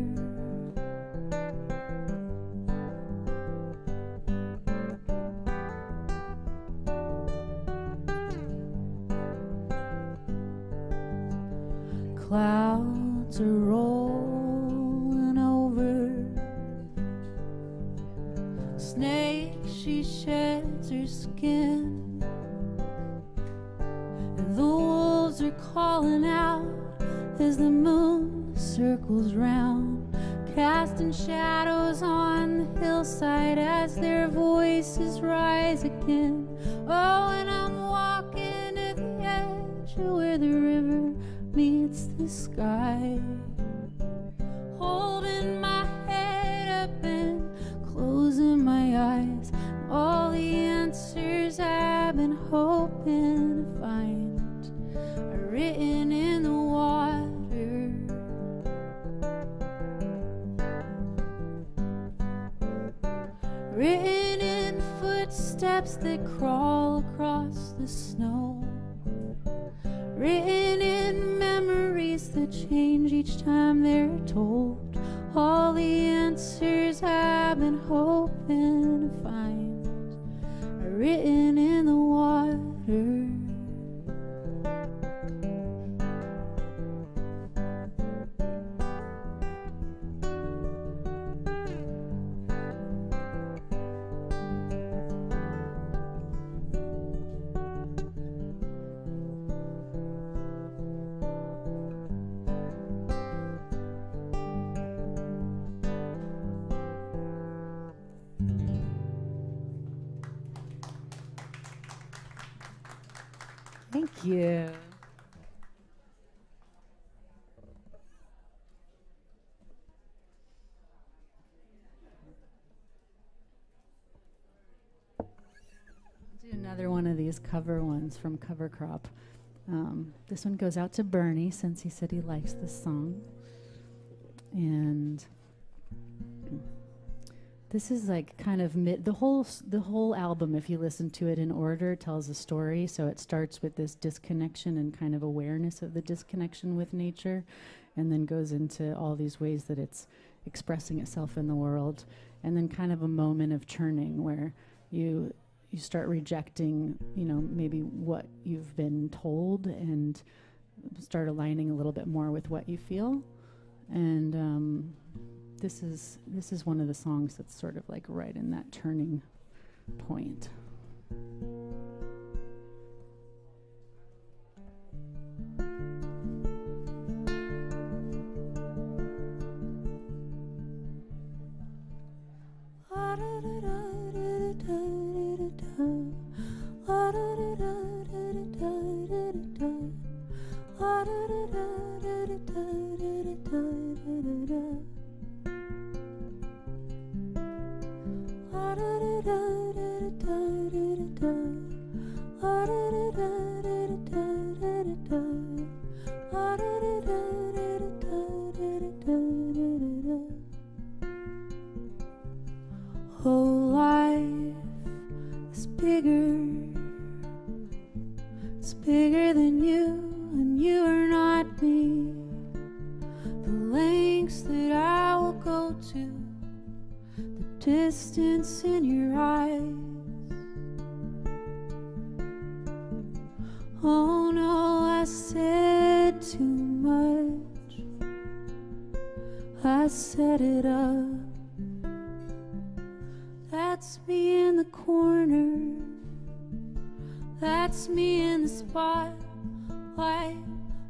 Clouds are rolling over. Snake, she sheds her skin, and the wolves are calling out as the moon circles round, casting shadows on the hillside as their voices rise again. Oh, and I'm walking to the edge of where the river meets the sky, holding my head up and closing my eyes. All the answers I've been hoping to find are written in the water. Written in footsteps that crawl across the snow. Written in memories that change each time they're told. All the answers I've been hoping to find are written in the water. Thank you. Do another one of these cover ones from Cover Crop. This one goes out to Bernie since he said he likes this song. And this is like kind of the whole album, if you listen to it in order, tells a story. So it starts with this disconnection and kind of awareness of the disconnection with nature, and then goes into all these ways that it's expressing itself in the world, and then kind of a moment of churning where you start rejecting, maybe what you've been told, and start aligning a little bit more with what you feel. And this is one of the songs that's sort of like right in that turning point. bigger. It's bigger than you, and you are not me. The lengths that I will go to, the distance in your eyes. Oh no, I said too much. I set it up. That's me in the corner. That's me in the spotlight,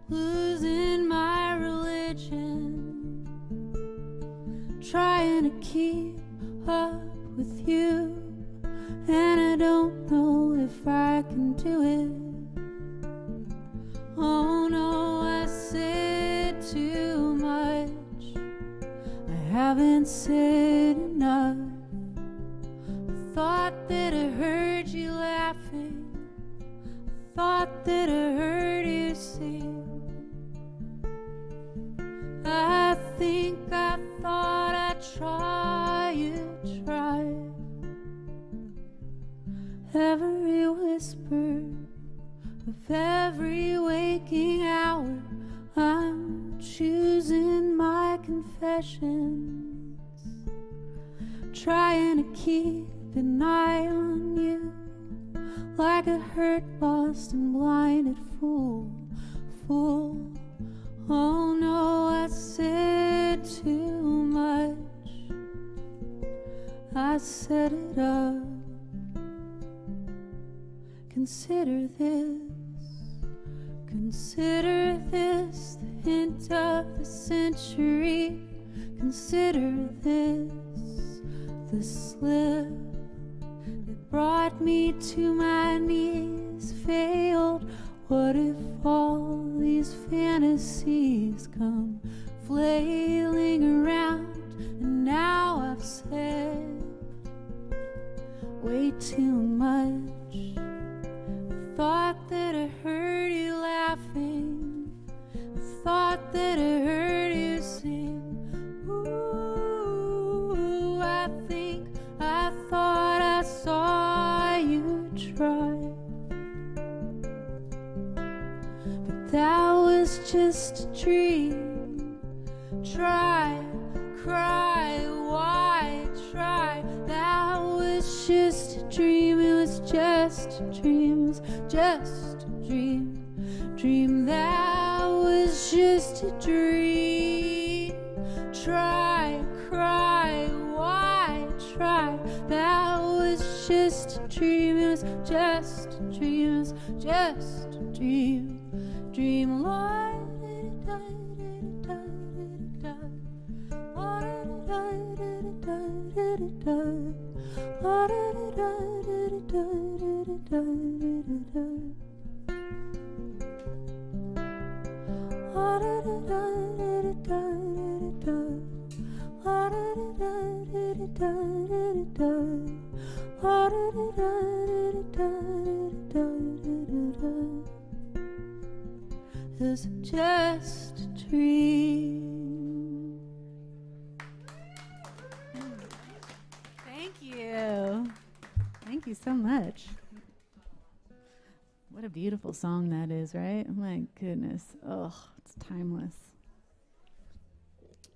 losing my religion, trying to keep up with you, and I don't know if I can do it. Oh no, I said too much. I haven't said enough. I thought that I heard you laughing. I thought that I heard you sing. I think I thought I'd try, you try. Every whisper of every waking hour, I'm choosing my confessions, trying to keep an eye on you, like a hurt, lost and blinded fool. Oh no, I said too much. I set it up. Consider this. Consider this the hint of the century. Consider this the slip that brought me to my knees. Failed. What if all these fantasies come flailing around, and now I've said way too much. I thought that I heard you laughing. I thought that I heard you sing. Ooh, I think I thought I saw you try. But that was just a dream. Try, cry, why try? That was just a dream. It was just a dream. It was just a dream. Dream that was just a dream. Try, cry, why try? That was just a dream. It was just a dream. It was just a dream. Dream, Lord. It's just a dream. Thank you. Thank you so much. What a beautiful song that is, right? Oh my goodness. Oh, it's timeless.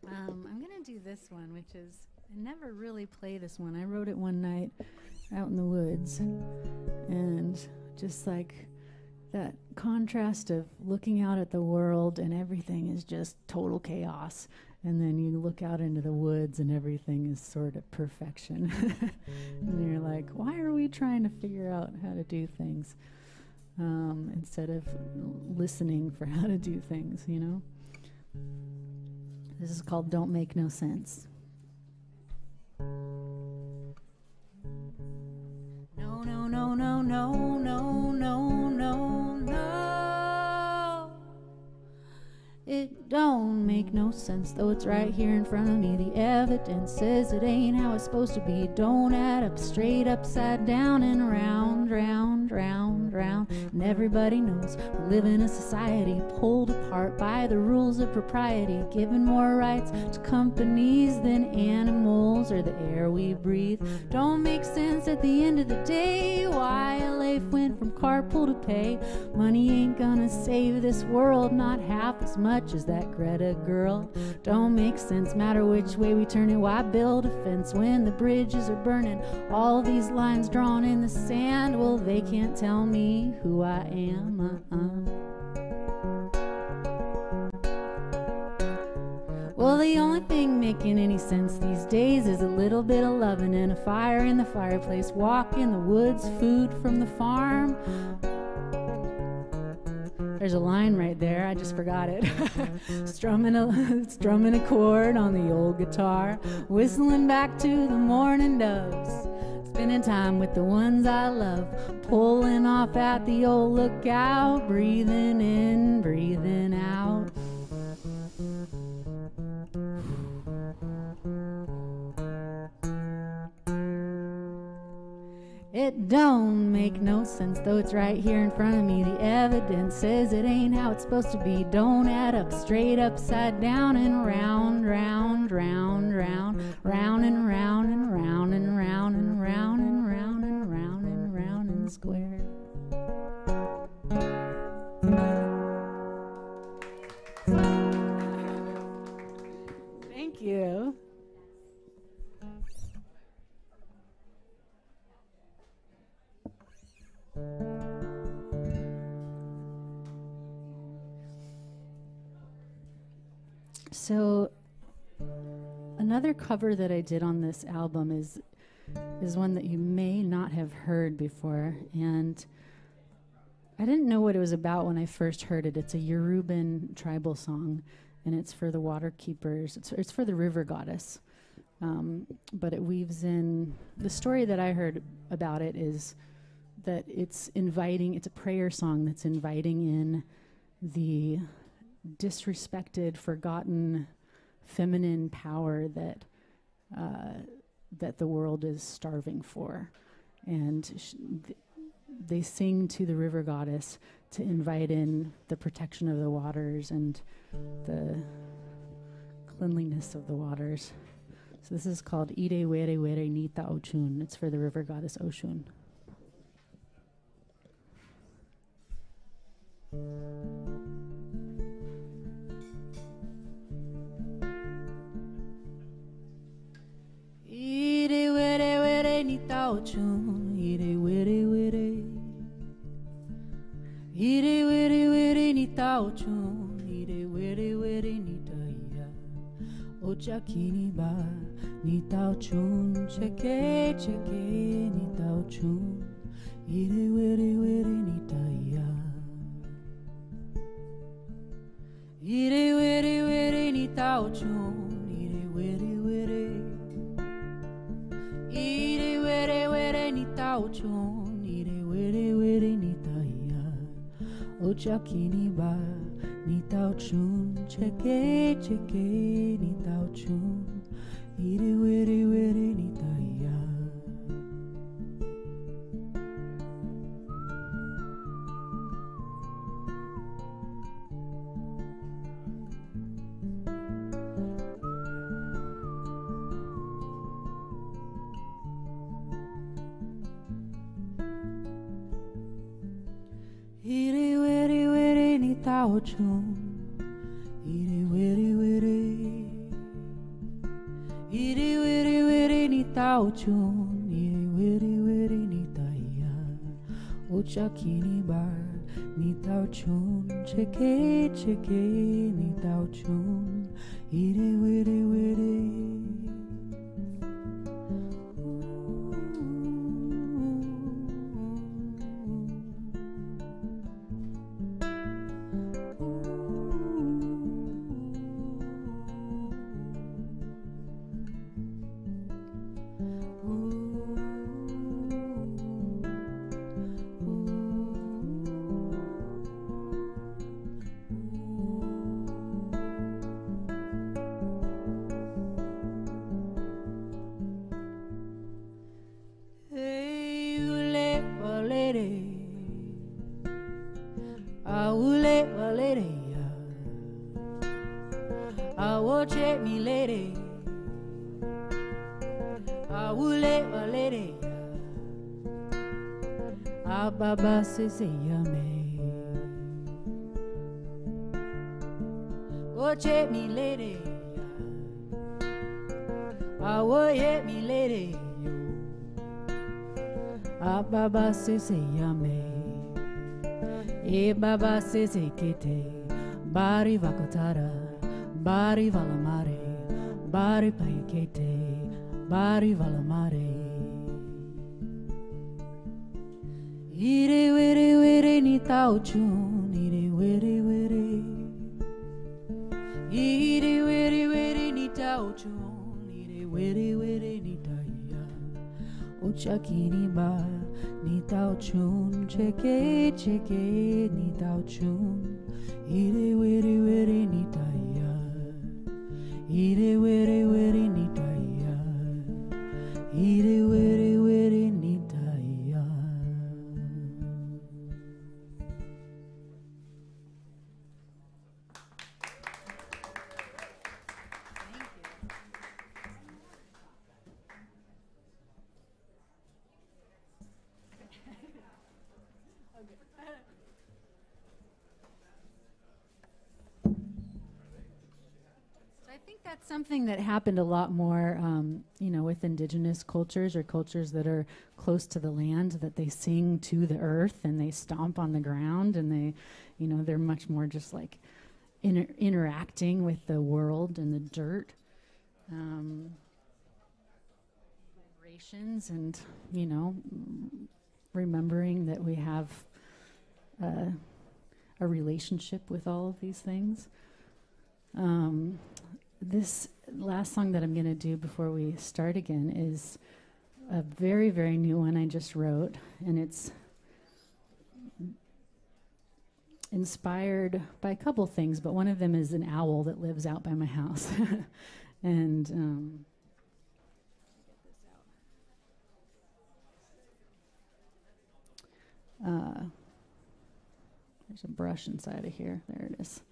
I'm going to do this one, which is, I never really play this one. I wrote it one night out in the woods. And just like that contrast of looking out at the world and everything is just total chaos. And then you look out into the woods and everything is sort of perfection. And you're like, why are we trying to figure out how to do things instead of listening for how to do things, you know? This is called Don't Make No Sense. No, no, no, no, no, no, no, no, no. It don't make no no sense, though it's right here in front of me. The evidence says it ain't how it's supposed to be. Don't add up, straight upside down and round, round, round, round. And everybody knows we live in a society pulled apart by the rules of propriety, giving more rights to companies than animals or the air we breathe. Don't make sense at the end of the day why life went from carpool to pay. Money ain't gonna save this world, not half as much as that Greta girl. Don't make sense, matter which way we turn it. Why build a fence when the bridges are burning? All these lines drawn in the sand, well, they can't tell me who I am. Well, the only thing making any sense these days is a little bit of loving and a fire in the fireplace, walk in the woods, food from the farm. There's a line right there, I just forgot it. strumming a chord on the old guitar, whistling back to the morning doves, spending time with the ones I love, pulling off at the old lookout, breathing in, breathing out. It don't make no sense, though it's right here in front of me. The evidence says it ain't how it's supposed to be. Don't add up, straight upside down and round, round, round, round, round and round and round and round and round and round and round and round and square. Thank you. So another cover that I did on this album is one that you may not have heard before, and I didn't know what it was about when I first heard it. It's a Yoruban tribal song, and it's for the water keepers. It's for the river goddess, but it weaves in the story that I heard about it is that it's a prayer song that's inviting in the disrespected, forgotten feminine power that the world is starving for. And they sing to the river goddess to invite in the protection of the waters and the cleanliness of the waters. So this is called Ire Were Were Nita Ochun. It's for the river goddess Oshun. Ire were were nita ochun, ire were were. Ire were were nita ochun, ire were were nita iya. Ocha kini ba nita ochun, cheke cheke nita ochun, ire were were nita iya. Ire were were nita ochun, ire were were. Ire were were nita ochun, ire were were nita iya. Ocha kini ba nita ochun, cheke cheke nita ochun, ire were were nita iya. Ire were were nita ochun, ire were were. Ire were were nita ochun, ire were were nita iya. Ocha kini bar nita ochun, cheke cheke nita ochun, ire were were. lady. Awule wa lady. Awoche me lady. Awule wa lady. Ababa sese yame. Oche me lady. Awoye me lady. Ababa sese yame. E baba sese kete. Bari vakotara. Bari valamare. Bari payekete. Bari valamare. Ire were were ni tauchun. Ire were were. Ire were were ni tauchun. Ire were were ni taya. Ochakini ba ni tauchun. Cheke cheke ni tauchun. Ire were were ni taya. Ire were were ni taya. Ire were were ni taya. I think that's something that happened a lot more, with indigenous cultures or cultures that are close to the land, that they sing to the earth and they stomp on the ground and they, they're much more just like interacting with the world and the dirt. Vibrations and, remembering that we have a relationship with all of these things. This last song that I'm going to do before we start again is a very, very new one I just wrote, and it's inspired by a couple things, but one of them is an owl that lives out by my house. And there's a brush inside of here. There it is.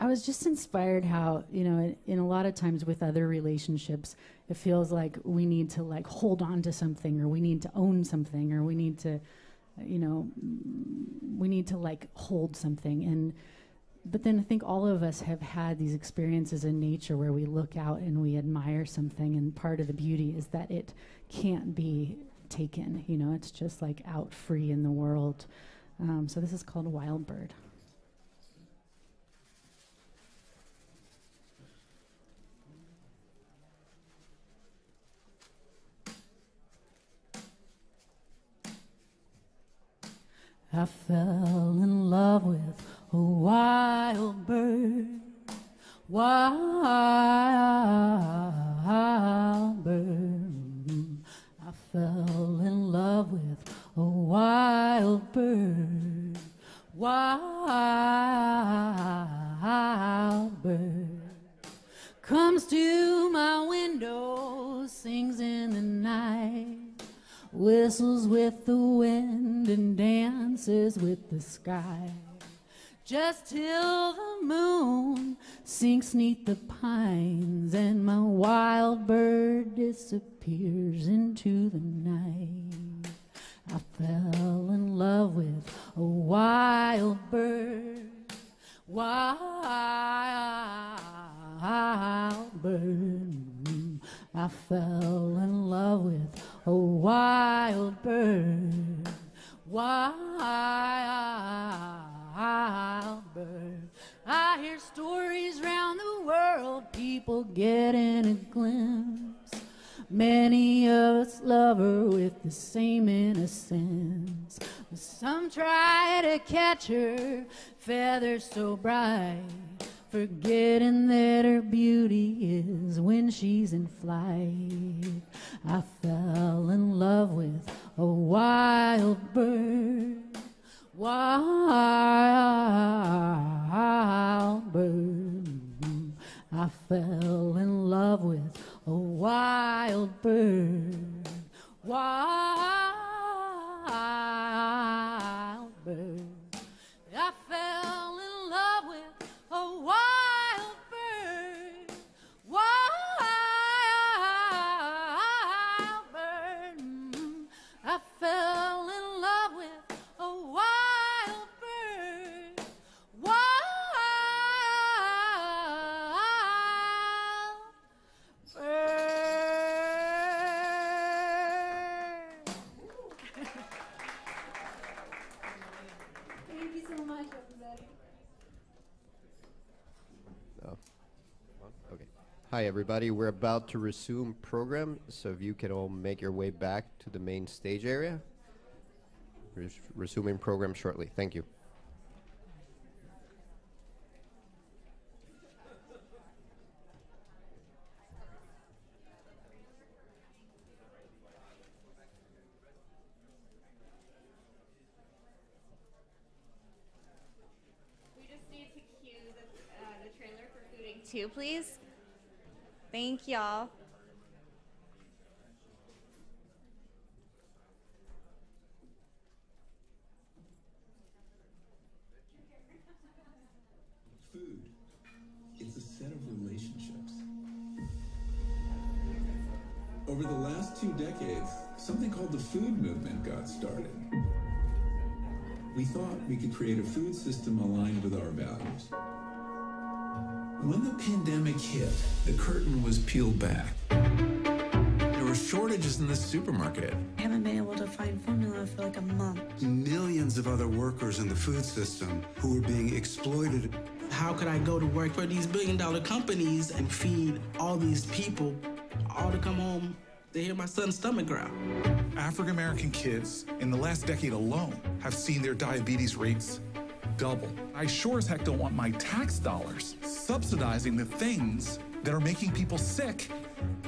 I was just inspired how, in a lot of times with other relationships, it feels like we need to like hold on to something, or we need to own something, or we need to, like hold something. But then I think all of us have had these experiences in nature where we look out and we admire something, and part of the beauty is that it can't be taken. It's just like out free in the world. So this is called Wild Bird. I fell in love with a wild bird, wild bird. I fell in love with a wild bird, wild bird. Comes to my window, sings in the night, whistles with the wind and dances with the sky, just till the moon sinks 'neath the pines and my wild bird disappears into the night. I fell in love with a wild bird, wild bird. I fell in love with a wild bird, wild bird. I hear stories round the world, people getting a glimpse. Many of us love her with the same innocence. But some try to catch her feathers so bright, forgetting that her beauty is when she's in flight. I fell in love with a wild bird, wild bird. I fell in love with a wild bird, wild Hi, everybody. We're about to resume program, so if you can all make your way back to the main stage area. Resuming program shortly. Thank you. We just need to cue the trailer for Food Inc. 2, please. Thank y'all. Food, it's a set of relationships. Over the last 2 decades, something called the food movement got started. We thought we could create a food system aligned with our values. When the pandemic hit, the curtain was peeled back. There were shortages in the supermarket. I haven't been able to find formula for like a month. Millions of other workers in the food system who were being exploited. How could I go to work for these billion-dollar companies and feed all these people, all to come home to hear my son's stomach growl? African American kids in the last decade alone have seen their diabetes rates double. I sure as heck don't want my tax dollars subsidizing the things that are making people sick.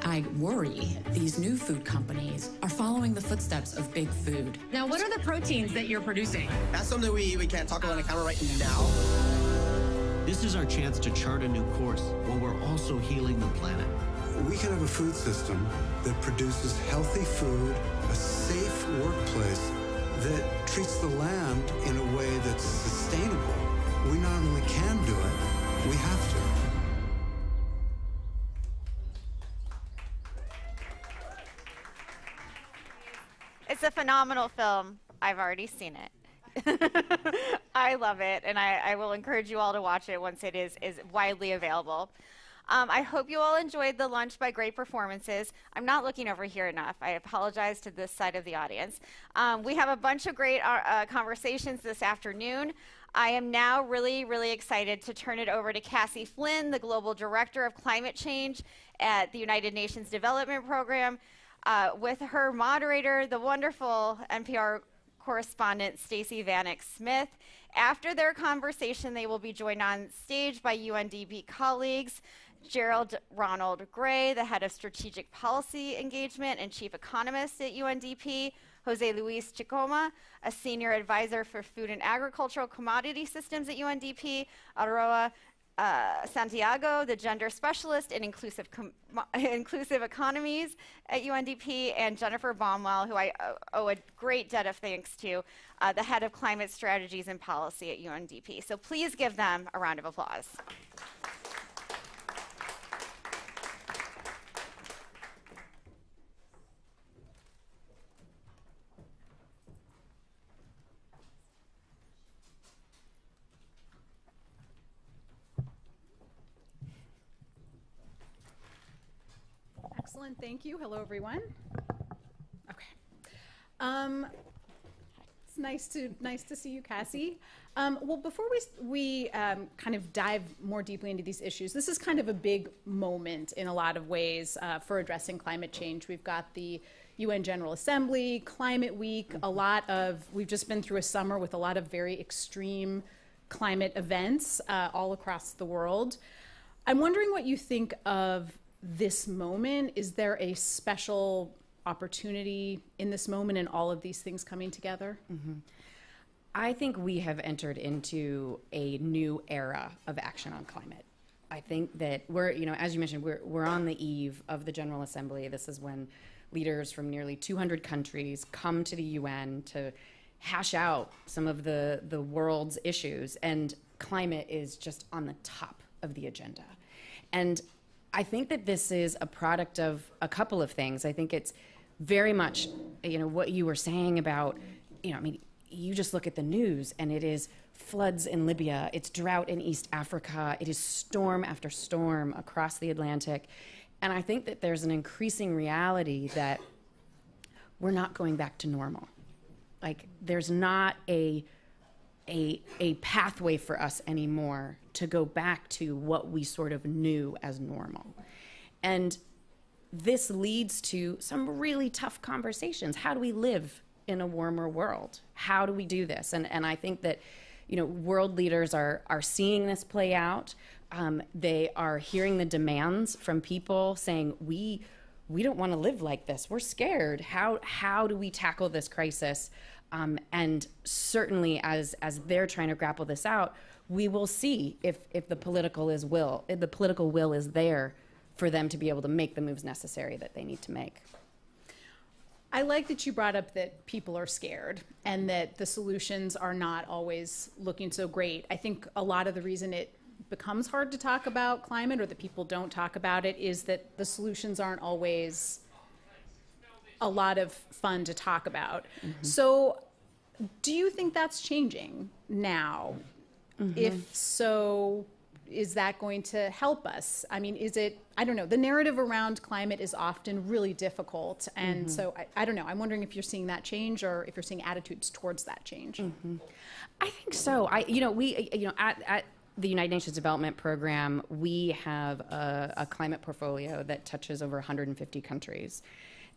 I worry these new food companies are following the footsteps of big food. Now, what are the proteins that you're producing? That's something we can't talk about on the camera right now. This is our chance to chart a new course while we're also healing the planet. We can have a food system that produces healthy food, a safe workplace that treats the land in a way that's sustainable. We not only can do it, we have to. It's a phenomenal film. I've already seen it. I love it, and I will encourage you all to watch it once it is widely available. I hope you all enjoyed the lunch by great performances. I'm not looking over here enough. I apologize to this side of the audience. We have a bunch of great conversations this afternoon. I am now really, really excited to turn it over to Cassie Flynn, the Global Director of Climate Change at the United Nations Development Program, with her moderator, the wonderful NPR correspondent Stacey Vanek Smith. After their conversation, they will be joined on stage by UNDP colleagues, Gerald Ronald Gray, the head of strategic policy engagement and chief economist at UNDP, Jose Luis Chicoma, a senior advisor for food and agricultural commodity systems at UNDP, Aroa Santiago, the gender specialist in inclusive economies at UNDP, and Jennifer Baumwell, who I owe a great debt of thanks to, the head of climate strategies and policy at UNDP. So please give them a round of applause. Excellent, thank you. Hello, everyone. Okay. It's nice to see you, Cassie. Well, before we kind of dive more deeply into these issues, this is kind of a big moment in a lot of ways for addressing climate change. We've got the UN General Assembly, Climate Week, we've just been through a summer with a lot of very extreme climate events all across the world. I'm wondering what you think of this moment. Is there a special opportunity in this moment and all of these things coming together? Mm-hmm. I think we have entered into a new era of action on climate. I think that we're, as you mentioned, we're on the eve of the General Assembly. This is when leaders from nearly 200 countries come to the UN to hash out some of the world's issues, and climate is just on the top of the agenda. And I think that this is a product of a couple of things. I think it's very much, what you were saying about, you just look at the news and it is floods in Libya, it's drought in East Africa, it is storm after storm across the Atlantic. And I think that there's an increasing reality that we're not going back to normal. Like, there's not a pathway for us anymore to go back to what we sort of knew as normal. And this leads to some really tough conversations. How do we live in a warmer world? How do we do this? And I think that, you know, world leaders are seeing this play out. They are hearing the demands from people saying, we don't want to live like this. We're scared. How do we tackle this crisis? And certainly as they're trying to grapple this out, we will see if the political will is there for them to be able to make the moves necessary that they need to make. I like that you brought up that people are scared and that the solutions are not always looking so great. I think a lot of the reason it becomes hard to talk about climate, or that people don't talk about it, is that the solutions aren't always a lot of fun to talk about. Mm-hmm. So do you think that's changing now? Mm-hmm. If so, is that going to help us? I mean, is it, I don't know, the narrative around climate is often really difficult. And mm-hmm. so I don't know, I'm wondering if you're seeing that change, or if you're seeing attitudes towards that change. Mm-hmm. I think so. At the United Nations Development Program, we have a climate portfolio that touches over 150 countries.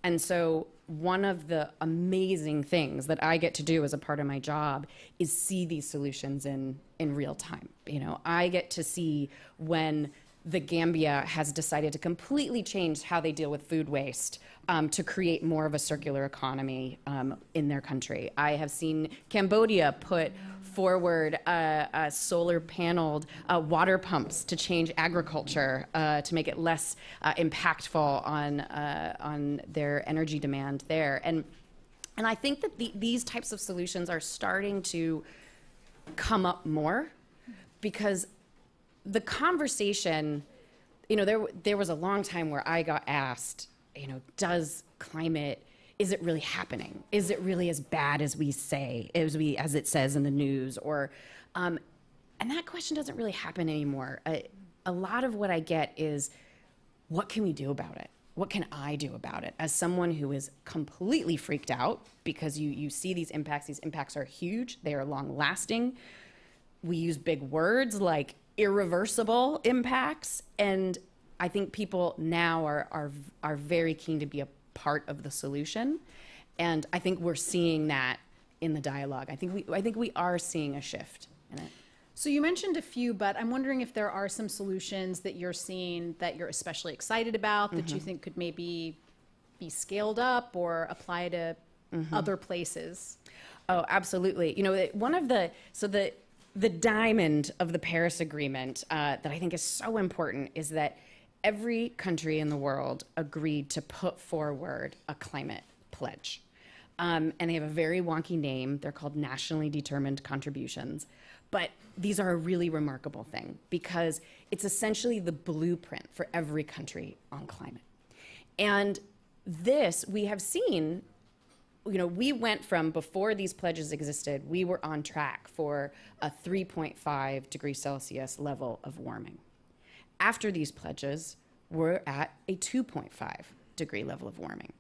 And so one of the amazing things that I get to do as a part of my job is see these solutions in real time. You know, I get to see when the Gambia has decided to completely change how they deal with food waste to create more of a circular economy in their country. I have seen Cambodia put forward solar paneled water pumps to change agriculture to make it less impactful on their energy demand there. And I think that these types of solutions are starting to come up more, because the conversation, you know, there was a long time where I got asked, you know, is it really happening? Is it really as bad as we say, as it says in the news? Or, and that question doesn't really happen anymore. A lot of what I get is, what can we do about it? What can I do about it? As someone who is completely freaked out, because you see these impacts are huge, they are long lasting. We use big words like irreversible impacts, and I think people now are very keen to be a part of the solution, and I think we're seeing that in the dialogue. I think we are seeing a shift in it. So you mentioned a few, but I'm wondering if there are some solutions that you're seeing that you're especially excited about, that you think could maybe be scaled up or apply to other places. Oh, absolutely. You know, one of the diamond of the Paris Agreement that I think is so important is that every country in the world agreed to put forward a climate pledge. And they have a very wonky name. They're called nationally determined contributions. But these are a really remarkable thing, because it's essentially the blueprint for every country on climate. And this, we have seen, you know, we went from, before these pledges existed, we were on track for a 3.5 degrees Celsius level of warming. After these pledges, we're at a 2.5 degree level of warming.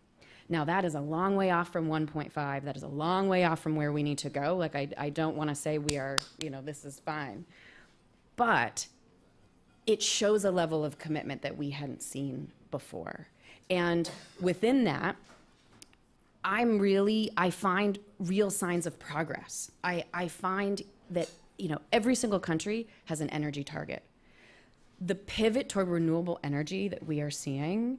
Now, that is a long way off from 1.5. That is a long way off from where we need to go. Like, I don't want to say we are, you know, this is fine. But it shows a level of commitment that we hadn't seen before. And within that, I find real signs of progress. I find that, you know, every single country has an energy target. The pivot toward renewable energy that we are seeing,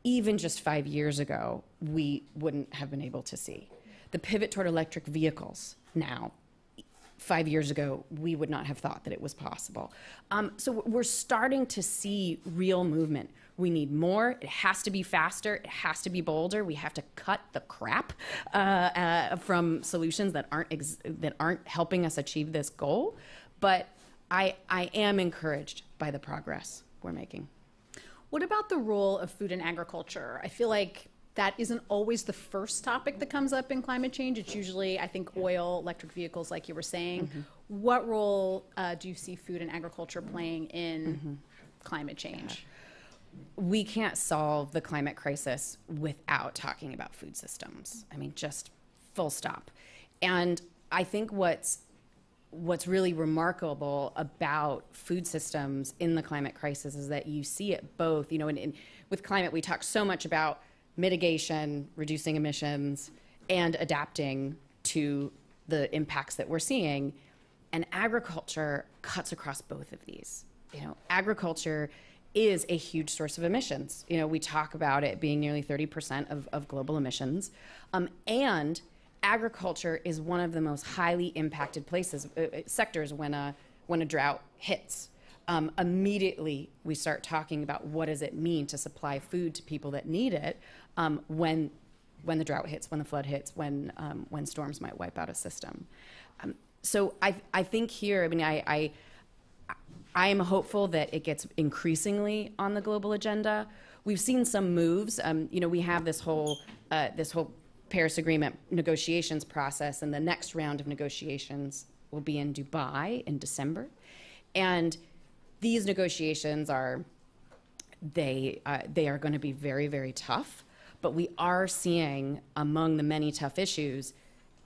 even just 5 years ago, we wouldn't have been able to see. The pivot toward electric vehicles now, 5 years ago, we would not have thought that it was possible. So we're starting to see real movement. We need more. It has to be faster. It has to be bolder. We have to cut the crap from solutions that aren't helping us achieve this goal. But I am encouraged by the progress we're making. What about the role of food and agriculture? I feel like that isn't always the first topic that comes up in climate change. It's usually, I think, oil, electric vehicles, like you were saying. What role do you see food and agriculture playing in climate change? We can't solve the climate crisis without talking about food systems. I mean, just full stop. And I think what's really remarkable about food systems in the climate crisis is that you see it both, and with climate, we talk so much about mitigation, reducing emissions, and adapting to the impacts that we're seeing. And agriculture cuts across both of these. Agriculture is a huge source of emissions. We talk about it being nearly 30% of global emissions. And agriculture is one of the most highly impacted sectors when a drought hits. Immediately we start talking about what does it mean to supply food to people that need it when the drought hits, when the flood hits, when storms might wipe out a system. So I think here, I am hopeful that it gets increasingly on the global agenda. We've seen some moves. We have this whole Paris Agreement negotiations process, and the next round of negotiations will be in Dubai in December. And these negotiations are going to be very, very tough, but we are seeing among the many tough issues,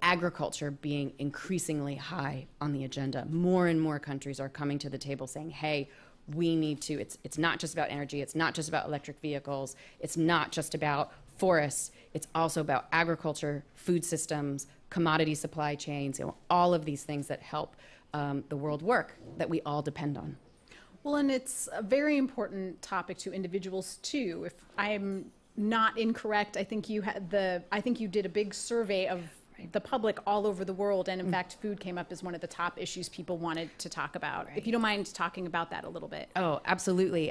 agriculture being increasingly high on the agenda. More and more countries are coming to the table saying, hey, we need to, it's not just about energy, it's not just about electric vehicles, it's not just about forests, it's also about agriculture, food systems, commodity supply chains, all of these things that help the world work that we all depend on. Well, and it's a very important topic to individuals too. If I'm not incorrect, I think you did a big survey of the public all over the world, and in fact, food came up as one of the top issues people wanted to talk about. Right. If you don't mind talking about that a little bit. Oh, absolutely.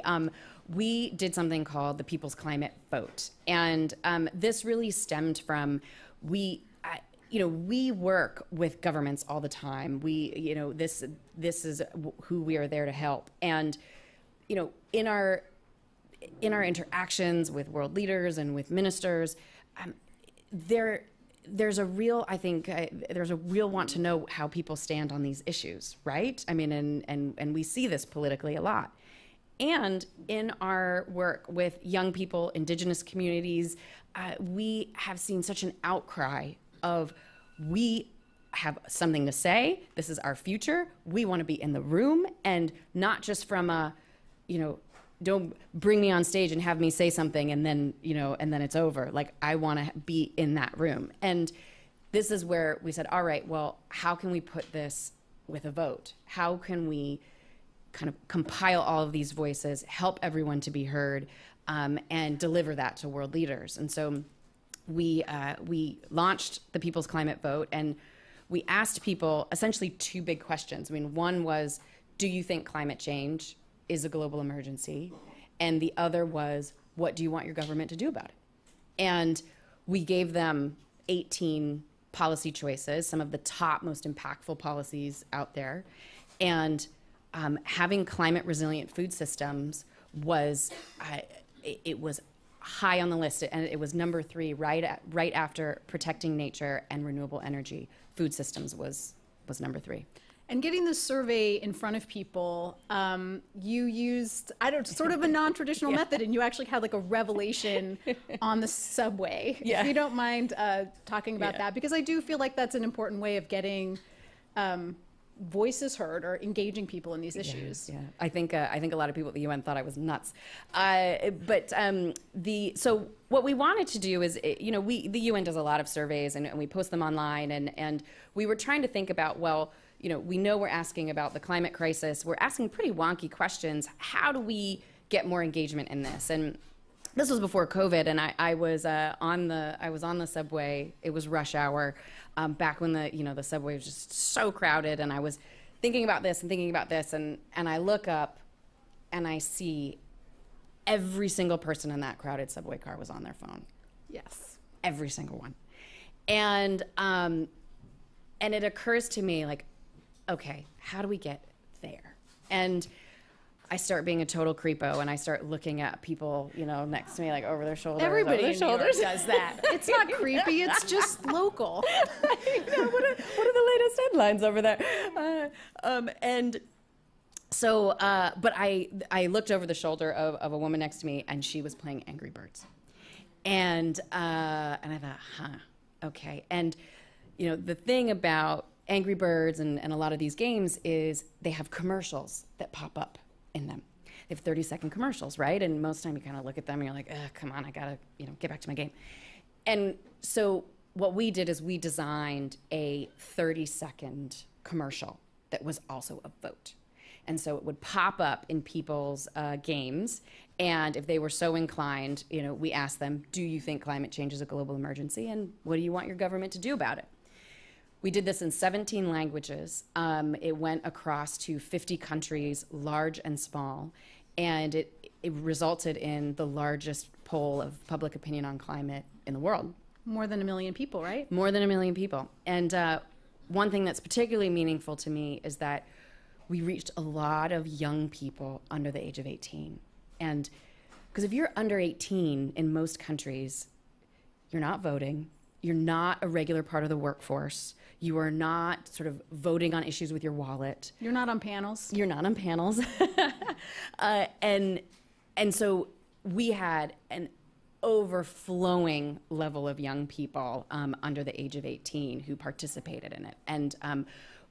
We did something called the People's Climate Vote, and this really stemmed from we work with governments all the time. This is who we are there to help, and in our interactions with world leaders and with ministers, there's a real want to know how people stand on these issues, right? And we see this politically a lot. And in our work with young people, indigenous communities, we have seen such an outcry of, we have something to say, this is our future, we want to be in the room, and not just from don't bring me on stage and have me say something and then it's over. Like, I want to be in that room. And this is where we said, all right, well, how can we put this with a vote? How can we kind of compile all of these voices, help everyone to be heard, and deliver that to world leaders? And so we launched the People's Climate Vote, and we asked people essentially two big questions. One was, do you think climate change is a global emergency? And the other was, what do you want your government to do about it? And we gave them 18 policy choices, some of the top, most impactful policies out there. And having climate resilient food systems was, it was high on the list, and it was number 3, right after protecting nature and renewable energy. Food systems was number 3. And getting the survey in front of people, you used sort of a non-traditional method, and you actually had like a revelation on the subway. Yeah. If you don't mind talking about that, because I do feel like that's an important way of getting voices heard or engaging people in these issues. Yeah. I think a lot of people at the UN thought I was nuts. So what we wanted to do is, the UN does a lot of surveys, and we post them online, and we were trying to think about, well, we know we're asking about the climate crisis. We're asking pretty wonky questions. How do we get more engagement in this? And this was before COVID, and I was on the subway. It was rush hour, back when the subway was just so crowded, and I was thinking about this, and I look up, and I see every single person in that crowded subway car was on their phone. Yes, every single one, and it occurs to me, like, okay, how do we get there? And I start being a total creepo, and I start looking at people, next to me, like over their shoulders. Everybody in New York does that. It's not creepy, it's just local. What are the latest headlines over there? And so, but I looked over the shoulder of a woman next to me, and she was playing Angry Birds. And I thought, okay. And, the thing about Angry Birds and a lot of these games is they have commercials that pop up in them. They have 30-second commercials, right? And most of the time you kind of look at them and you're like, come on, I gotta get back to my game. And so what we did is we designed a 30-second commercial that was also a vote. And so it would pop up in people's games, and if they were so inclined, we asked them, do you think climate change is a global emergency, and what do you want your government to do about it? We did this in 17 languages. It went across to 50 countries, large and small, and it resulted in the largest poll of public opinion on climate in the world. More than 1 million people, right? More than 1 million people. And one thing that's particularly meaningful to me is that we reached a lot of young people under the age of 18. And because if you're under 18 in most countries, you're not voting, you're not a regular part of the workforce, you are not sort of voting on issues with your wallet. You're not on panels. You're not on panels. And so we had an overflowing level of young people under the age of 18 who participated in it. And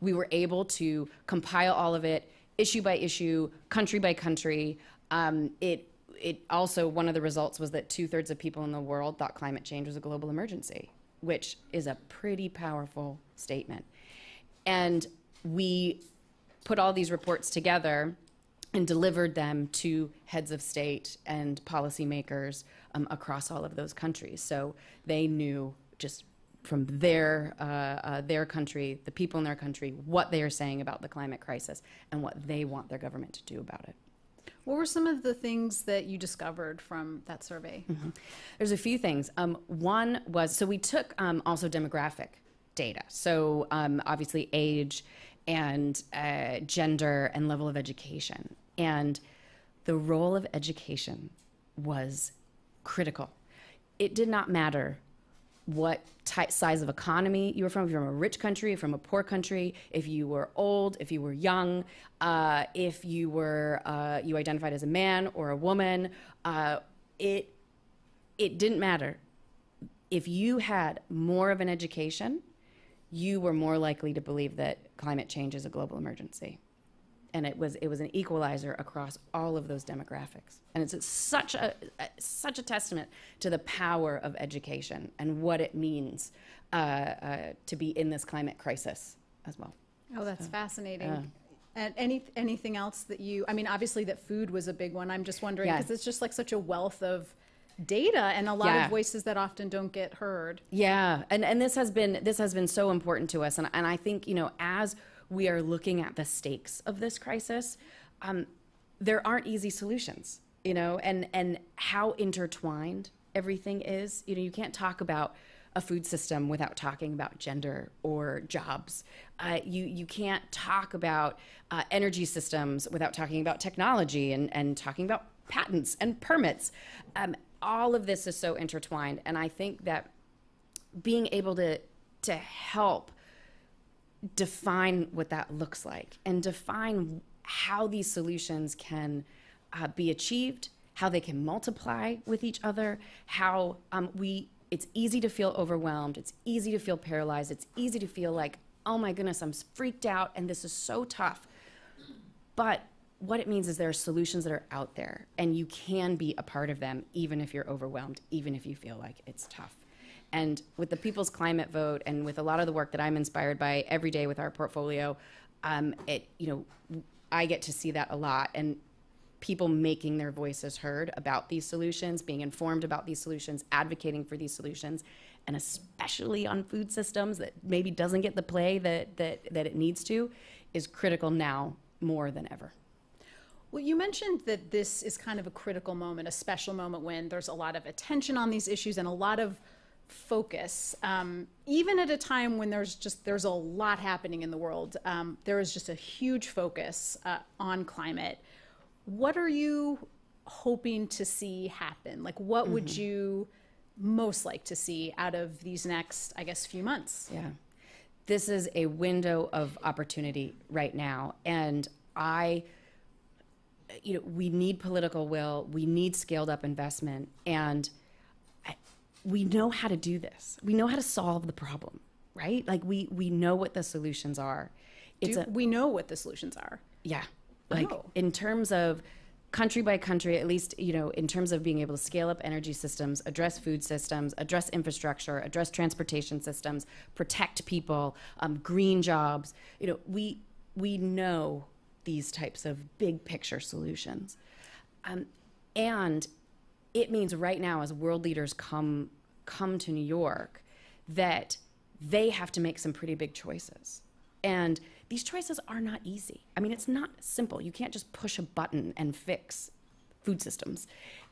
we were able to compile all of it, issue by issue, country by country. It also, one of the results was that 2/3 of people in the world thought climate change was a global emergency, which is a pretty powerful statement. And we put all these reports together and delivered them to heads of state and policymakers across all of those countries. So they knew just from their country, the people in their country, what they are saying about the climate crisis and what they want their government to do about it. What were some of the things that you discovered from that survey? Mm-hmm. There's a few things. One was, so we took also demographic data. So obviously age and gender and level of education. And the role of education was critical. It did not matter what size of economy you were from, if you're from a rich country, from a poor country, if you were old, if you were young, if you were you identified as a man or a woman, it didn't matter. If you had more of an education, you were more likely to believe that climate change is a global emergency. And it was an equalizer across all of those demographics. And it's such a testament to the power of education and what it means to be in this climate crisis as well. Oh, that's fascinating. And anything else that obviously that food was a big one. I'm just wondering, because it's just like such a wealth of data and a lot of voices that often don't get heard. Yeah, and this has been so important to us. And I think, as we are looking at the stakes of this crisis, there aren't easy solutions, and how intertwined everything is. You can't talk about a food system without talking about gender or jobs. You can't talk about energy systems without talking about technology and talking about patents and permits. All of this is so intertwined, and I think that being able to help define what that looks like and define how these solutions can be achieved, how they can multiply with each other, how it's easy to feel overwhelmed, it's easy to feel paralyzed, it's easy to feel like, oh my goodness, I'm freaked out and this is so tough. But what it means is there are solutions that are out there and you can be a part of them even if you're overwhelmed, even if you feel like it's tough. And with the People's Climate Vote and with a lot of the work that I'm inspired by every day with our portfolio, I get to see that a lot. And people making their voices heard about these solutions, being informed about these solutions, advocating for these solutions, and especially on food systems that maybe doesn't get the play that it needs to, is critical now more than ever. Well, you mentioned that this is kind of a critical moment, a special moment when there's a lot of attention on these issues and a lot of focus, even at a time when there's a lot happening in the world. There is just a huge focus on climate. What are you hoping to see happen? Like, what would you most like to see out of these next, I guess, few months? Yeah, this is a window of opportunity right now, and we need political will, we need scaled up investment, and we know how to do this. We know how to solve the problem. right? Like we know what the solutions are. We know what the solutions are. Yeah. Like in terms of country by country, at least, in terms of being able to scale up energy systems, address food systems, address infrastructure, address transportation systems, protect people, green jobs, we know these types of big picture solutions. And it means right now, as world leaders come to New York, that they have to make some pretty big choices. And these choices are not easy. I mean, it's not simple. You can't just push a button and fix food systems.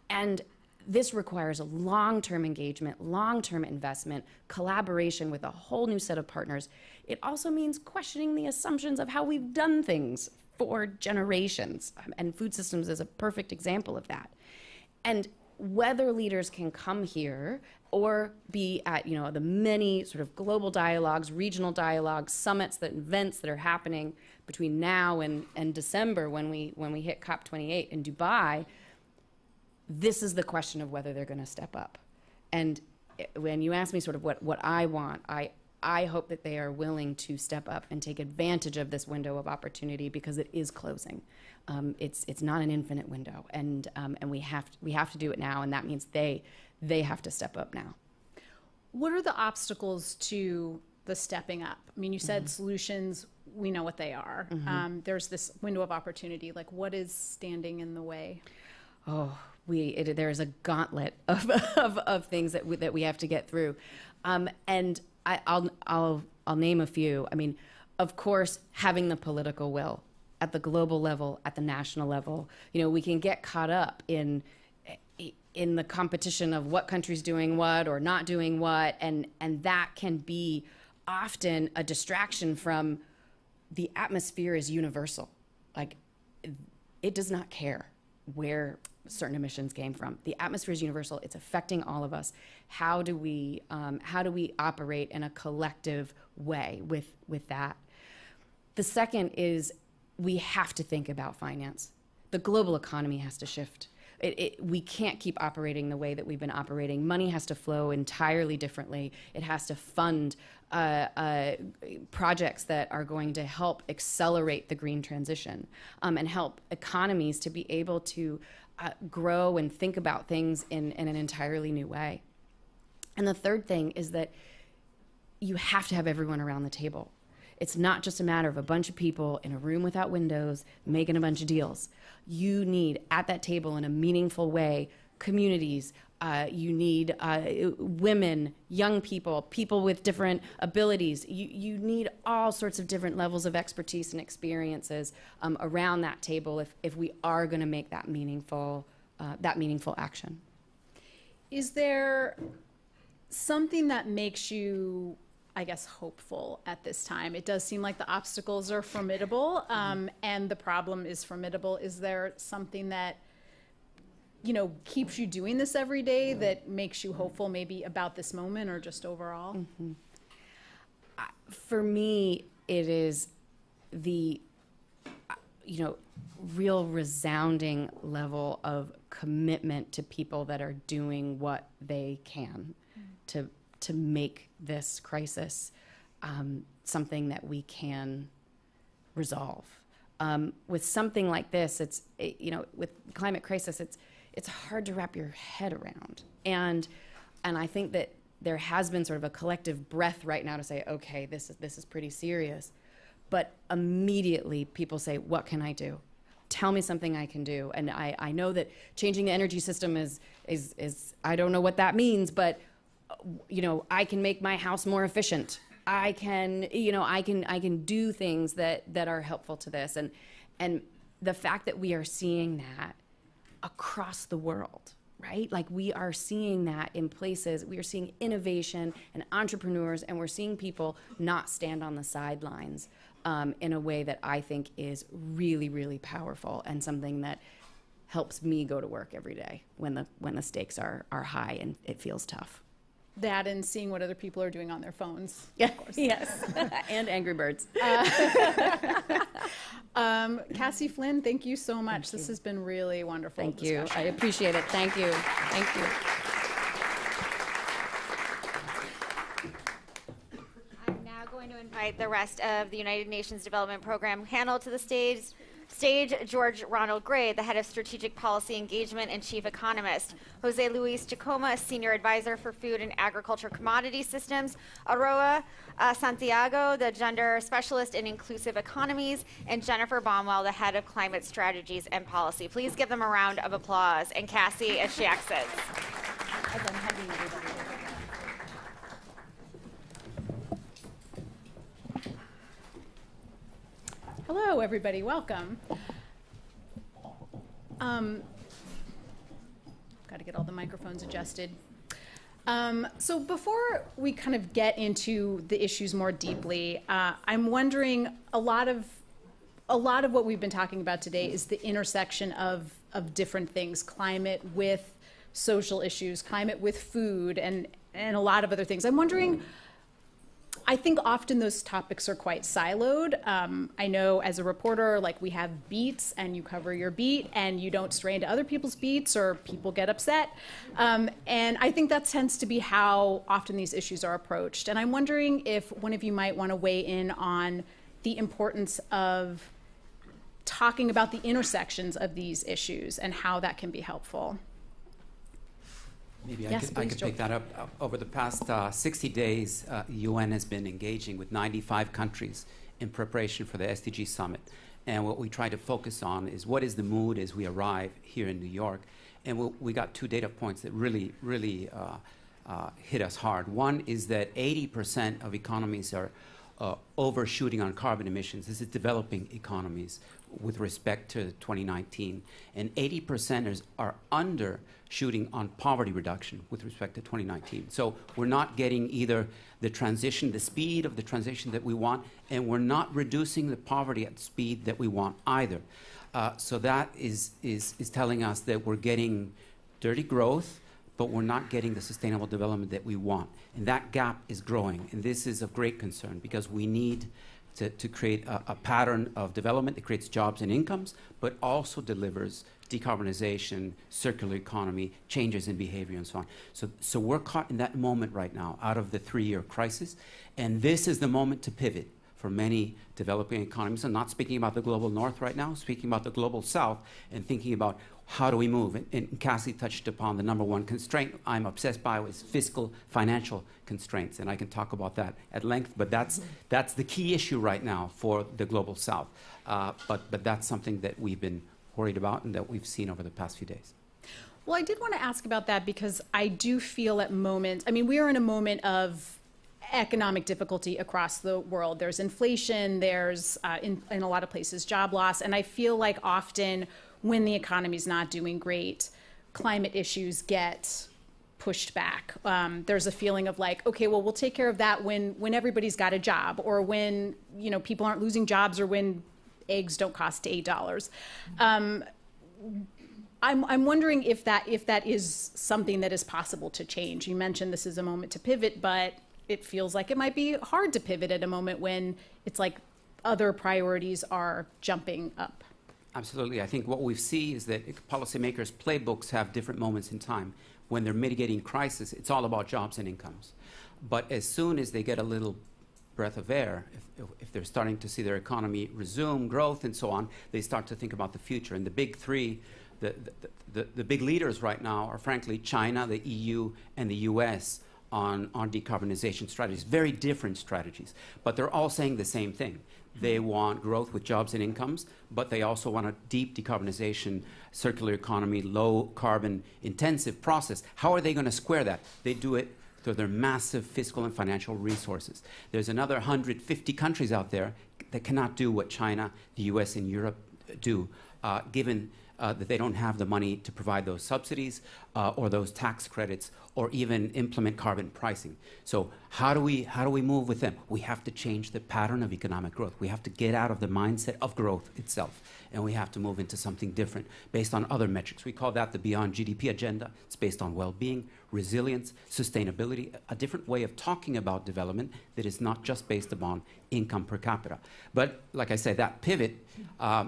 And this requires a long-term engagement, long-term investment, collaboration with a whole new set of partners. It also means questioning the assumptions of how we've done things for generations. And food systems is a perfect example of that. And whether leaders can come here or be at the many sort of global dialogues, regional dialogues, summits, events that are happening between now and December when we hit COP28 in Dubai, this is the question of whether they're going to step up. And when you ask me sort of what I want, I hope that they are willing to step up and take advantage of this window of opportunity, because it is closing. It's not an infinite window, and we have to do it now, and that means they have to step up now. What are the obstacles to the stepping up? I mean, you said solutions, we know what they are. There's this window of opportunity. Like, what is standing in the way? Oh, there's a gauntlet of things that we have to get through, and I'll name a few. I mean, of course, having the political will at the global level, at the national level. We can get caught up in the competition of what country's doing what or not doing what, and that can be often a distraction from the atmosphere is universal. Like, it does not care where certain emissions came from. The atmosphere is universal. It's affecting all of us. How do we operate in a collective way with that? The second is we have to think about finance. The global economy has to shift. We can't keep operating the way that we've been operating. Money has to flow entirely differently. It has to fund projects that are going to help accelerate the green transition, and help economies to be able to grow and think about things in an entirely new way. And the third thing is that you have to have everyone around the table. It's not just a matter of a bunch of people in a room without windows making a bunch of deals. You need, at that table in a meaningful way, communities. You need women, young people, people with different abilities. You need all sorts of different levels of expertise and experiences around that table if we are going to make that meaningful action. Is there something that makes you, I guess, hopeful at this time? It does seem like the obstacles are formidable, and the problem is formidable. Is there something that keeps you doing this every day, that makes you hopeful, maybe about this moment or just overall? For me, it is the real resounding level of commitment to people that are doing what they can to make this crisis something that we can resolve. With something like this, with climate crisis, it's hard to wrap your head around. And I think that there has been sort of a collective breath right now to say, okay, this is pretty serious. But immediately people say, what can I do? Tell me something I can do. And I know that changing the energy system is I don't know what that means, but I can make my house more efficient. I can do things that are helpful to this. And the fact that we are seeing that across the world, right? Like, we are seeing that in places, we are seeing innovation and entrepreneurs, and we're seeing people not stand on the sidelines in a way that I think is really, really powerful, and something that helps me go to work every day when the stakes are high and it feels tough. That and seeing what other people are doing on their phones. Yeah, of course. yes, and Angry Birds. Cassie Flynn, thank you so much. This has been really wonderful. Thank you. discussion. I appreciate it. Thank you. Thank you. going to invite the rest of the United Nations Development Program panel to the stage. George Ronald Gray, the head of strategic policy engagement and chief economist. Jose Luis Chacoma, senior advisor for food and agriculture commodity systems. Aroa Santiago, the gender specialist in inclusive economies. And Jennifer Baumwell, the head of climate strategies and policy. Please give them a round of applause. And Cassie, as she exits. As I'm hugging everybody. Hello, everybody. Welcome. Got to get all the microphones adjusted. So before we kind of get into the issues more deeply, I'm wondering, a lot of what we've been talking about today is the intersection of different things: climate with social issues, climate with food, and a lot of other things. I'm wondering, I think often those topics are quite siloed. I know as a reporter, like, we have beats and you cover your beat and you don't stray into other people's beats or people get upset. And I think that tends to be how often these issues are approached. And I'm wondering if one of you might want to weigh in on the importance of talking about the intersections of these issues and how that can be helpful. Maybe Yes, I could pick that up. Over the past 60 days, UN has been engaging with 95 countries in preparation for the SDG Summit. And what we try to focus on is what is the mood as we arrive here in New York. And we got two data points that really hit us hard. One is that 80% of economies are overshooting on carbon emissions. This is developing economies with respect to 2019. And 80% are undershooting on poverty reduction with respect to 2019. So we're not getting either the transition, the speed of the transition that we want, and we're not reducing the poverty at the speed that we want either. So that is telling us that we're getting dirty growth, but we're not getting the sustainable development that we want. And that gap is growing. And this is of great concern because we need to create a pattern of development that creates jobs and incomes, but also delivers decarbonization, circular economy, changes in behavior, and so on. So we're caught in that moment right now out of the 3-year crisis. And this is the moment to pivot for many developing economies. I'm not speaking about the global north right now, speaking about the global south and thinking about how do we move. And Cassie touched upon the number one constraint I'm obsessed by is fiscal, financial constraints. And I can talk about that at length, but that's the key issue right now for the global south. But that's something that we've been worried about and that we've seen over the past few days. Well, I did want to ask about that because I do feel at moments, I mean, we are in a moment of economic difficulty across the world. There's inflation, there's in a lot of places job loss, and I feel like often when the economy's not doing great, climate issues get pushed back. There's a feeling of like, okay, well, we'll take care of that when everybody's got a job, or when, you know, people aren't losing jobs, or when eggs don't cost $8. I'm wondering if that is something that is possible to change. You mentioned this is a moment to pivot, but it feels like it might be hard to pivot at a moment when it's like other priorities are jumping up. Absolutely. I think what we see is that policymakers' playbooks have different moments in time. When they're mitigating crisis, it's all about jobs and incomes. But as soon as they get a little breath of air, if they're starting to see their economy resume growth and so on, they start to think about the future. And the big three, the big leaders right now are frankly China, the EU, and the US on decarbonization strategies. Very different strategies, but they're all saying the same thing. They want growth with jobs and incomes, but they also want a deep decarbonization, circular economy, low carbon intensive process. How are they going to square that? They do it through their massive fiscal and financial resources. There's another 150 countries out there that cannot do what China, the US, and Europe do, given that they don't have the money to provide those subsidies or those tax credits or even implement carbon pricing. So how do we move with them? We have to change the pattern of economic growth. We have to get out of the mindset of growth itself, and we have to move into something different based on other metrics. We call that the Beyond GDP agenda. It's based on well-being, resilience, sustainability, a different way of talking about development that is not just based upon income per capita. But like I said, that pivot,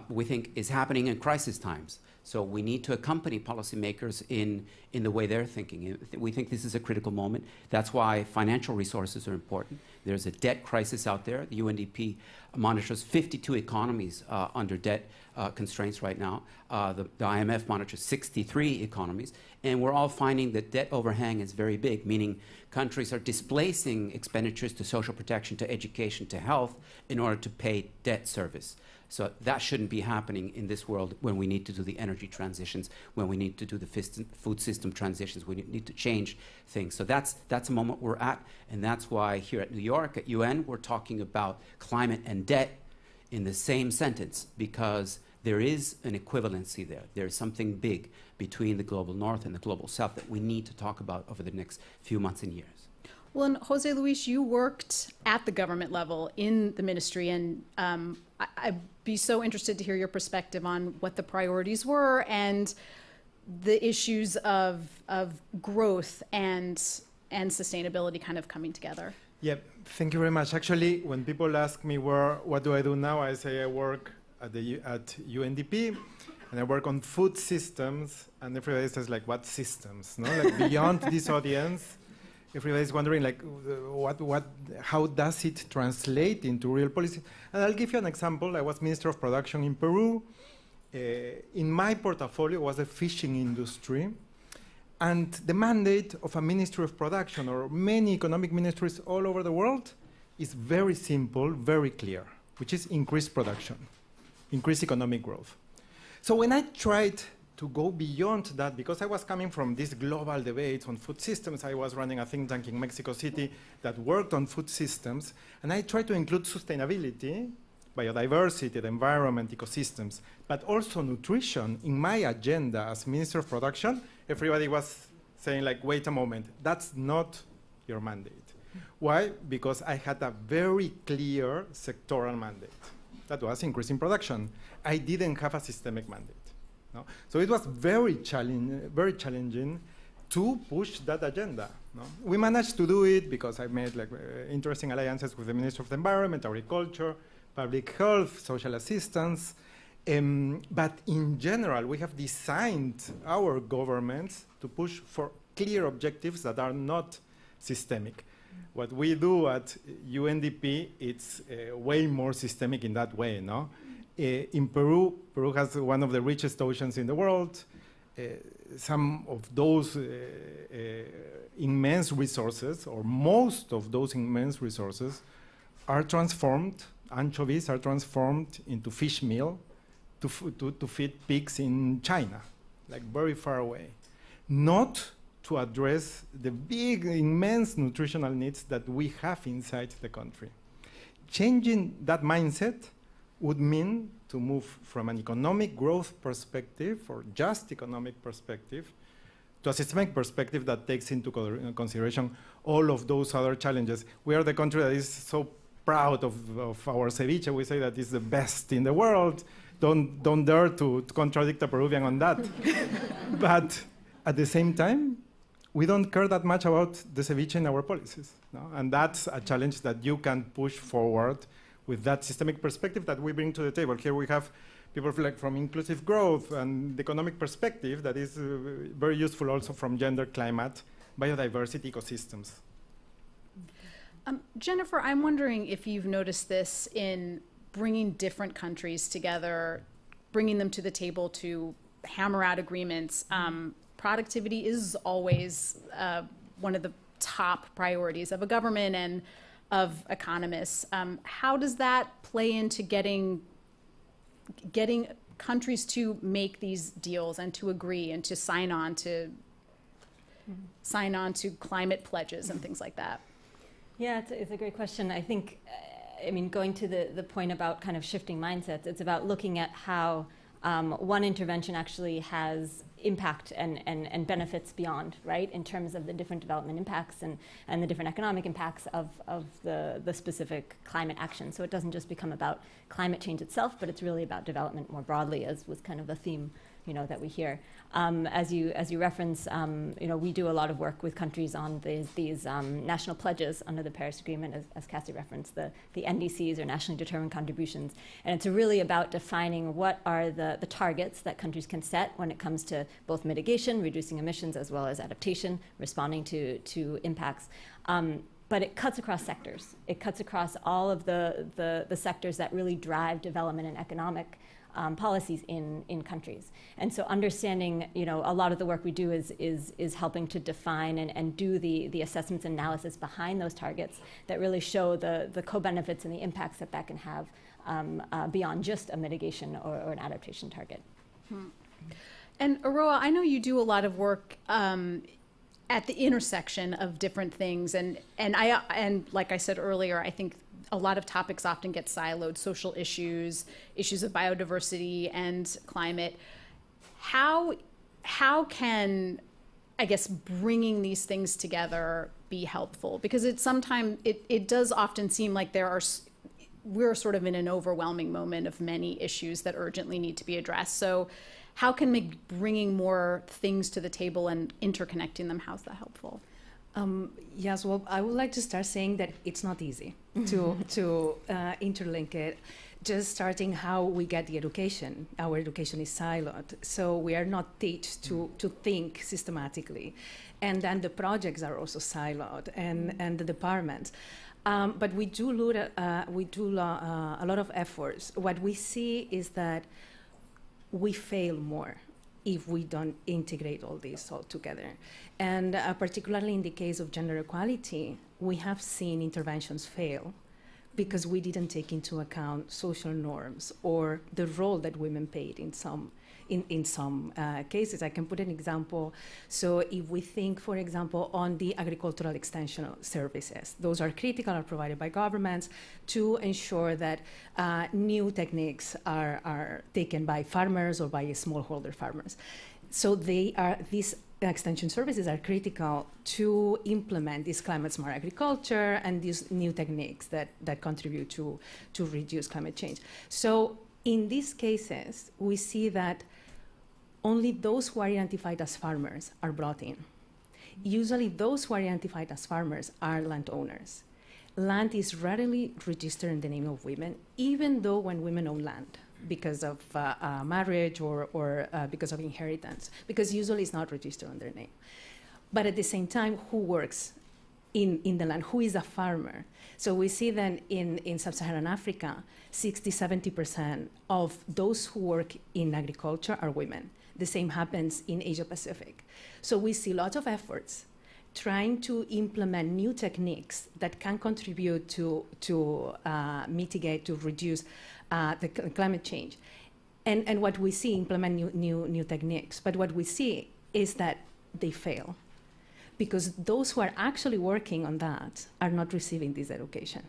we think, is happening in crisis times. So we need to accompany policymakers in the way they're thinking. We think this is a critical moment. That's why financial resources are important. There's a debt crisis out there. The UNDP monitors 52 economies under debt constraints right now. The IMF monitors 63 economies. And we're all finding that debt overhang is very big, meaning countries are displacing expenditures to social protection, to education, to health in order to pay debt service. So that shouldn't be happening in this world when we need to do the energy transitions, when we need to do the food system transitions, we need to change things. So that's a moment we're at, and that's why here at New York, at UN, we're talking about climate and debt in the same sentence, because there is an equivalency there. There's something big between the global north and the global south that we need to talk about over the next few months and years. Well, and Jose Luis, you worked at the government level in the ministry, and I'd be so interested to hear your perspective on what the priorities were and the issues of growth and sustainability kind of coming together. Yeah, thank you very much. Actually, when people ask me what do I do now, I say I work at UNDP, and I work on food systems, and everybody says, like, what systems? No, like, beyond this audience, everybody's wondering, like, how does it translate into real policy? And I'll give you an example. I was Minister of Production in Peru. In my portfolio was the fishing industry. And the mandate of a Ministry of Production, or many economic ministries all over the world, is very simple, very clear, which is increase production, increase economic growth. So when I tried to go beyond that, because I was coming from these global debates on food systems, I was running a think tank in Mexico City that worked on food systems, and I tried to include sustainability, biodiversity, the environment, ecosystems, but also nutrition in my agenda as Minister of Production. Everybody was saying, like, wait a moment, that's not your mandate. Why? Because I had a very clear sectoral mandate. That was increasing production. I didn't have a systemic mandate. No? So it was very challenging to push that agenda. No? We managed to do it because I made, like, interesting alliances with the Minister of the Environment, Agriculture, Public Health, Social Assistance. But in general, we have designed our governments to push for clear objectives that are not systemic. What we do at UNDP, it's way more systemic in that way, no? In Peru has one of the richest oceans in the world. Some of those immense resources, or most of those immense resources, are transformed, anchovies are transformed into fish meal to feed pigs in China, like very far away. Not to address the big, immense nutritional needs that we have inside the country. Changing that mindset would mean to move from an economic growth perspective, or just economic perspective, to a systemic perspective that takes into consideration all of those other challenges. We are the country that is so proud of our ceviche. We say that it's the best in the world. Don't dare to contradict a Peruvian on that. But at the same time, we don't care that much about the ceviche in our policies. No? And that's a challenge that you can push forward with that systemic perspective that we bring to the table. Here we have people from inclusive growth and the economic perspective that is very useful also from gender, climate, biodiversity, ecosystems. Jennifer, I'm wondering if you've noticed this in bringing different countries together, bringing them to the table to hammer out agreements. Productivity is always one of the top priorities of a government and of economists. How does that play into getting countries to make these deals and to agree and to sign on to climate pledges and things like that? Yeah, it's a great question. I think, I mean, going to the point about kind of shifting mindsets, it's about looking at how one intervention actually has impact and benefits beyond, right, in terms of the different development impacts and the different economic impacts of the specific climate action. So it doesn't just become about climate change itself, but it's really about development more broadly, as was kind of a theme that we hear. As you reference, we do a lot of work with countries on these national pledges under the Paris Agreement, as Cassie referenced, the NDCs, or nationally determined contributions. And it's really about defining what are the targets that countries can set when it comes to both mitigation, reducing emissions, as well as adaptation, responding to impacts. But it cuts across sectors. It cuts across all of the sectors that really drive development and economic policies in countries. And so understanding, a lot of the work we do is helping to define and do the assessments and analysis behind those targets that really show the co-benefits and the impacts that can have beyond just a mitigation or an adaptation target. And Aroa, I know you do a lot of work at the intersection of different things, and like I said earlier, I think a lot of topics often get siloed: social issues, issues of biodiversity and climate. How can, I guess, bringing these things together be helpful? Because it does often seem like we're sort of in an overwhelming moment of many issues that urgently need to be addressed. So how can bringing more things to the table and interconnecting them, how's that helpful? Yes, well, I would like to start saying that it's not easy to interlink it. Just starting how we get the education. Our education is siloed, so we are not taught to think systematically. And then the projects are also siloed, and the departments. But we do a lot of efforts. What we see is that we fail more if we don't integrate all this all together. And particularly in the case of gender equality, we have seen interventions fail because we didn't take into account social norms or the role that women played in some cases. I can put an example. So if we think, for example, on the agricultural extension services, those are critical, are provided by governments to ensure that new techniques are taken by farmers or by smallholder farmers. So these extension services are critical to implement this climate smart agriculture and these new techniques that contribute to reduce climate change. So in these cases, we see that only those who are identified as farmers are brought in. Usually those who are identified as farmers are landowners. Land is rarely registered in the name of women, even though when women own land because of marriage or because of inheritance, because usually it's not registered on their name. But at the same time, who works in the land? Who is a farmer? So we see that in sub-Saharan Africa, 60-70% of those who work in agriculture are women. The same happens in Asia Pacific. So we see lots of efforts trying to implement new techniques that can contribute to mitigate, to reduce the climate change. And what we see, implement new techniques, but what we see is that they fail because those who are actually working on that are not receiving this education.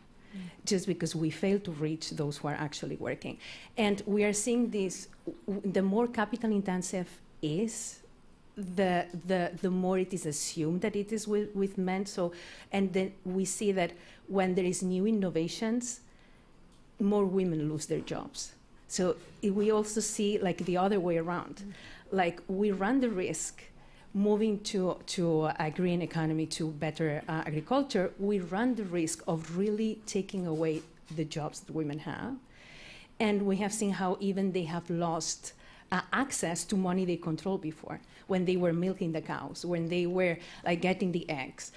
Just because we fail to reach those who are actually working. And we are seeing this, the more capital intensive is, the more it is assumed that it is with men. So, and then we see that when there is new innovations, more women lose their jobs. So we also see like the other way around. Like we run the risk moving to a green economy, to better agriculture, we run the risk of really taking away the jobs that women have. And we have seen how even they have lost access to money they controlled before, when they were milking the cows, when they were getting the eggs.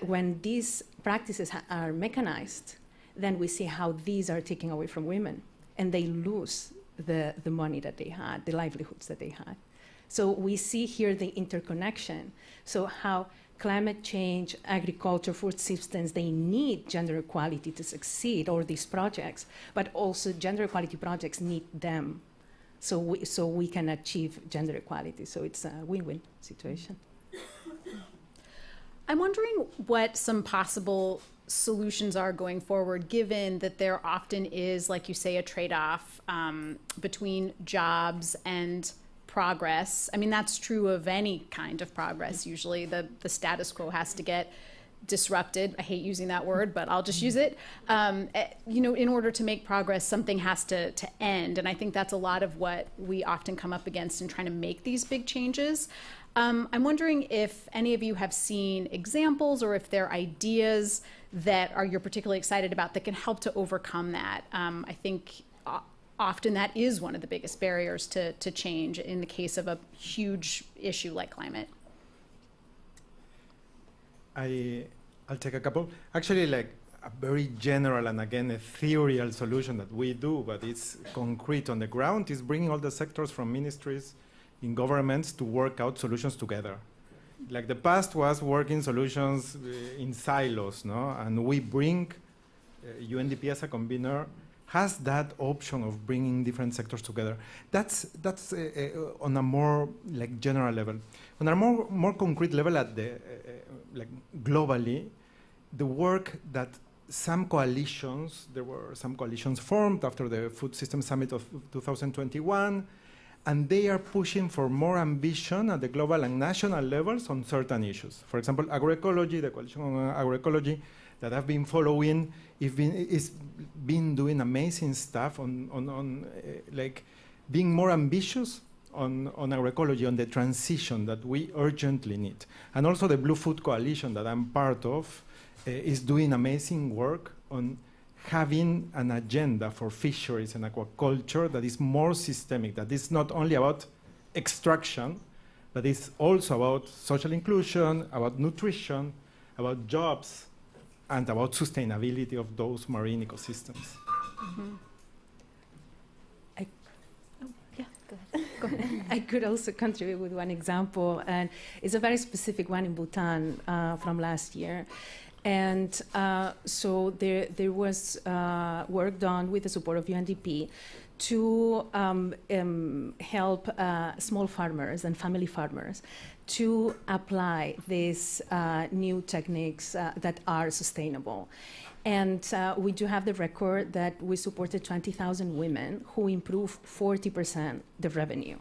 When these practices are mechanized, then we see how these are taken away from women, and they lose the money that they had, the livelihoods that they had. So we see here the interconnection. So how climate change, agriculture, food systems, they need gender equality to succeed, or these projects, but also gender equality projects need them. So we can achieve gender equality. So it's a win-win situation. I'm wondering what some possible solutions are going forward, given that there often is, like you say, a trade-off between jobs and progress. I mean, that's true of any kind of progress. Usually the status quo has to get disrupted. I hate using that word, but I'll just use it. In order to make progress, something has to end. And I think that's a lot of what we often come up against in trying to make these big changes. I'm wondering if any of you have seen examples or if there are ideas that you're particularly excited about that can help to overcome that. I think often that is one of the biggest barriers to change in the case of a huge issue like climate. I'll take a couple. Actually, like a very general and again ethereal solution that we do, but it's concrete on the ground, is bringing all the sectors from ministries in governments to work out solutions together. Like the past was working solutions in silos, no? And we bring UNDP as a convener has that option of bringing different sectors together. That's on a more like general level. On a more concrete level, at the like globally, the work that some coalitions, there were some coalitions formed after the Food System Summit of 2021, and they are pushing for more ambition at the global and national levels on certain issues. For example, agroecology, the coalition on agroecology that I've been following, is been doing amazing stuff on like being more ambitious on agroecology, on the transition that we urgently need. And also the Blue Food Coalition that I'm part of is doing amazing work on having an agenda for fisheries and aquaculture that is more systemic, that is not only about extraction, but it's also about social inclusion, about nutrition, about jobs, and about sustainability of those marine ecosystems. Mm-hmm. Go ahead. I could also contribute with one example, and it's a very specific one in Bhutan from last year. And so there was work done with the support of UNDP to help small farmers and family farmers to apply these new techniques that are sustainable. And we do have the record that we supported 20,000 women who improved 40% the revenue.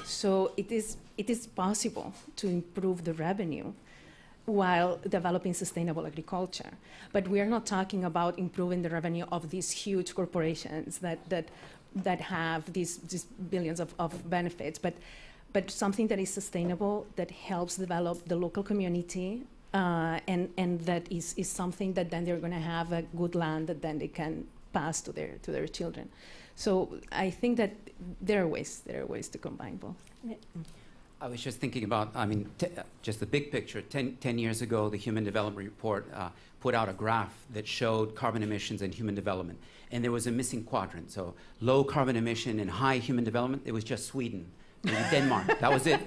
So it is possible to improve the revenue while developing sustainable agriculture. But we are not talking about improving the revenue of these huge corporations that have these billions of benefits, but something that is sustainable, that helps develop the local community, and that is something that then they're going to have a good land that then they can pass to their children. So I think that there are ways to combine both. I was just thinking about, just the big picture. 10 years ago, the Human Development Report put out a graph that showed carbon emissions and human development. And there was a missing quadrant. So low carbon emission and high human development, it was just Sweden, maybe Denmark. That was it.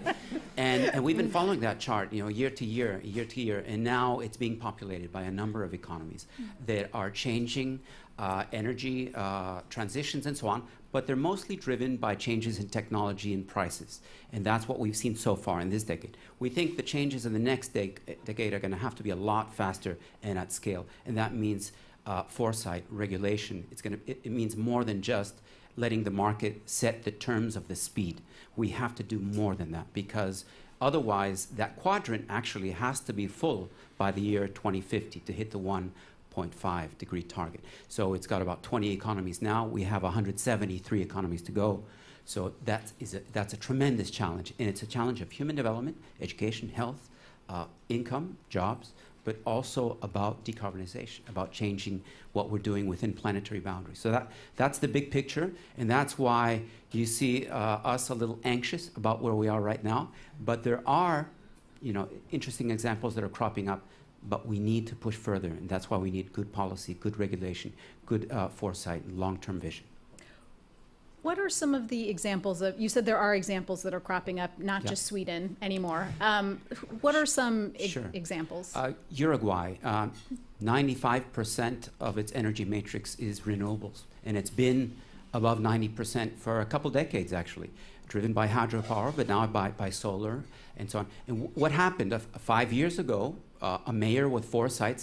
And we've been following that chart, year to year, and now it's being populated by a number of economies that are changing energy transitions and so on, but they're mostly driven by changes in technology and prices. And that's what we've seen so far in this decade. We think the changes in the next decade are going to have to be a lot faster and at scale. And that means foresight, regulation. It means more than just letting the market set the terms of the speed. We have to do more than that, because otherwise that quadrant actually has to be full by the year 2050 to hit the 1.5 degree target. So it's got about 20 economies now. We have 173 economies to go. So that's a tremendous challenge. And it's a challenge of human development, education, health, income, jobs, but also about decarbonization, about changing what we're doing within planetary boundaries. So that's the big picture, and that's why you see us a little anxious about where we are right now. But there are, interesting examples that are cropping up, but we need to push further, and that's why we need good policy, good regulation, good foresight, and long-term vision. What are some of the examples of, you said there are examples that are cropping up, not just Sweden anymore. What are some examples? Uruguay, 95% of its energy matrix is renewables, and it's been above 90% for a couple decades, actually, driven by hydropower, but now by solar and so on. And what happened 5 years ago, a mayor with foresight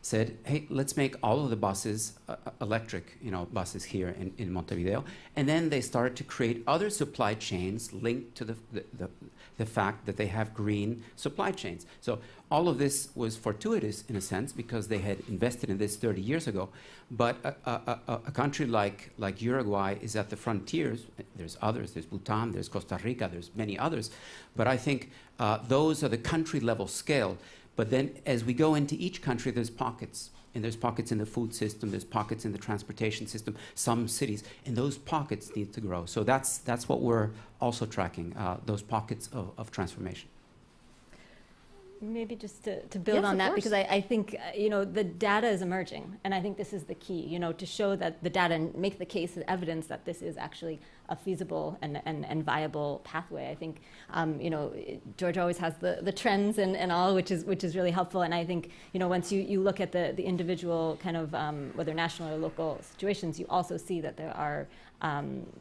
said, hey, let's make all of the buses electric, buses here in Montevideo. And then they started to create other supply chains linked to the fact that they have green supply chains. So all of this was fortuitous in a sense because they had invested in this 30 years ago. But a country like Uruguay is at the frontiers. There's others. There's Bhutan. There's Costa Rica. There's many others. But I think those are the country level scale. But then as we go into each country, there's pockets. And there's pockets in the food system. There's pockets in the transportation system, some cities. And those pockets need to grow. So that's what we're also tracking, those pockets of transformation. Maybe just to build on that, because I think, the data is emerging. And I think this is the key, to show that the data and make the case and evidence that this is actually a feasible and viable pathway. I think, Georgia always has the trends and all, which is really helpful. And I think, once you look at the individual kind of, whether national or local situations, you also see that there are,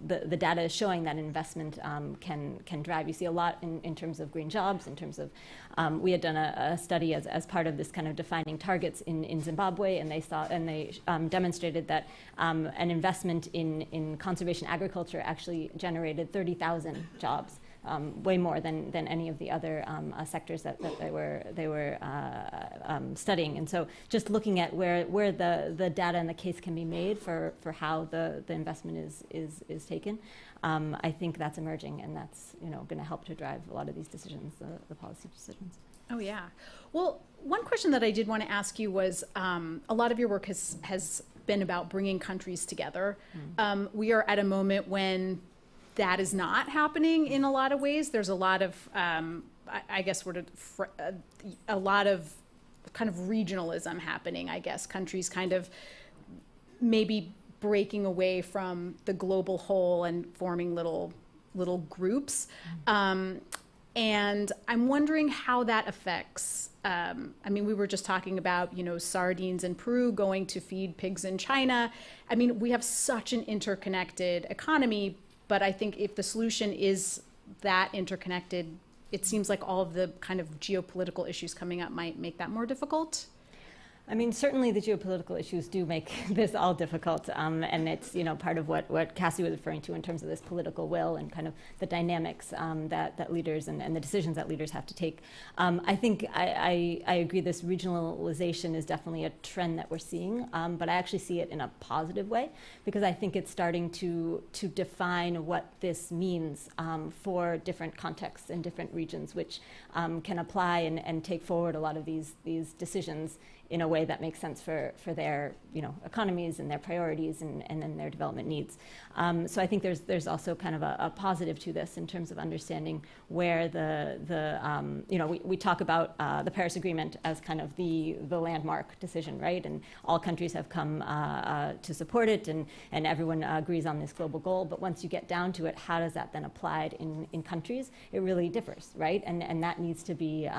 the data is showing that investment can drive. You see a lot in terms of green jobs, in terms of, we had done a study as part of this kind of defining targets in Zimbabwe, and they demonstrated that an investment in conservation agriculture actually generated 30,000 jobs. Way more than any of the other sectors that they were studying. And so just looking at where the data and the case can be made for how the investment is taken, I think that's emerging, and that's going to help to drive a lot of these decisions, the policy decisions. Oh yeah. Well, one question that I did want to ask you was, a lot of your work has been about bringing countries together. We are at a moment when that is not happening in a lot of ways. There's a lot of, I guess, a lot of kind of regionalism happening, I guess. Countries kind of maybe breaking away from the global whole and forming little groups. And I'm wondering how that affects, we were just talking about, sardines in Peru going to feed pigs in China. We have such an interconnected economy, but I think if the solution is that interconnected, it seems like all of the kind of geopolitical issues coming up might make that more difficult. Certainly the geopolitical issues do make this all difficult, and it's part of what Cassie was referring to in terms of this political will and kind of the dynamics that leaders and the decisions that leaders have to take. I think I agree this regionalization is definitely a trend that we're seeing, but I actually see it in a positive way, because I think it's starting to define what this means for different contexts and different regions, which can apply and take forward a lot of these decisions in a way that makes sense for their economies and their priorities and then their development needs. So I think there's also kind of a positive to this in terms of understanding where we talk about the Paris Agreement as kind of the landmark decision, right? And all countries have come to support it, and everyone agrees on this global goal. But once you get down to it, how does that then apply in countries? It really differs, right? And that needs to be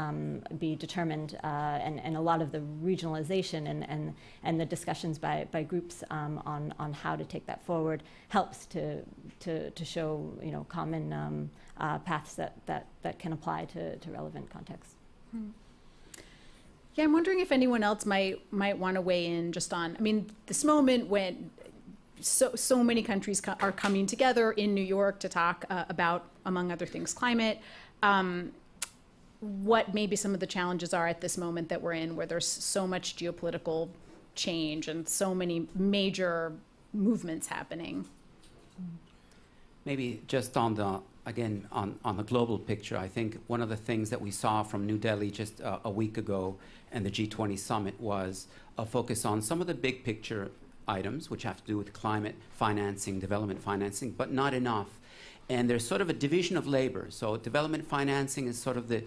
determined, and a lot of the regionalization and the discussions by groups on how to take that forward helps to show common paths that can apply to relevant contexts. Yeah, I'm wondering if anyone else might want to weigh in just on, this moment when so many countries are coming together in New York to talk about, among other things, climate. What maybe some of the challenges are at this moment that we're in, where there's so much geopolitical change and so many major movements happening. Maybe just on the global picture, I think one of the things that we saw from New Delhi just a week ago and the G20 summit was a focus on some of the big picture items, which have to do with climate financing, development financing, but not enough. And there's sort of a division of labor. So development financing is sort of the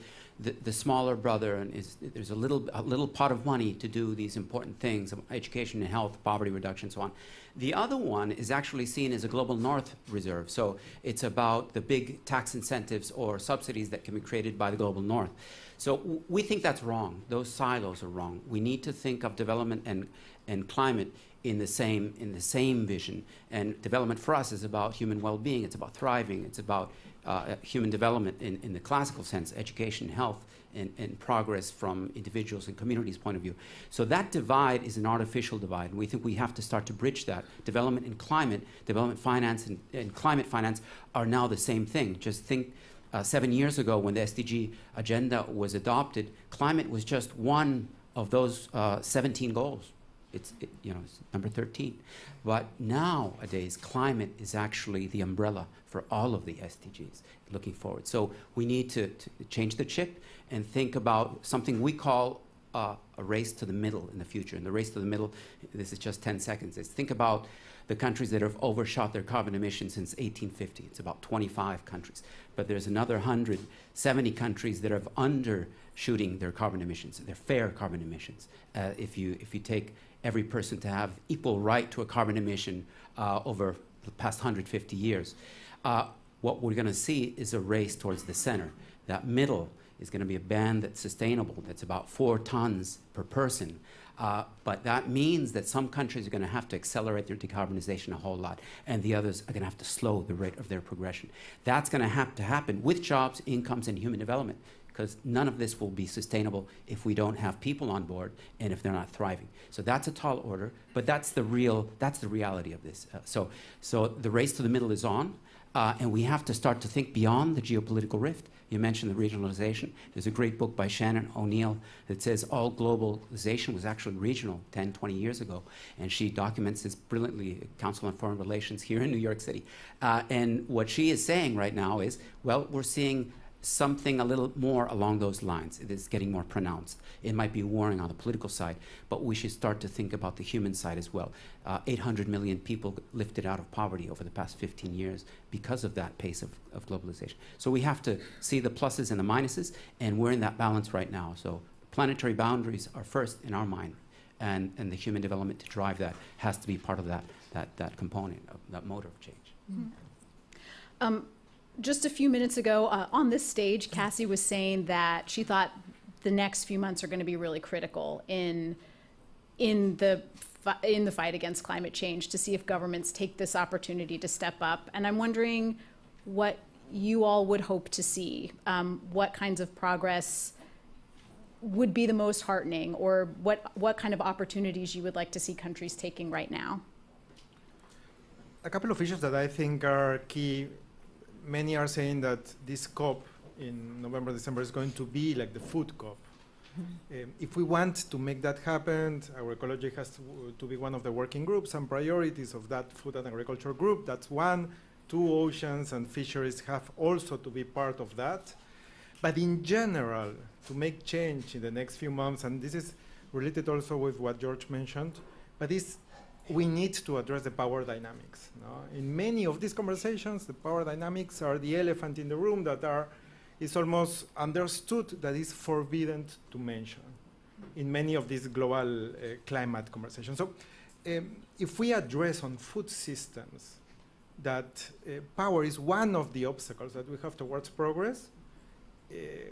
smaller brother, and there's a little pot of money to do these important things, education and health, poverty reduction, so on. The other one is actually seen as a global north reserve. So it's about the big tax incentives or subsidies that can be created by the global north. So we think that's wrong. Those silos are wrong. We need to think of development and climate in the same vision. And development for us is about human well-being. It's about thriving. It's about human development in the classical sense, education, health, and progress from individuals and communities' point of view. So that divide is an artificial divide, and we think we have to start to bridge that. Development and climate, development finance and climate finance are now the same thing. Just think 7 years ago when the SDG agenda was adopted, climate was just one of those 17 goals. It's number 13. But nowadays, climate is actually the umbrella for all of the SDGs looking forward. So we need to change the chip and think about something we call a race to the middle in the future. And the race to the middle, this is just 10 seconds. Think about the countries that have overshot their carbon emissions since 1850. It's about 25 countries. But there's another 170 countries that are undershooting their carbon emissions, their fair carbon emissions. If you take every person to have equal right to a carbon emission over the past 150 years, what we're going to see is a race towards the center. That middle is going to be a band that's sustainable, that's about 4 tons per person. But that means that some countries are going to have to accelerate their decarbonization a whole lot, and the others are going to have to slow the rate of their progression. That's going to have to happen with jobs, incomes, and human development, because none of this will be sustainable if we don't have people on board and if they're not thriving. So that's a tall order, but that's the reality of this. So the race to the middle is on, and we have to start to think beyond the geopolitical rift. You mentioned the regionalization. There's a great book by Shannon O'Neill that says all globalization was actually regional 10, 20 years ago. And she documents this brilliantly at Council on Foreign Relations here in New York City. And what she is saying right now is, well, we're seeing something a little more along those lines. It is getting more pronounced. It might be warring on the political side, but we should start to think about the human side as well. 800 million people lifted out of poverty over the past 15 years because of that pace of globalization. So we have to see the pluses and the minuses, and we're in that balance right now. So planetary boundaries are first in our mind, and the human development to drive that has to be part of that component, of that motor of change. Mm-hmm. Just a few minutes ago, on this stage, Cassie was saying that she thought the next few months are going to be really critical in the fight against climate change, to see if governments take this opportunity to step up. And I'm wondering what you all would hope to see. What kinds of progress would be the most heartening, or what kind of opportunities you would like to see countries taking right now? A couple of issues that I think are key. Many are saying that this COP in November, December is going to be like the food COP. If we want to make that happen, agroecology has to be one of the working groups and priorities of that food and agriculture group. That's one. 2, oceans and fisheries have also to be part of that. But in general, to make change in the next few months, and this is related also with what George mentioned, but we need to address the power dynamics. No? In many of these conversations, the power dynamics are the elephant in the room that is almost understood that is forbidden to mention in many of these global climate conversations. So if we address on food systems that power is one of the obstacles that we have towards progress,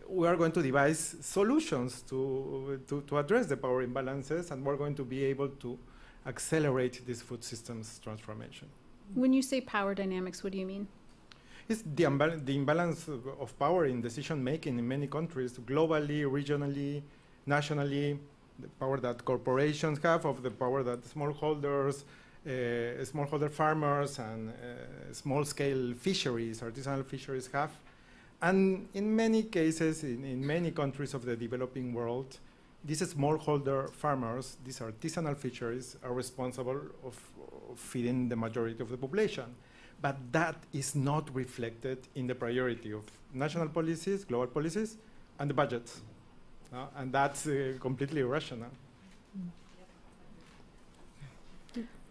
we are going to devise solutions to address the power imbalances, and we're going to be able to accelerate this food systems transformation. When you say power dynamics, what do you mean? It's the imbalance of power in decision making in many countries, globally, regionally, nationally, the power that corporations have, of the power that smallholders, smallholder farmers, and small-scale fisheries, artisanal fisheries have. And in many cases, in many countries of the developing world, these smallholder farmers, these artisanal fisheries, are responsible of feeding the majority of the population. But that is not reflected in the priority of national policies, global policies, and the budgets. And that's completely irrational.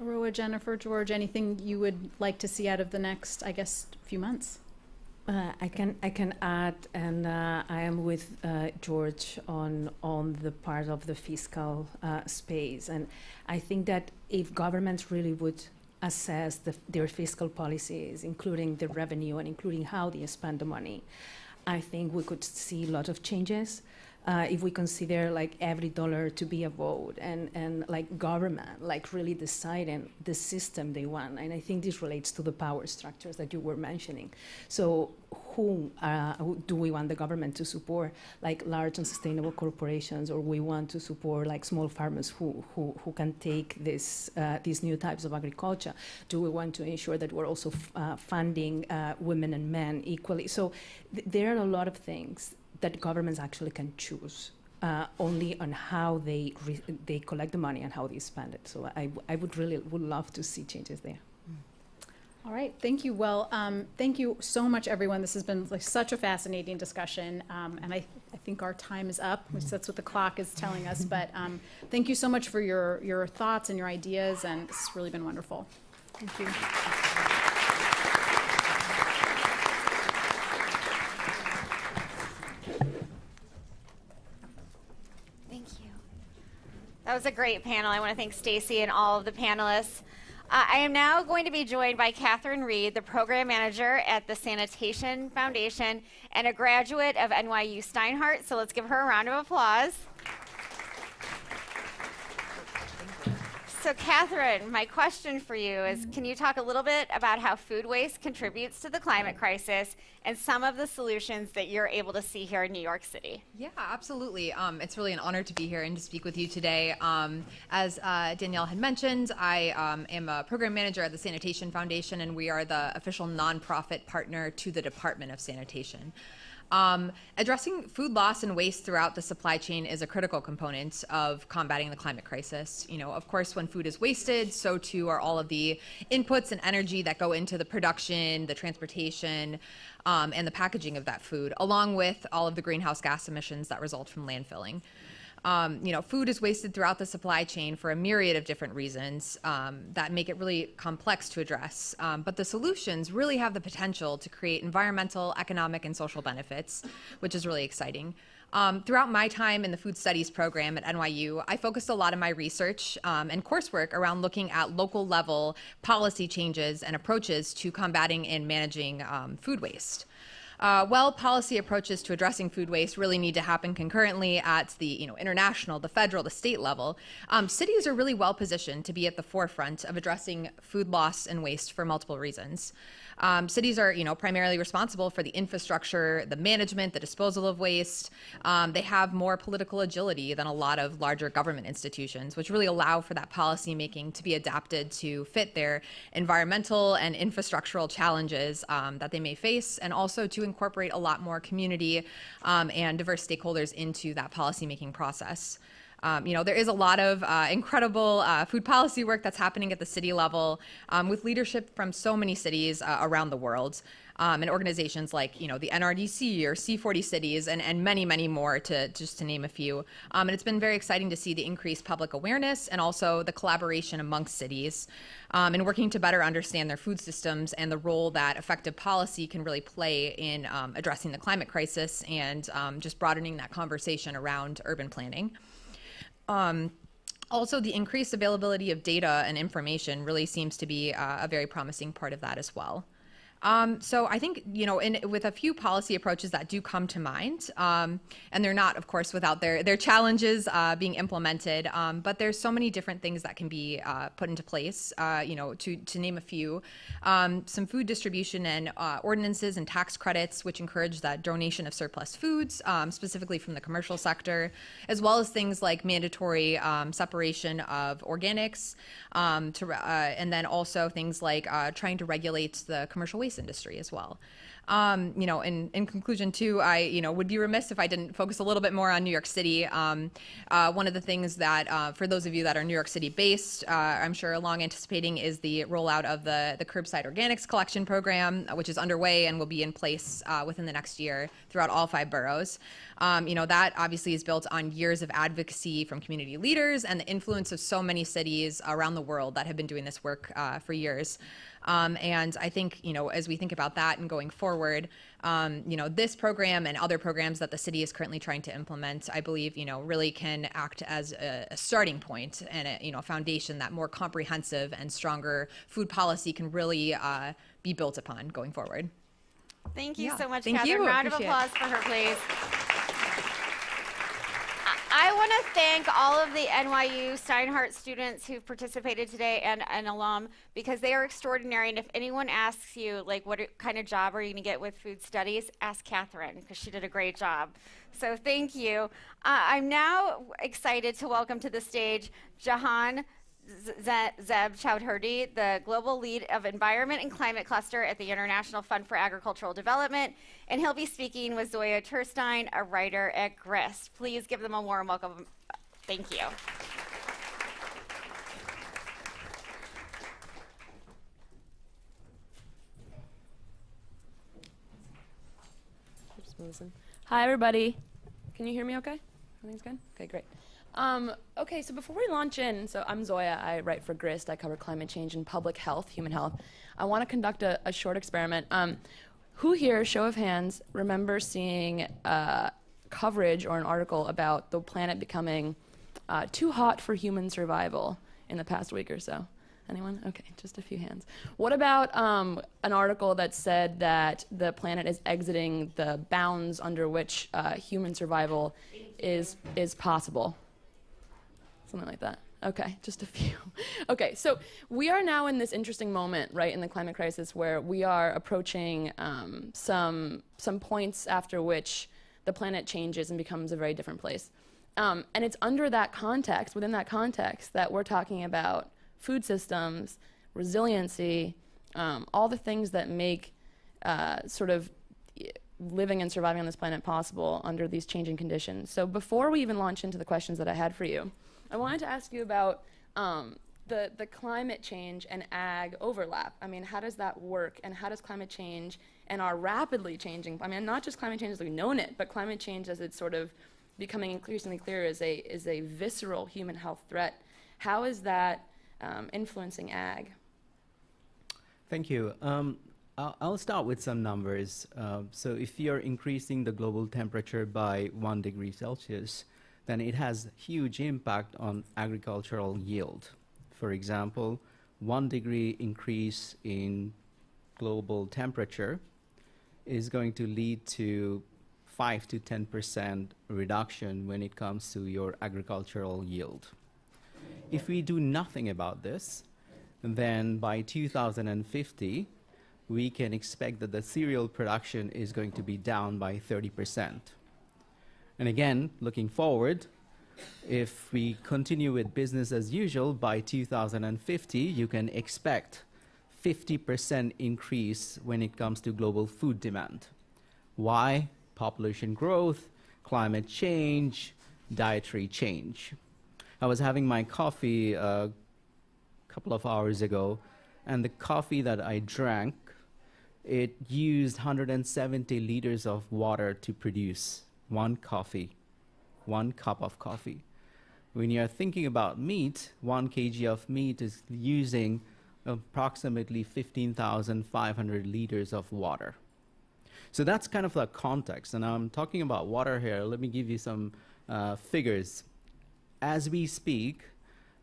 Aroa, Jennifer, George, anything you would like to see out of the next, I guess, few months? I can add, and I am with George on the part of the fiscal space. And I think that if governments really would assess their fiscal policies, including the revenue and including how they spend the money, I think we could see a lot of changes. If we consider like every dollar to be a vote, and like government like really deciding the system they want. And I think this relates to the power structures that you were mentioning. So who do we want the government to support, like large and sustainable corporations, or we want to support like small farmers who can take these new types of agriculture? Do we want to ensure that we're also funding women and men equally? So there are a lot of things that governments actually can choose only on how they collect the money and how they spend it. So I would love to see changes there. All right, thank you. Well, thank you so much, everyone. This has been like such a fascinating discussion, and I think our time is up, which that's what the clock is telling us. But thank you so much for your thoughts and your ideas, and it's really been wonderful. Thank you. Thank you. That was a great panel. I want to thank Stacy and all of the panelists. I am now going to be joined by Catherine Reed, the program manager at the Sanitation Foundation and a graduate of NYU Steinhardt. So let's give her a round of applause. So Catherine, my question for you is, can you talk a little bit about how food waste contributes to the climate crisis and some of the solutions that you're able to see here in New York City? Yeah, absolutely. It's really an honor to be here and to speak with you today. As Danielle had mentioned, I am a program manager at the Sanitation Foundation, and we are the official nonprofit partner to the Department of Sanitation. Addressing food loss and waste throughout the supply chain is a critical component of combating the climate crisis. You know, of course, when food is wasted, so too are all of the inputs and energy that go into the production, the transportation, and the packaging of that food, along with all of the greenhouse gas emissions that result from landfilling. You know, food is wasted throughout the supply chain for a myriad of different reasons that make it really complex to address. But the solutions really have the potential to create environmental, economic, and social benefits, which is really exciting. Throughout my time in the food studies program at NYU, I focused a lot of my research and coursework around looking at local level policy changes and approaches to combating and managing food waste. Well, policy approaches to addressing food waste really need to happen concurrently at the international, the federal, the state level. Cities are really well positioned to be at the forefront of addressing food loss and waste for multiple reasons. Cities are, primarily responsible for the infrastructure, the management, the disposal of waste. They have more political agility than a lot of larger government institutions, which really allow for that policy making to be adapted to fit their environmental and infrastructural challenges that they may face, and also to incorporate a lot more community and diverse stakeholders into that policy making process. There is a lot of incredible food policy work that's happening at the city level with leadership from so many cities around the world and organizations like, the NRDC or C40 cities and many, many more, just to name a few. And it's been very exciting to see the increased public awareness and also the collaboration amongst cities in working to better understand their food systems and the role that effective policy can really play in addressing the climate crisis and just broadening that conversation around urban planning. Also, the increased availability of data and information really seems to be a very promising part of that as well. So I think, with a few policy approaches that do come to mind, and they're not, of course, without their challenges being implemented, but there's so many different things that can be put into place, to name a few. Some food distribution and ordinances and tax credits, which encourage that donation of surplus foods, specifically from the commercial sector, as well as things like mandatory separation of organics, and then also things like trying to regulate the commercial waste industry as well. In conclusion too, I would be remiss if I didn't focus a little bit more on New York City. One of the things that for those of you that are New York City based, I'm sure long anticipating is the rollout of the curbside organics collection program, which is underway and will be in place within the next year throughout all 5 boroughs. That obviously is built on years of advocacy from community leaders and the influence of so many cities around the world that have been doing this work for years. And I think, as we think about that and going forward, this program and other programs that the city is currently trying to implement, I believe, really can act as a starting point and a foundation that more comprehensive and stronger food policy can really be built upon going forward. Thank you so much, Thank Catherine. you. Round of applause for her, please. I I want to thank all of the NYU Steinhardt students who've participated today and alum, because they are extraordinary. And if anyone asks you, like, what kind of job are you going to get with food studies, ask Catherine, because she did a great job. So thank you. I'm now excited to welcome to the stage Jahan Zeb Chowdhury, the Global Lead of Environment and Climate Cluster at the International Fund for Agricultural Development, and he'll be speaking with Zoya Turstein, a writer at GRIST. Please give them a warm welcome. Thank you. Hi, everybody. Can you hear me okay? Everything's good? Okay, great. Okay, so before we launch in, so I'm Zoya, I write for GRIST, I cover climate change and public health, human health. I want to conduct a short experiment. Who here, show of hands, remember seeing coverage or an article about the planet becoming too hot for human survival in the past week or so? Anyone? Okay, just a few hands. What about an article that said that the planet is exiting the bounds under which human survival is possible? Something like that. Okay, just a few. Okay, so we are now in this interesting moment, right, in the climate crisis where we are approaching some points after which the planet changes and becomes a very different place. And it's under that context, within that context, that we're talking about food systems, resiliency, all the things that make sort of living and surviving on this planet possible under these changing conditions. So before we even launch into the questions that I had for you, I wanted to ask you about the climate change and ag overlap. I mean, how does that work, and how does climate change and our rapidly changing, I mean, not just climate change as we've known it, but climate change as it's sort of becoming increasingly clear is a visceral human health threat. How is that influencing ag? Thank you. I'll start with some numbers. So if you're increasing the global temperature by 1 degree Celsius, then it has huge impact on agricultural yield. For example, 1 degree increase in global temperature is going to lead to 5 to 10% reduction when it comes to your agricultural yield. If we do nothing about this, then by 2050, we can expect that the cereal production is going to be down by 30%. And again, looking forward, if we continue with business as usual, by 2050, you can expect 50% increase when it comes to global food demand. Why? Population growth, climate change, dietary change. I was having my coffee a couple of hours ago, and the coffee that I drank, it used 170 liters of water to produce one cup of coffee. When you're thinking about meat, 1 kg of meat is using approximately 15,500 liters of water. So that's kind of the context. And I'm talking about water here. Let me give you some figures. As we speak,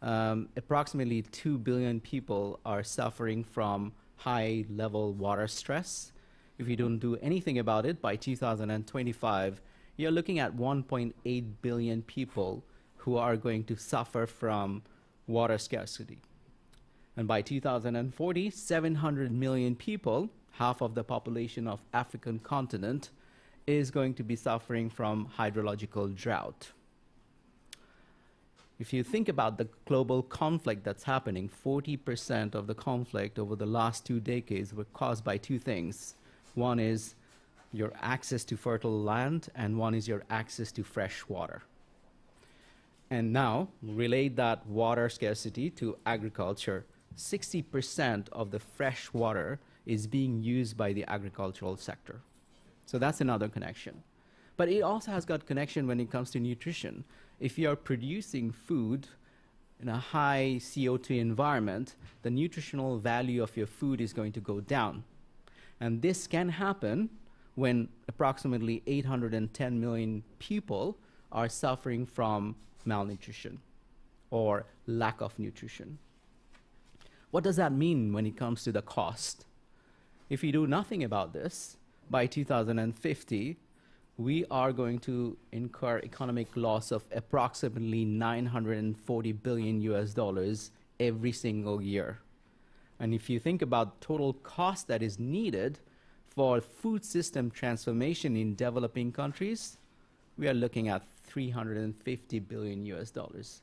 approximately 2 billion people are suffering from high-level water stress. If you don't do anything about it, by 2025, you're looking at 1.8 billion people who are going to suffer from water scarcity. And by 2040, 700 million people, half of the population of African continent, is going to be suffering from hydrological drought. If you think about the global conflict that's happening, 40% of the conflict over the last 2 decades were caused by two things. One is your access to fertile land, and one is your access to fresh water. And now, relate that water scarcity to agriculture. 60% of the fresh water is being used by the agricultural sector. So that's another connection. But it also has got connection when it comes to nutrition. If you're producing food in a high CO2 environment, the nutritional value of your food is going to go down. And this can happen when approximately 810 million people are suffering from malnutrition or lack of nutrition. What does that mean when it comes to the cost? If we do nothing about this, by 2050, we are going to incur economic loss of approximately 940 billion US dollars every single year. And if you think about total cost that is needed for food system transformation in developing countries, we are looking at 350 billion US dollars.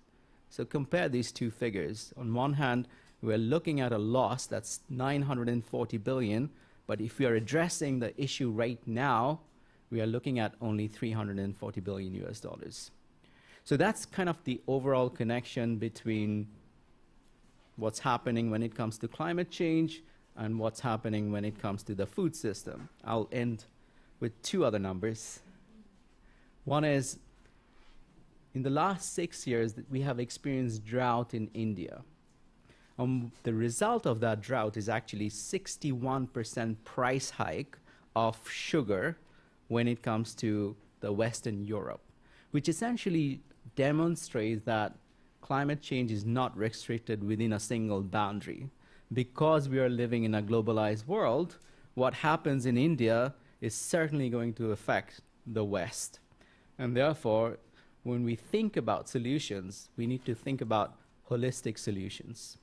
So compare these two figures. On one hand, we're looking at a loss that's 940 billion, but if we are addressing the issue right now, we are looking at only 340 billion US dollars. So that's kind of the overall connection between what's happening when it comes to climate change and what's happening when it comes to the food system. I'll end with two other numbers. One is, in the last 6 years, we have experienced drought in India. The result of that drought is actually 61% price hike of sugar when it comes to the Western Europe, which essentially demonstrates that climate change is not restricted within a single boundary. Because we are living in a globalized world, what happens in India is certainly going to affect the West. And therefore, when we think about solutions, we need to think about holistic solutions.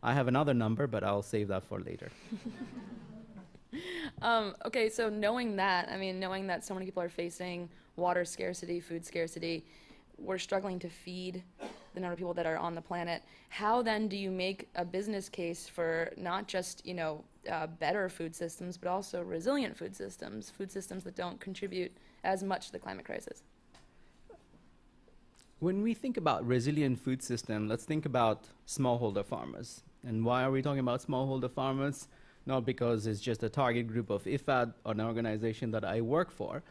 I have another number, but I'll save that for later. Okay, so knowing that, knowing that so many people are facing water scarcity, food scarcity, we're struggling to feed the number of people that are on the planet. How then do you make a business case for not just, better food systems, but also resilient food systems that don't contribute as much to the climate crisis? When we think about resilient food system, let's think about smallholder farmers. And why are we talking about smallholder farmers? Not because it's just a target group of IFAD, or an organization that I work for,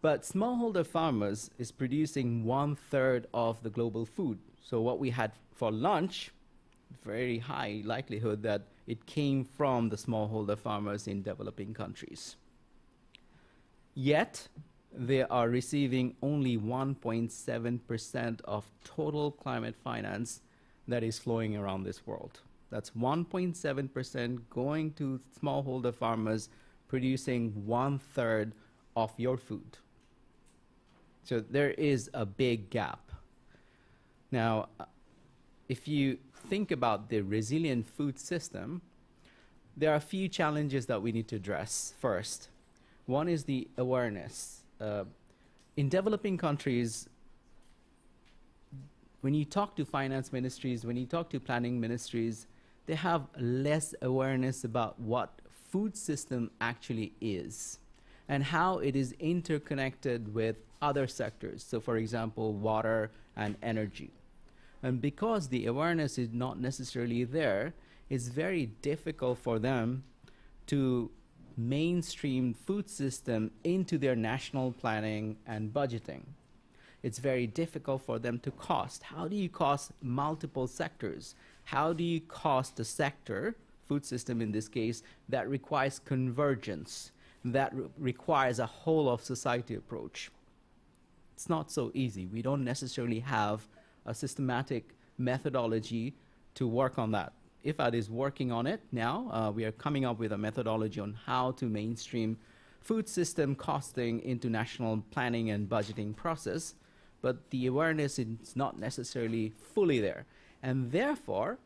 but smallholder farmers is producing 1/3 of the global food. So what we had for lunch, very high likelihood that it came from the smallholder farmers in developing countries. Yet, they are receiving only 1.7% of total climate finance that is flowing around this world. That's 1.7% going to smallholder farmers producing 1/3 of your food. So there is a big gap. Now, if you think about the resilient food system, there are a few challenges that we need to address. First, one is the awareness. In developing countries, when you talk to finance ministries, when you talk to planning ministries, they have less awareness about what food system actually is and how it is interconnected with other sectors. So for example, water and energy. And because the awareness is not necessarily there, it's very difficult for them to mainstream food system into their national planning and budgeting. It's very difficult for them to cost. How do you cost multiple sectors? How do you cost a sector, food system in this case, that requires convergence, that requires a whole of society approach? It's not so easy. We don't necessarily have a systematic methodology to work on that. IFAD is working on it now. We are coming up with a methodology on how to mainstream food system costing into national planning and budgeting process, but the awareness is not necessarily fully there. And therefore,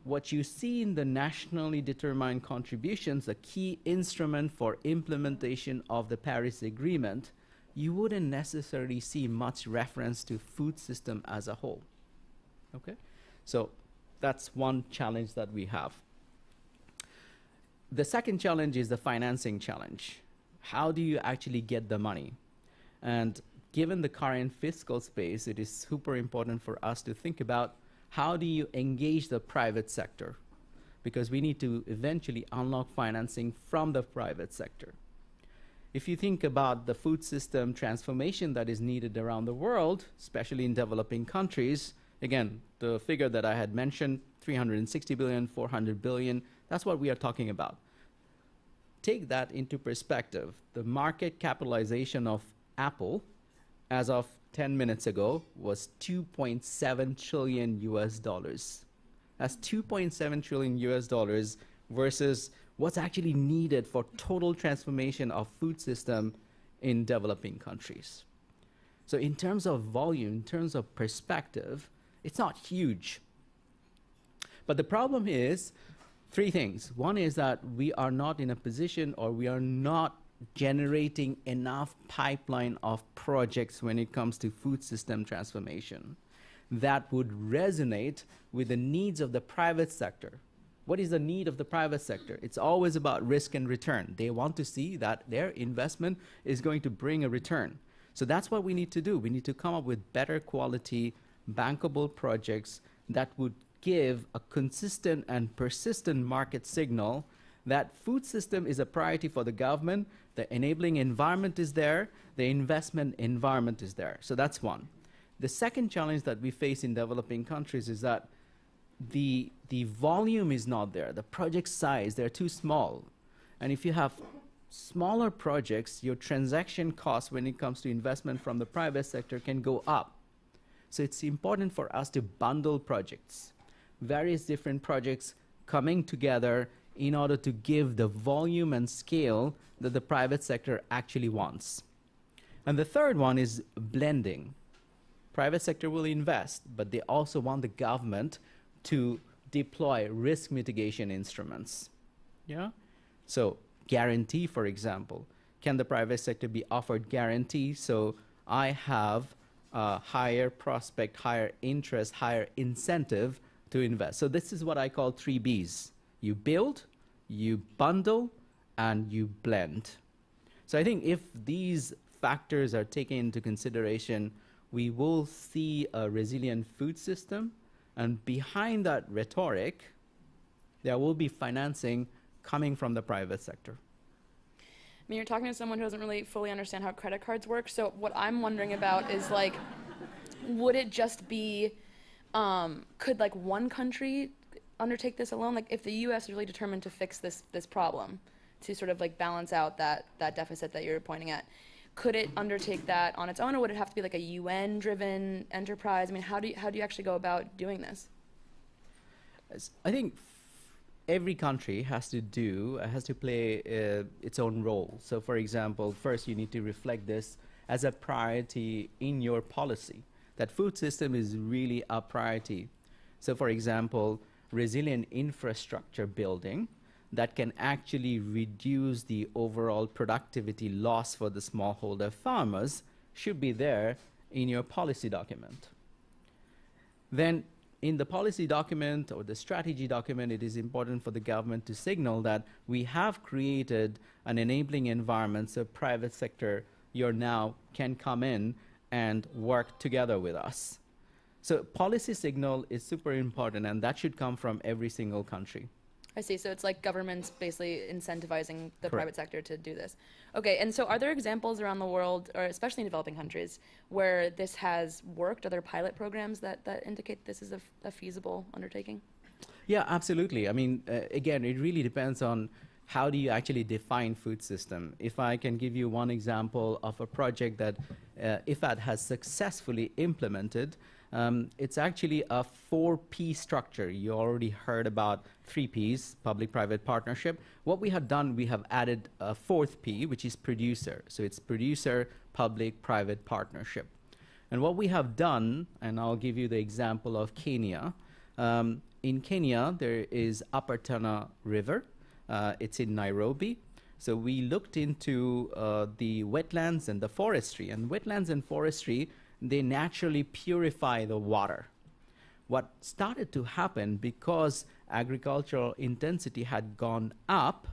what you see in the nationally determined contributions, a key instrument for implementation of the Paris Agreement, you wouldn't necessarily see much reference to food system as a whole. Okay? So that's one challenge that we have. The second challenge is the financing challenge. How do you actually get the money? And given the current fiscal space, it is super important for us to think about how do you engage the private sector? Because we need to eventually unlock financing from the private sector. If you think about the food system transformation that is needed around the world, especially in developing countries, again, the figure that I had mentioned, 360 billion, 400 billion, that's what we are talking about. Take that into perspective. The market capitalization of Apple as of 10 minutes ago was 2.7 trillion US dollars. That's 2.7 trillion US dollars versus what's actually needed for total transformation of food system in developing countries. So in terms of volume, in terms of perspective, it's not huge. But the problem is three things. One is that we are not in a position, or we are not generating enough pipeline of projects when it comes to food system transformation that would resonate with the needs of the private sector. What is the need of the private sector? It's always about risk and return. They want to see that their investment is going to bring a return. So that's what we need to do. We need to come up with better quality, bankable projects that would give a consistent and persistent market signal that food system is a priority for the government, the enabling environment is there, the investment environment is there. So that's one. The second challenge that we face in developing countries is that the volume is not there. The project size, they're too small. And if you have smaller projects, your transaction costs when it comes to investment from the private sector can go up. So it's important for us to bundle projects, various different projects coming together in order to give the volume and scale that the private sector actually wants. And the third one is blending. Private sector will invest, but they also want the government to deploy risk mitigation instruments. Yeah? So guarantee, for example. Can the private sector be offered guarantee so I have a higher prospect, higher interest, higher incentive to invest? So this is what I call 3 Bs. You build, you bundle, and you blend. So I think if these factors are taken into consideration, we will see a resilient food system, and behind that rhetoric, there will be financing coming from the private sector. I mean, you're talking to someone who doesn't really fully understand how credit cards work, so what I'm wondering about is, like, would it just be, could, like, one country undertake this alone? Like, if the U.S. is really determined to fix this problem, to sort of, like, balance out that deficit that you're pointing at, could it undertake that on its own, or would it have to be like a UN-driven enterprise? I mean, how do you actually go about doing this? I think every country has to play its own role. So, for example, first you need to reflect this as a priority in your policy, that food system is really a priority. So, for example, resilient infrastructure building that can actually reduce the overall productivity loss for the smallholder farmers should be there in your policy document. Then in the policy document or the strategy document, it is important for the government to signal that we have created an enabling environment so private sector now can come in and work together with us. So policy signal is super important, and that should come from every single country. I see. So it's like governments basically incentivizing the Correct. private sector to do this. Okay, and so are there examples around the world, or especially in developing countries, where this has worked? Are there pilot programs that indicate this is a feasible undertaking? Yeah, absolutely. I mean, again, it really depends on how do you actually define food system. If I can give you one example of a project that IFAD has successfully implemented, it's actually a 4P structure. You already heard about 3 Ps, public-private partnership. What we have done, we have added a 4th P, which is producer. So it's producer, public-private partnership. And what we have done, and I'll give you the example of Kenya. In Kenya, there is Upper Tana River. It's in Nairobi. So we looked into the wetlands and the forestry. And wetlands and forestry, they naturally purify the water. What started to happen, because agricultural intensity had gone up,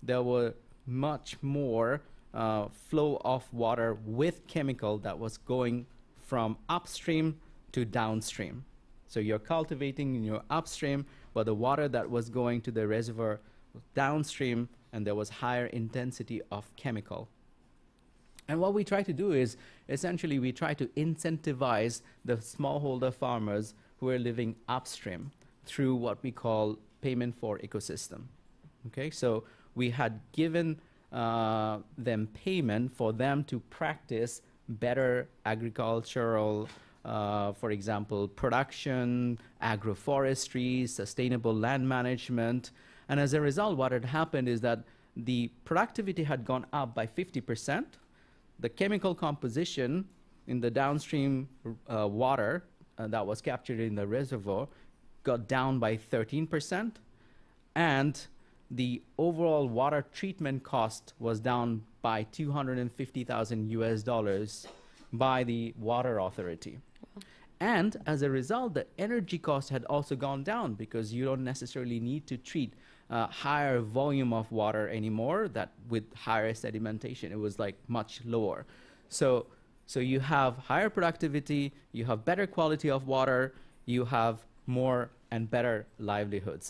there were much more flow of water with chemical that was going from upstream to downstream. So you're cultivating in your upstream, but the water that was going to the reservoir was downstream, and there was higher intensity of chemical. And what we try to do is, essentially, we try to incentivize the smallholder farmers who are living upstream through what we call payment for ecosystem. Okay, so we had given them payment for them to practice better agricultural, for example, production, agroforestry, sustainable land management. And as a result, what had happened is that the productivity had gone up by 50%. The chemical composition in the downstream water that was captured in the reservoir got down by 13%, and the overall water treatment cost was down by 250,000 US dollars by the water authority. And as a result, the energy cost had also gone down because you don't necessarily need to treat higher volume of water anymore that with higher sedimentation. It was like much lower. So you have higher productivity, you have better quality of water, you have more and better livelihood.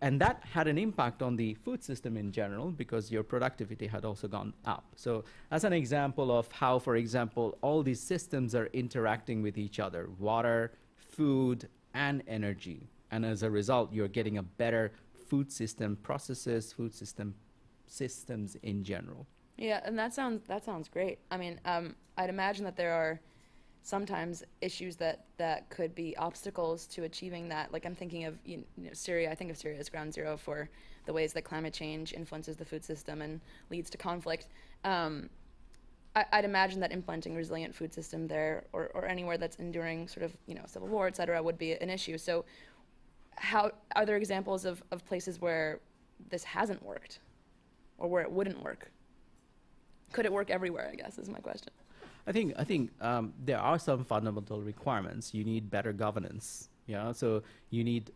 And that had an impact on the food system in general because your productivity had also gone up. So as an example of how, for example, all these systems are interacting with each other, water, food, and energy. And as a result, you're getting a better food system processes, food systems in general. Yeah, and that sounds great. I mean, I'd imagine that there are sometimes issues that could be obstacles to achieving that. Like I'm thinking of Syria. I think of Syria as ground zero for the ways that climate change influences the food system and leads to conflict. I'd imagine that implementing a resilient food system there or anywhere that's enduring sort of civil war, et cetera, would be an issue. So how are there examples of places where this hasn't worked or where it wouldn't work? Could it work everywhere, I guess, is my question. I think there are some fundamental requirements. You need better governance. So you need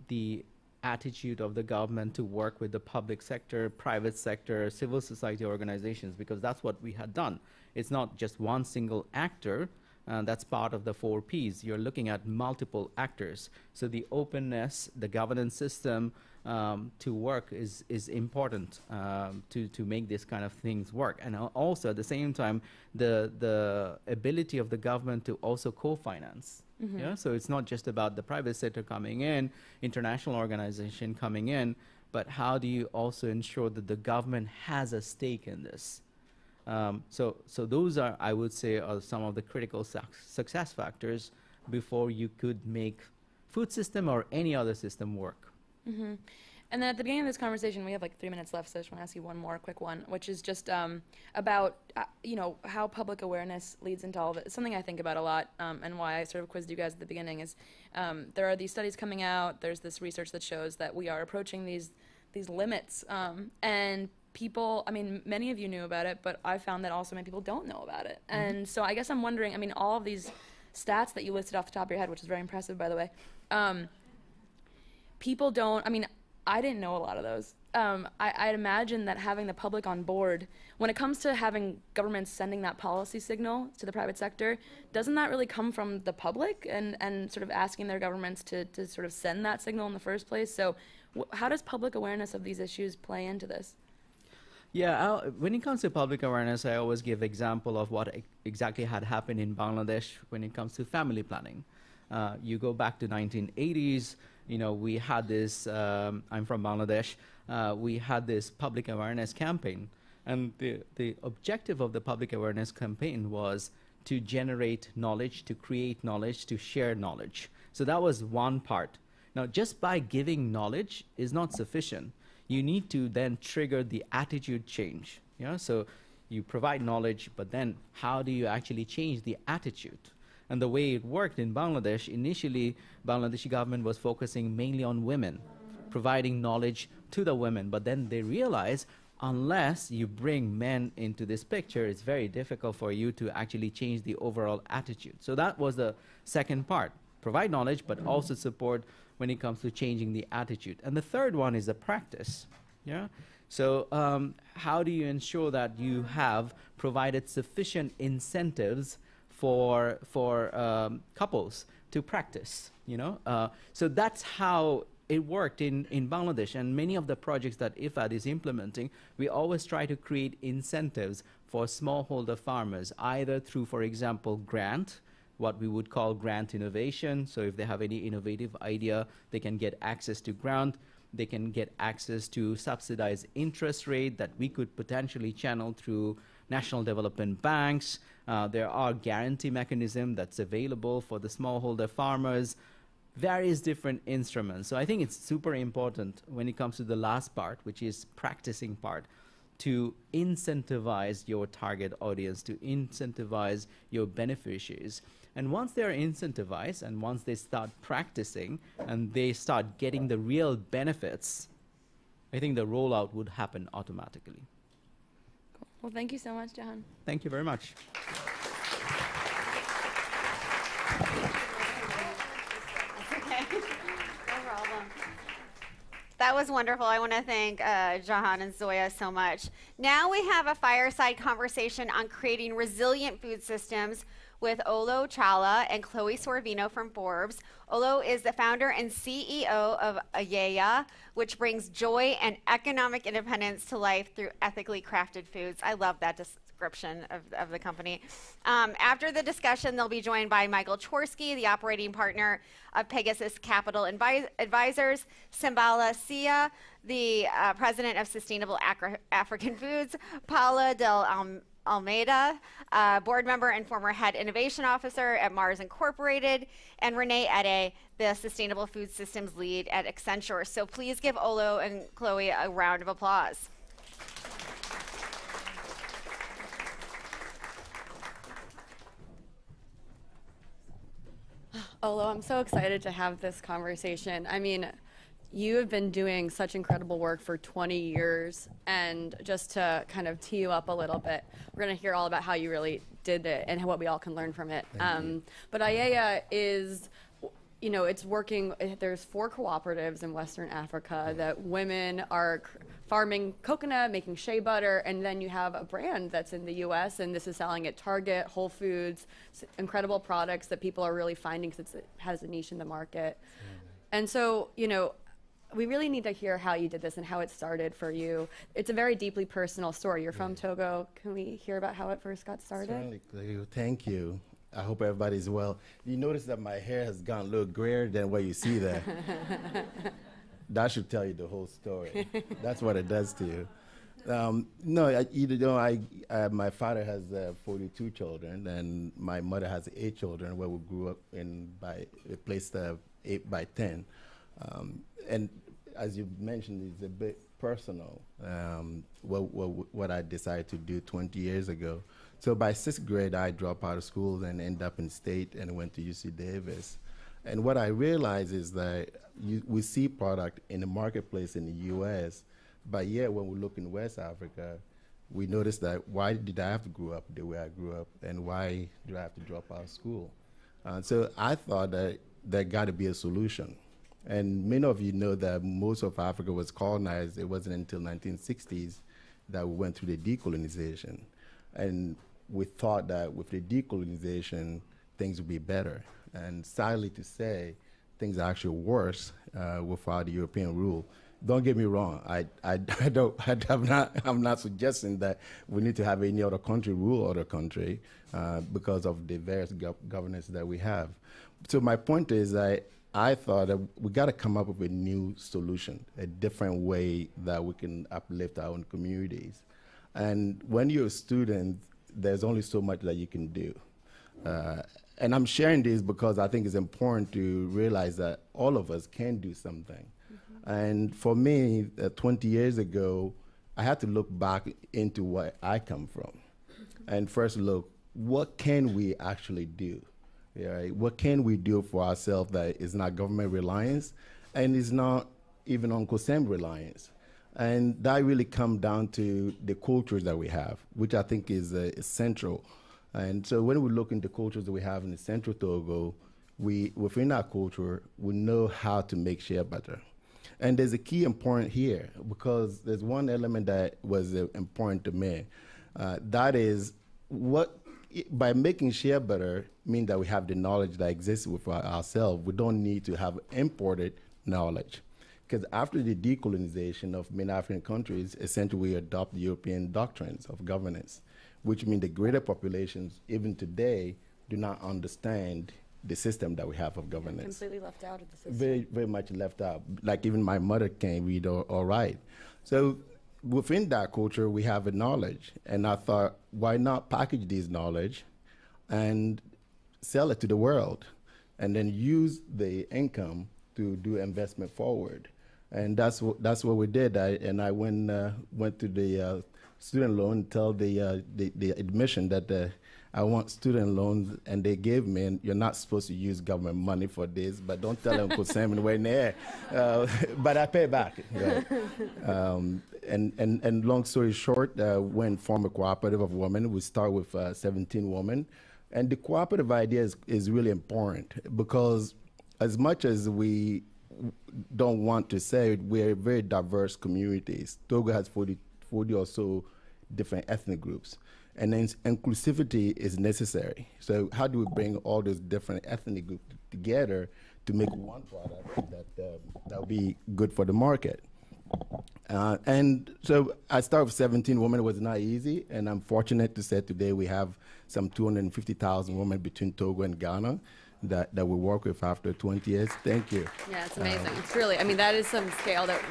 the attitude of the government to work with the public sector, private sector, civil society organizations, because that's what we had done. It's not just one single actor. That's part of the 4 Ps. You're looking at multiple actors. So the openness, the governance system to work is important to make this kind of things work. And also at the same time, the ability of the government to also co-finance. Mm-hmm. Yeah? So it's not just about the private sector coming in, international organization coming in, but how do you also ensure that the government has a stake in this? So those are, I would say, are some of the critical success factors before you could make food system or any other system work. Mm-hmm. And then at the beginning of this conversation, we have like 3 minutes left, so I just want to ask you one more quick one, which is just about how public awareness leads into all of it. It's something I think about a lot, and why I sort of quizzed you guys at the beginning is there are these studies coming out. There's this research that shows that we are approaching these limits, and people, I mean, many of you knew about it, but I found that also many people don't know about it. Mm-hmm. And so I guess I'm wondering, I mean, all of these stats that you listed off the top of your head, which is very impressive, by the way, people don't, I mean, I didn't know a lot of those. I'd imagine that having the public on board, when it comes to having governments sending that policy signal to the private sector, doesn't that really come from the public and sort of asking their governments to sort of send that signal in the first place? So how does public awareness of these issues play into this? Yeah, when it comes to public awareness, I always give example of what exactly had happened in Bangladesh when it comes to family planning. You go back to 1980s, we had this, I'm from Bangladesh, we had this public awareness campaign. And the objective of the public awareness campaign was to generate knowledge, to create knowledge, to share knowledge. So that was one part. Now, just by giving knowledge is not sufficient. You need to then trigger the attitude change. So you provide knowledge, but then how do you actually change the attitude? And the way it worked in Bangladesh, initially, Bangladeshi government was focusing mainly on women, providing knowledge to the women. But then they realized unless you bring men into this picture, it's very difficult for you to actually change the overall attitude. So that was the second part. Provide knowledge, but also support when it comes to changing the attitude. And the third one is the practice. So how do you ensure that you have provided sufficient incentives for couples to practice, So that's how it worked in Bangladesh. And many of the projects that IFAD is implementing, we always try to create incentives for smallholder farmers, either through, for example, grant, what we would call grant innovation. So if they have any innovative idea, they can get access to grant. They can get access to subsidized interest rate that we could potentially channel through national development banks. There are guarantee mechanisms that's available for the smallholder farmers. various different instruments. So I think it's super important when it comes to the last part, which is practicing part, to incentivize your target audience, to incentivize your beneficiaries. And once they're incentivized and once they start practicing and they start getting the real benefits, I think the rollout would happen automatically. Cool. Well, thank you so much, Jahan. Thank you very much. That was wonderful. I want to thank Jahan and Zoya so much. Now we have a fireside conversation on creating resilient food systems with Olo Chawla and Chloe Sorvino from Forbes. Olo is the founder and CEO of Ayeya, which brings joy and economic independence to life through ethically crafted foods. I love that description of the company. After the discussion, they'll be joined by Michael Chorsky, the operating partner of Pegasus Capital Advisors, Simbala Sia, the president of Sustainable African Foods, Paula Del Almeida, board member and former head innovation officer at Mars Incorporated, and Renee Ede, the sustainable food systems lead at Accenture. So please give Olo and Chloe a round of applause. Olo, I'm so excited to have this conversation. I mean, you have been doing such incredible work for 20 years, and just to kind of tee you up a little bit, we're going to hear all about how you really did it and what we all can learn from it. But Ayeya is, you know, it's working, there's 4 cooperatives in Western Africa that women are farming coconut, making shea butter, and then you have a brand that's in the US, and this is selling at Target, Whole Foods, incredible products that people are really finding because it has a niche in the market. And so, you know, we really need to hear how you did this and how it started for you. It's a very deeply personal story. You're from Togo. Can we hear about how it first got started? Certainly, Cleo. Thank you. I hope everybody's well. You notice that my hair has gone a little grayer than what you see there. That should tell you the whole story. That's what it does to you. My father has 42 children, and my mother has 8 children, where we grew up in a place 8 by 10. And as you mentioned, it's a bit personal, what I decided to do 20 years ago. So by 6th grade, I dropped out of school and ended up in state and went to UC Davis. And what I realized is that we see product in the marketplace in the US, but yet when we look in West Africa, we notice that why did I have to grow up the way I grew up, and why do I have to drop out of school? So I thought that there got to be a solution. And many of you know that most of Africa was colonized. It wasn't until 1960s that we went through the decolonization. And we thought that with the decolonization, things would be better. And sadly to say, things are actually worse without the European rule. Don't get me wrong. I'm not suggesting that we need to have any other country rule other country because of the various governance that we have. So my point is that I thought that we got to come up with a new solution, a different way that we can uplift our own communities. And when you're a student, there's only so much that you can do. And I'm sharing this because I think it's important to realize that all of us can do something. And for me, 20 years ago, I had to look back into where I come from. And first look, what can we actually do? Right? What can we do for ourselves that is not government reliance and is not even Uncle Sam reliance? And that really comes down to the cultures that we have, which I think is central. And so when we look into cultures that we have in the central Togo, within our culture, we know how to make shea butter. And there's a key important here, because there's one element that was important to me. That is, by making shea butter means that we have the knowledge that exists with ourselves. We don't need to have imported knowledge. Because after the decolonization of many African countries, essentially we adopt the European doctrines of governance, which mean the greater populations, even today, do not understand the system that we have of governance. Completely left out of the system. Very, very much left out. Like even my mother can't read or write. So within that culture, we have a knowledge. And I thought, why not package this knowledge and sell it to the world? and then use the income to do investment forward. And that's what we did. I went to the student loan, tell the admission that I want student loans, and they gave me, and you're not supposed to use government money for this, but don't tell them put salmon way in the air. But I pay back. Right? And long story short, when form a cooperative of women, we start with 17 women. And the cooperative idea is really important, because as much as we don't want to say it, we're very diverse communities. Togo has 40 or so different ethnic groups. And then inclusivity is necessary. So how do we bring all those different ethnic groups together to make one product that will be good for the market? And so I started with 17 women. It was not easy, and I'm fortunate to say today we have some 250,000 women between Togo and Ghana that we work with after 20 years. Thank you. Yeah, it's amazing. It's really, I mean, that is some scale that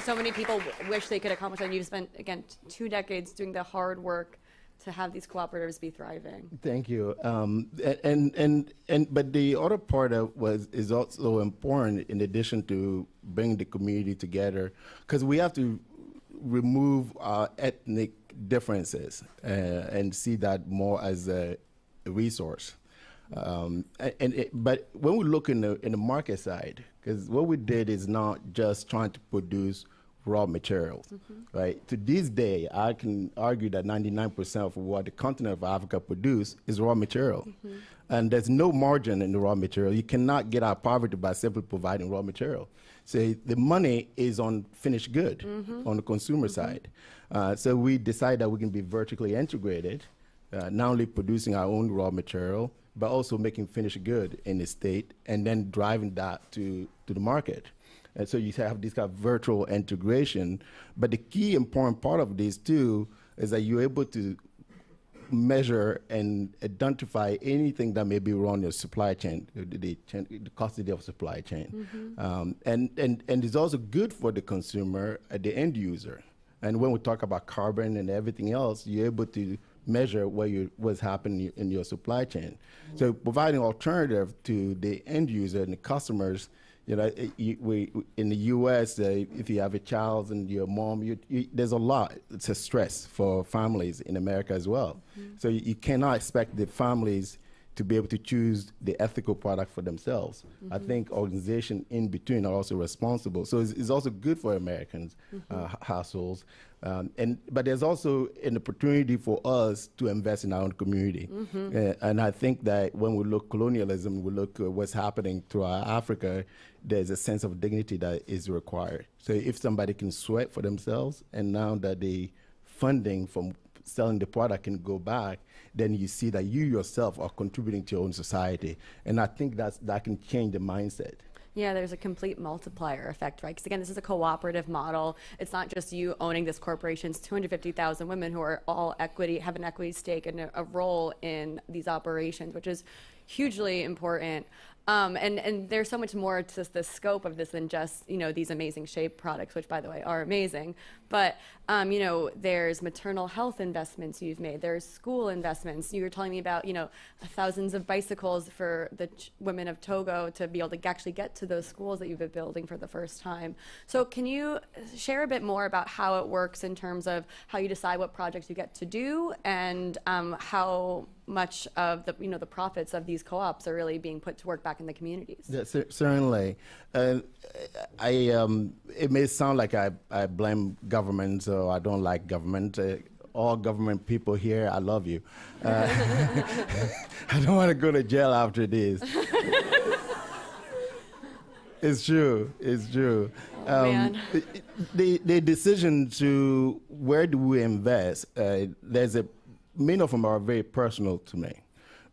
so many people wish they could accomplish, and you've spent, again, 2 decades doing the hard work to have these cooperatives be thriving. Thank you. But the other part is also important, in addition to bringing the community together, because we have to remove our ethnic differences and see that more as a resource. But when we look in the market side, because what we did is not just trying to produce raw materials, right? To this day, I can argue that 99% of what the continent of Africa produce is raw material. And there's no margin in the raw material. You cannot get out of poverty by simply providing raw material. So the money is on finished good, on the consumer side. So we decided that we can be vertically integrated, not only producing our own raw material, but also making finished good in the state, and then driving that to the market. And so you have this kind of virtual integration. But the key important part of this too is that you're able to measure and identify anything that may be wrong in your supply chain, the custody of supply chain. And it's also good for the consumer, the end user. And when we talk about carbon and everything else, you're able to measure what's happening in your supply chain. So providing alternative to the end user and the customers. You know, in the U.S., if you have a child and your mom, there's a lot. It's a stress for families in America as well. So you cannot expect the families to be able to choose the ethical product for themselves. I think organizations in between are also responsible. So it's also good for Americans, households. But there's also an opportunity for us to invest in our own community. And I think that when we look colonialism, we look at what's happening throughout Africa, there's a sense of dignity that is required. So if somebody can sweat for themselves, and now that the funding from selling the product can go back, then you see that you yourself are contributing to your own society. And I think that can change the mindset. Yeah, there's a complete multiplier effect, right? Because again, this is a cooperative model. It's not just you owning this corporation's 250,000 women who are all have an equity stake and a role in these operations, which is hugely important. And there's so much more to the scope of this than just, these amazing shape products, which by the way are amazing. But, there's maternal health investments you've made. There's school investments. You were telling me about, thousands of bicycles for the women of Togo to be able to actually get to those schools that you've been building for the first time. So can you share a bit more about how it works in terms of how you decide what projects you get to do, and how much of the profits of these co-ops are really being put to work back in the communities? Yeah, certainly. It may sound like I blame government, or I don't like government. All government people here, I love you. I don't want to go to jail after this. It's true. It's true. The decision to where do we invest, many of them are very personal to me.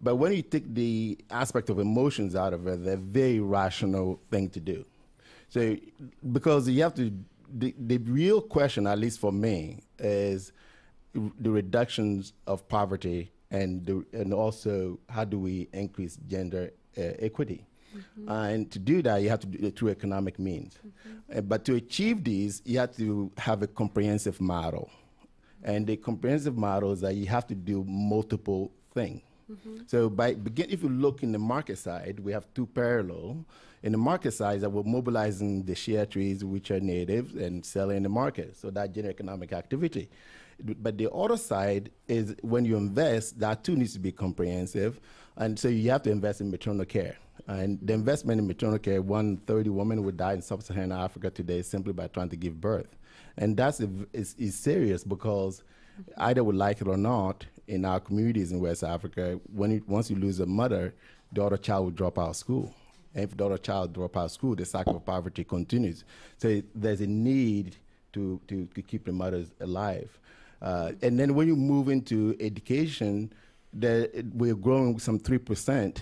But when you take the aspect of emotions out of it, they're a very rational thing to do. So, because you have to, the real question, at least for me, is the reductions of poverty and also how do we increase gender equity. And to do that, you have to do it through economic means. But to achieve these, you have to have a comprehensive model. And the comprehensive model is that you have to do multiple things. So if you look in the market side, we have two parallel. In the market side, that we're mobilizing the shea trees, which are native, and selling in the market. So that generates economic activity. But the other side is when you invest, that too needs to be comprehensive. And so you have to invest in maternal care. And the investment in maternal care, 130 women would die in sub-Saharan Africa today simply by trying to give birth. And that's is serious because either we like it or not, in our communities in West Africa, once you lose a mother, the other child will drop out of school. And if the other child drops out of school, the cycle of poverty continues. So there's a need to keep the mothers alive. And then when you move into education, we're growing some 3%.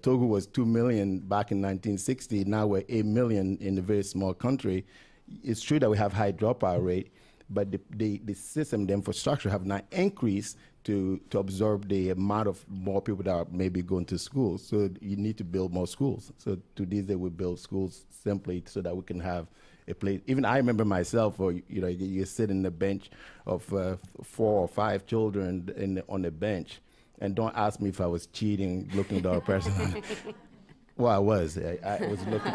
Togo was 2 million back in 1960. Now we're 8 million in a very small country. It's true that we have high dropout rate, but the system, the infrastructure have not increased to absorb the amount of more people that are maybe going to school. So you need to build more schools. So to these days, we build schools simply so that we can have a place. Even I remember myself, or you sit in the bench of 4 or 5 children on the bench, and don't ask me if I was cheating, looking at the other person. Well, I was. I was looking.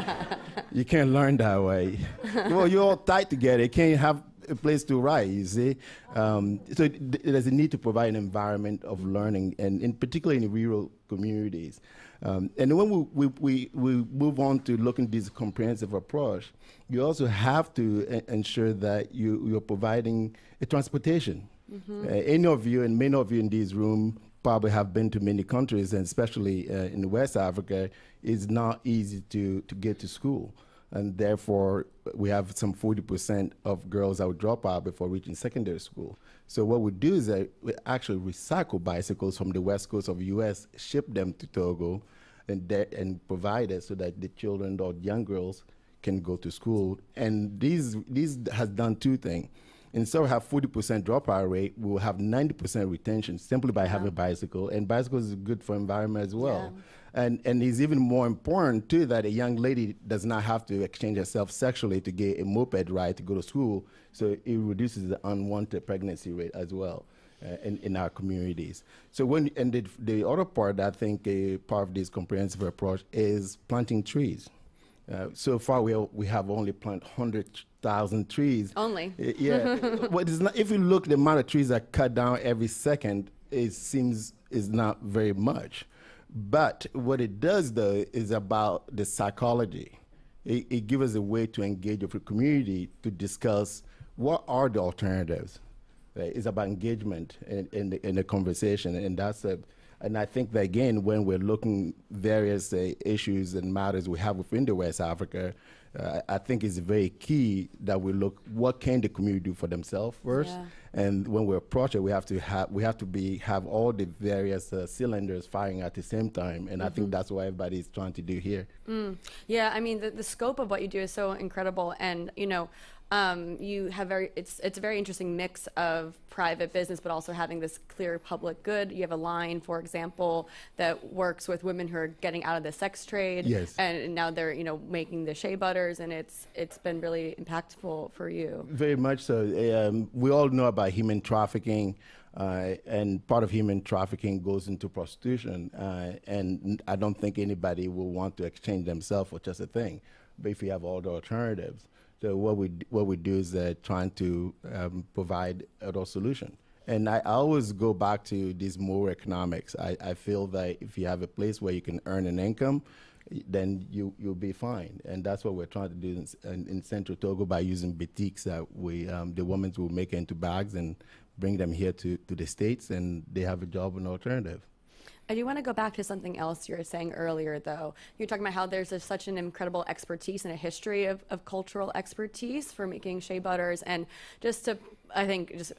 You can't learn that way. Well, you're all tight together. You can't have a place to write, you see. So there's a need to provide an environment of learning, and in particular in rural communities. And when we move on to looking at this comprehensive approach, you also have to ensure that you're providing a transportation. Any of you, and many of you in this room, probably have been to many countries, and especially in West Africa, it's not easy to get to school. And therefore, we have some 40% of girls that would drop out before reaching secondary school. So what we do is that we actually recycle bicycles from the west coast of the U.S., ship them to Togo, and provide it so that the children or young girls can go to school. And these has done two things. Instead of have 40% dropout rate, we will have 90% retention simply by having a bicycle. And bicycles is good for environment as well. Yeah. And it's even more important, too, that a young lady does not have to exchange herself sexually to get a moped ride to go to school. So it reduces the unwanted pregnancy rate as well in our communities. So the other part, I think, a part of this comprehensive approach is planting trees. So far, we have only planted 100,000 trees. Only. Yeah. But it's not, if you look, the amount of trees that cut down every second, it seems is not very much. But what it does, though, is about the psychology. It gives us a way to engage with the community to discuss what are the alternatives. It's about engagement in the conversation, and and I think that, again, when we're looking various issues and matters we have within the West Africa, I think it's very key that we look what can the community do for themselves first, and when we approach it, we have to have all the various cylinders firing at the same time, and I think that's what everybody is trying to do here. Yeah, I mean the scope of what you do is so incredible, and you have it's a very interesting mix of private business, but also having this clear public good. You have a line, for example, that works with women who are getting out of the sex trade, and now they're making the shea butters, and it's been really impactful for you. Very much so. We all know about human trafficking, and part of human trafficking goes into prostitution, and I don't think anybody will want to exchange themselves for just a thing. But if you have all the alternatives. So what we do is trying to provide a solution. And I always go back to this more economics. I feel that if you have a place where you can earn an income, then you'll be fine. And that's what we're trying to do in Central Togo by using boutiques that the women will make into bags and bring them here to the States, and they have a job and alternative. I do want to go back to something else you were saying earlier, though. You're talking about how there's such an incredible expertise and a history of cultural expertise for making shea butters. And just to, I think, just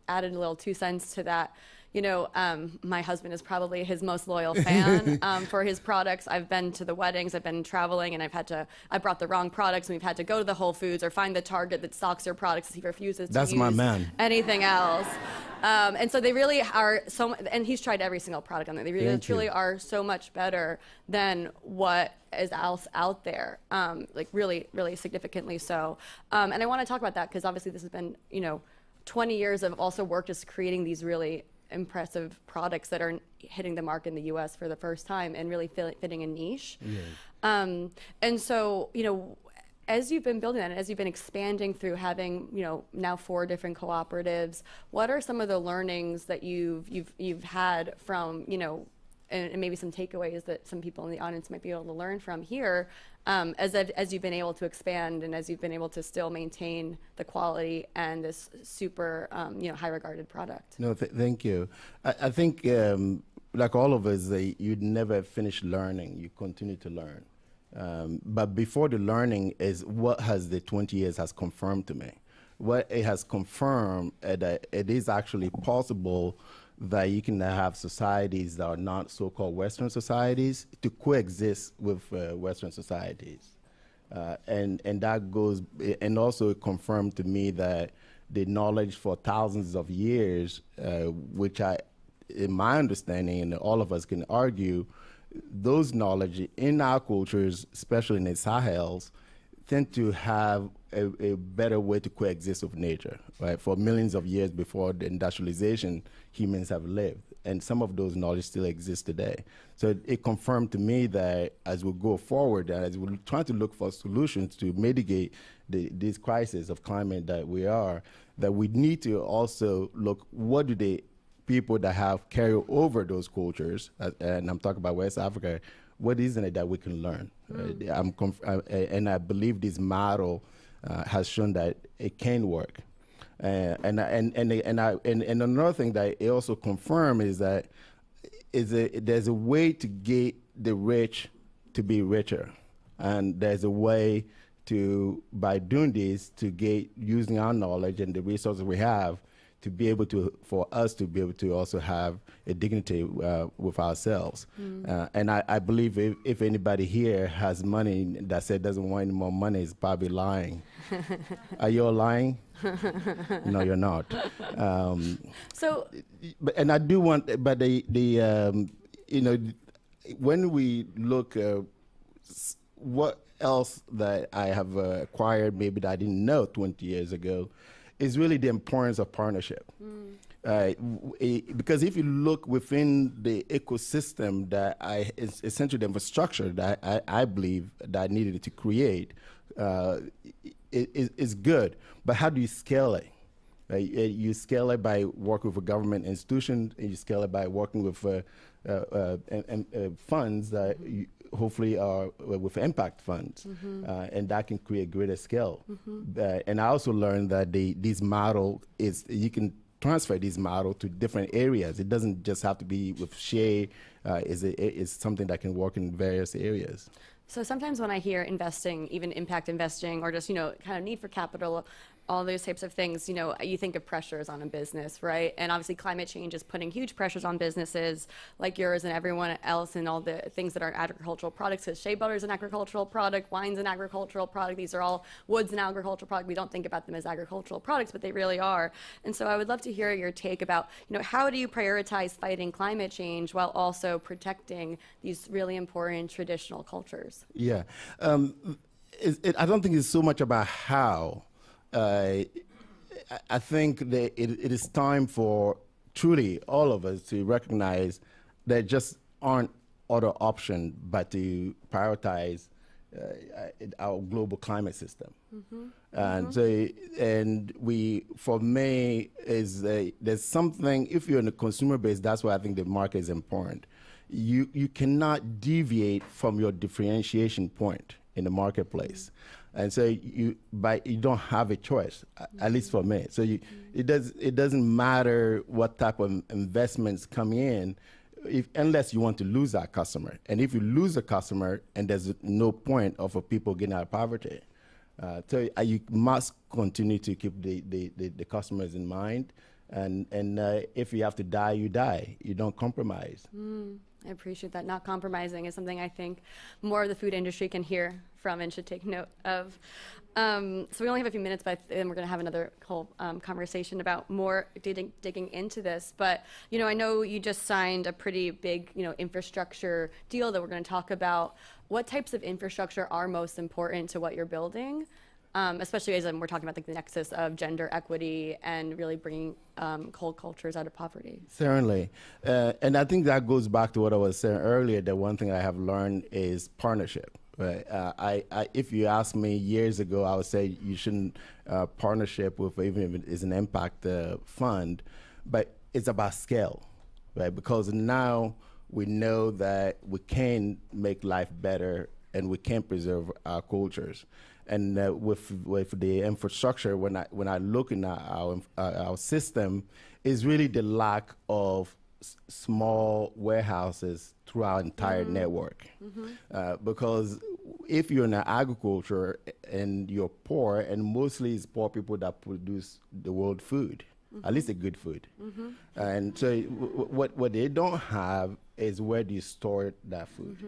added a little 2 cents to that. My husband is probably his most loyal fan for his products. I've been to the weddings, I've been traveling, and I brought the wrong products, and we've had to go to the Whole Foods or find the Target that stocks their products. He refuses to use anything else. And so they really are and he's tried every single product on there. They really truly are so much better than what is else out there, like really, really significantly so. And I want to talk about that because obviously this has been, 20 years of also work just creating these really impressive products that are hitting the market in the U.S. for the first time and really fitting a niche. Yes. And so, as you've been building that, and as you've been expanding through having, now 4 different cooperatives, what are some of the learnings that you've had from, and maybe some takeaways that some people in the audience might be able to learn from here, as you've been able to expand and as you've been able to still maintain the quality and this super, high-regarded product? No, thank you. I think, like all of us, you'd never finish learning. You continue to learn. But before the learning is what has the 20 years has confirmed to me. What it has confirmed that it is actually possible that you can have societies that are not so-called Western societies to coexist with Western societies. And that goes, and also it confirmed to me that the knowledge for thousands of years, which in my understanding, and all of us can argue, those knowledge in our cultures, especially in the Sahels, tend to have a better way to coexist with nature, right? For millions of years before the industrialization, humans have lived, and some of those knowledge still exist today. So it confirmed to me that as we go forward, and as we're trying to look for solutions to mitigate this crisis of climate that we need to also look, what do the people that have carried over those cultures, and I'm talking about West Africa, what isn't it that we can learn? And I believe this model has shown that it can work. And another thing that it also confirmed is that there's a way to get the rich to be richer, and there's a way to, by doing this, to get using our knowledge and the resources we have, to be able to, for us to be able to also have a dignity with ourselves. And I believe if anybody here has money that said doesn't want any more money is probably lying. Are you all lying? No, you're not. And I do want, but when we look, what else that I have acquired maybe that I didn't know 20 years ago, is really the importance of partnership. Because if you look within the ecosystem that essentially the infrastructure that I believe that I needed to create, is good. But how do you scale it? You scale it by working with a government institution, and you scale it by working with funds that hopefully are with impact funds, and that can create greater scale. And I also learned that this model is, you can transfer this model to different areas. It doesn't just have to be with share, it's something that can work in various areas. So sometimes when I hear investing, even impact investing, or just, kind of need for capital, all those types of things, you think of pressures on a business, right? And obviously climate change is putting huge pressures on businesses like yours and everyone else, and all the things that are agricultural products, because shea butter is an agricultural product, wine's an agricultural product, these are all woods and agricultural product. We don't think about them as agricultural products, but they really are. And so I would love to hear your take about, how do you prioritize fighting climate change while also protecting these really important traditional cultures? Yeah, I don't think it's so much about how. I think that it is time for truly all of us to recognize there just aren't other options but to prioritize our global climate system. And for me, there's something, if you're in the consumer base, that's why I think the market is important. You cannot deviate from your differentiation point in the marketplace. And so you don't have a choice, at least for me. So it doesn't matter what type of investments come in, unless you want to lose that customer. And if you lose a customer, and there's no point of people getting out of poverty. So you must continue to keep the customers in mind. And if you have to die, you die. You don't compromise. I appreciate that. Not compromising is something I think more of the food industry can hear from and should take note of. So we only have a few minutes, but then we're going to have another whole conversation about more digging into this. But, I know you just signed a pretty big, infrastructure deal that we're going to talk about. What types of infrastructure are most important to what you're building? especially as we're talking about the nexus of gender equity and really bringing cold cultures out of poverty. Certainly. And I think that goes back to what I was saying earlier, that one thing I have learned is partnership. Right? If you asked me years ago, I would say you shouldn't partnership with, even if it is an impact fund, but it's about scale, right? Because now we know that we can make life better and we can preserve our cultures. And with the infrastructure, when I look in our system, is really the lack of small warehouses through our entire network. Because if you're in agriculture and you're poor, and mostly it's poor people that produce the world food, at least the good food. And so what they don't have is where do you store that food.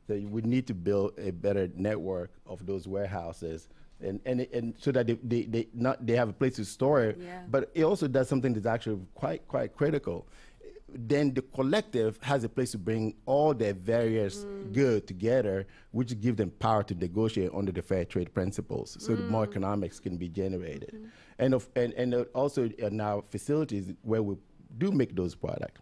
So we need to build a better network of those warehouses, and so that they have a place to store it. But it also does something that's actually quite critical. Then the collective has a place to bring all their various goods together, which give them power to negotiate under the fair trade principles, so that more economics can be generated. And also in our facilities where we do make those products.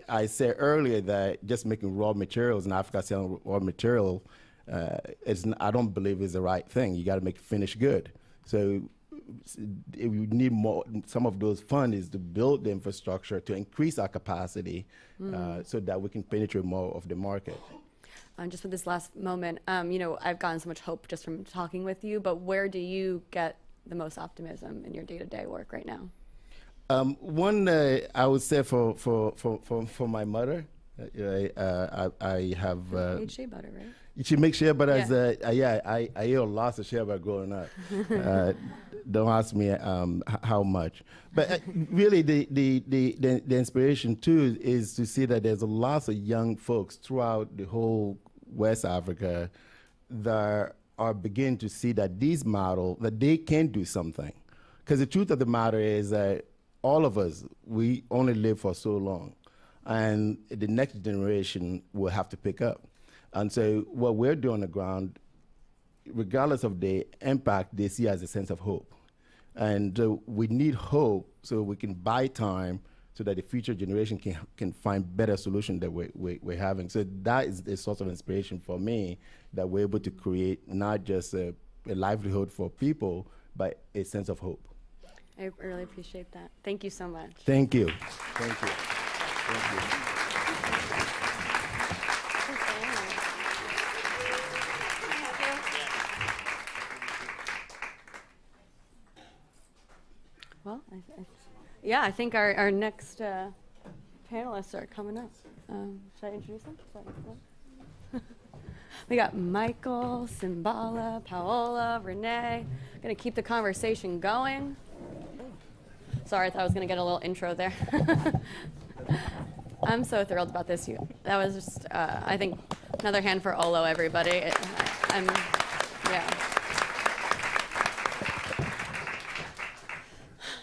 I said earlier that just making raw materials in Africa, selling raw material, I don't believe is the right thing. You got to make finished good. So we need more. Some of those funds is to build the infrastructure to increase our capacity, so that we can penetrate more of the market. Just for this last moment, I've gotten so much hope just from talking with you. But where do you get the most optimism in your day-to-day work right now? One, I would say for my mother, I have. Made shea butter, right? She makes shea butter. I ate lots of shea butter growing up. Don't ask me how much, but really the inspiration too is to see that there's lots of young folks throughout the whole West Africa that are beginning to see that these models, that they can do something. Because the truth of the matter is that all of us, we only live for so long, and the next generation will have to pick up. And so what we're doing on the ground, regardless of the impact, they see as a sense of hope. And we need hope so we can buy time so that the future generation can find better solutions that we're having. So that is a source of inspiration for me, that we're able to create not just a livelihood for people, but a sense of hope. I really appreciate that. Thank you so much. Thank you. Thank you. Thank you. Well, I think our next panelists are coming up. Should I introduce them? We got Michael, Simbala, Paola, Renee. Gonna keep the conversation going. Sorry, I thought I was gonna get a little intro there. I'm so thrilled about this. That was just, I think, another hand for Olo, everybody.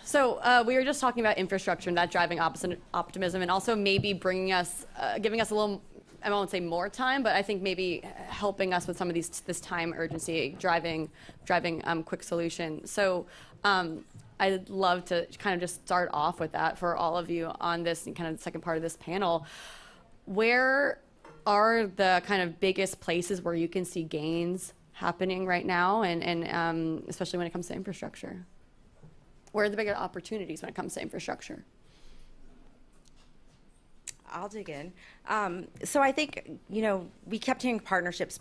So we were just talking about infrastructure and that driving optimism, and also maybe bringing us, giving us a little, I won't say more time, but I think maybe helping us with some of this time urgency, driving quick solution. So I'd love to kind of just start off with that for all of you on this and kind of the second part of this panel. Where are the kind of biggest places where you can see gains happening right now, and especially when it comes to infrastructure? Where are the bigger opportunities when it comes to infrastructure? I'll dig in. So I think, we kept hearing partnerships.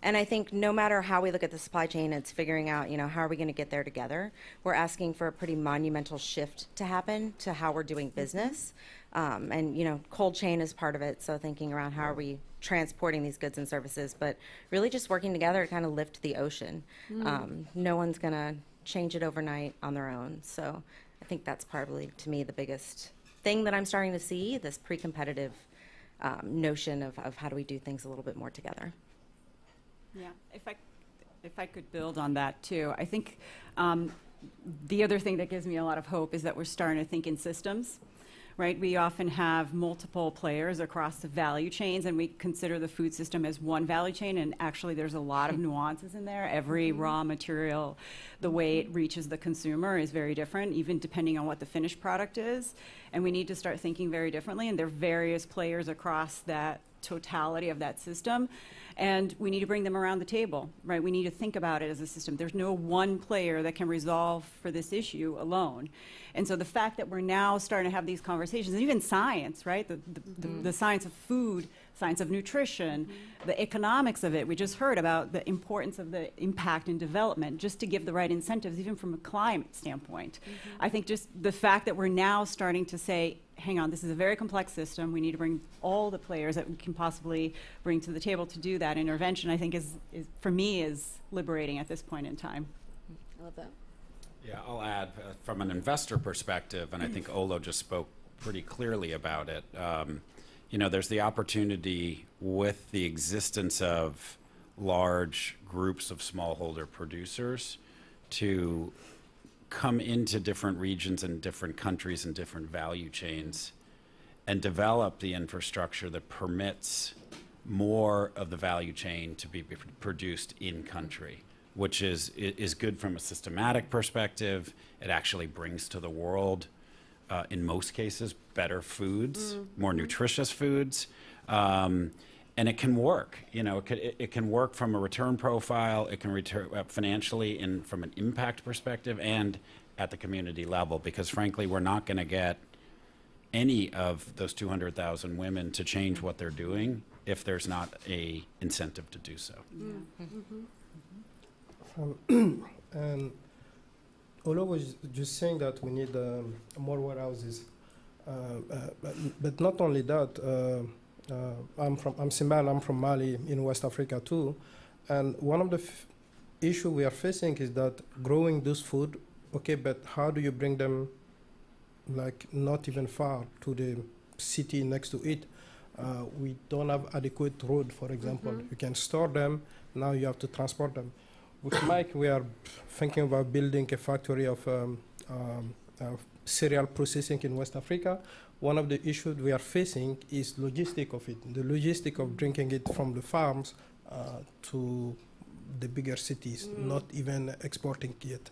And I think no matter how we look at the supply chain, it's figuring out, how are we going to get there together? We're asking for a pretty monumental shift to happen to how we're doing business. And, cold chain is part of it. So thinking around how are we transporting these goods and services, but really just working together to kind of lift the ocean. No one's going to change it overnight on their own. So I think that's probably, to me, the biggest thing that I'm starting to see, this pre-competitive notion of how do we do things a little bit more together. Yeah, if I could build on that too. I think the other thing that gives me a lot of hope is that we're starting to think in systems. right? We often have multiple players across the value chains, and we consider the food system as one value chain, and actually there's a lot of nuances in there. Every raw material, the way it reaches the consumer is very different, even depending on what the finished product is. And we need to start thinking very differently, and there are various players across that totality of that system. And we need to bring them around the table, right? We need to think about it as a system. There's no one player that can resolve for this issue alone. And so the fact that we're now starting to have these conversations, and even science, right? The science of food, science of nutrition, the economics of it. We just heard about the importance of the impact in development, just to give the right incentives, even from a climate standpoint. I think just the fact that we're now starting to say, hang on, this is a very complex system. We need to bring all the players that we can possibly bring to the table to do that intervention, I think is for me, is liberating at this point in time. I love that. Yeah, I'll add from an investor perspective, and I think Olo just spoke pretty clearly about it. You know, there's the opportunity with the existence of large groups of smallholder producers to come into different regions and different countries and different value chains and develop the infrastructure that permits more of the value chain to be produced in country, which is good from a systematic perspective. It actually brings to the world, in most cases, better foods, more nutritious foods. And it can work, you know, it can work from a return profile, it can return financially and from an impact perspective and at the community level, because frankly, we're not going to get any of those 200,000 women to change what they're doing if there's not a incentive to do so. And Olo was just saying that we need more warehouses, but not only that. I'm Simbal, I'm from Mali in West Africa too. And one of the issue we are facing is that growing this food, okay, but how do you bring them like not even far to the city next to it? We don't have adequate road, for example. You can store them, now you have to transport them. With Mike, we are thinking about building a factory of cereal processing in West Africa. One of the issues we are facing is logistic of it, the logistic of bringing it from the farms to the bigger cities, not even exporting yet.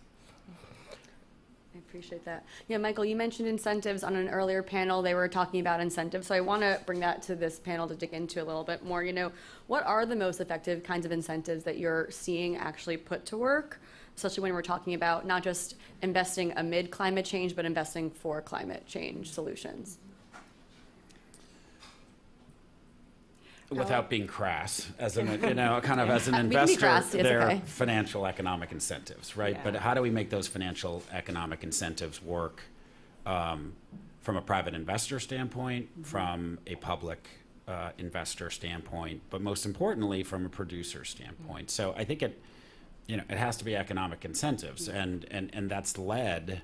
I appreciate that. Yeah, Michael, you mentioned incentives on an earlier panel. They were talking about incentives. So I want to bring that to this panel to dig into a little bit more. You know, what are the most effective kinds of incentives that you're seeing actually put to work, especially when we're talking about not just investing amid climate change, but investing for climate change solutions? Without being crass, as an, you know, kind of as an investor, there are financial economic incentives, right? But how do we make those financial economic incentives work from a private investor standpoint, from a public investor standpoint, but most importantly, from a producer standpoint? So I think it has to be economic incentives, and that's led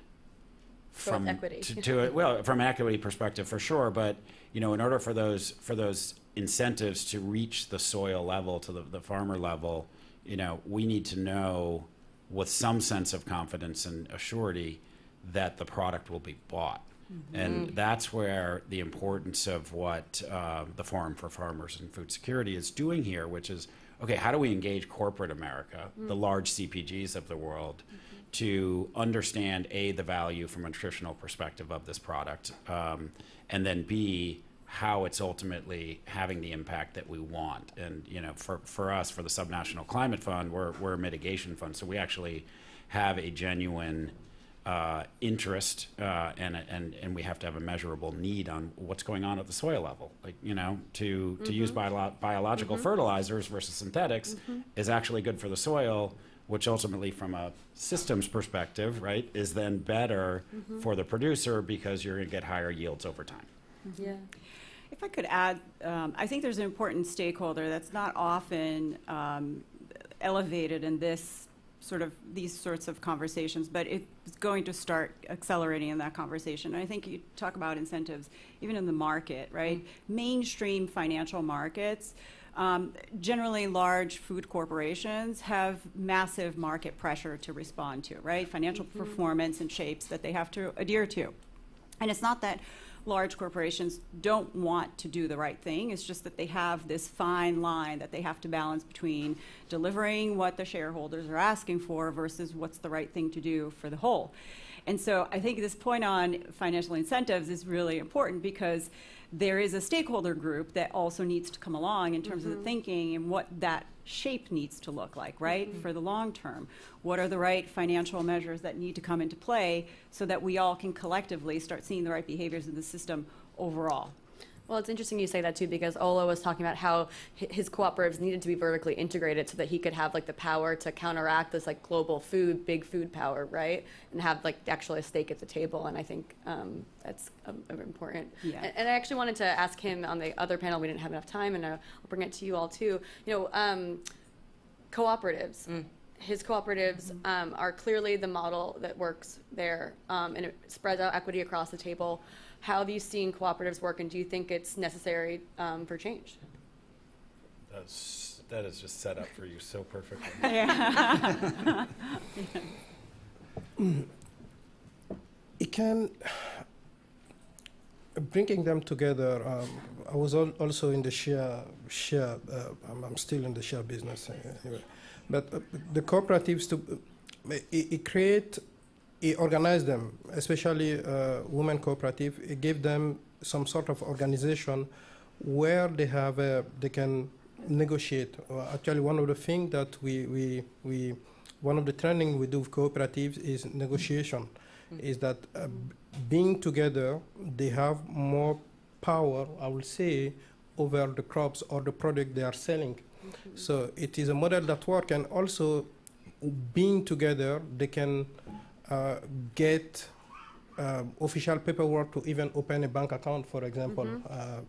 from equity. From an equity perspective for sure, but you know, in order for those incentives to reach the soil level, to the farmer level, you know, we need to know with some sense of confidence and assurity that the product will be bought. And that's where the importance of what the Forum for Farmers and Food Security is doing here, which is, okay, how do we engage corporate America, the large CPGs of the world, to understand, A, the value from a nutritional perspective of this product, and then B, how it's ultimately having the impact that we want. And you know, for us, for the Subnational Climate Fund, we're a mitigation fund, so we actually have a genuine interest, and we have to have a measurable need on what's going on at the soil level. Like, you know, to use biological fertilizers versus synthetics is actually good for the soil, which ultimately, from a systems perspective, right, is then better for the producer because you're going to get higher yields over time. Yeah. If I could add, I think there's an important stakeholder that's not often elevated in these sorts of conversations, but it's going to start accelerating in that conversation. And I think you talk about incentives, even in the market, right? Mainstream financial markets, generally large food corporations have massive market pressure to respond to, right? Financial performance and shapes that they have to adhere to. And it's not that large corporations don't want to do the right thing. It's just that they have this fine line that they have to balance between delivering what the shareholders are asking for versus what's the right thing to do for the whole. And so I think this point on financial incentives is really important because there is a stakeholder group that also needs to come along in terms of the thinking and what that shape needs to look like, right, for the long term. What are the right financial measures that need to come into play so that we all can collectively start seeing the right behaviors in the system overall? Well, it's interesting you say that too, because Olo was talking about how his cooperatives needed to be vertically integrated so that he could have like the power to counteract this like global big food power, right? And have like actually a stake at the table. And I think that's important. Yeah. And I actually wanted to ask him on the other panel. We didn't have enough time, and I'll bring it to you all too. Cooperatives. His cooperatives are clearly the model that works there, and it spreads out equity across the table. How have you seen cooperatives work, and do you think it's necessary for change? That is just set up for you so perfectly. It can, bringing them together. I was also in the share. I'm still in the share business anyway. But the cooperatives, it organized them, especially women cooperative. It gave them some sort of organization where they can negotiate. Actually, one of the things that one of the training we do with cooperatives is negotiation. Is that being together, they have more power, I will say, over the crops or the product they are selling. So it is a model that works, and also being together, they can get official paperwork to even open a bank account, for example.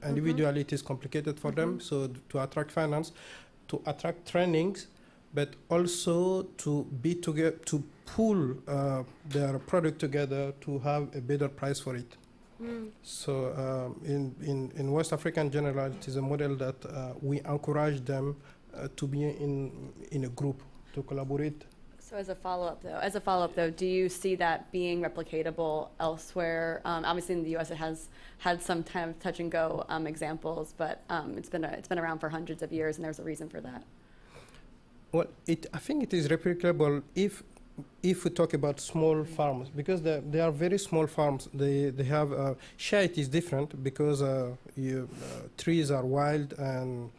Individually, it is complicated for them, so to attract finance, to attract trainings, but also to be together, to pool their product together to have a better price for it. So in West Africa in general, it is a model that we encourage them to be in a group, to collaborate. So as a follow-up though, do you see that being replicatable elsewhere? Obviously in the U.S. it has had some kind of touch and go examples, but it's been around for hundreds of years, and there's a reason for that. Well, I think it is replicable if we talk about small farms, because they are very small farms. They have share. It is different because trees are wild and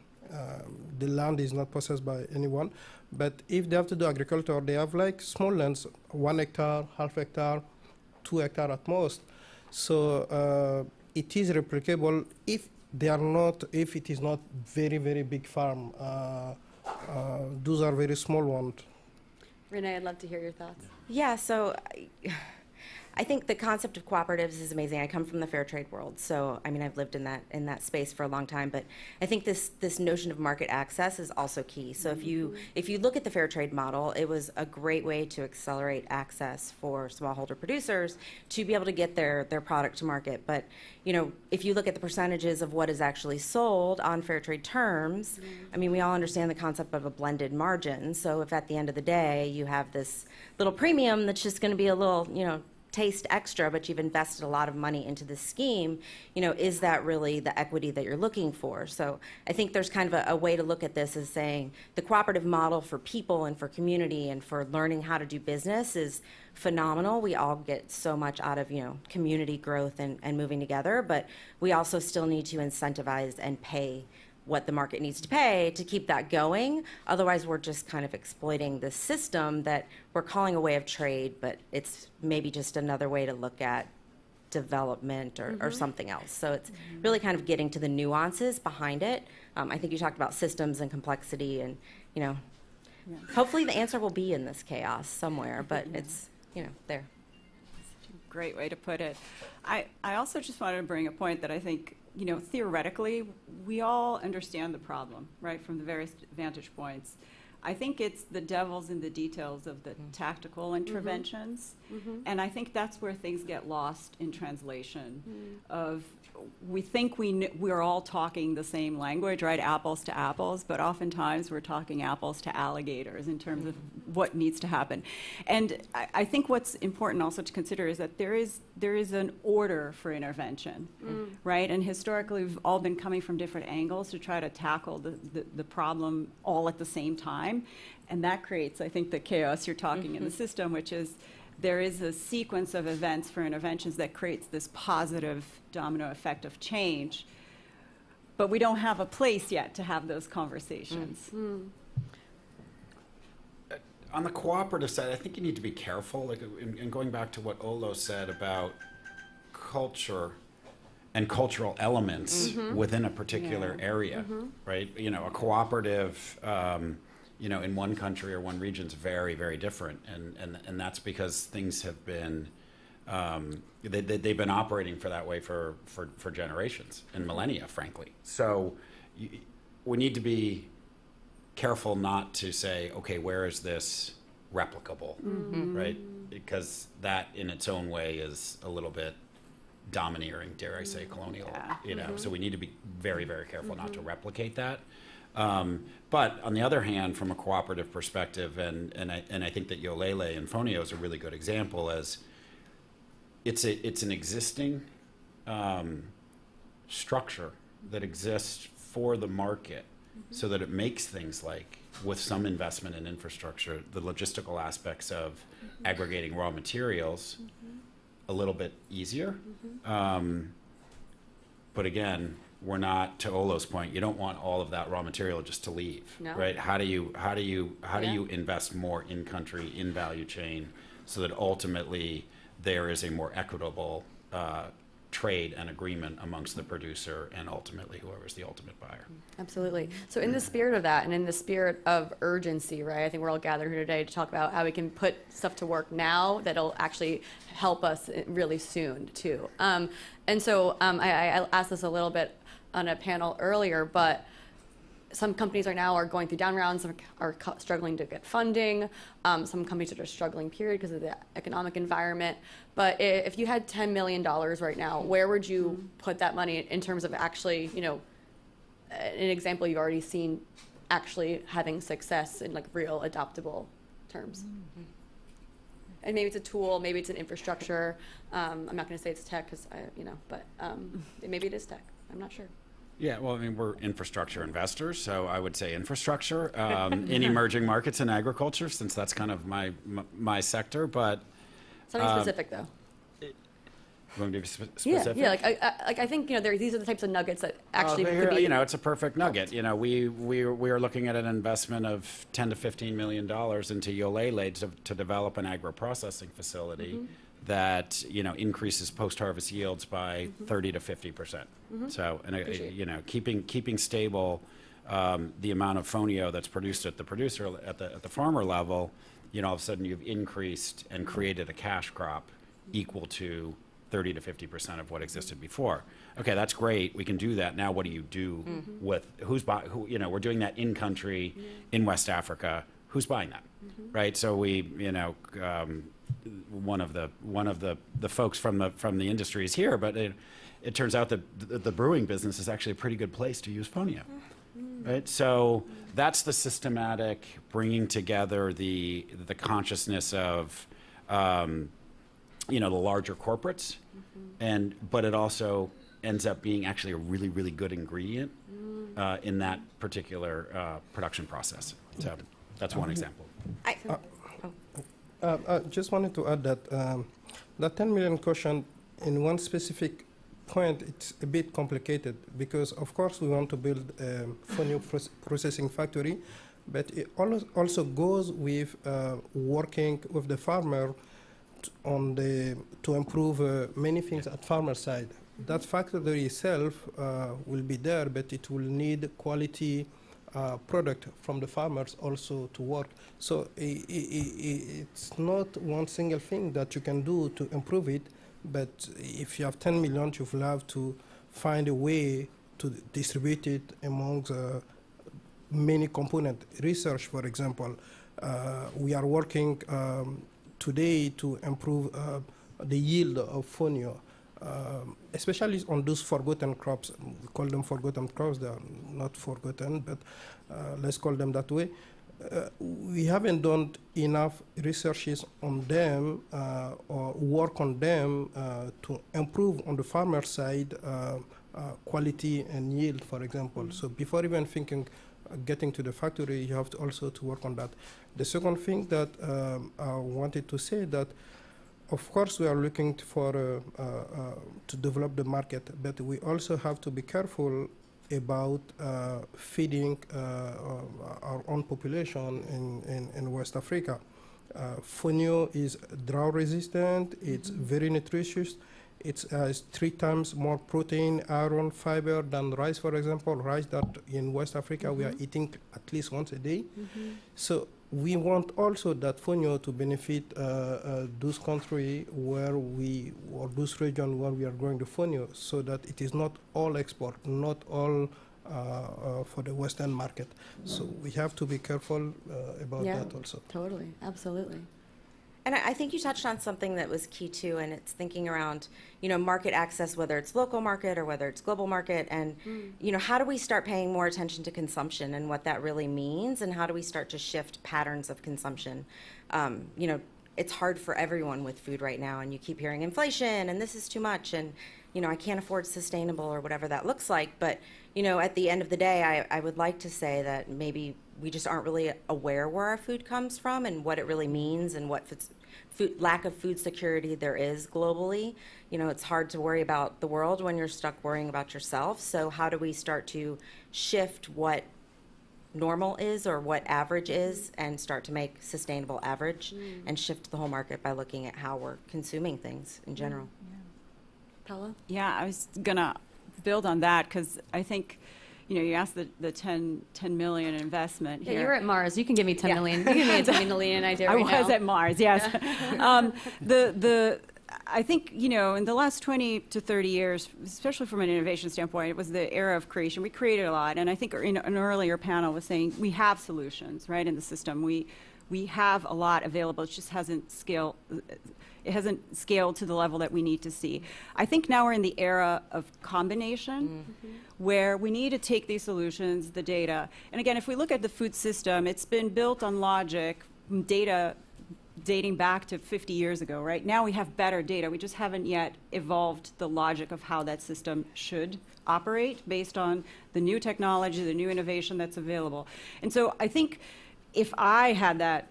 the land is not possessed by anyone. But if they have to do agriculture, they have like small lands, 1 hectare, half hectare, 2 hectare at most. So it is replicable if it is not very, very big farm. Those are very small ones. Renee, I'd love to hear your thoughts. Yeah, so I think the concept of cooperatives is amazing. I come from the fair trade world, so I mean I've lived in that space for a long time. But I think this notion of market access is also key. So if you look at the fair trade model, it was a great way to accelerate access for smallholder producers to be able to get their product to market. But if you look at the percentages of what is actually sold on fair trade terms, I mean we all understand the concept of a blended margin. So if at the end of the day you have this little premium that's just going to be a little taste extra, but you've invested a lot of money into this scheme, is that really the equity that you're looking for? So I think there's kind of a way to look at this as saying the cooperative model for people and for community and for learning how to do business is phenomenal. We all get so much out of, community growth and moving together, but we also still need to incentivize and pay what the market needs to pay to keep that going. Otherwise, we're just kind of exploiting the system that we're calling a way of trade, but it's maybe just another way to look at development or something else. So it's really kind of getting to the nuances behind it. I think you talked about systems and complexity, and hopefully the answer will be in this chaos somewhere, but it's there. Great way to put it. I also just wanted to bring a point that I think theoretically, we all understand the problem, right, from the various vantage points. I think it's the devil's in the details of the tactical interventions. And I think that's where things get lost in translation of we think we're all talking the same language, right? Apples to apples, but oftentimes we're talking apples to alligators in terms of what needs to happen. And I think what's important also to consider is that there is an order for intervention, right? And historically, we've all been coming from different angles to try to tackle the problem all at the same time. And that creates, I think, the chaos you're talking in the system, which is there is a sequence of events for interventions that creates this positive domino effect of change, but we don't have a place yet to have those conversations. On the cooperative side, I think you need to be careful, like, in going back to what Olo said about culture and cultural elements within a particular area, right? You know, a cooperative, you know, in one country or one region is very, very different, and that's because things have been they've been operating for that way for generations and millennia, frankly. So we need to be careful not to say, okay, where is this replicable, right? Because that in its own way is a little bit domineering, dare I say, colonial, you know. So we need to be very, very careful not to replicate that. But on the other hand, from a cooperative perspective, and I think that Yolele and Fonio is a really good example, as it's an existing structure that exists for the market, so that it makes things like, with some investment in infrastructure, the logistical aspects of aggregating raw materials a little bit easier. But again, we're not, to Olo's point, you don't want all of that raw material just to leave, right? How do you invest more in country, in value chain, so that ultimately there is a more equitable trade and agreement amongst the producer and ultimately whoever is the ultimate buyer. Absolutely. So in the spirit of that and in the spirit of urgency, right, I think we're all gathered here today to talk about how we can put stuff to work now that'll actually help us really soon too. And so I asked this a little bit on a panel earlier, but some companies are going through down rounds, some are struggling to get funding. Some companies are just struggling, period, because of the economic environment. But if you had $10 million right now, where would you put that money in terms of actually, you know, an example you've already seen actually having success in like real adoptable terms? And maybe it's a tool, maybe it's an infrastructure. I'm not going to say it's tech, because you know, but maybe it is tech. I'm not sure. Yeah, well, I mean, we're infrastructure investors, so I would say infrastructure in emerging markets and agriculture, since that's kind of my sector. But something specific, though. You want to be specific? Yeah. Like I think, you know, these are the types of nuggets that actually could be. You know, it's a perfect nugget. You know, we are looking at an investment of $10 to $15 million into Yolele to develop an agro-processing facility that, you know, increases post-harvest yields by 30 to 50%. So, and you know, keeping stable the amount of fonio that's produced at the producer at the farmer level, you know, all of a sudden you've increased and created a cash crop equal to 30 to 50% of what existed before. Okay, that's great. We can do that. Now, what do you do with who? You know, we're doing that in country, in West Africa. Who's buying that, right? So we, you know. One of the folks from the industry is here, but it turns out that the brewing business is actually a pretty good place to use fonio, right? So that's the systematic bringing together the consciousness of you know, the larger corporates, but it also ends up being actually a really, really good ingredient in that particular production process. So that's one example. I just wanted to add that that 10 million question in one specific point, it's a bit complicated because, of course, we want to build a fonio processing factory, but it also goes with working with the farmer to improve many things at farmer side. That factory itself will be there, but it will need quality product from the farmers also to work. So it's not one single thing that you can do to improve it, but if you have 10 million, you will have to find a way to distribute it among many component research, for example. We are working today to improve the yield of fonio, especially on those forgotten crops. We call them forgotten crops. They are not forgotten, but let's call them that way. We haven't done enough researches on them or work on them to improve on the farmer side quality and yield, for example. So before even thinking getting to the factory, you have to also to work on that. The second thing that I wanted to say that, of course, we are looking for to develop the market, but we also have to be careful about feeding our own population in West Africa. Fonio is drought resistant, it's very nutritious, it has 3 times more protein, iron, fiber than rice, for example. Rice that in West Africa we are eating at least once a day. So we want also that fonio to benefit those countries where or those regions where we are growing the fonio, so that it is not all export, not all for the Western market. So we have to be careful about that also. Totally, absolutely. And I think you touched on something that was key too, and it's thinking around, market access, whether it's local market or whether it's global market, and how do we start paying more attention to consumption and what that really means, and how do we start to shift patterns of consumption? It's hard for everyone with food right now, and you keep hearing inflation, and this is too much, and I can't afford sustainable or whatever that looks like. But at the end of the day, I would like to say that maybe we just aren't really aware where our food comes from and what it really means and what lack of food security there is globally. It's hard to worry about the world when you're stuck worrying about yourself. So how do we start to shift what normal is or what average is and start to make sustainable average and shift the whole market by looking at how we're consuming things in general? Paula? Yeah, I was going to build on that because I think, you asked the 10 million investment here. Yeah, you're at Mars. You can give me 10 million. You can give me a 10 million idea right now. I was at Mars, yes. I think, in the last 20 to 30 years, especially from an innovation standpoint, it was the era of creation. We created a lot. And I think in an earlier panel was saying we have solutions, right, in the system. We have a lot available. It just hasn't scaled. It hasn't scaled to the level that we need to see. I think now we're in the era of combination, where we need to take these solutions, the data. And again, if we look at the food system, it's been built on logic, data dating back to 50 years ago, right? Now we have better data. We just haven't yet evolved the logic of how that system should operate based on the new technology, the new innovation that's available. And so I think if I had that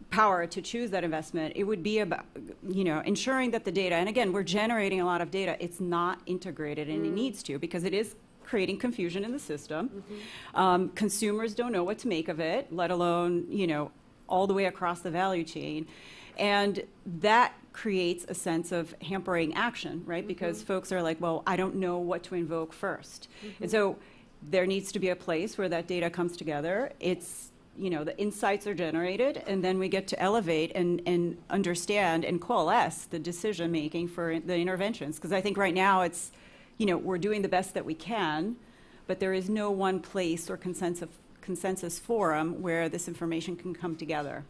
power to choose that investment, it would be about, ensuring that the data, and again, we're generating a lot of data, it's not integrated, and it needs to, because it is creating confusion in the system. Consumers don't know what to make of it, let alone, all the way across the value chain. And that creates a sense of hampering action, right? Because folks are like, well, I don't know what to invoke first. And so there needs to be a place where that data comes together. It's, the insights are generated, and then we get to elevate and understand and coalesce the decision making for the interventions. Because I think right now it's, we're doing the best that we can, but there is no one place or consensus forum where this information can come together.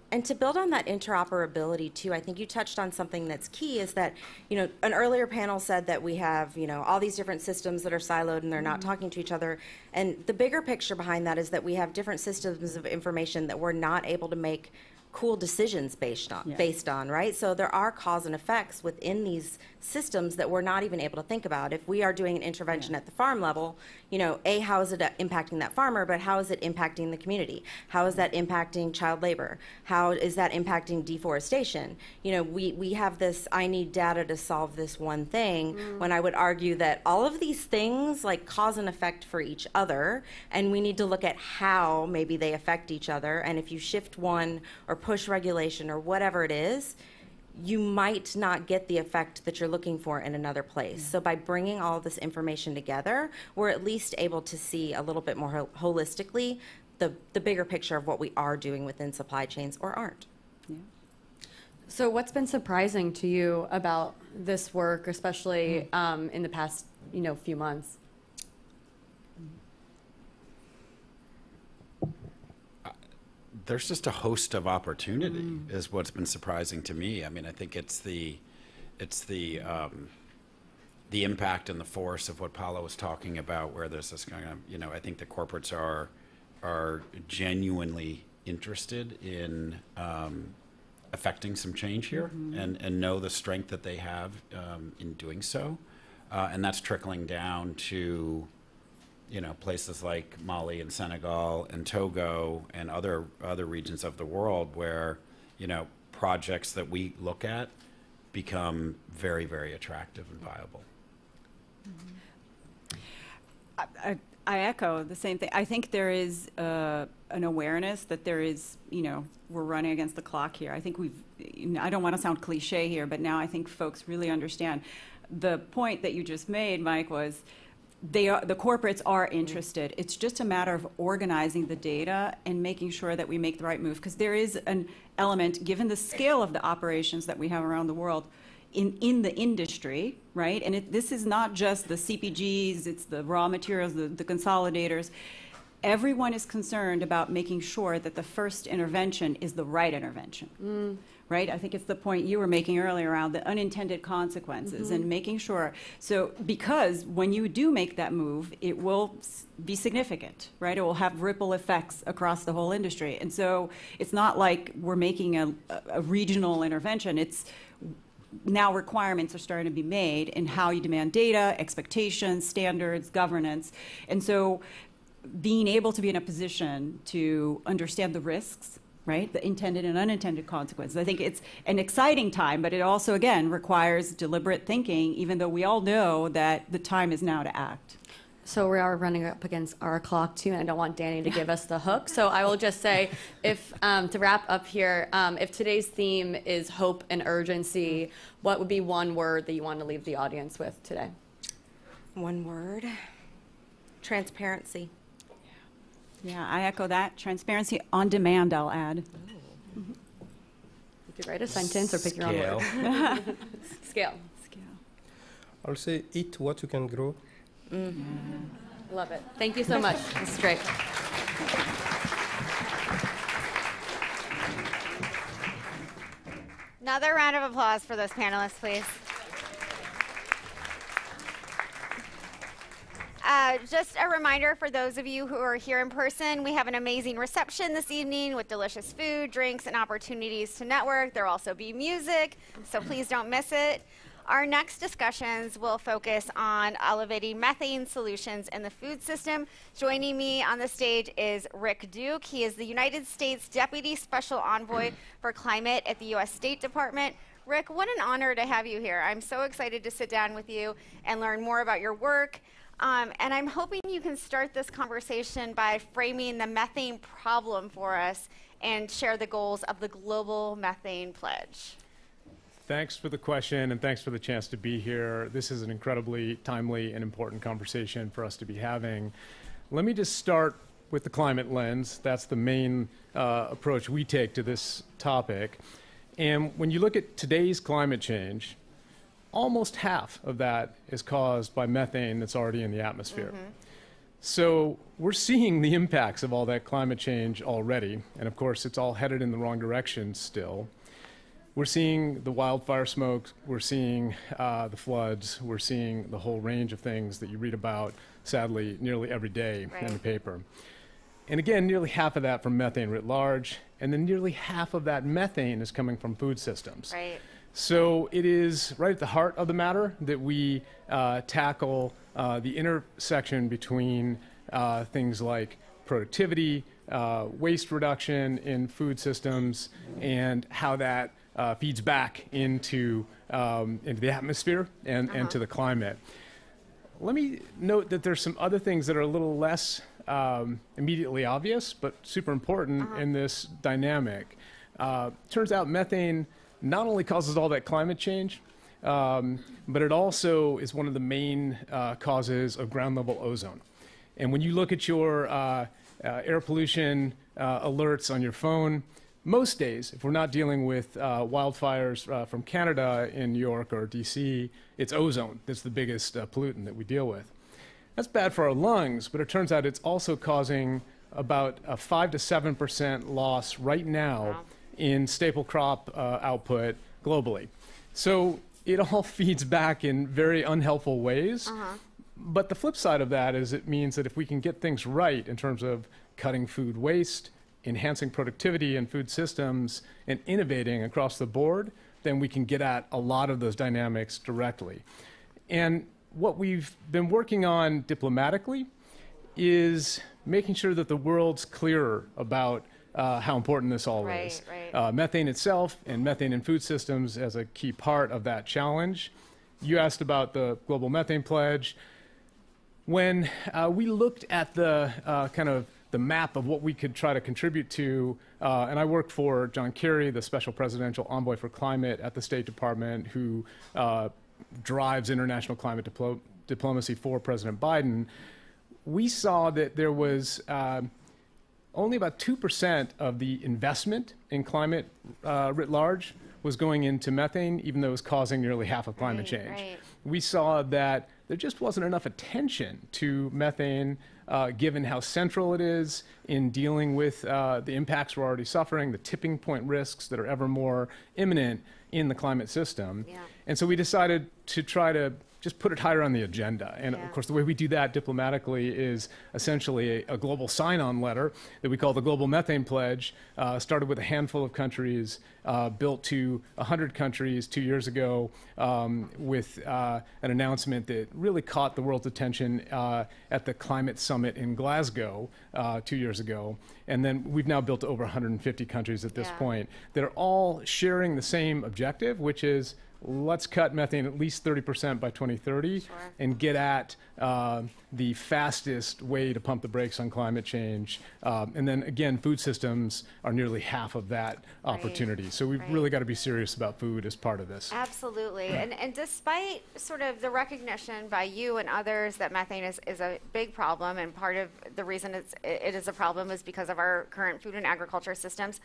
And to build on that interoperability too, I think you touched on something that's key, is that, an earlier panel said that we have, all these different systems that are siloed and they're not talking to each other. And the bigger picture behind that is that we have different systems of information that we're not able to make cool decisions based on, right? So there are cause and effects within these systems that we're not even able to think about. If we are doing an intervention at the farm level, how is it impacting that farmer, but how is it impacting the community? How is that impacting child labor? How is that impacting deforestation? We have this, I need data to solve this one thing, when I would argue that all of these things like cause and effect for each other, and we need to look at how maybe they affect each other. And if you shift one or push regulation or whatever it is, you might not get the effect that you're looking for in another place. So by bringing all this information together, we're at least able to see a little bit more holistically the bigger picture of what we are doing within supply chains or aren't. So what's been surprising to you about this work, especially in the past few months? there's just a host of opportunity is what's been surprising to me. I mean, I think it's the impact and the force of what Paula was talking about, where there's this kind of, you know, I think the corporates are genuinely interested in affecting some change here, and know the strength that they have in doing so, and that's trickling down to, you know, places like Mali and Senegal and Togo and other regions of the world where, you know, projects that we look at become very, very attractive and viable. I echo the same thing. I think there is an awareness that there is, you know, we're running against the clock here. I think I don't want to sound cliche here, but now I think folks really understand. The point that you just made, Mike, was the corporates are interested. It's just a matter of organizing the data and making sure that we make the right move, because there is an element, given the scale of the operations that we have around the world, in the industry, right? And this is not just the CPGs, it's the raw materials, the consolidators. Everyone is concerned about making sure that the first intervention is the right intervention, right? I think it's the point you were making earlier around the unintended consequences and making sure. So, because when you do make that move, it will be significant, right? It will have ripple effects across the whole industry. And so it's not like we're making a regional intervention. It's now requirements are starting to be made in how you demand data, expectations, standards, governance. And so being able to be in a position to understand the risks, right, the intended and unintended consequences. I think it's an exciting time, but it also, again, requires deliberate thinking, even though we all know that the time is now to act. So we are running up against our clock too, and I don't want Danny to give us the hook. So I will just say, if to wrap up here, if today's theme is hope and urgency, what would be one word that you want to leave the audience with today? One word: transparency. Yeah, I echo that. Transparency on demand, I'll add. You could write a sentence or pick your own word. Scale. I'll say eat what you can grow. Love it. Thank you so much. This is great. Another round of applause for those panelists, please. Just a reminder for those of you who are here in person, we have an amazing reception this evening with delicious food, drinks, and opportunities to network. There will also be music, so please don't miss it. Our next discussions will focus on elevating methane solutions in the food system. Joining me on the stage is Rick Duke. He is the United States Deputy Special Envoy for Climate at the U.S. State Department. Rick, what an honor to have you here. I'm so excited to sit down with you and learn more about your work. And I'm hoping you can start this conversation by framing the methane problem for us and share the goals of the Global Methane Pledge. Thanks for the question, and thanks for the chance to be here. This is an incredibly timely and important conversation for us to be having. Let me just start with the climate lens. That's the main approach we take to this topic. And when you look at today's climate change, almost half of that is caused by methane that's already in the atmosphere. So we're seeing the impacts of all that climate change already, and of course it's all headed in the wrong direction still. We're seeing the wildfire smoke, we're seeing the floods, we're seeing the whole range of things that you read about, sadly, nearly every day in the paper. And again, nearly half of that from methane writ large, and then nearly half of that methane is coming from food systems. So it is right at the heart of the matter that we tackle the intersection between things like productivity, waste reduction in food systems, and how that feeds back into the atmosphere and to the climate. Let me note that there's some other things that are a little less immediately obvious, but super important in this dynamic. Turns out methane not only causes all that climate change, but it also is one of the main causes of ground level ozone. And when you look at your air pollution alerts on your phone, most days, if we're not dealing with wildfires from Canada in New York or DC, it's ozone that's the biggest pollutant that we deal with. That's bad for our lungs, but it turns out it's also causing about a 5 to 7% loss right now in staple crop output globally. So it all feeds back in very unhelpful ways. But the flip side of that is it means that if we can get things right in terms of cutting food waste, enhancing productivity in food systems, and innovating across the board, then we can get at a lot of those dynamics directly. And what we've been working on diplomatically is making sure that the world's clearer about how important this all is. Methane itself and methane in food systems as a key part of that challenge. You asked about the Global Methane Pledge. When we looked at the kind of the map of what we could try to contribute to, and I worked for John Kerry, the Special Presidential Envoy for Climate at the State Department, who drives international climate diplomacy for President Biden, we saw that there was only about 2% of the investment in climate writ large was going into methane, even though it was causing nearly half of climate change. We saw that there just wasn't enough attention to methane, given how central it is in dealing with the impacts we're already suffering, the tipping point risks that are ever more imminent in the climate system. And so we decided to try to just put it higher on the agenda. And of course, the way we do that diplomatically is essentially a global sign-on letter that we call the Global Methane Pledge. Started with a handful of countries, built to 100 countries 2 years ago, with an announcement that really caught the world's attention at the climate summit in Glasgow 2 years ago. And then we've now built to over 150 countries at this point that are all sharing the same objective, which is let's cut methane at least 30% by 2030 and get at the fastest way to pump the brakes on climate change. And then again, food systems are nearly half of that opportunity. So we've really got to be serious about food as part of this. Absolutely. And despite sort of the recognition by you and others that methane is a big problem, and part of the reason it is a problem is because of our current food and agriculture systems,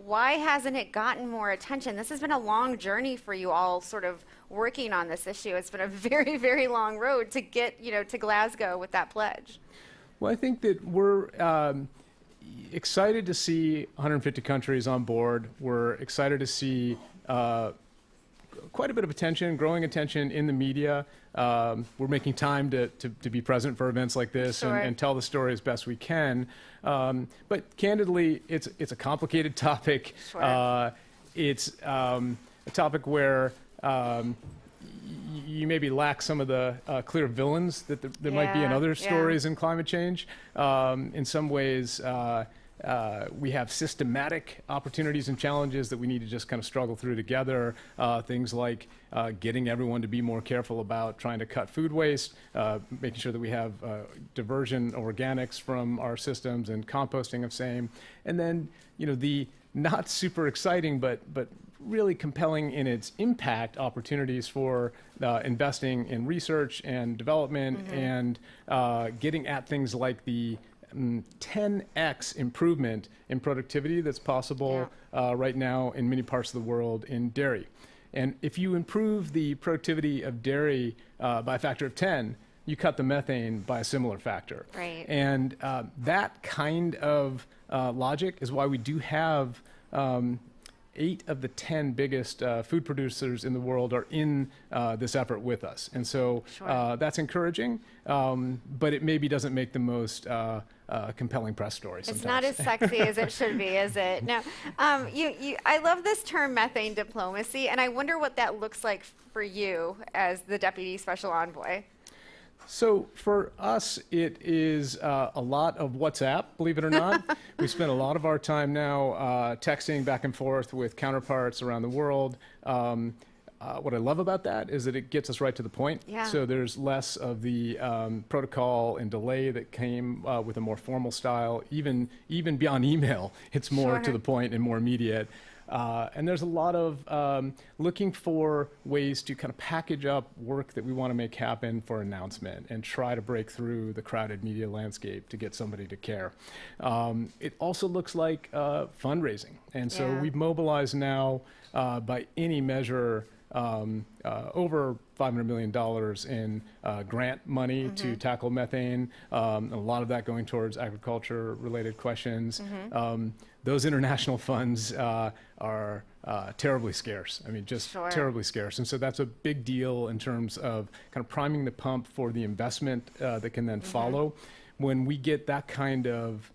why hasn't it gotten more attention? This has been a long journey for you all sort of working on this issue. It's been a very, very long road to get, to Glasgow with that pledge. Well, I think that we're excited to see 150 countries on board. We're excited to see quite a bit of attention, growing attention in the media. We're making time to be present for events like this and tell the story as best we can. But candidly, it's a complicated topic. It's a topic where you maybe lack some of the clear villains that there might be in other stories in climate change. In some ways, we have systematic opportunities and challenges that we need to just kind of struggle through together. Things like getting everyone to be more careful about trying to cut food waste, making sure that we have diversion of organics from our systems and composting of same. And then, the not super exciting but really compelling in its impact opportunities for investing in research and development and getting at things like the 10x improvement in productivity that's possible right now in many parts of the world in dairy. And if you improve the productivity of dairy by a factor of 10, you cut the methane by a similar factor. And that kind of logic is why we do have 8 of the 10 biggest food producers in the world are in this effort with us. And so that's encouraging, but it maybe doesn't make the most compelling press story sometimes. It's not as sexy as it should be, is it? No. I love this term methane diplomacy, and I wonder what that looks like for you as the Deputy Special Envoy. So for us, it is a lot of WhatsApp, believe it or not. We spend a lot of our time now texting back and forth with counterparts around the world. What I love about that is that it gets us right to the point. So there's less of the protocol and delay that came with a more formal style. Even beyond email, it's more to the point and more immediate. And there's a lot of looking for ways to kind of package up work that we want to make happen for announcement and try to break through the crowded media landscape to get somebody to care. It also looks like fundraising. And so we've mobilized now by any measure over $500 million in grant money to tackle methane, a lot of that going towards agriculture-related questions. Those international funds are terribly scarce. I mean, just terribly scarce. And so that's a big deal in terms of kind of priming the pump for the investment that can then follow. When we get that kind of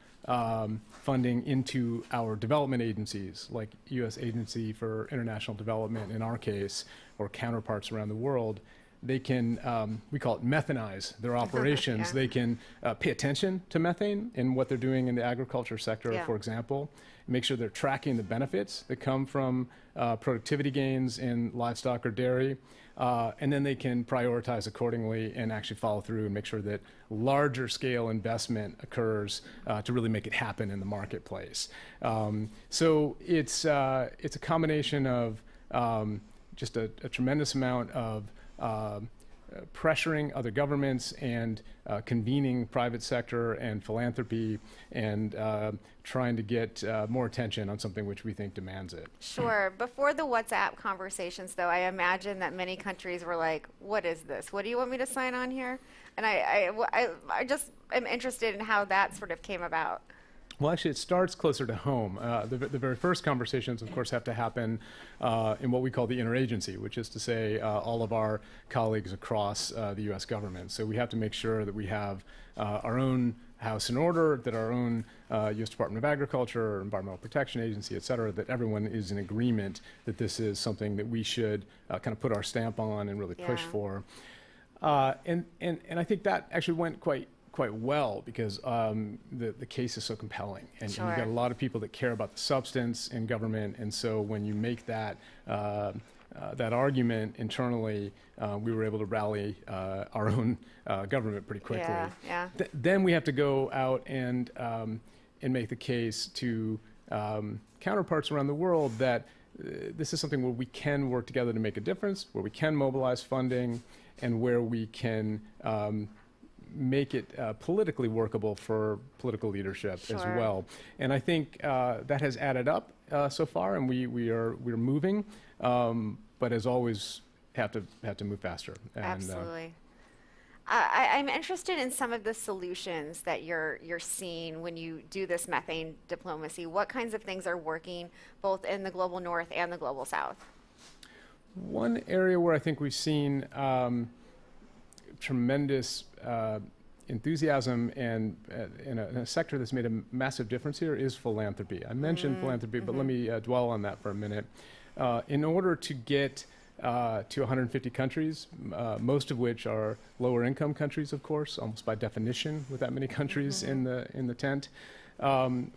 funding into our development agencies, like U.S. Agency for International Development in our case, or counterparts around the world, they can, we call it methanize their operations. They can pay attention to methane in what they're doing in the agriculture sector, for example, make sure they're tracking the benefits that come from productivity gains in livestock or dairy, and then they can prioritize accordingly and actually follow through and make sure that larger scale investment occurs to really make it happen in the marketplace. So it's a combination of just a tremendous amount of pressuring other governments and convening private sector and philanthropy and trying to get more attention on something which we think demands it. Sure. Before the WhatsApp conversations, though, I imagine that many countries were like, what is this? What do you want me to sign on here? And I just am interested in how that sort of came about. Well, actually, it starts closer to home. The very first conversations, of course, have to happen in what we call the interagency, which is to say all of our colleagues across the U.S. government. So we have to make sure that we have our own house in order, that our own U.S. Department of Agriculture, Environmental Protection Agency, et cetera, that everyone is in agreement that this is something that we should kind of put our stamp on and really push for. And I think that actually went quite well because the case is so compelling, and you've got a lot of people that care about the substance in government, and so when you make that that argument internally, we were able to rally our own government pretty quickly. Then we have to go out and make the case to counterparts around the world that this is something where we can work together to make a difference, where we can mobilize funding, and where we can make it politically workable for political leadership as well. And I think that has added up so far, and we're moving, but as always, have to move faster. And, absolutely. I'm interested in some of the solutions that you're seeing when you do this methane diplomacy. What kinds of things are working both in the global north and the global south? One area where I think we've seen tremendous enthusiasm and in a sector that's made a massive difference here is philanthropy. I mentioned philanthropy, but let me dwell on that for a minute. In order to get to 150 countries, most of which are lower income countries, of course, almost by definition with that many countries in the tent,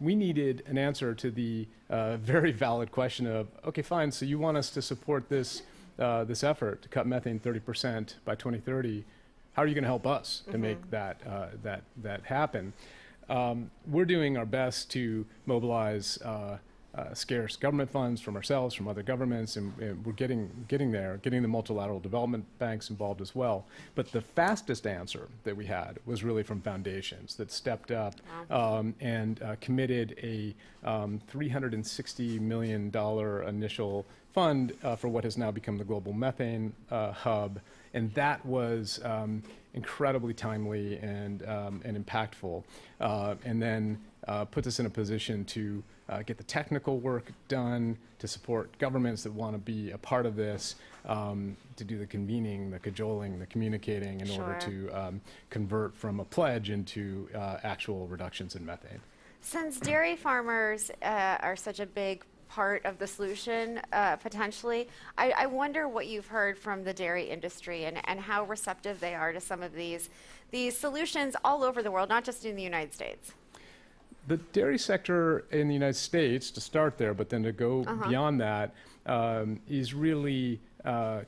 we needed an answer to the very valid question of, okay, fine, so you want us to support this this effort to cut methane 30% by 2030. How are you going to help us to make that happen? We're doing our best to mobilize scarce government funds from ourselves, from other governments, and we're getting there, getting the multilateral development banks involved as well. But the fastest answer that we had was really from foundations that stepped up and committed a $360 million initial fund for what has now become the Global Methane Hub. And that was incredibly timely and impactful, and then puts us in a position to get the technical work done, to support governments that want to be a part of this, to do the convening, the cajoling, the communicating in order to convert from a pledge into actual reductions in methane. Since dairy farmers are such a big part of the solution, potentially, I wonder what you've heard from the dairy industry and how receptive they are to some of these solutions all over the world, not just in the United States. The dairy sector in the United States, to start there, but then to go beyond that, is really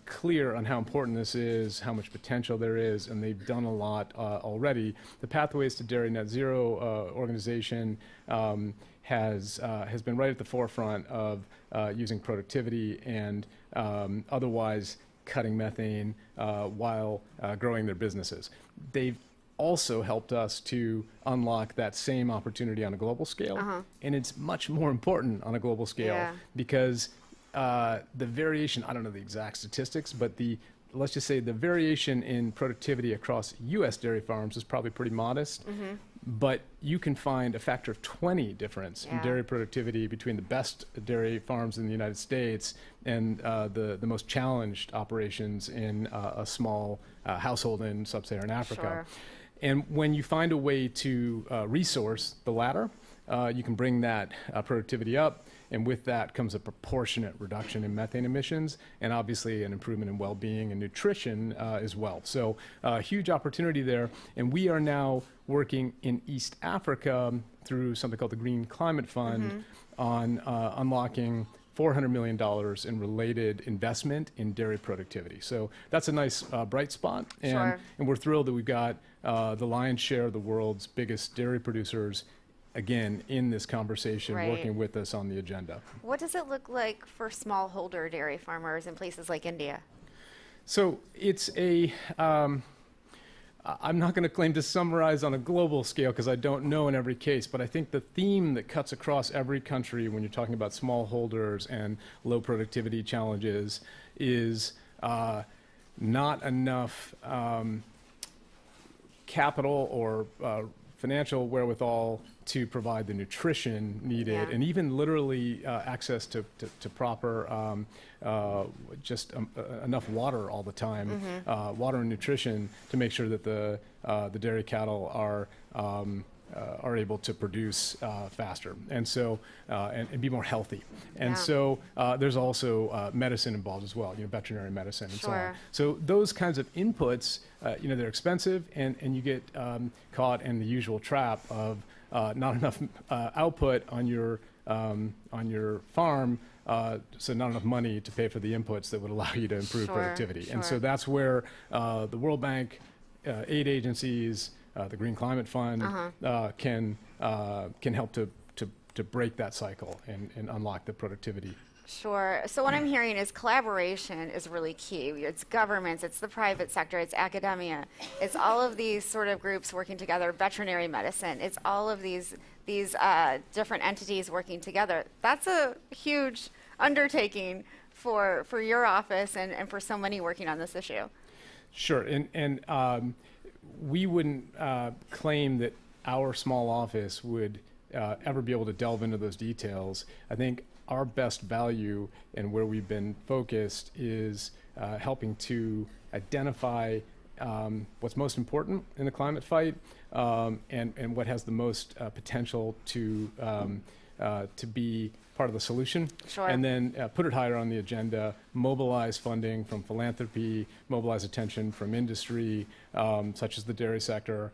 clear on how important this is, how much potential there is, and they've done a lot already. The Pathways to Dairy Net Zero organization has been right at the forefront of using productivity and otherwise cutting methane while growing their businesses. They've also helped us to unlock that same opportunity on a global scale, and it's much more important on a global scale because the variation, I don't know the exact statistics, but let's just say the variation in productivity across U.S. dairy farms is probably pretty modest, but you can find a factor of 20 difference in dairy productivity between the best dairy farms in the United States and the most challenged operations in a small household in sub-Saharan Africa. Sure. And when you find a way to resource the latter, you can bring that productivity up, and with that comes a proportionate reduction in methane emissions, and obviously an improvement in well-being and nutrition as well. So huge opportunity there, and we are now working in East Africa through something called the Greene Climate Fund on unlocking $400 million in related investment in dairy productivity. So that's a nice bright spot, and we're thrilled that we've got the lion's share of the world's biggest dairy producers again in this conversation working with us on the agenda. What does it look like for smallholder dairy farmers in places like India? So it's I'm not going to claim to summarize on a global scale because I don't know in every case, but I think the theme that cuts across every country when you're talking about smallholders and low productivity challenges is not enough capital or financial wherewithal to provide the nutrition needed, and even literally access to proper enough water all the time, water and nutrition to make sure that the dairy cattle are able to produce faster, and so and be more healthy. And so there's also medicine involved as well, veterinary medicine and so on. So those kinds of inputs, they're expensive, and you get caught in the usual trap of not enough output on your farm, so not enough money to pay for the inputs that would allow you to improve productivity. And so that's where the World Bank, aid agencies, the Green Climate Fund can help to break that cycle and unlock the productivity. Sure. So what I'm hearing is collaboration is really key. It's governments, it's the private sector, it's academia, it's all of these sort of groups working together, veterinary medicine, it's all of these different entities working together. That's a huge undertaking for your office and for so many working on this issue. Sure. And we wouldn't claim that our small office would ever be able to delve into those details. I think our best value and where we've been focused is helping to identify what's most important in the climate fight and what has the most potential to be part of the solution, and then put it higher on the agenda, mobilize funding from philanthropy, mobilize attention from industry, such as the dairy sector,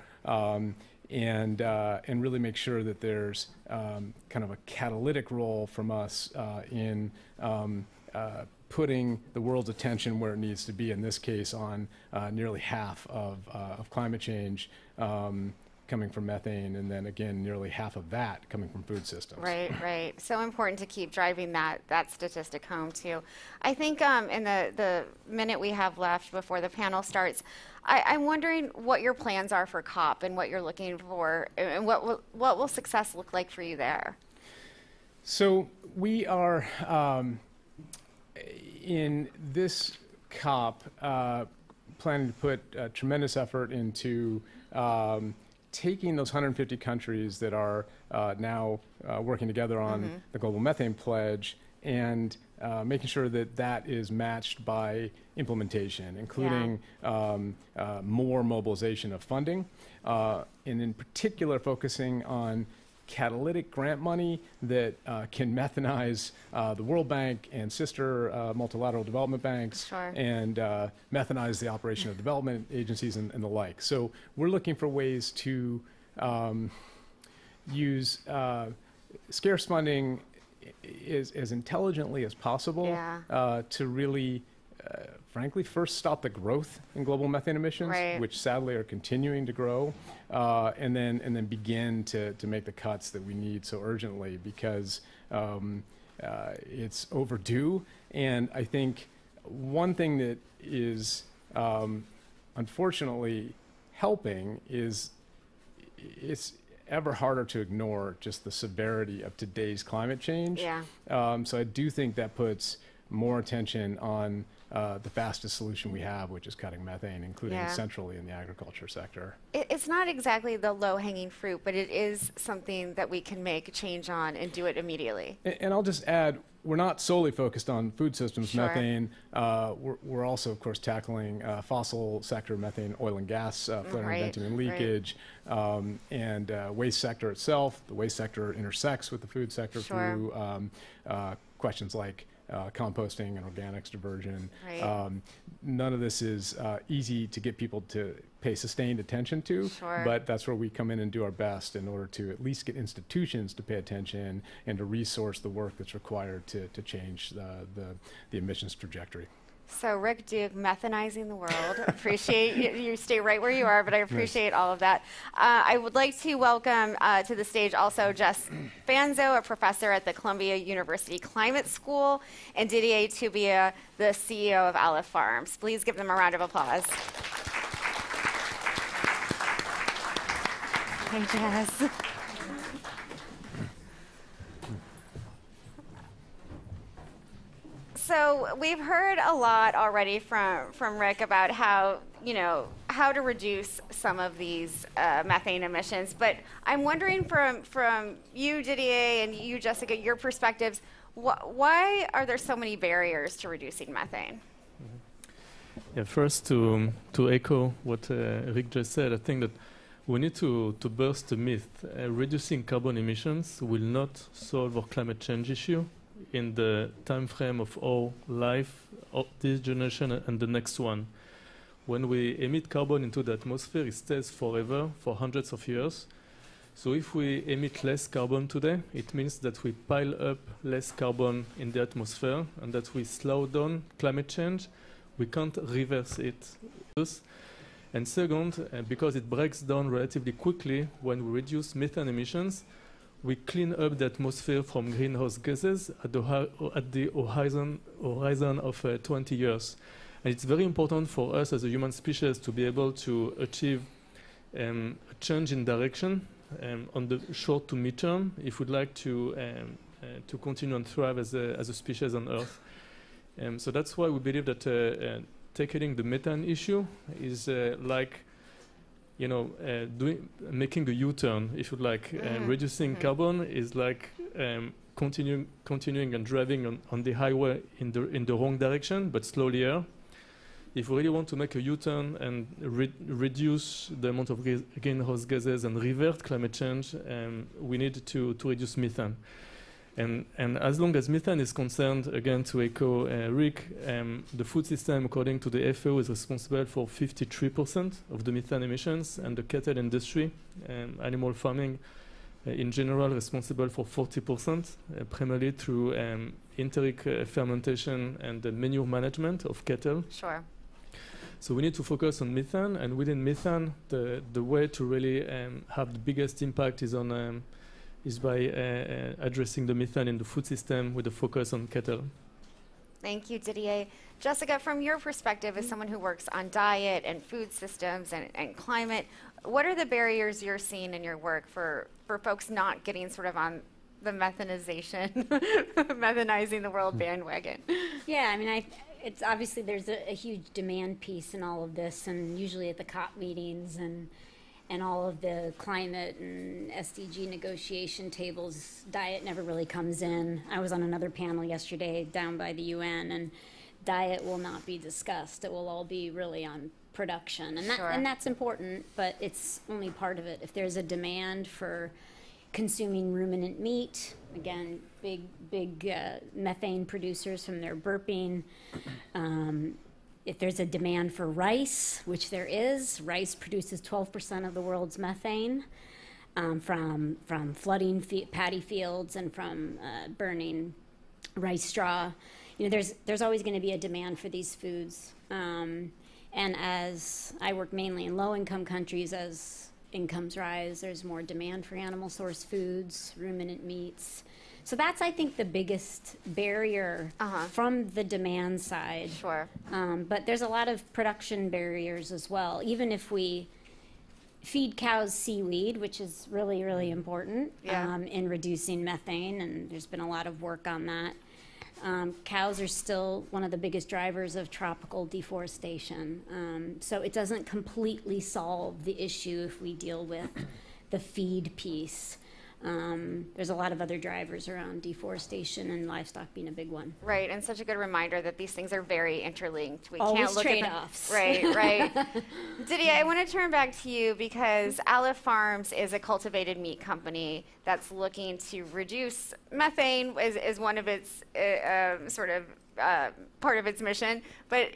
and really make sure that there's kind of a catalytic role from us in putting the world's attention where it needs to be, in this case on nearly half of climate change coming from methane, and then again nearly half of that coming from food systems. Right. So important to keep driving that statistic home too. I think in the minute we have left before the panel starts, I'm wondering what your plans are for COP and what you're looking for, and what will success look like for you there? So we are in this COP planning to put tremendous effort into taking those 150 countries that are now working together on the global methane pledge and making sure that that is matched by implementation, including more mobilization of funding, and in particular focusing on catalytic grant money that can methanize the World Bank and sister multilateral development banks, and methanize the operation of development agencies and the like. So we're looking for ways to use scarce funding as intelligently as possible to really frankly, first stop the growth in global methane emissions, Right. which sadly are continuing to grow, and then begin to make the cuts that we need so urgently, because it's overdue. And I think one thing that is unfortunately helping is it's ever harder to ignore just the severity of today's climate change. Yeah. So I do think that puts more attention on the fastest solution we have, which is cutting methane, including Yeah. centrally in the agriculture sector. It's not exactly the low-hanging fruit, but it is something that we can make a change on and do it immediately. And I'll just add, we're not solely focused on food systems Sure. methane. We're also, of course, tackling fossil sector methane, oil and gas, flaring, Right, venting, and right. leakage, and waste sector itself. The waste sector intersects with the food sector Sure. through questions like composting and organics diversion. Right. None of this is easy to get people to pay sustained attention to, Sure. but that's where we come in and do our best in order to at least get institutions to pay attention and to resource the work that's required to change the emissions trajectory. So Rick Duke, methanizing the world. Appreciate you stay right where you are, but I appreciate all of that. I would like to welcome to the stage also Jess Fanzo, a professor at the Columbia University Climate School, and Didier Tubia, the CEO of Aleph Farms. Please give them a round of applause. Hey, Jess. So we've heard a lot already from Rick about how, how to reduce some of these methane emissions. But I'm wondering from you, Didier, and you, Jessica, your perspectives, why are there so many barriers to reducing methane? Yeah, first to echo what Rick just said, I think that we need to burst the myth. Reducing carbon emissions will not solve our climate change issue in the time frame of our life, of this generation and the next one. When we emit carbon into the atmosphere, it stays forever, for hundreds of years. So if we emit less carbon today, it means that we pile up less carbon in the atmosphere and that we slow down climate change. We can't reverse it. And second, because it breaks down relatively quickly when we reduce methane emissions, we clean up the atmosphere from greenhouse gases at the horizon of 20 years. And it's very important for us as a human species to be able to achieve a change in direction on the short to mid-term if we'd like to continue and thrive as a species on Earth. So that's why we believe that tackling the methane issue is making a U-turn, if you like. Reducing carbon is like continuing and driving on the highway in the wrong direction, but slowly. If we really want to make a U-turn and reduce the amount of greenhouse gases and revert climate change, we need to reduce methane. And as long as methane is concerned, again, to echo Rick, the food system, according to the FAO, is responsible for 53% of the methane emissions, and the cattle industry, animal farming in general, responsible for 40%, primarily through enteric fermentation and the manure management of cattle. Sure. So we need to focus on methane, and within methane, the way to really have the biggest impact is by addressing the methane in the food system with a focus on cattle. Thank you, Didier. Jessica, from your perspective as someone who works on diet and food systems and climate, what are the barriers you're seeing in your work for folks not getting sort of on the methanization, methanizing the world bandwagon? Yeah, I mean, it's obviously there's a huge demand piece in all of this, and usually at the COP meetings and all of the climate and SDG negotiation tables, diet never really comes in. I was on another panel yesterday down by the UN, and diet will not be discussed. It will all be really on production, and Sure. and that's important, but it's only part of it. If there's a demand for consuming ruminant meat, again, big methane producers from their burping. If there's a demand for rice, which there is, rice produces 12% of the world's methane from flooding paddy fields and from burning rice straw. there's always going to be a demand for these foods. And as I work mainly in low-income countries, as incomes rise, there's more demand for animal source foods, ruminant meats. So that's, I think, the biggest barrier from the demand side. Sure. But there's a lot of production barriers as well. Even if we feed cows seaweed, which is really, really important in reducing methane, and there's been a lot of work on that. Cows are still one of the biggest drivers of tropical deforestation. So it doesn't completely solve the issue if we deal with the feed piece. There's a lot of other drivers around deforestation, and livestock being a big one. Right, and such a good reminder that these things are very interlinked. We Always can't look trade-offs. at them. Right. Didier, I want to turn back to you because Aleph Farms is a cultivated meat company that's looking to reduce methane is one of its part of its mission. But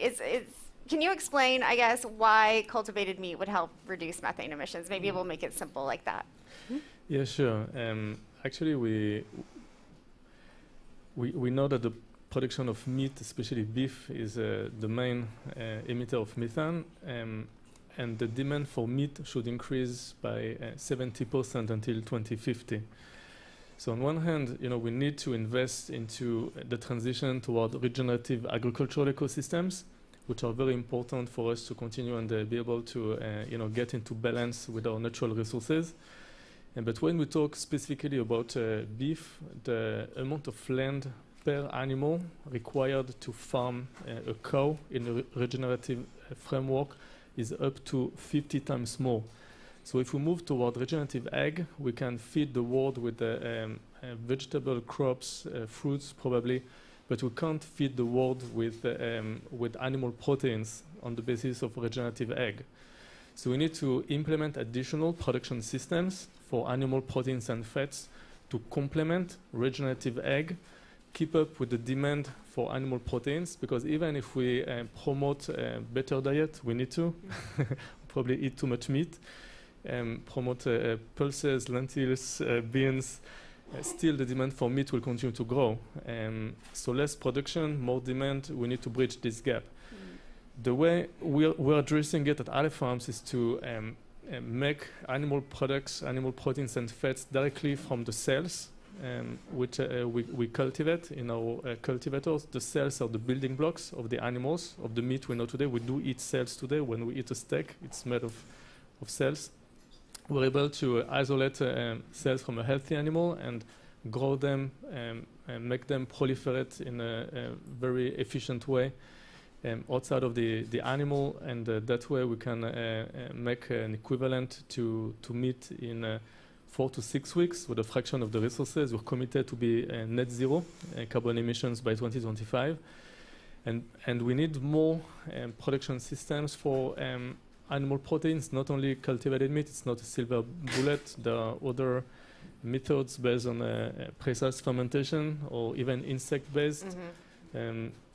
can you explain, I guess, why cultivated meat would help reduce methane emissions? Maybe we'll make it simple like that. Yeah, sure. Actually, we know that the production of meat, especially beef, is the main emitter of methane, and the demand for meat should increase by 70% until 2050. So on one hand, we need to invest into the transition toward regenerative agricultural ecosystems, which are very important for us to continue and be able to get into balance with our natural resources. But when we talk specifically about beef, the amount of land per animal required to farm a cow in a regenerative framework is up to 50 times more. So if we move toward regenerative ag, we can feed the world with vegetable crops, fruits probably, but we can't feed the world with animal proteins on the basis of regenerative ag. So we need to implement additional production systems for animal proteins and fats to complement regenerative ag, keep up with the demand for animal proteins, because even if we promote a better diet, we need to probably eat too much meat, promote pulses, lentils, beans, still the demand for meat will continue to grow. So less production, more demand, we need to bridge this gap. The way we're addressing it at Aleph Farms is to make animal products, animal proteins and fats directly from the cells, which we cultivate in our cultivators. The cells are the building blocks of the animals, of the meat we know today. We do eat cells today. When we eat a steak, it's made of cells. We're able to isolate cells from a healthy animal and grow them and make them proliferate in a very efficient way outside of the animal, and that way we can make an equivalent to meat in 4 to 6 weeks with a fraction of the resources. We're committed to be net zero carbon emissions by 2025, and we need more production systems for animal proteins, not only cultivated meat. It's not a silver bullet. There are other methods based on precise fermentation or even insect-based.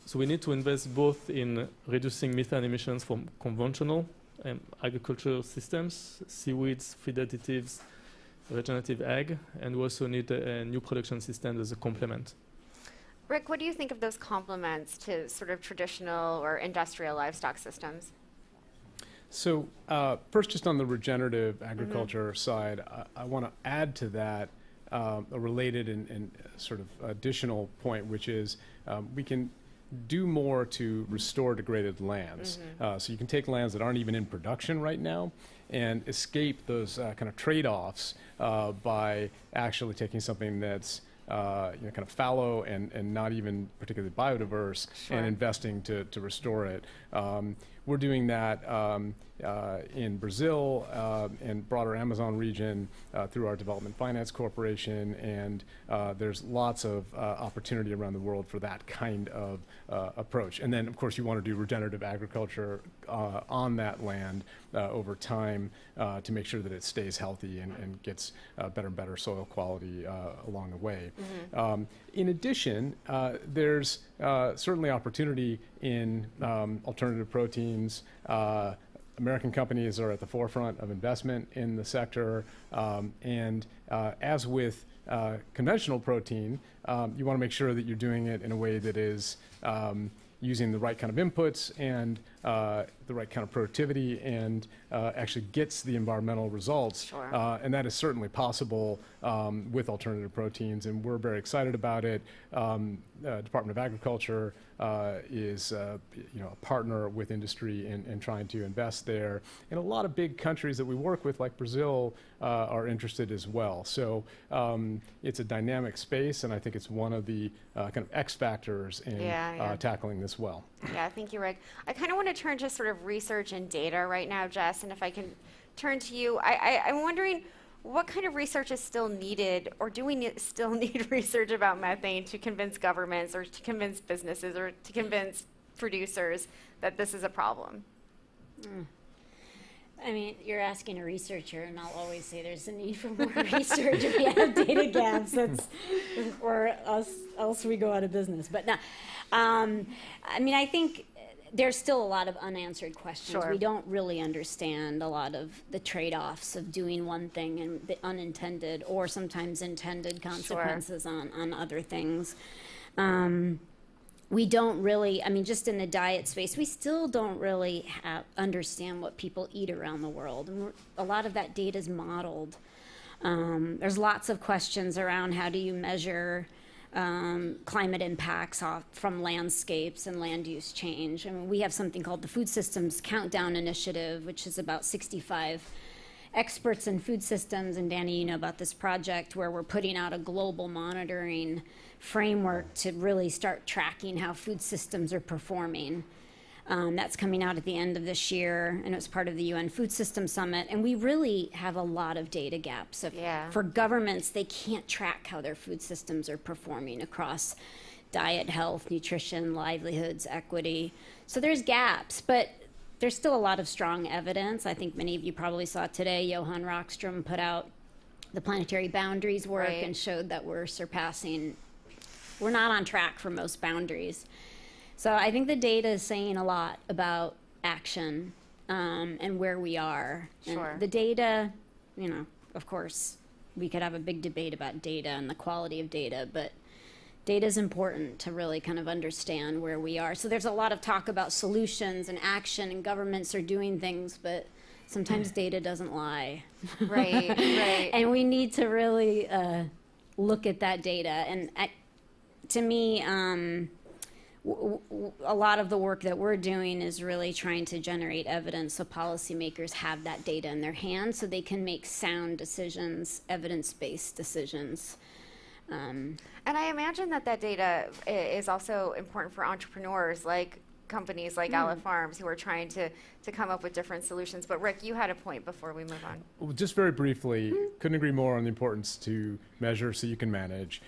So we need to invest both in reducing methane emissions from conventional agricultural systems, seaweeds, feed additives, regenerative ag, and we also need new production systems as a complement. Rick, what do you think of those complements to sort of traditional or industrial livestock systems? So first, just on the regenerative agriculture side, I want to add to that a related and sort of additional point, which is we can do more to restore degraded lands. So you can take lands that aren't even in production right now and escape those kind of trade-offs by actually taking something that's kind of fallow and not even particularly biodiverse and investing to restore it. We're doing that in Brazil and broader Amazon region through our Development Finance Corporation, and there's lots of opportunity around the world for that kind of approach. And then, of course, you want to do regenerative agriculture on that land over time to make sure that it stays healthy and gets better and better soil quality along the way. In addition, there's certainly opportunity in alternative proteins. American companies are at the forefront of investment in the sector, and as with conventional protein, you want to make sure that you're doing it in a way that is using the right kind of inputs and the right kind of productivity and actually gets the environmental results. Sure. And that is certainly possible with alternative proteins, and we're very excited about it. Department of Agriculture is a partner with industry in trying to invest there. And a lot of big countries that we work with, like Brazil, are interested as well. So it's a dynamic space, and I think it's one of the kind of X factors in tackling this well. Yeah, thank you, Rick. I kind of want to turn to sort of research and data right now, Jess, and if I can turn to you. I'm wondering what kind of research is still needed, or do we still need research about methane to convince governments or to convince businesses or to convince producers that this is a problem? I mean, you're asking a researcher, and I'll always say there's a need for more research if we have data gaps, or else we go out of business. But no, I mean, I think there's still a lot of unanswered questions. Sure. We don't really understand a lot of the trade-offs of doing one thing and the unintended or sometimes intended consequences on other things. We don't really, I mean, just in the diet space, we still don't really understand what people eat around the world. And a lot of that data is modeled. There's lots of questions around how do you measure climate impacts from landscapes and land use change. I mean, we have something called the Food Systems Countdown Initiative, which is about 65 experts in food systems, and Danny, you know about this project where we're putting out a global monitoring framework to really start tracking how food systems are performing. That's coming out at the end of this year, and it was part of the UN Food Systems Summit. And we really have a lot of data gaps. For governments, they can't track how their food systems are performing across diet, health, nutrition, livelihoods, equity. So there's gaps, but there's still a lot of strong evidence. I think many of you probably saw today, Johan Rockström put out the planetary boundaries work and showed that we're not on track for most boundaries. So I think the data is saying a lot about action and where we are. Sure. And the data, you know, of course, we could have a big debate about data and the quality of data, but data is important to really kind of understand where we are. So there's a lot of talk about solutions and action, and governments are doing things, but sometimes data doesn't lie. Right, right. And we need to really look at that data. And to me, a lot of the work that we're doing is really trying to generate evidence so policymakers have that data in their hands so they can make sound decisions, evidence-based decisions. And I imagine that data is also important for entrepreneurs, like companies like Olive Farms, who are trying to come up with different solutions. But Rick, you had a point before we move on. Well, just very briefly, couldn't agree more on the importance to measure so you can manage.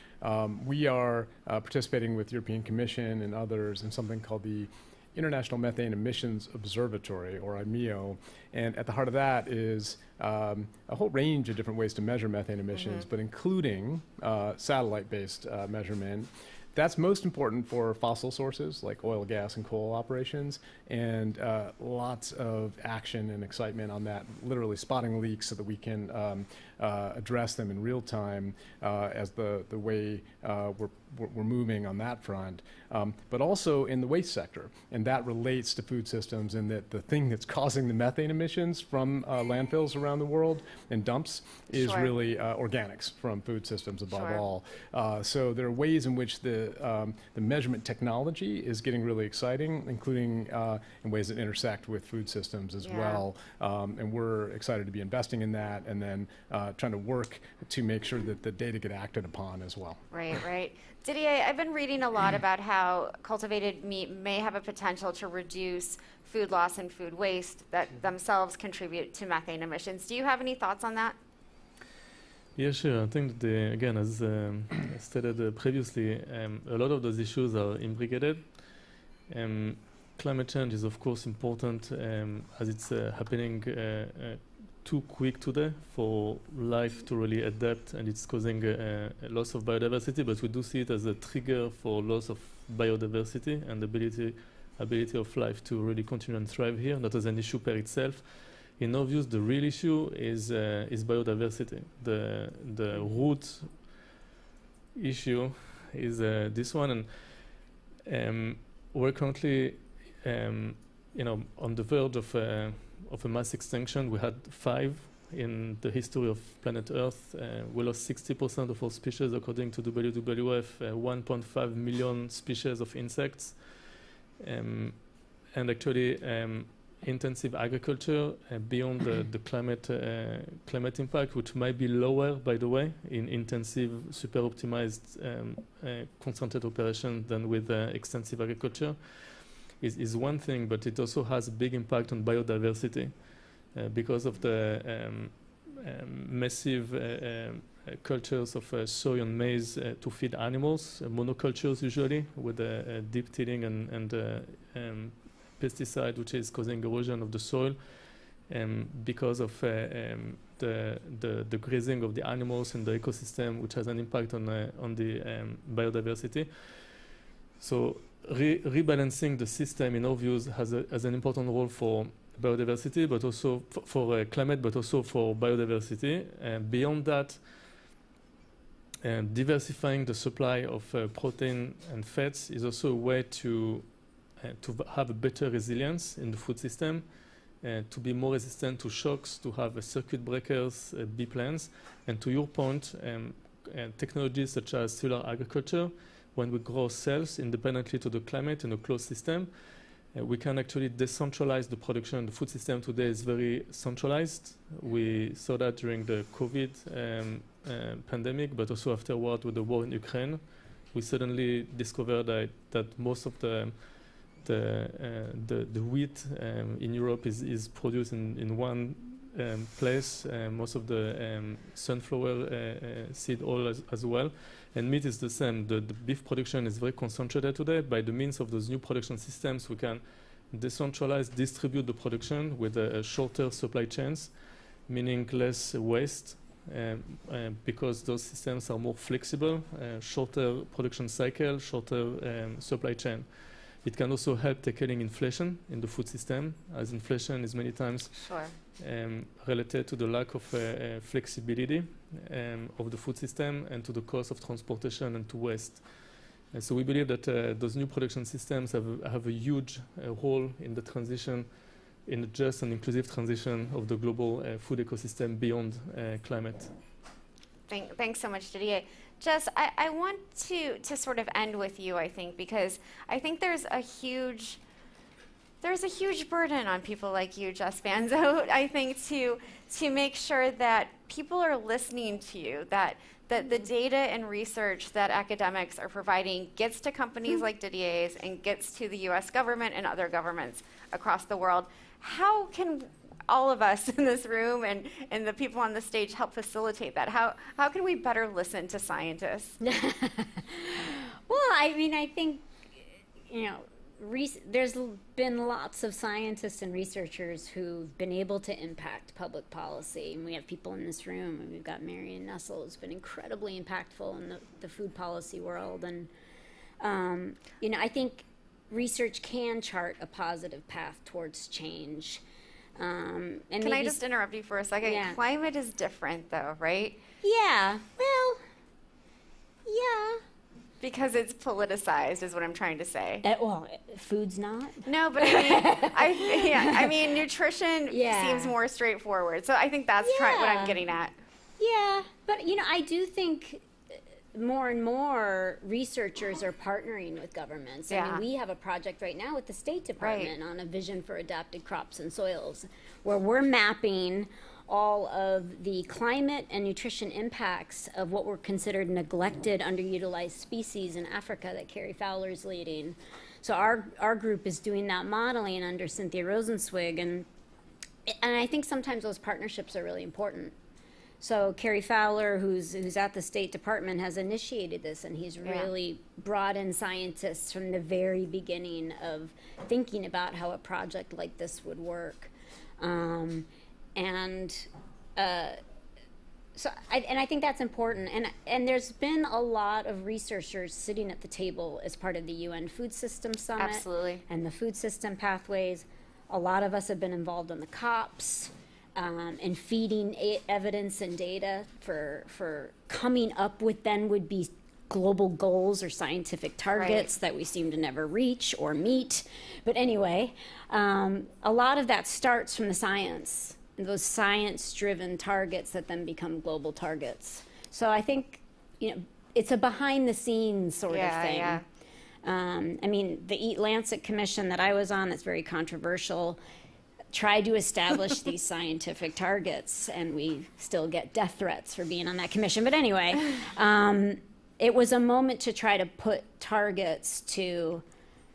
We are participating with European Commission and others in something called the International Methane Emissions Observatory, or IMEO, and at the heart of that is a whole range of different ways to measure methane emissions, but including satellite-based measurement. That's most important for fossil sources like oil, gas, and coal operations, and lots of action and excitement on that, literally spotting leaks so that we can address them in real time as the way we're moving on that front, but also in the waste sector. And that relates to food systems, and that the thing that's causing the methane emissions from landfills around the world and dumps is really organics from food systems above all. So there are ways in which the measurement technology is getting really exciting, including in ways that intersect with food systems as well. And we're excited to be investing in that, and then trying to work to make sure that the data get acted upon as well. Right, right. Didier, I've been reading a lot about how cultivated meat may have a potential to reduce food loss and food waste that themselves contribute to methane emissions. Do you have any thoughts on that? Yeah, sure. I think that, again, as stated previously, a lot of those issues are imbricated. Climate change is, of course, important as it's happening too quick today for life to really adapt, and it's causing a loss of biodiversity, but we do see it as a trigger for loss of biodiversity and ability of life to really continue and thrive here, not as an issue per itself. In our views, the real issue is biodiversity. The root issue is this one, and we're currently, on the verge of a mass extinction. We had 5 in the history of planet Earth. We lost 60% of all species, according to WWF. 1.5 million species of insects, and actually. Intensive agriculture beyond the climate impact, which might be lower, by the way, in intensive, super optimized, concentrated operation than with extensive agriculture, is one thing, but it also has a big impact on biodiversity because of the massive cultures of soy and maize to feed animals, monocultures usually, with deep tilling and pesticide, which is causing erosion of the soil, because of the grazing of the animals in the ecosystem, which has an impact on the biodiversity. So rebalancing the system, in our views, has an important role for biodiversity, but also for climate, but also for biodiversity. And beyond that, diversifying the supply of protein and fats is also a way to have a better resilience in the food system, to be more resistant to shocks, to have circuit breakers, B plans. And to your point, technologies such as solar agriculture, when we grow cells independently to the climate in a closed system, we can actually decentralize the production. The food system today is very centralized. We saw that during the COVID pandemic, but also afterward with the war in Ukraine. We suddenly discovered that most of the wheat in Europe is produced in one place. Most of the sunflower seed oil as well. And meat is the same. The beef production is very concentrated today. By the means of those new production systems, we can decentralize, distribute the production with shorter supply chains, meaning less waste, because those systems are more flexible, shorter production cycle, shorter supply chain. It can also help tackling inflation in the food system, as inflation is many times related to the lack of flexibility of the food system and to the cost of transportation and to waste. And so we believe that those new production systems have a huge role in the transition, in a just and inclusive transition of the global food ecosystem beyond climate. Thanks so much, Didier. Jess, I want to sort of end with you, I think, because I think there's a huge burden on people like you, Jess Banzo, I think, to make sure that people are listening to you, that the data and research that academics are providing gets to companies like Didier's and gets to the US government and other governments across the world. How can all of us in this room and the people on the stage help facilitate that? How can we better listen to scientists? Well, I mean, I think, there's been lots of scientists and researchers who've been able to impact public policy. And we have people in this room, and we've got Marion Nestle, who's been incredibly impactful in the food policy world. And, I think research can chart a positive path towards change. And can I just interrupt you for a second? Yeah. Climate is different, though, right? Yeah. Well, yeah. Because it's politicized, is what I'm trying to say. Well, food's not. No, but I mean, nutrition seems more straightforward. So I think that's what I'm getting at. Yeah, but I do think more and more researchers are partnering with governments. I mean, we have a project right now with the State Department on a vision for adapted crops and soils, where we're mapping all of the climate and nutrition impacts of what were considered neglected, underutilized species in Africa that Carrie Fowler is leading. So our group is doing that modeling under Cynthia Rosenzweig, and I think sometimes those partnerships are really important. So Carrie Fowler, who's at the State Department, has initiated this, and he's really brought in scientists from the very beginning of thinking about how a project like this would work. So I think that's important. And there's been a lot of researchers sitting at the table as part of the UN Food System Summit. Absolutely. And the food system pathways. A lot of us have been involved in the COPs. And feeding evidence and data for coming up with then would be global goals or scientific targets that we seem to never reach or meet. But anyway, a lot of that starts from the science, those science-driven targets that then become global targets. So I think, it's a behind-the-scenes sort of thing. Yeah. I mean, the Eat Lancet Commission that I was on, that's very controversial, tried to establish these scientific targets, and we still get death threats for being on that commission. But anyway, it was a moment to try to put targets to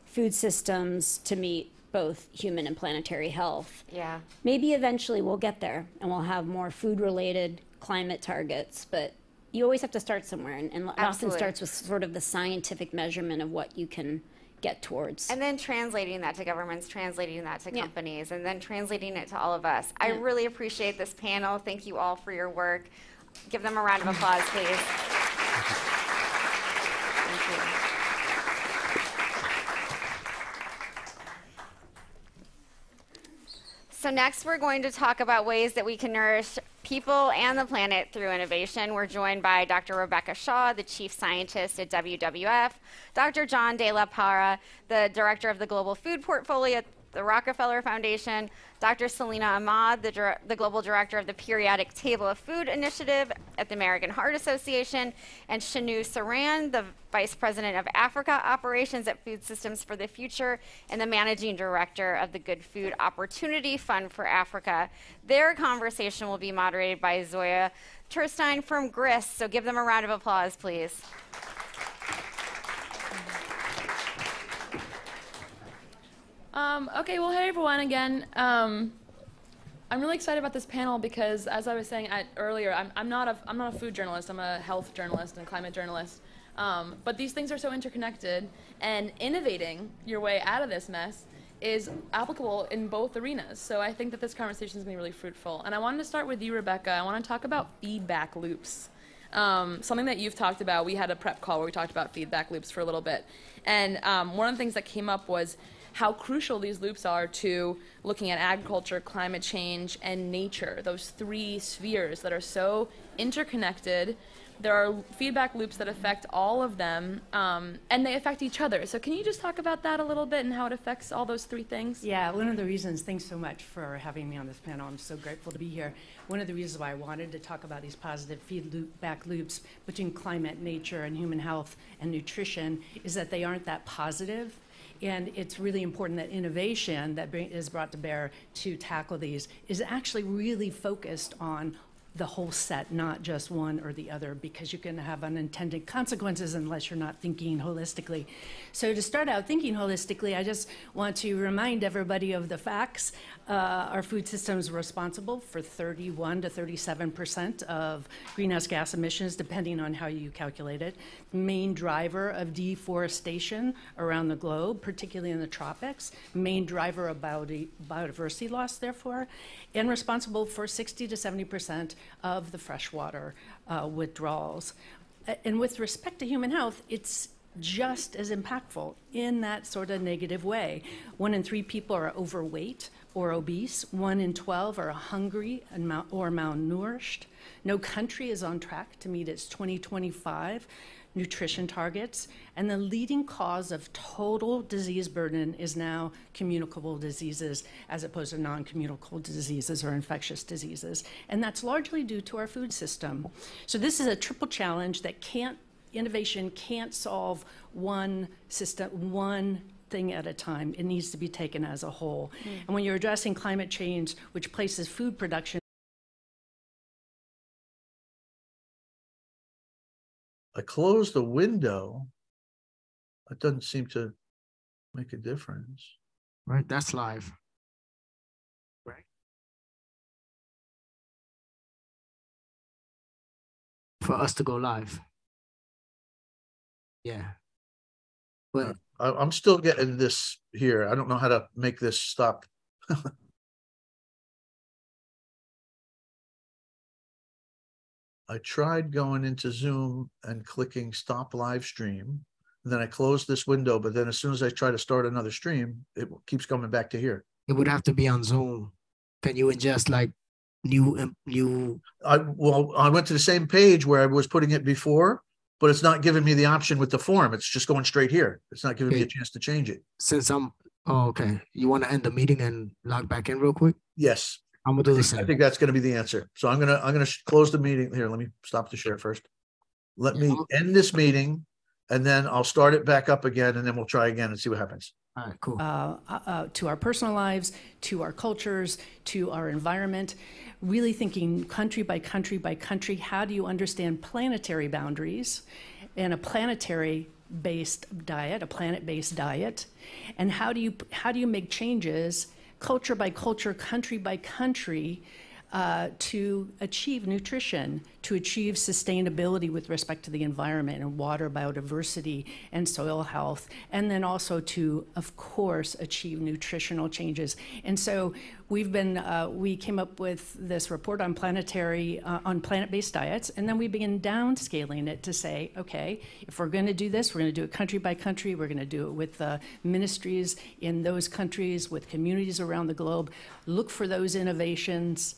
food systems to meet both human and planetary health. Yeah. Maybe eventually we'll get there and we'll have more food-related climate targets, but you always have to start somewhere, and it often starts with sort of the scientific measurement of what you can get towards. And then translating that to governments, translating that to companies, and then translating it to all of us. I really appreciate this panel. Thank you all for your work. Give them a round of applause, please. Thank you. So next we're going to talk about ways that we can nourish people and the planet through innovation. We're joined by Dr. Rebecca Shaw, the Chief Scientist at WWF, Dr. John De La Parra, the Director of the Global Food Portfolio at the Rockefeller Foundation, Dr. Selena Ahmad, the Global Director of the Periodic Table of Food Initiative at the American Heart Association, and Shanu Saran, the Vice President of Africa Operations at Food Systems for the Future and the Managing Director of the Good Food Opportunity Fund for Africa. Their conversation will be moderated by Zoya Turstein from GRIS, so give them a round of applause, please. Okay, well, hey everyone again. I'm really excited about this panel because, as I was saying earlier, I'm not a food journalist. I'm a health journalist and climate journalist. But these things are so interconnected, and innovating your way out of this mess is applicable in both arenas. So I think that this conversation is going to be really fruitful. And I wanted to start with you, Rebecca. I want to talk about feedback loops. Something that you've talked about. We had a prep call where we talked about feedback loops for a little bit. And one of the things that came up was how crucial these loops are to looking at agriculture, climate change, and nature, those three spheres that are so interconnected. There are feedback loops that affect all of them, and they affect each other. So can you just talk about that a little bit and how it affects all those three things? Yeah, one of the reasons, thanks so much for having me on this panel. I'm so grateful to be here. One of the reasons why I wanted to talk about these positive feedback loops between climate, nature, and human health and nutrition is that they aren't that positive. And it's really important that innovation that is brought to bear to tackle these is actually really focused on the whole set, not just one or the other, because you can have unintended consequences unless you're not thinking holistically. So to start out thinking holistically, I just want to remind everybody of the facts. Our food system is responsible for 31 to 37% of greenhouse gas emissions, depending on how you calculate it. Main driver of deforestation around the globe, particularly in the tropics. Main driver of biodiversity loss, therefore, and responsible for 60 to 70% of the freshwater withdrawals. And with respect to human health, it's just as impactful in that sort of negative way. 1 in 3 people are overweight or obese. 1 in 12 are hungry or malnourished. No country is on track to meet its 2025 nutrition targets, and the leading cause of total disease burden is now communicable diseases as opposed to non-communicable diseases or infectious diseases. And that's largely due to our food system. So this is a triple challenge that innovation can't solve one system, one thing at a time. It needs to be taken as a whole. And when you're addressing climate change, which places food production I closed the window. It doesn't seem to make a difference. Right, that's live. Right. For us to go live. Yeah. But I'm still getting this here. I don't know how to make this stop. I tried going into Zoom and clicking stop live stream. And then I closed this window, but then as soon as I try to start another stream, it keeps coming back to here. it would have to be on Zoom. Can you ingest like new? I went to the same page where I was putting it before, but it's not giving me the option with the form. It's just going straight here. It's not giving me a Okay. chance to change it. Since okay. You want to end the meeting and log back in real quick? Yes. I'm gonna do the I same. think that's going to be the answer. So I'm gonna close the meeting here. Let me stop the share first. Let me end this meeting, and then I'll start it back up again, and then we'll try again and see what happens. All right, cool. To our personal lives, to our cultures, to our environment, really thinking country by country by country, how do you understand planetary boundaries and a planetary-based diet, a planet-based diet, and how do you make changes culture by culture, country by country, to achieve nutrition, to achieve sustainability with respect to the environment and water biodiversity and soil health, and then also to, of course, achieve nutritional changes. And so we came up with this report on planet-based diets, and then we began downscaling it to say, okay, if we're going to do this, we're going to do it country by country. We're going to do it with ministries in those countries, with communities around the globe. Look for those innovations.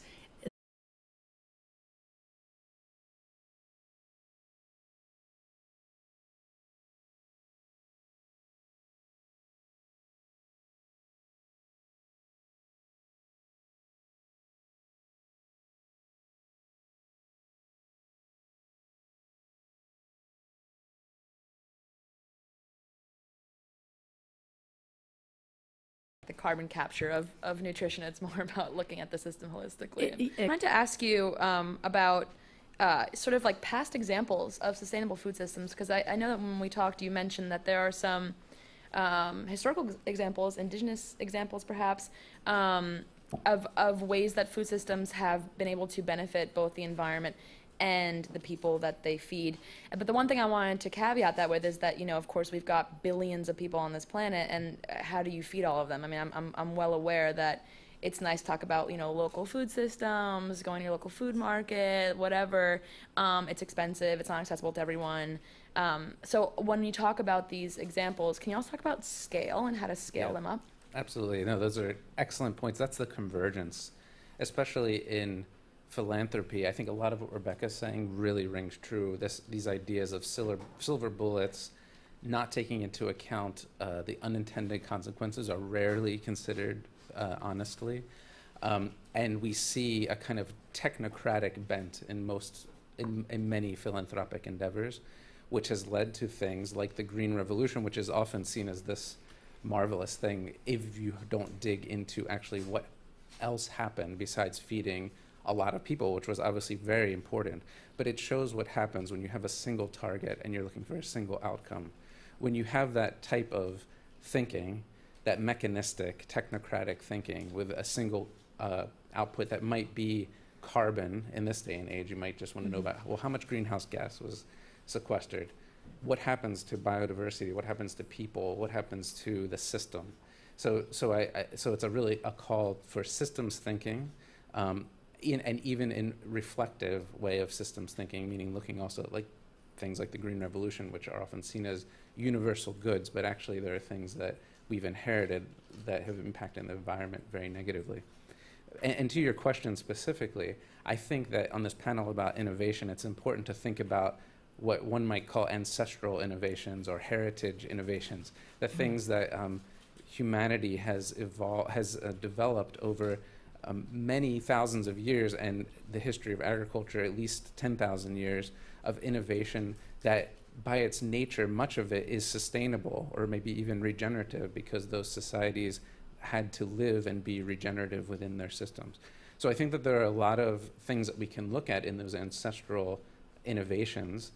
The carbon capture of nutrition. It's more about looking at the system holistically. I wanted to ask you about sort of like past examples of sustainable food systems, because I know that when we talked, you mentioned that there are some historical examples, indigenous examples perhaps, of ways that food systems have been able to benefit both the environment and the people that they feed. But the one thing I wanted to caveat that with is that, you know, of course, we've got billions of people on this planet, and how do you feed all of them? I mean, I'm well aware that it's nice to talk about, you know, local food systems, going to your local food market, whatever. It's expensive. It's not accessible to everyone. So when you talk about these examples, can you also talk about scale and how to scale them up? Absolutely. No, those are excellent points. That's the convergence, especially in philanthropy. I think a lot of what Rebecca's saying really rings true. These ideas of silver bullets, not taking into account the unintended consequences, are rarely considered honestly. And we see a kind of technocratic bent in many philanthropic endeavors, which has led to things like the Green Revolution, which is often seen as this marvelous thing if you don't dig into actually what else happened besides feeding a lot of people, which was obviously very important. But it shows what happens when you have a single target and you're looking for a single outcome. When you have that type of thinking, that mechanistic, technocratic thinking with a single output that might be carbon in this day and age, you might just want to know about, well, how much greenhouse gas was sequestered? What happens to biodiversity? What happens to people? What happens to the system? So it's really a call for systems thinking, and even in reflective way of systems thinking, meaning looking also at like things like the Green Revolution, which are often seen as universal goods, but actually there are things that we've inherited that have impacted the environment very negatively. And to your question specifically, I think that on this panel about innovation, it's important to think about what one might call ancestral innovations or heritage innovations, the things that humanity has developed over many thousands of years, and the history of agriculture, at least 10,000 years of innovation that by its nature, much of it is sustainable or maybe even regenerative because those societies had to live and be regenerative within their systems. So I think that there are a lot of things that we can look at in those ancestral innovations,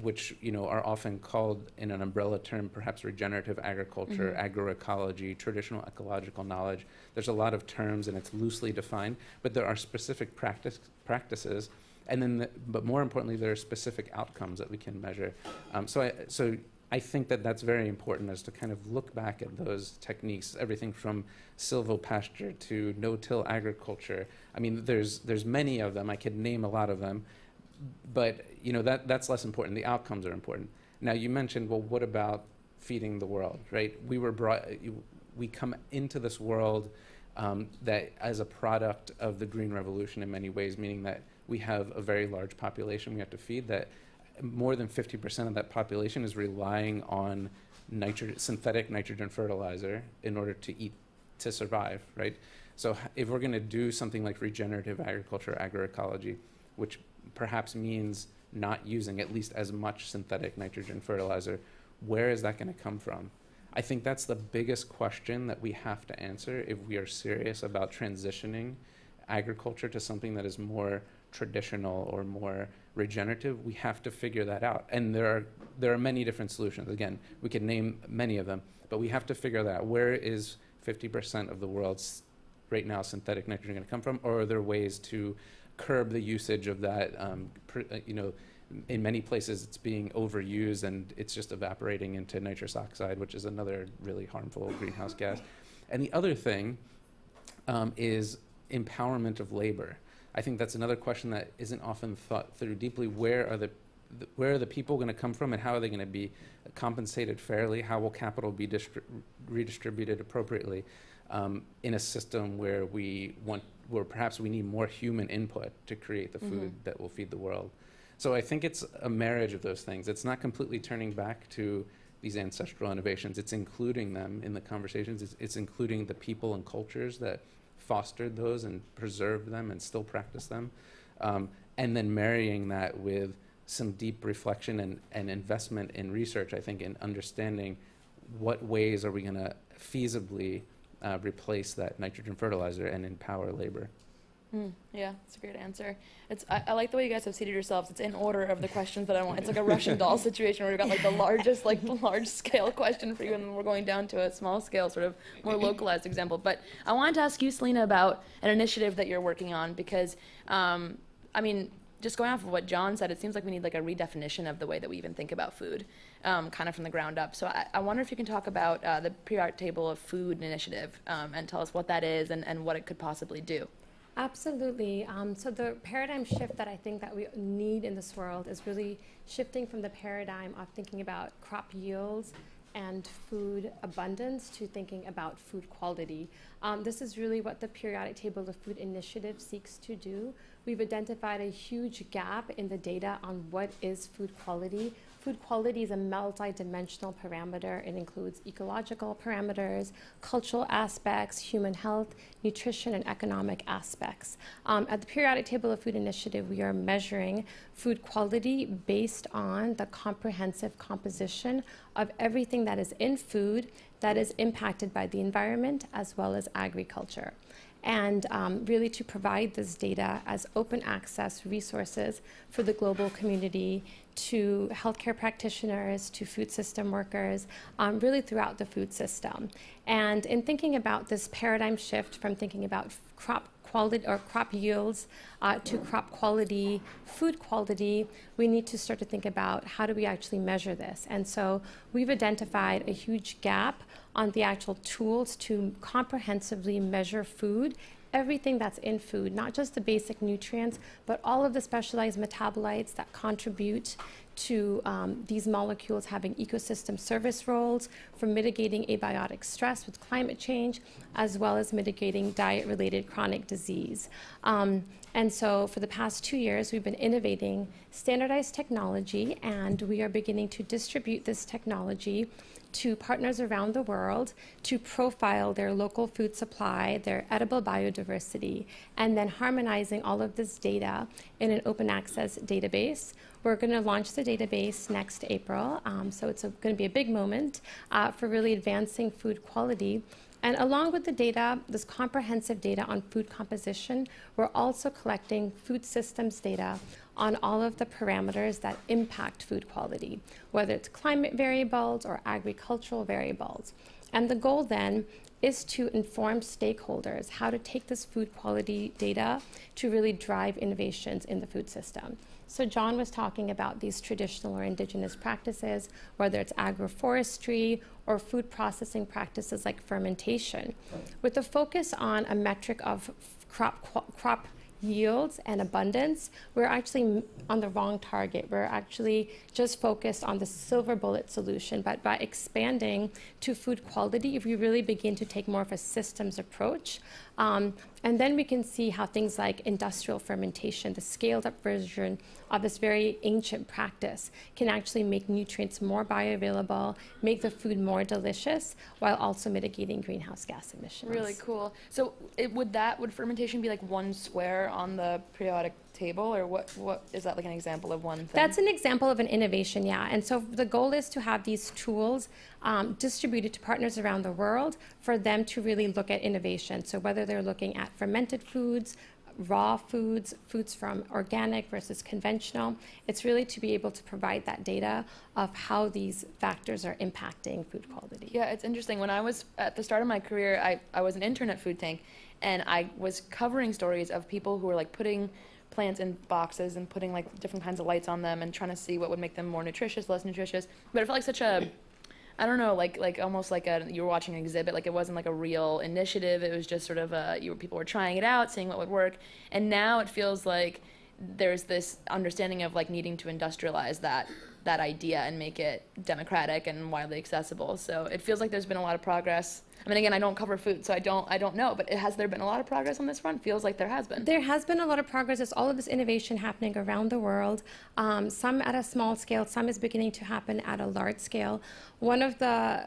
which are often called in an umbrella term perhaps regenerative agriculture, agroecology, traditional ecological knowledge. There's a lot of terms and it's loosely defined, but there are specific practices, and then but more importantly, there are specific outcomes that we can measure. So I think that that's very important, is to kind of look back at those techniques, everything from silvopasture to no-till agriculture. I mean, there's many of them. I could name a lot of them. But that's less important. The outcomes are important. Now you mentioned, well, what about feeding the world, right? We come into this world that as a product of the Green Revolution in many ways, meaning that we have a very large population we have to feed that more than 50% of that population is relying on synthetic nitrogen fertilizer in order to survive, right? So if we're going to do something like regenerative agriculture, agroecology, which perhaps means not using at least as much synthetic nitrogen fertilizer, where is that going to come from? I think that's the biggest question that we have to answer if we are serious about transitioning agriculture to something that is more traditional or more regenerative. We have to figure that out. And there are many different solutions. Again, we could name many of them, but we have to figure that out. Where is 50% of the world's right now synthetic nitrogen going to come from? Or are there ways to curb the usage of that? In many places it's being overused and it's just evaporating into nitrous oxide, which is another really harmful greenhouse gas. And the other thing is empowerment of labor. I think that's another question that isn't often thought through deeply. Where are the people going to come from, and how are they going to be compensated fairly? How will capital be redistributed appropriately in a system where perhaps we need more human input to create the food that will feed the world? So I think it's a marriage of those things. It's not completely turning back to these ancestral innovations. It's including them in the conversations. It's including the people and cultures that fostered those and preserved them and still practice them. And then marrying that with some deep reflection and investment in research, I think, in understanding what ways are we going to feasibly replace that nitrogen fertilizer and empower labor. Yeah, that's a great answer. I like the way you guys have seated yourselves. It's in order of the questions that I want. It's like a Russian doll situation where we've got like the largest, like the large scale question for you, and then we're going down to a small scale, sort of more localized example. But I wanted to ask you, Selena, about an initiative that you're working on, because, just going off of what John said, it seems like we need like a redefinition of the way that we even think about food, kind of from the ground up. So I wonder if you can talk about the Periodic Table of Food initiative and tell us what that is and what it could possibly do. Absolutely. So the paradigm shift that I think that we need in this world is really shifting from the paradigm of thinking about crop yields and food abundance to thinking about food quality. This is really what the Periodic Table of Food initiative seeks to do. We've identified a huge gap in the data on what is food quality. Food quality is a multi-dimensional parameter. It includes ecological parameters, cultural aspects, human health, nutrition, and economic aspects. At the Periodic Table of Food initiative, we are measuring food quality based on the comprehensive composition of everything that is in food that is impacted by the environment as well as agriculture. And really to provide this data as open access resources for the global community, to healthcare practitioners, to food system workers, really throughout the food system. And in thinking about this paradigm shift from thinking about crop quality or crop yields to crop quality, food quality, we need to start to think about how do we actually measure this. And so we've identified a huge gap on the actual tools to comprehensively measure food, everything that's in food, not just the basic nutrients, but all of the specialized metabolites that contribute to these molecules having ecosystem service roles for mitigating abiotic stress with climate change, as well as mitigating diet-related chronic disease. And so for the past 2 years, we've been innovating standardized technology, and we are beginning to distribute this technology to partners around the world to profile their local food supply, their edible biodiversity, and then harmonizing all of this data in an open access database. We're going to launch the database next April, so it's going to be a big moment for really advancing food quality. And along with the data, this comprehensive data on food composition, we're also collecting food systems data on all of the parameters that impact food quality, whether it's climate variables or agricultural variables. And the goal then is to inform stakeholders how to take this food quality data to really drive innovations in the food system. So John was talking about these traditional or indigenous practices, whether it's agroforestry or food processing practices like fermentation, with a focus on a metric of crop yields and abundance, we're actually on the wrong target. We're actually just focused on the silver bullet solution. But by expanding to food quality, if we really begin to take more of a systems approach, and then we can see how things like industrial fermentation, the scaled up version of this very ancient practice, can actually make nutrients more bioavailable, make the food more delicious, while also mitigating greenhouse gas emissions. Really cool. So would fermentation be like one square on the periodic table, or what is that, like an example of one thing? That's an example of an innovation, yeah. And so the goal is to have these tools distributed to partners around the world for them to really look at innovation. So whether they're looking at fermented foods, raw foods, foods from organic versus conventional, it's really to be able to provide that data of how these factors are impacting food quality. Yeah, it's interesting. When I was at the start of my career, I was an intern at Food Tank, and I was covering stories of people who were like putting plants in boxes and putting like different kinds of lights on them and trying to see what would make them more nutritious, less nutritious. But it felt like such a, I don't know, like almost like you were watching an exhibit. Like it wasn't like a real initiative. It was just sort of people were trying it out, seeing what would work. And now it feels like there's this understanding of like needing to industrialize that idea and make it democratic and widely accessible. So it feels like there's been a lot of progress. I mean, again, I don't cover food, so I don't know, but has there been a lot of progress on this front? Feels like there has been. There has been a lot of progress. There's all of this innovation happening around the world, some at a small scale, some is beginning to happen at a large scale. One of the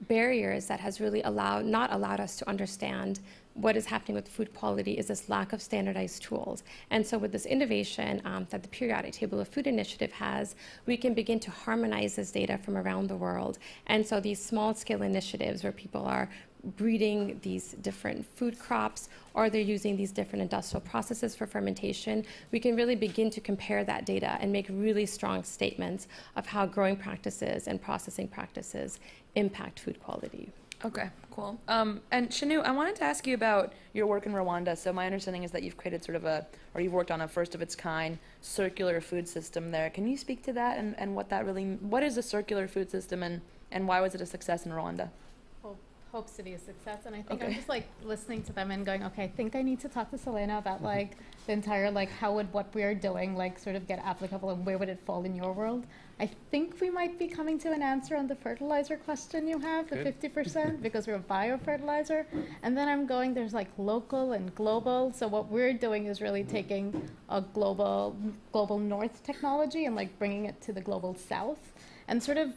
barriers that has really not allowed us to understand what is happening with food quality is this lack of standardized tools. And so with this innovation that the Periodic Table of Food Initiative has, we can begin to harmonize this data from around the world. And so these small-scale initiatives where people are breeding these different food crops, or they're using these different industrial processes for fermentation, we can really begin to compare that data and make really strong statements of how growing practices and processing practices impact food quality. Okay, cool. And Shanu, I wanted to ask you about your work in Rwanda. So my understanding is that you've created sort of or you've worked on a first of its kind circular food system there. Can you speak to that and what is a circular food system and why was it a success in Rwanda? Well, hopes to be a success. And I think I'm just like listening to them and going, okay, I think I need to talk to Selena about like the entire, like how would what we're doing like sort of get applicable and where would it fall in your world? I think we might be coming to an answer on the fertilizer question you have, the 50%, because we're a biofertilizer. And then I'm going, there's like local and global. So what we're doing is really taking a global north technology and like bringing it to the global south and sort of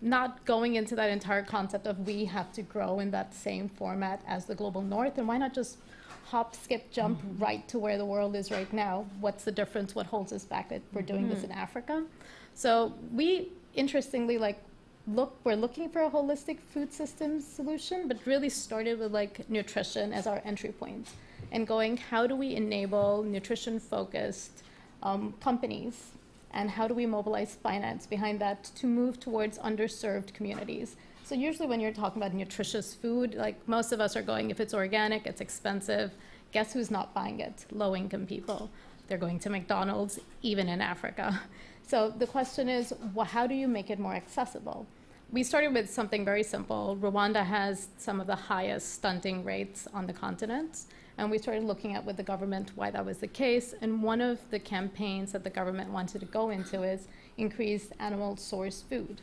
not going into that entire concept of we have to grow in that same format as the global north. And why not just hop, skip, jump right to where the world is right now? What's the difference? What holds us back that we're doing this in Africa? So we, interestingly, we're looking for a holistic food systems solution, but really started with like nutrition as our entry point and going, how do we enable nutrition-focused companies and how do we mobilize finance behind that to move towards underserved communities? So usually when you're talking about nutritious food, like most of us are going, if it's organic, it's expensive. Guess who's not buying it? Low-income people. They're going to McDonald's, even in Africa. So the question is, how do you make it more accessible? We started with something very simple. Rwanda has some of the highest stunting rates on the continent. And we started looking at with the government why that was the case. And one of the campaigns that the government wanted to go into is increase animal source food,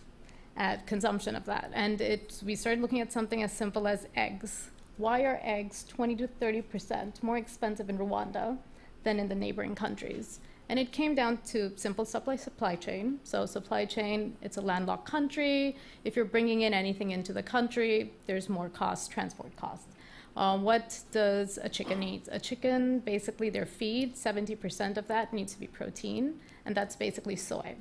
consumption of that. And we started looking at something as simple as eggs. Why are eggs 20 to 30% more expensive in Rwanda than in the neighboring countries? And it came down to simple supply chain. So supply chain, it's a landlocked country. If you're bringing in anything into the country, there's more cost, transport cost. What does a chicken need? A chicken, basically their feed, 70% of that needs to be protein, and that's basically soy.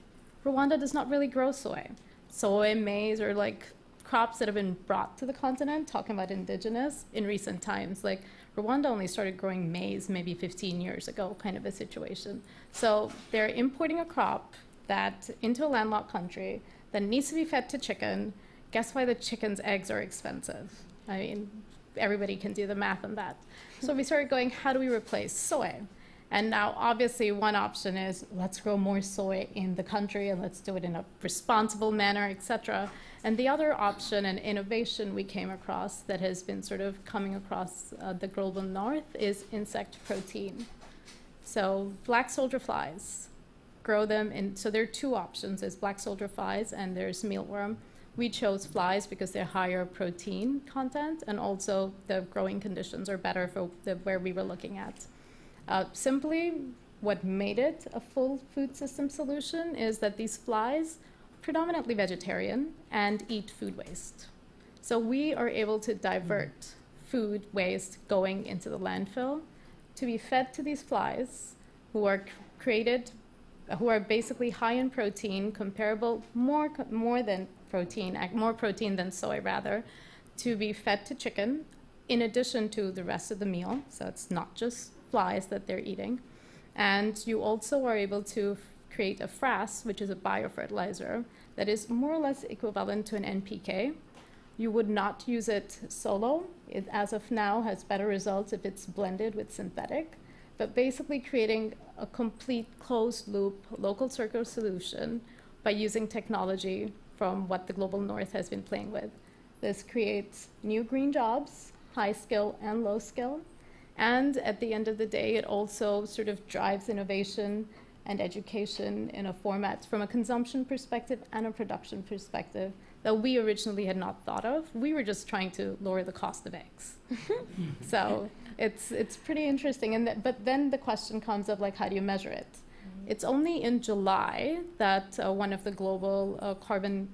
Rwanda does not really grow soy. Soy, maize, or like crops that have been brought to the continent, talking about indigenous, in recent times. Like Rwanda only started growing maize maybe 15 years ago, kind of a situation. So they're importing a crop that into a landlocked country that needs to be fed to chicken. Guess why the chicken's eggs are expensive? I mean, everybody can do the math on that. So we started going, how do we replace soy? And now, obviously, one option is let's grow more soy in the country and let's do it in a responsible manner, et cetera. And the other option and innovation we came across that has been sort of coming across the global north is insect protein. So black soldier flies, grow them in, so there are two options. There's black soldier flies and there's mealworm. We chose flies because they're higher protein content, and also the growing conditions are better for where we were looking at. Simply, what made it a full food system solution is that these flies predominantly vegetarian and eat food waste. So we are able to divert food waste going into the landfill to be fed to these flies who are who are basically high in protein, comparable, more protein than soy rather, to be fed to chicken in addition to the rest of the meal. So it's not just flies that they're eating. And you also are able to create a frass, which is a biofertilizer, that is more or less equivalent to an NPK. You would not use it solo. It, as of now, has better results if it's blended with synthetic. But basically creating a complete closed-loop local circular solution by using technology from what the global north has been playing with. This creates new green jobs, high skill and low skill. And at the end of the day, it also sort of drives innovation and education in a format from a consumption perspective and a production perspective that we originally had not thought of. We were just trying to lower the cost of eggs. So it's pretty interesting. But then the question comes of, like, how do you measure it? It's only in July that one of the global carbon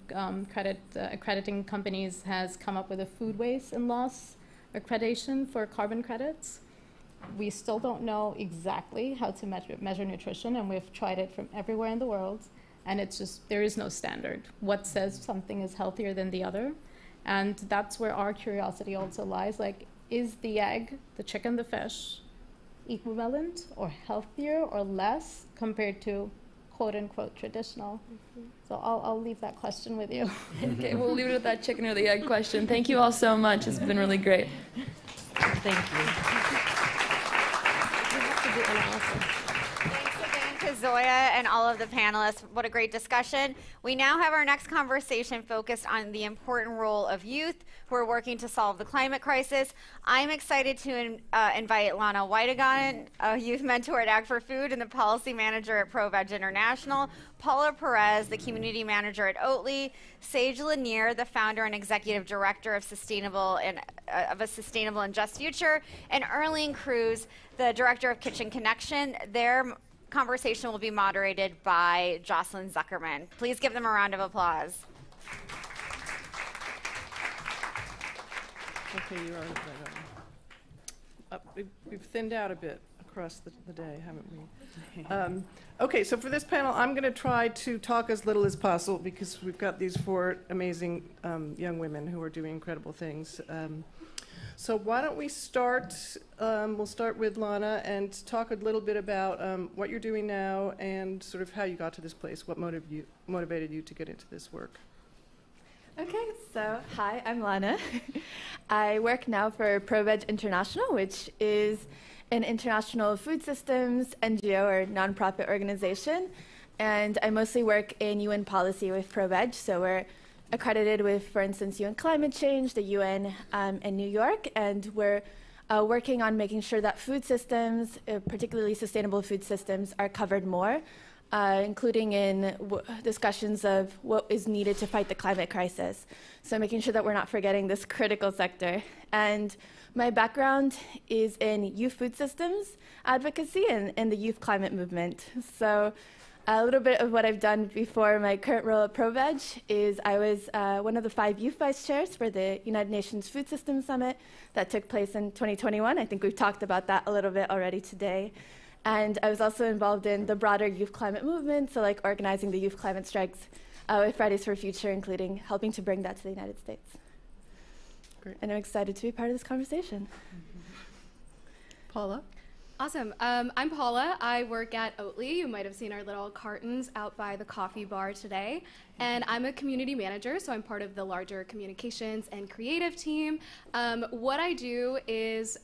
credit accrediting companies has come up with a food waste and loss accreditation for carbon credits. We still don't know exactly how to measure nutrition, and we've tried it from everywhere in the world, and it's just, there is no standard. What says something is healthier than the other? And that's where our curiosity also lies. Like, is the egg, the chicken, the fish, equivalent or healthier or less compared to quote-unquote traditional? So I'll leave that question with you. Okay, we'll leave it at that chicken or the egg question. Thank you all so much. It's been really great. Thank you. Thanks again to Zoya and all of the panelists. What a great discussion. We now have our next conversation focused on the important role of youth who are working to solve the climate crisis. I'm excited to invite Lana Weidegan, a youth mentor at Act for Food and the policy manager at ProVeg International, Paula Perez, the community manager at Oatly, Sage Lanier, the founder and executive director of a Sustainable and Just Future, and Erling Cruz, the director of Kitchen Connection. Their conversation will be moderated by Jocelyn Zuckerman. Please give them a round of applause. Okay, you're on. We've thinned out a bit across the day, haven't we? Okay, so for this panel, I'm going to try to talk as little as possible because we've got these four amazing young women who are doing incredible things. So why don't we start, we'll start with Lana and talk a little bit about what you're doing now and sort of how you got to this place, what motivated you to get into this work. Okay, so hi, I'm Lana. I work now for ProVeg International, which is an international food systems NGO or nonprofit organization. And I mostly work in UN policy with ProVeg. So we're accredited with, for instance, UN climate change, the UN in New York. And we're working on making sure that food systems, particularly sustainable food systems, are covered more, including in discussions of what is needed to fight the climate crisis. So making sure that we're not forgetting this critical sector. And my background is in youth food systems advocacy and the youth climate movement. So a little bit of what I've done before my current role at ProVeg is I was one of the 5 youth vice chairs for the United Nations Food Systems Summit that took place in 2021. I think we've talked about that a little bit already today. And I was also involved in the broader youth climate movement, so like organizing the youth climate strikes with Fridays for Future, including helping to bring that to the United States. Great. And I'm excited to be part of this conversation. Paula? Awesome. I'm Paula. I work at Oatly. You might have seen our little cartons out by the coffee bar today. And I'm a community manager, so I'm part of the larger communications and creative team. What I do is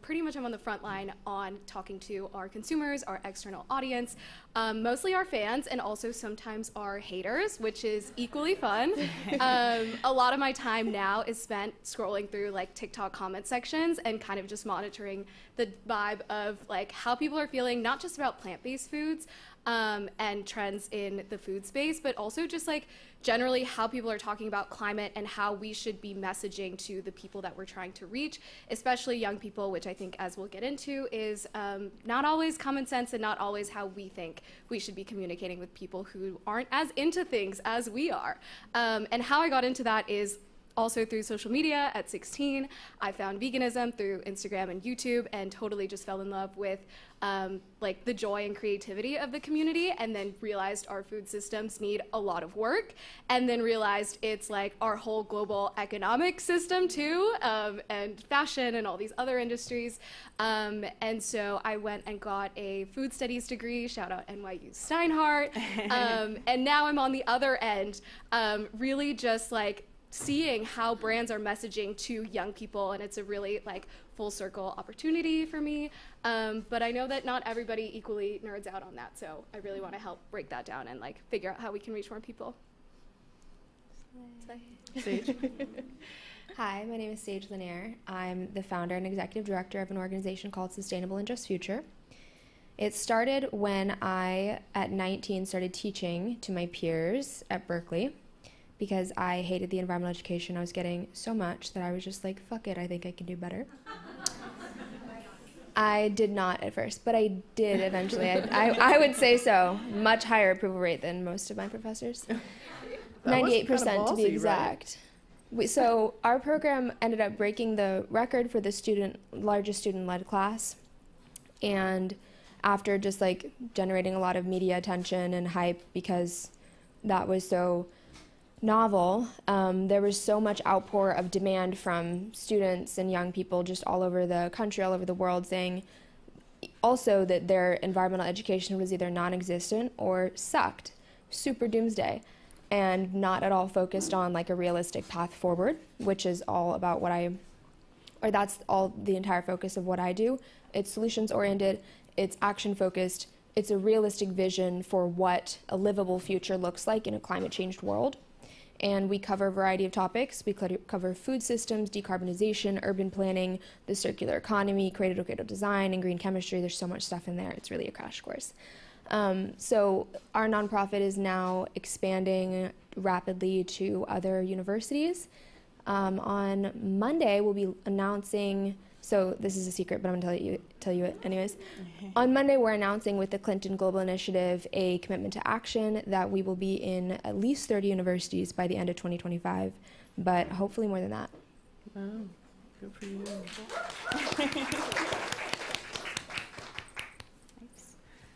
pretty much I'm on the front line on talking to our consumers, our external audience, Mostly our fans and also sometimes our haters, which is equally fun. A lot of my time now is spent scrolling through like TikTok comment sections and kind of just monitoring the vibe of like how people are feeling, not just about plant-based foods and trends in the food space, but also just like generally how people are talking about climate and how we should be messaging to the people that we're trying to reach, especially young people, which I think, as we'll get into, is not always common sense and not always how we think we should be communicating with people who aren't as into things as we are. And how I got into that is also through social media. At 16, I found veganism through Instagram and YouTube and totally just fell in love with like the joy and creativity of the community, and then realized our food systems need a lot of work, and then realized it's like our whole global economic system too, and fashion and all these other industries. And so I went and got a food studies degree, shout out NYU Steinhardt, and now I'm on the other end, really just like seeing how brands are messaging to young people, and it's a really like full circle opportunity for me. But I know that not everybody equally nerds out on that, so I really want to help break that down and like figure out how we can reach more people. Sage. Hi, my name is Sage Lanier. I'm the founder and executive director of an organization called Sustainable and Just Future. It started when I, at 19, started teaching to my peers at Berkeley, because I hated the environmental education I was getting so much that I was just like, fuck it, I think I can do better. I did not at first, but I did eventually. I would say so. Much higher approval rate than most of my professors. 98% to be exact. Right? So our program ended up breaking the record for the largest student-led class. And after just like generating a lot of media attention and hype because that was so novel, there was so much outpour of demand from students and young people just all over the country, all over the world, saying also that their environmental education was either non-existent or sucked, super doomsday, and not at all focused on like a realistic path forward, which is all about that's all the entire focus of what I do. It's solutions-oriented, it's action-focused, it's a realistic vision for what a livable future looks like in a climate-changed world. And we cover a variety of topics. We cover food systems, decarbonization, urban planning, the circular economy, cradle-to-cradle design, and green chemistry. There's so much stuff in there. It's really a crash course. So our nonprofit is now expanding rapidly to other universities. On Monday, we'll be announcing, so this is a secret, but I'm going to tell you it anyways. On Monday, we're announcing with the Clinton Global Initiative a commitment to action that we will be in at least 30 universities by the end of 2025, but hopefully more than that. Wow, good for you.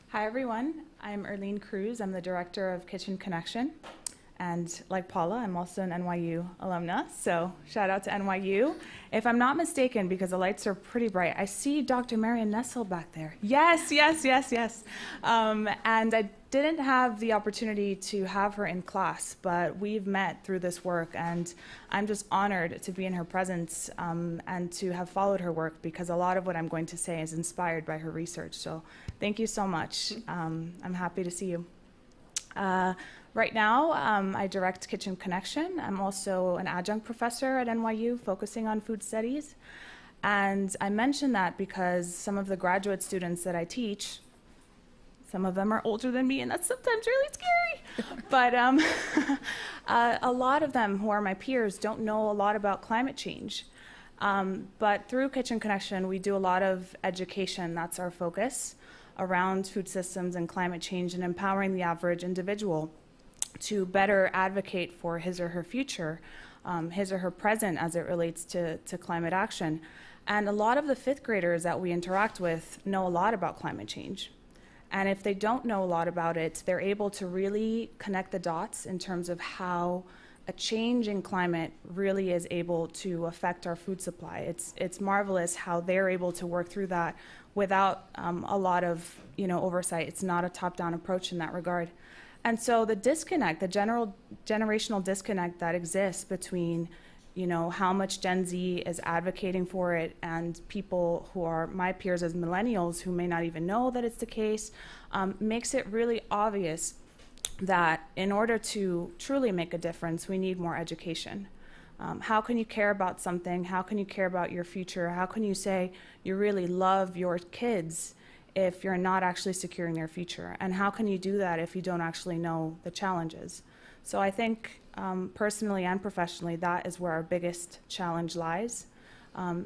Hi, everyone. I'm Erlene Cruz. I'm the director of Kitchen Connection. And like Paula, I'm also an NYU alumna, so shout out to NYU. If I'm not mistaken, because the lights are pretty bright, I see Dr. Marian Nessel back there. Yes. And I didn't have the opportunity to have her in class, but we've met through this work, and I'm just honored to be in her presence and to have followed her work, because a lot of what I'm going to say is inspired by her research. So thank you so much. I'm happy to see you. Right now, I direct Kitchen Connection. I'm also an adjunct professor at NYU focusing on food studies. And I mention that because some of the graduate students that I teach, some of them are older than me, and that's sometimes really scary. But a lot of them who are my peers don't know a lot about climate change. But through Kitchen Connection, we do a lot of education. That's our focus around food systems and climate change, and empowering the average individual to better advocate for his or her future, his or her present as it relates to climate action. And a lot of the fifth graders that we interact with know a lot about climate change. And if they don't know a lot about it, they're able to really connect the dots in terms of how a change in climate really is able to affect our food supply. It's marvelous how they're able to work through that without a lot of oversight. It's not a top-down approach in that regard. And so the disconnect, the generational disconnect that exists between how much Gen Z is advocating for it, and people who are my peers as millennials who may not even know that it's the case, makes it really obvious that in order to truly make a difference, we need more education. How can you care about something? How can you care about your future? How can you say you really love your kids if you're not actually securing their future? And how can you do that if you don't actually know the challenges? So I think personally and professionally, that is where our biggest challenge lies.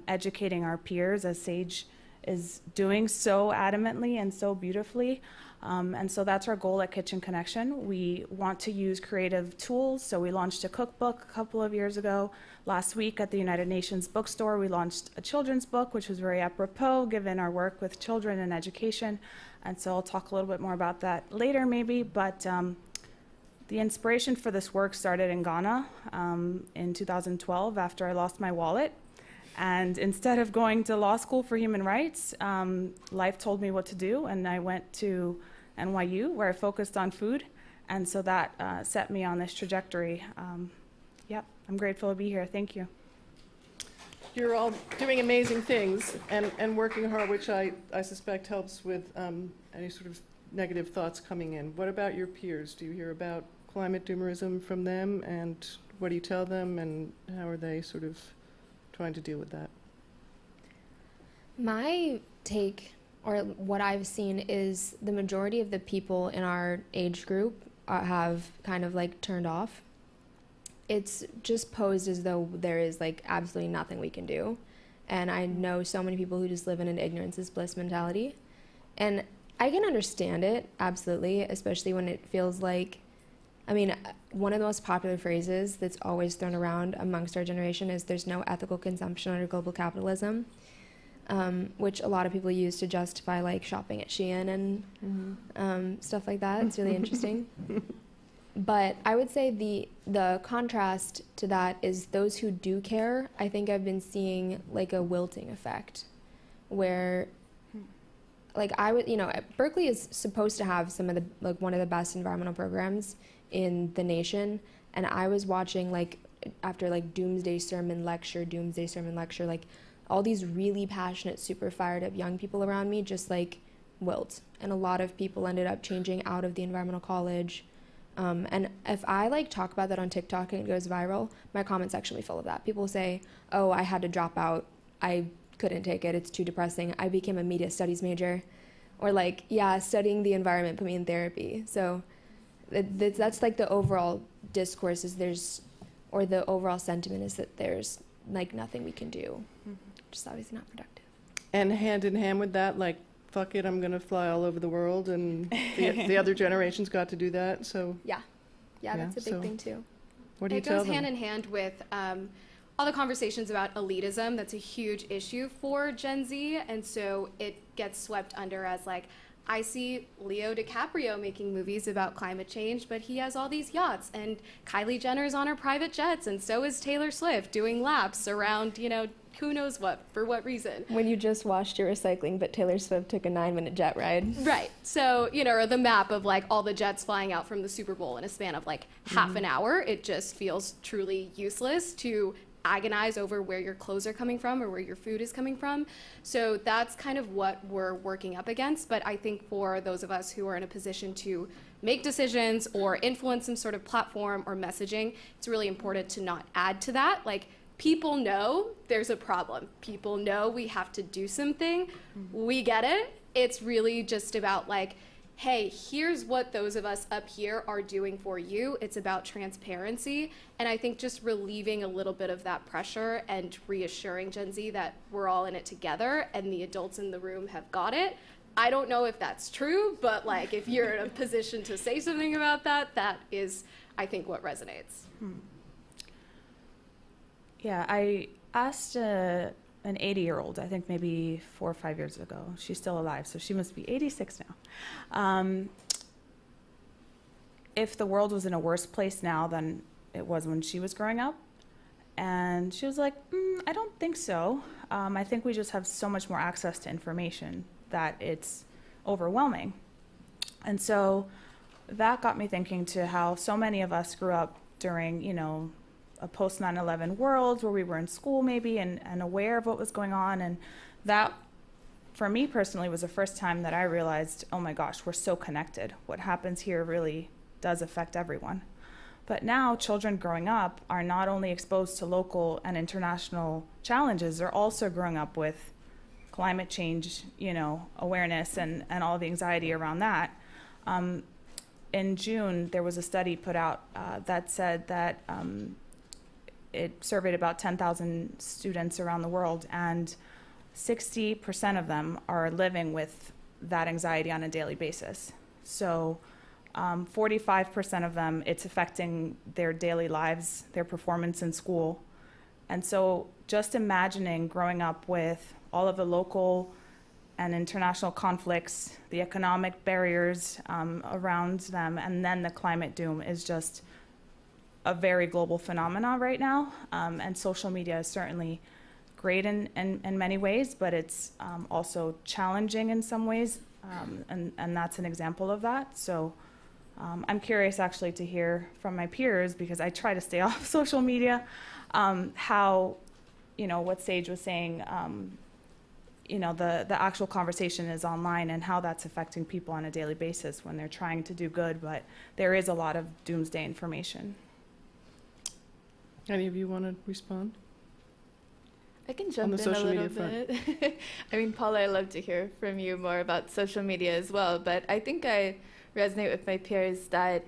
Educating our peers, as Sage is doing so adamantly and so beautifully. And so that's our goal at Kitchen Connection. We want to use creative tools. So we launched a cookbook a couple of years ago. Last week at the United Nations bookstore, we launched a children's book, which was very apropos given our work with children and education. And so I'll talk a little bit more about that later maybe, but the inspiration for this work started in Ghana in 2012 after I lost my wallet. And instead of going to law school for human rights, life told me what to do, and I went to NYU where I focused on food. And so that set me on this trajectory. Yep, I'm grateful to be here. Thank you. You're all doing amazing things and working hard, which I suspect helps with any sort of negative thoughts coming in. What about your peers? Do you hear about climate doomerism from them, and what do you tell them, and how are they sort of trying to deal with that? My take, or what I've seen, is the majority of the people in our age group have kind of like turned off. It's just posed as though there is like absolutely nothing we can do. And I know so many people who just live in an ignorance is bliss mentality. And I can understand it, absolutely, especially when it feels like, I mean, one of the most popular phrases that's always thrown around amongst our generation is there's no ethical consumption under global capitalism, which a lot of people use to justify like shopping at Shein and stuff like that. It's really interesting. But I would say the contrast to that is those who do care, I think I've been seeing like a wilting effect where like Berkeley is supposed to have some of the, like one of the best environmental programs in the nation. And I was watching like after like doomsday sermon lecture, like all these really passionate, super fired up young people around me just like wilt. And a lot of people ended up changing out of the environmental college. And if I like talk about that on TikTok and it goes viral, my comment section will be full of that. People say, oh, I had to drop out. I couldn't take it. It's too depressing. I became a media studies major. Or like, yeah, studying the environment put me in therapy. So that's like the overall discourse is or the overall sentiment is that there's like nothing we can do. Which is obviously not productive. And hand in hand with that, like, fuck it, I'm going to fly all over the world, and the other generations got to do that, so. Yeah, that's a big thing too. What do you tell them? It goes hand in hand with all the conversations about elitism. That's a huge issue for Gen Z, and so it gets swept under as like, I see Leo DiCaprio making movies about climate change, but he has all these yachts, and Kylie Jenner's on her private jets, and so is Taylor Swift doing laps around, who knows what, for what reason. When you just washed your recycling, but Taylor Swift took a 9-minute jet ride. Right. So, or the map of like all the jets flying out from the Super Bowl in a span of like half an hour, it just feels truly useless to agonize over where your clothes are coming from or where your food is coming from. So that's kind of what we're working up against. But I think for those of us who are in a position to make decisions or influence some sort of platform or messaging, it's really important to not add to that. Like, people know there's a problem. People know we have to do something. We get it. It's really just about like, hey, here's what those of us up here are doing for you. It's about transparency. And I think just relieving a little bit of that pressure and reassuring Gen Z that we're all in it together and the adults in the room have got it. I don't know if that's true, but like if you're in a position to say something about that, that is, I think, what resonates. Yeah, I asked an 80-year-old, I think maybe 4 or 5 years ago. She's still alive, so she must be 86 now. If the world was in a worse place now than it was when she was growing up. And she was like, I don't think so. I think we just have so much more access to information that it's overwhelming. And so that got me thinking to how so many of us grew up during, a post 9/11 world where we were in school maybe and aware of what was going on. And that, for me personally, was the first time that I realized, oh my gosh, we're so connected. What happens here really does affect everyone. But now children growing up are not only exposed to local and international challenges, they're also growing up with climate change, awareness and all the anxiety around that. In June, there was a study put out that said that it surveyed about 10,000 students around the world, and 60% of them are living with that anxiety on a daily basis. So 45% of them, it's affecting their daily lives, their performance in school. And so just imagining growing up with all of the local and international conflicts, the economic barriers around them, and then the climate doom is just a very global phenomenon right now. And social media is certainly great in many ways, but it's also challenging in some ways, and that's an example of that. So I'm curious actually to hear from my peers, because I try to stay off social media, how, what Sage was saying, the actual conversation is online and how that's affecting people on a daily basis when they're trying to do good, but there is a lot of doomsday information. Any of you want to respond? I can jump in a little bit. I mean, Paula, I'd love to hear from you more about social media as well, but I think I resonate with my peers that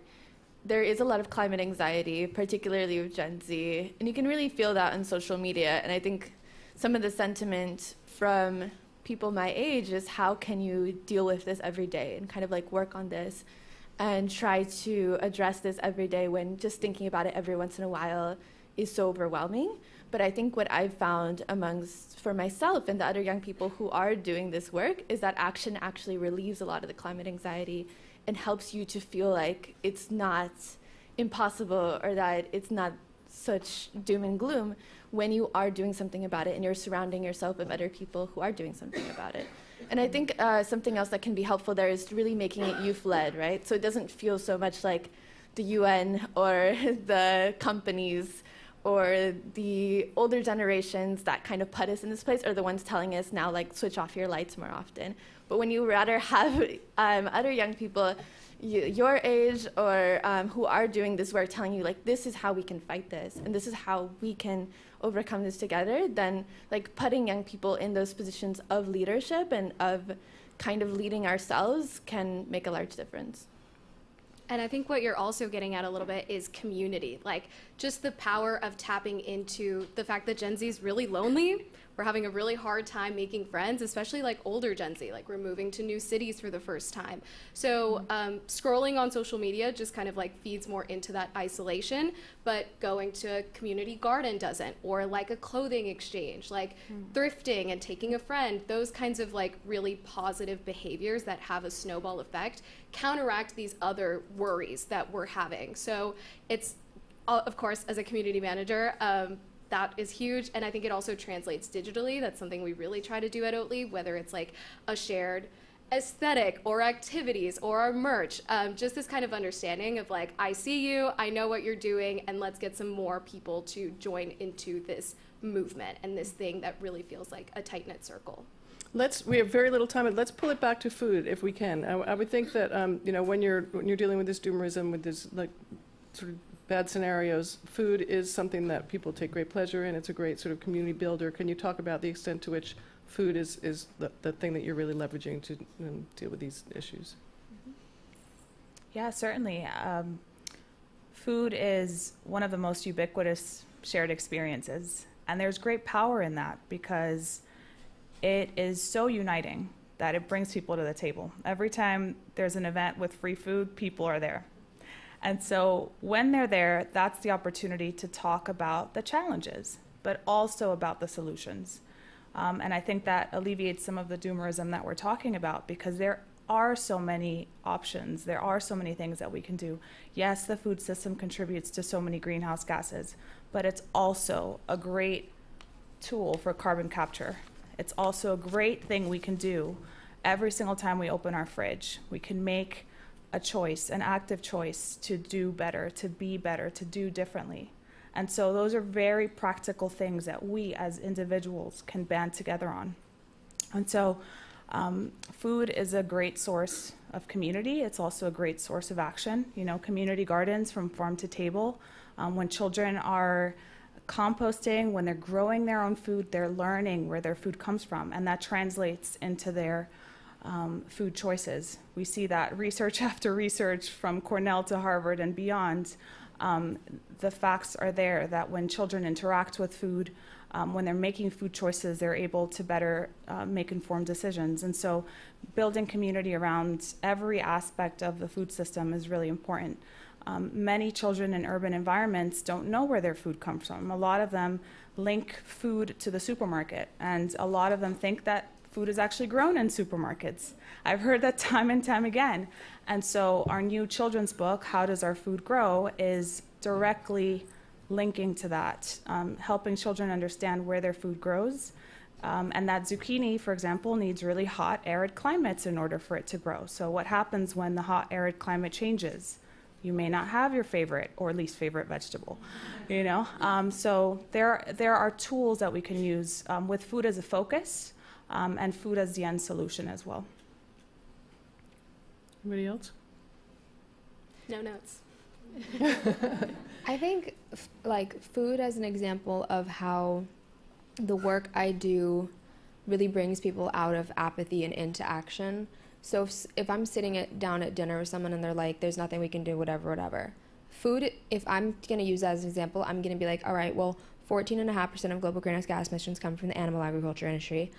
there is a lot of climate anxiety, particularly with Gen Z, and you can really feel that on social media. And I think some of the sentiment from people my age is, how can you deal with this every day and kind of like work on this and try to address this every day when just thinking about it every once in a while is so overwhelming. But I think what I've found for myself and the other young people who are doing this work is that action actually relieves a lot of the climate anxiety and helps you to feel like it's not impossible or that it's not such doom and gloom when you are doing something about it and you're surrounding yourself with other people who are doing something about it. And I think something else that can be helpful there is really making it youth-led, right? So it doesn't feel so much like the UN or the companies or the older generations that kind of put us in this place are the ones telling us now, like, switch off your lights more often. But when you rather have other young people your age or who are doing this work telling you, like, this is how we can fight this and this is how we can overcome this together, then like putting young people in those positions of leadership and of kind of leading ourselves can make a large difference. And I think what you're also getting at a little bit is community, like just the power of tapping into the fact that Gen Z is really lonely. We're having a really hard time making friends, especially like older Gen Z, like we're moving to new cities for the first time. So scrolling on social media just kind of like feeds more into that isolation, but going to a community garden doesn't, or like a clothing exchange, like thrifting and taking a friend, those kinds of like really positive behaviors that have a snowball effect counteract these other worries that we're having. So it's, of course, as a community manager, that is huge, and I think it also translates digitally. That's something we really try to do at Oatly, whether it's like a shared aesthetic or activities or our merch, just this kind of understanding of like, I see you, I know what you're doing, and let's get some more people to join into this movement and this thing that really feels like a tight-knit circle. We have very little time, but let's pull it back to food if we can. I would think that when you're dealing with this doomerism, with this like sort of bad scenarios, food is something that people take great pleasure in. It's a great sort of community builder. Can you talk about the extent to which food is the thing that you're really leveraging to deal with these issues? Yeah, certainly. Food is one of the most ubiquitous shared experiences, and there's great power in that because it is so uniting that it brings people to the table. Every time there's an event with free food, people are there. And so when they're there, that's the opportunity to talk about the challenges, but also about the solutions. And I think that alleviates some of the doomerism that we're talking about, because there are so many options. There are so many things that we can do. Yes, the food system contributes to so many greenhouse gases, but it's also a great tool for carbon capture. It's also a great thing we can do every single time we open our fridge. We can make a choice, an active choice to do better, to be better, to do differently. And so those are very practical things that we as individuals can band together on. And so food is a great source of community. It's also a great source of action. You know, community gardens from farm to table. When children are composting, when they're growing their own food, they're learning where their food comes from, and that translates into their food choices. We see that research after research from Cornell to Harvard and beyond. The facts are there that when children interact with food, when they're making food choices, they're able to better make informed decisions. And so building community around every aspect of the food system is really important. Many children in urban environments don't know where their food comes from. A lot of them link food to the supermarket, and a lot of them think that food is actually grown in supermarkets. I've heard that time and time again. And so our new children's book, How Does Our Food Grow?, is directly linking to that, helping children understand where their food grows. And that zucchini, for example, needs really hot, arid climates in order for it to grow. So what happens when the hot, arid climate changes? You may not have your favorite or least favorite vegetable, you know? So there are tools that we can use with food as a focus and food as the end solution as well. Anybody else? No notes. I think like food as an example of how the work I do really brings people out of apathy and into action. So if I'm sitting down at dinner with someone and they're like, there's nothing we can do, whatever. Food, if I'm going to use that as an example, I'm going to be like, all right, well, 14.5% of global greenhouse gas emissions come from the animal agriculture industry.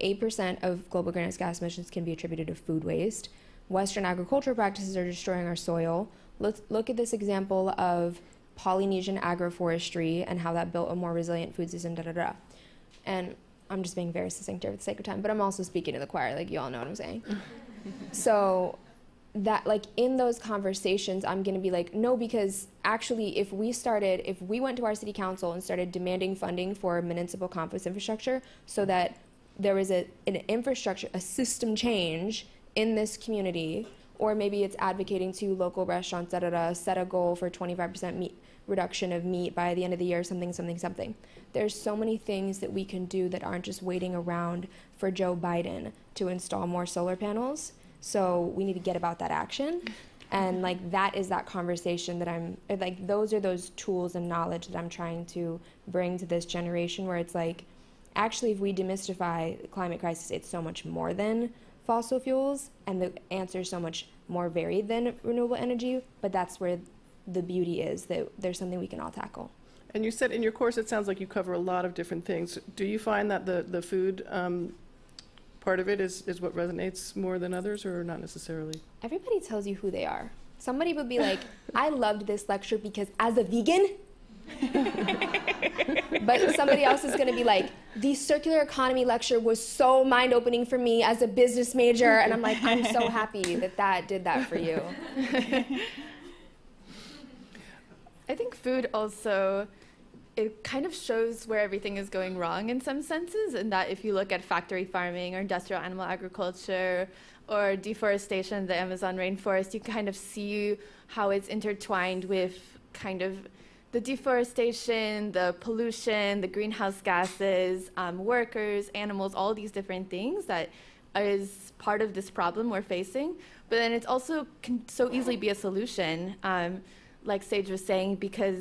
8% of global greenhouse gas emissions can be attributed to food waste. Western agricultural practices are destroying our soil. Let's look at this example of Polynesian agroforestry and how that built a more resilient food system, And I'm just being very succinct here for the sake of time, but I'm also speaking to the choir, like you all know what I'm saying. So that, like, in those conversations, I'm going to be like, no, because actually if we went to our city council and started demanding funding for municipal compost infrastructure so that there was an infrastructure, a system change in this community, or maybe it's advocating to local restaurants, set a goal for 25% reduction of meat by the end of the year, something. There's so many things that we can do that aren't just waiting around for Joe Biden to install more solar panels. So we need to get about that action. And like that is that conversation that I'm like, those are those tools and knowledge that I'm trying to bring to this generation, where it's like, actually, if we demystify the climate crisis, it's so much more than fossil fuels, and the answer is so much more varied than renewable energy, but that's where the beauty is, that there's something we can all tackle. And you said in your course, it sounds like you cover a lot of different things. Do you find that the food part of it is what resonates more than others, or not necessarily? Everybody tells you who they are. Somebody would be like, I loved this lecture because as a vegan, but somebody else is going to be like, the circular economy lecture was so mind-opening for me as a business major, and I'm like, I'm so happy that did that for you. I think food also, it kind of shows where everything is going wrong in some senses, and that if you look at factory farming or industrial animal agriculture or deforestation in the Amazon rainforest, you kind of see how it's intertwined with kind of the deforestation, the pollution, the greenhouse gases, workers, animals, all these different things that is part of this problem we're facing. But then it's also can so easily be a solution, like Sage was saying, because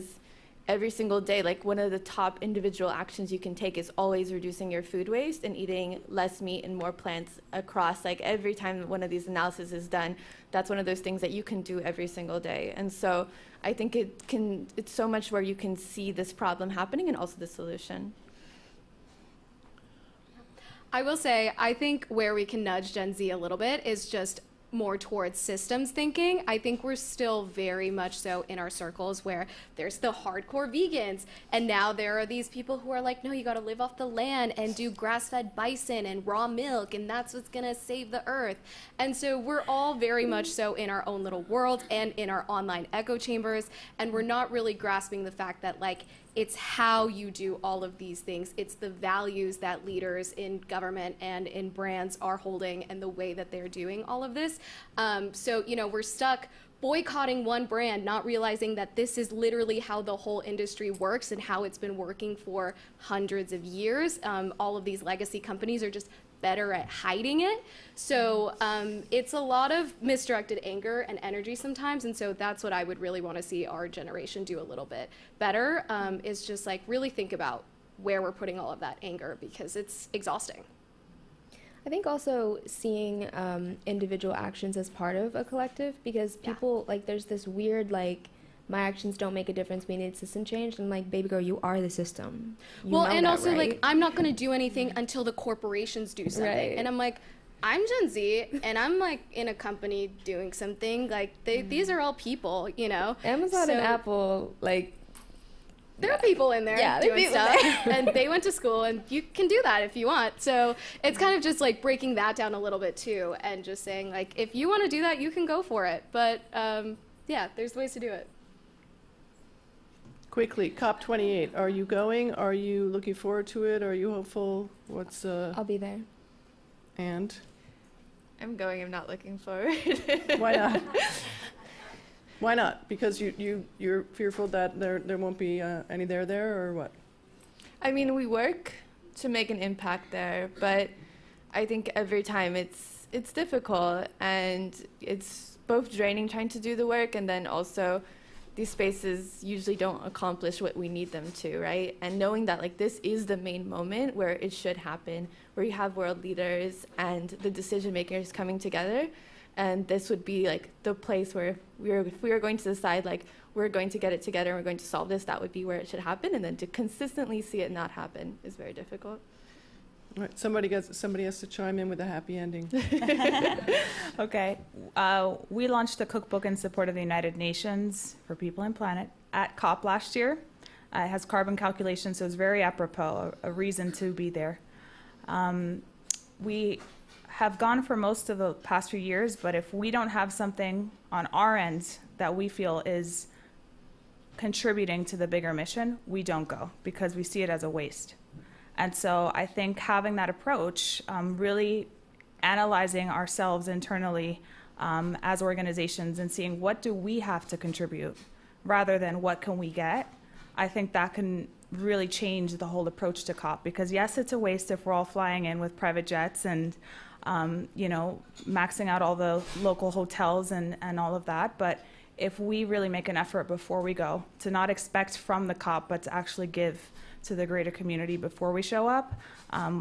every single day, like one of the top individual actions you can take is always reducing your food waste and eating less meat and more plants across, like every time one of these analyses is done, that's one of those things that you can do every single day. And so I think it's so much where you can see this problem happening and also the solution. I will say, I think where we can nudge Gen Z a little bit is just more towards systems thinking. I think we're still very much so in our circles where there's the hardcore vegans, and now there are these people who are like, no, you got to live off the land and do grass-fed bison and raw milk, and that's what's going to save the earth. And so we're all very much so in our own little world and in our online echo chambers, and we're not really grasping the fact that, like, it's how you do all of these things. It's the values that leaders in government and in brands are holding and the way that they're doing all of this. So, you know, we're stuck boycotting one brand, not realizing that this is literally how the whole industry works and how it's been working for hundreds of years. All of these legacy companies are just better at hiding it. So it's a lot of misdirected anger and energy sometimes, and so that's what I would really want to see our generation do a little bit better, is just like really think about where we're putting all of that anger, because it's exhausting. I think also seeing individual actions as part of a collective, because people, like, there's this weird, like, my actions don't make a difference, we need system change. I'm like, baby girl, you are the system. You Well, know and that, also, right? like, I'm not going to do anything until the corporations do something. Right. And I'm like, I'm Gen Z, and I'm, like, in a company doing something. Like, these are all people, you know? Amazon and Apple, like, there are people in there doing stuff, and they went to school, and you can do that if you want. So it's kind of just like breaking that down a little bit too, and just saying, like, if you want to do that, you can go for it. But yeah, there's ways to do it. Quickly, COP28. Are you going? Are you looking forward to it? Are you hopeful? What's I'll be there. And? I'm going. I'm not looking forward. Why not? Why not? Because you're fearful that there won't be any there, or what? I mean, we work to make an impact there, but I think every time it's difficult, and it's both draining trying to do the work, and then also these spaces usually don't accomplish what we need them to, right? And knowing that, like, this is the main moment where it should happen, where you have world leaders and the decision makers coming together. And this would be like the place where if we were going to decide, like, we're going to get it together and we're going to solve this, that would be where it should happen. And then to consistently see it not happen is very difficult. All right, somebody has to chime in with a happy ending. Okay. We launched a cookbook in support of the United Nations for People and Planet at COP last year. It has carbon calculations, so it's very apropos, a reason to be there. We have gone for most of the past few years, but if we don't have something on our end that we feel is contributing to the bigger mission, we don't go, because we see it as a waste. And so I think having that approach, really analyzing ourselves internally as organizations and seeing what do we have to contribute rather than what can we get, I think that can really change the whole approach to COP. Because yes, it's a waste if we're all flying in with private jets and maxing out all the local hotels and all of that. But if we really make an effort before we go to not expect from the COP, but to actually give to the greater community before we show up,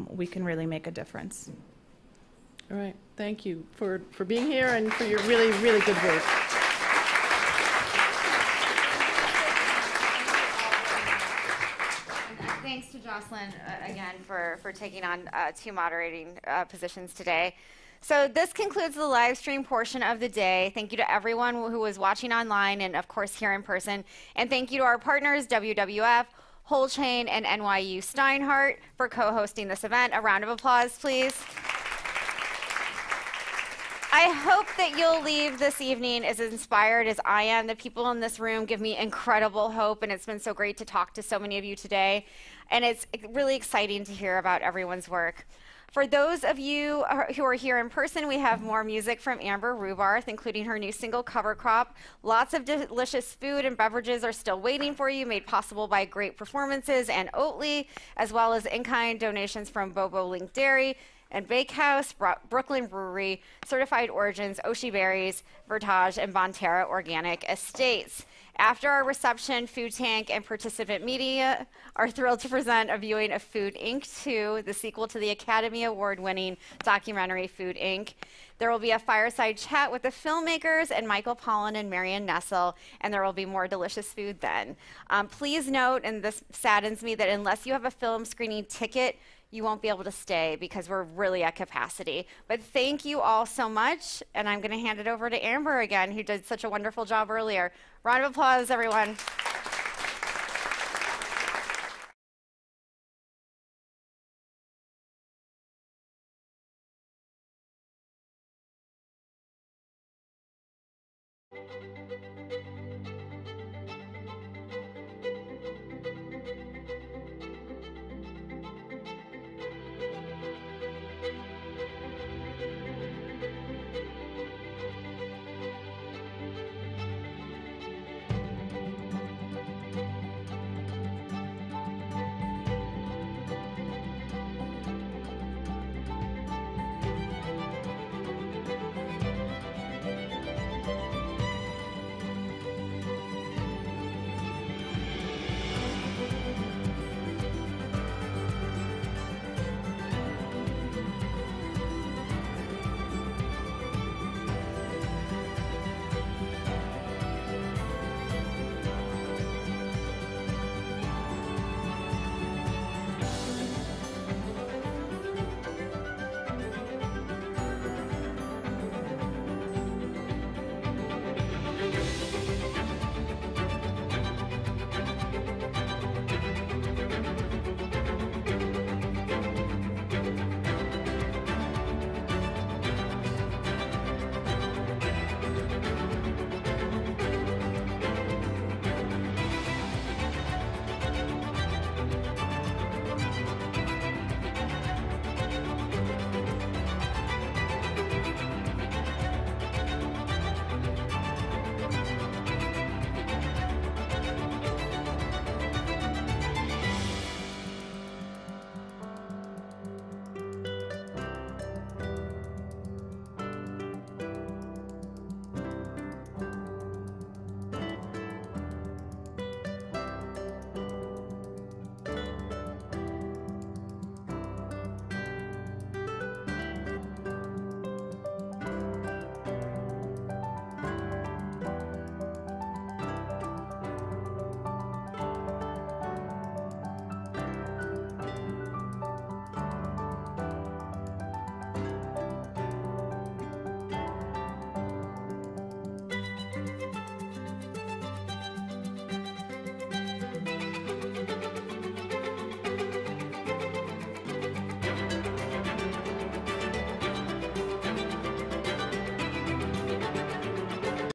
we can really make a difference. All right, thank you for being here and for your really, really good work. Thanks to Jocelyn again for taking on two moderating positions today. So this concludes the live stream portion of the day. Thank you to everyone who was watching online and, of course, here in person. And thank you to our partners, WWF, Wholechain, and NYU Steinhardt for co-hosting this event. A round of applause, please. I hope that you'll leave this evening as inspired as I am. The people in this room give me incredible hope, and it's been so great to talk to so many of you today. And it's really exciting to hear about everyone's work. For those of you who are here in person, we have more music from Amber Rubarth, including her new single, Cover Crop. Lots of delicious food and beverages are still waiting for you, made possible by great performances and Oatly, as well as in-kind donations from Bobo Link Dairy and Bakehouse, Brooklyn Brewery, Certified Origins, Oshi Berries, Vertage, and Bonterra Organic Estates. After our reception, Food Tank and participant media are thrilled to present a viewing of Food Inc. 2, the sequel to the Academy Award-winning documentary Food Inc. There will be a fireside chat with the filmmakers and Michael Pollan and Marion Nessel, and there will be more delicious food then. Please note, and this saddens me, that unless you have a film screening ticket, you won't be able to stay because we're really at capacity. But thank you all so much, and I'm going to hand it over to Amber again, who did such a wonderful job earlier. Round of applause, everyone.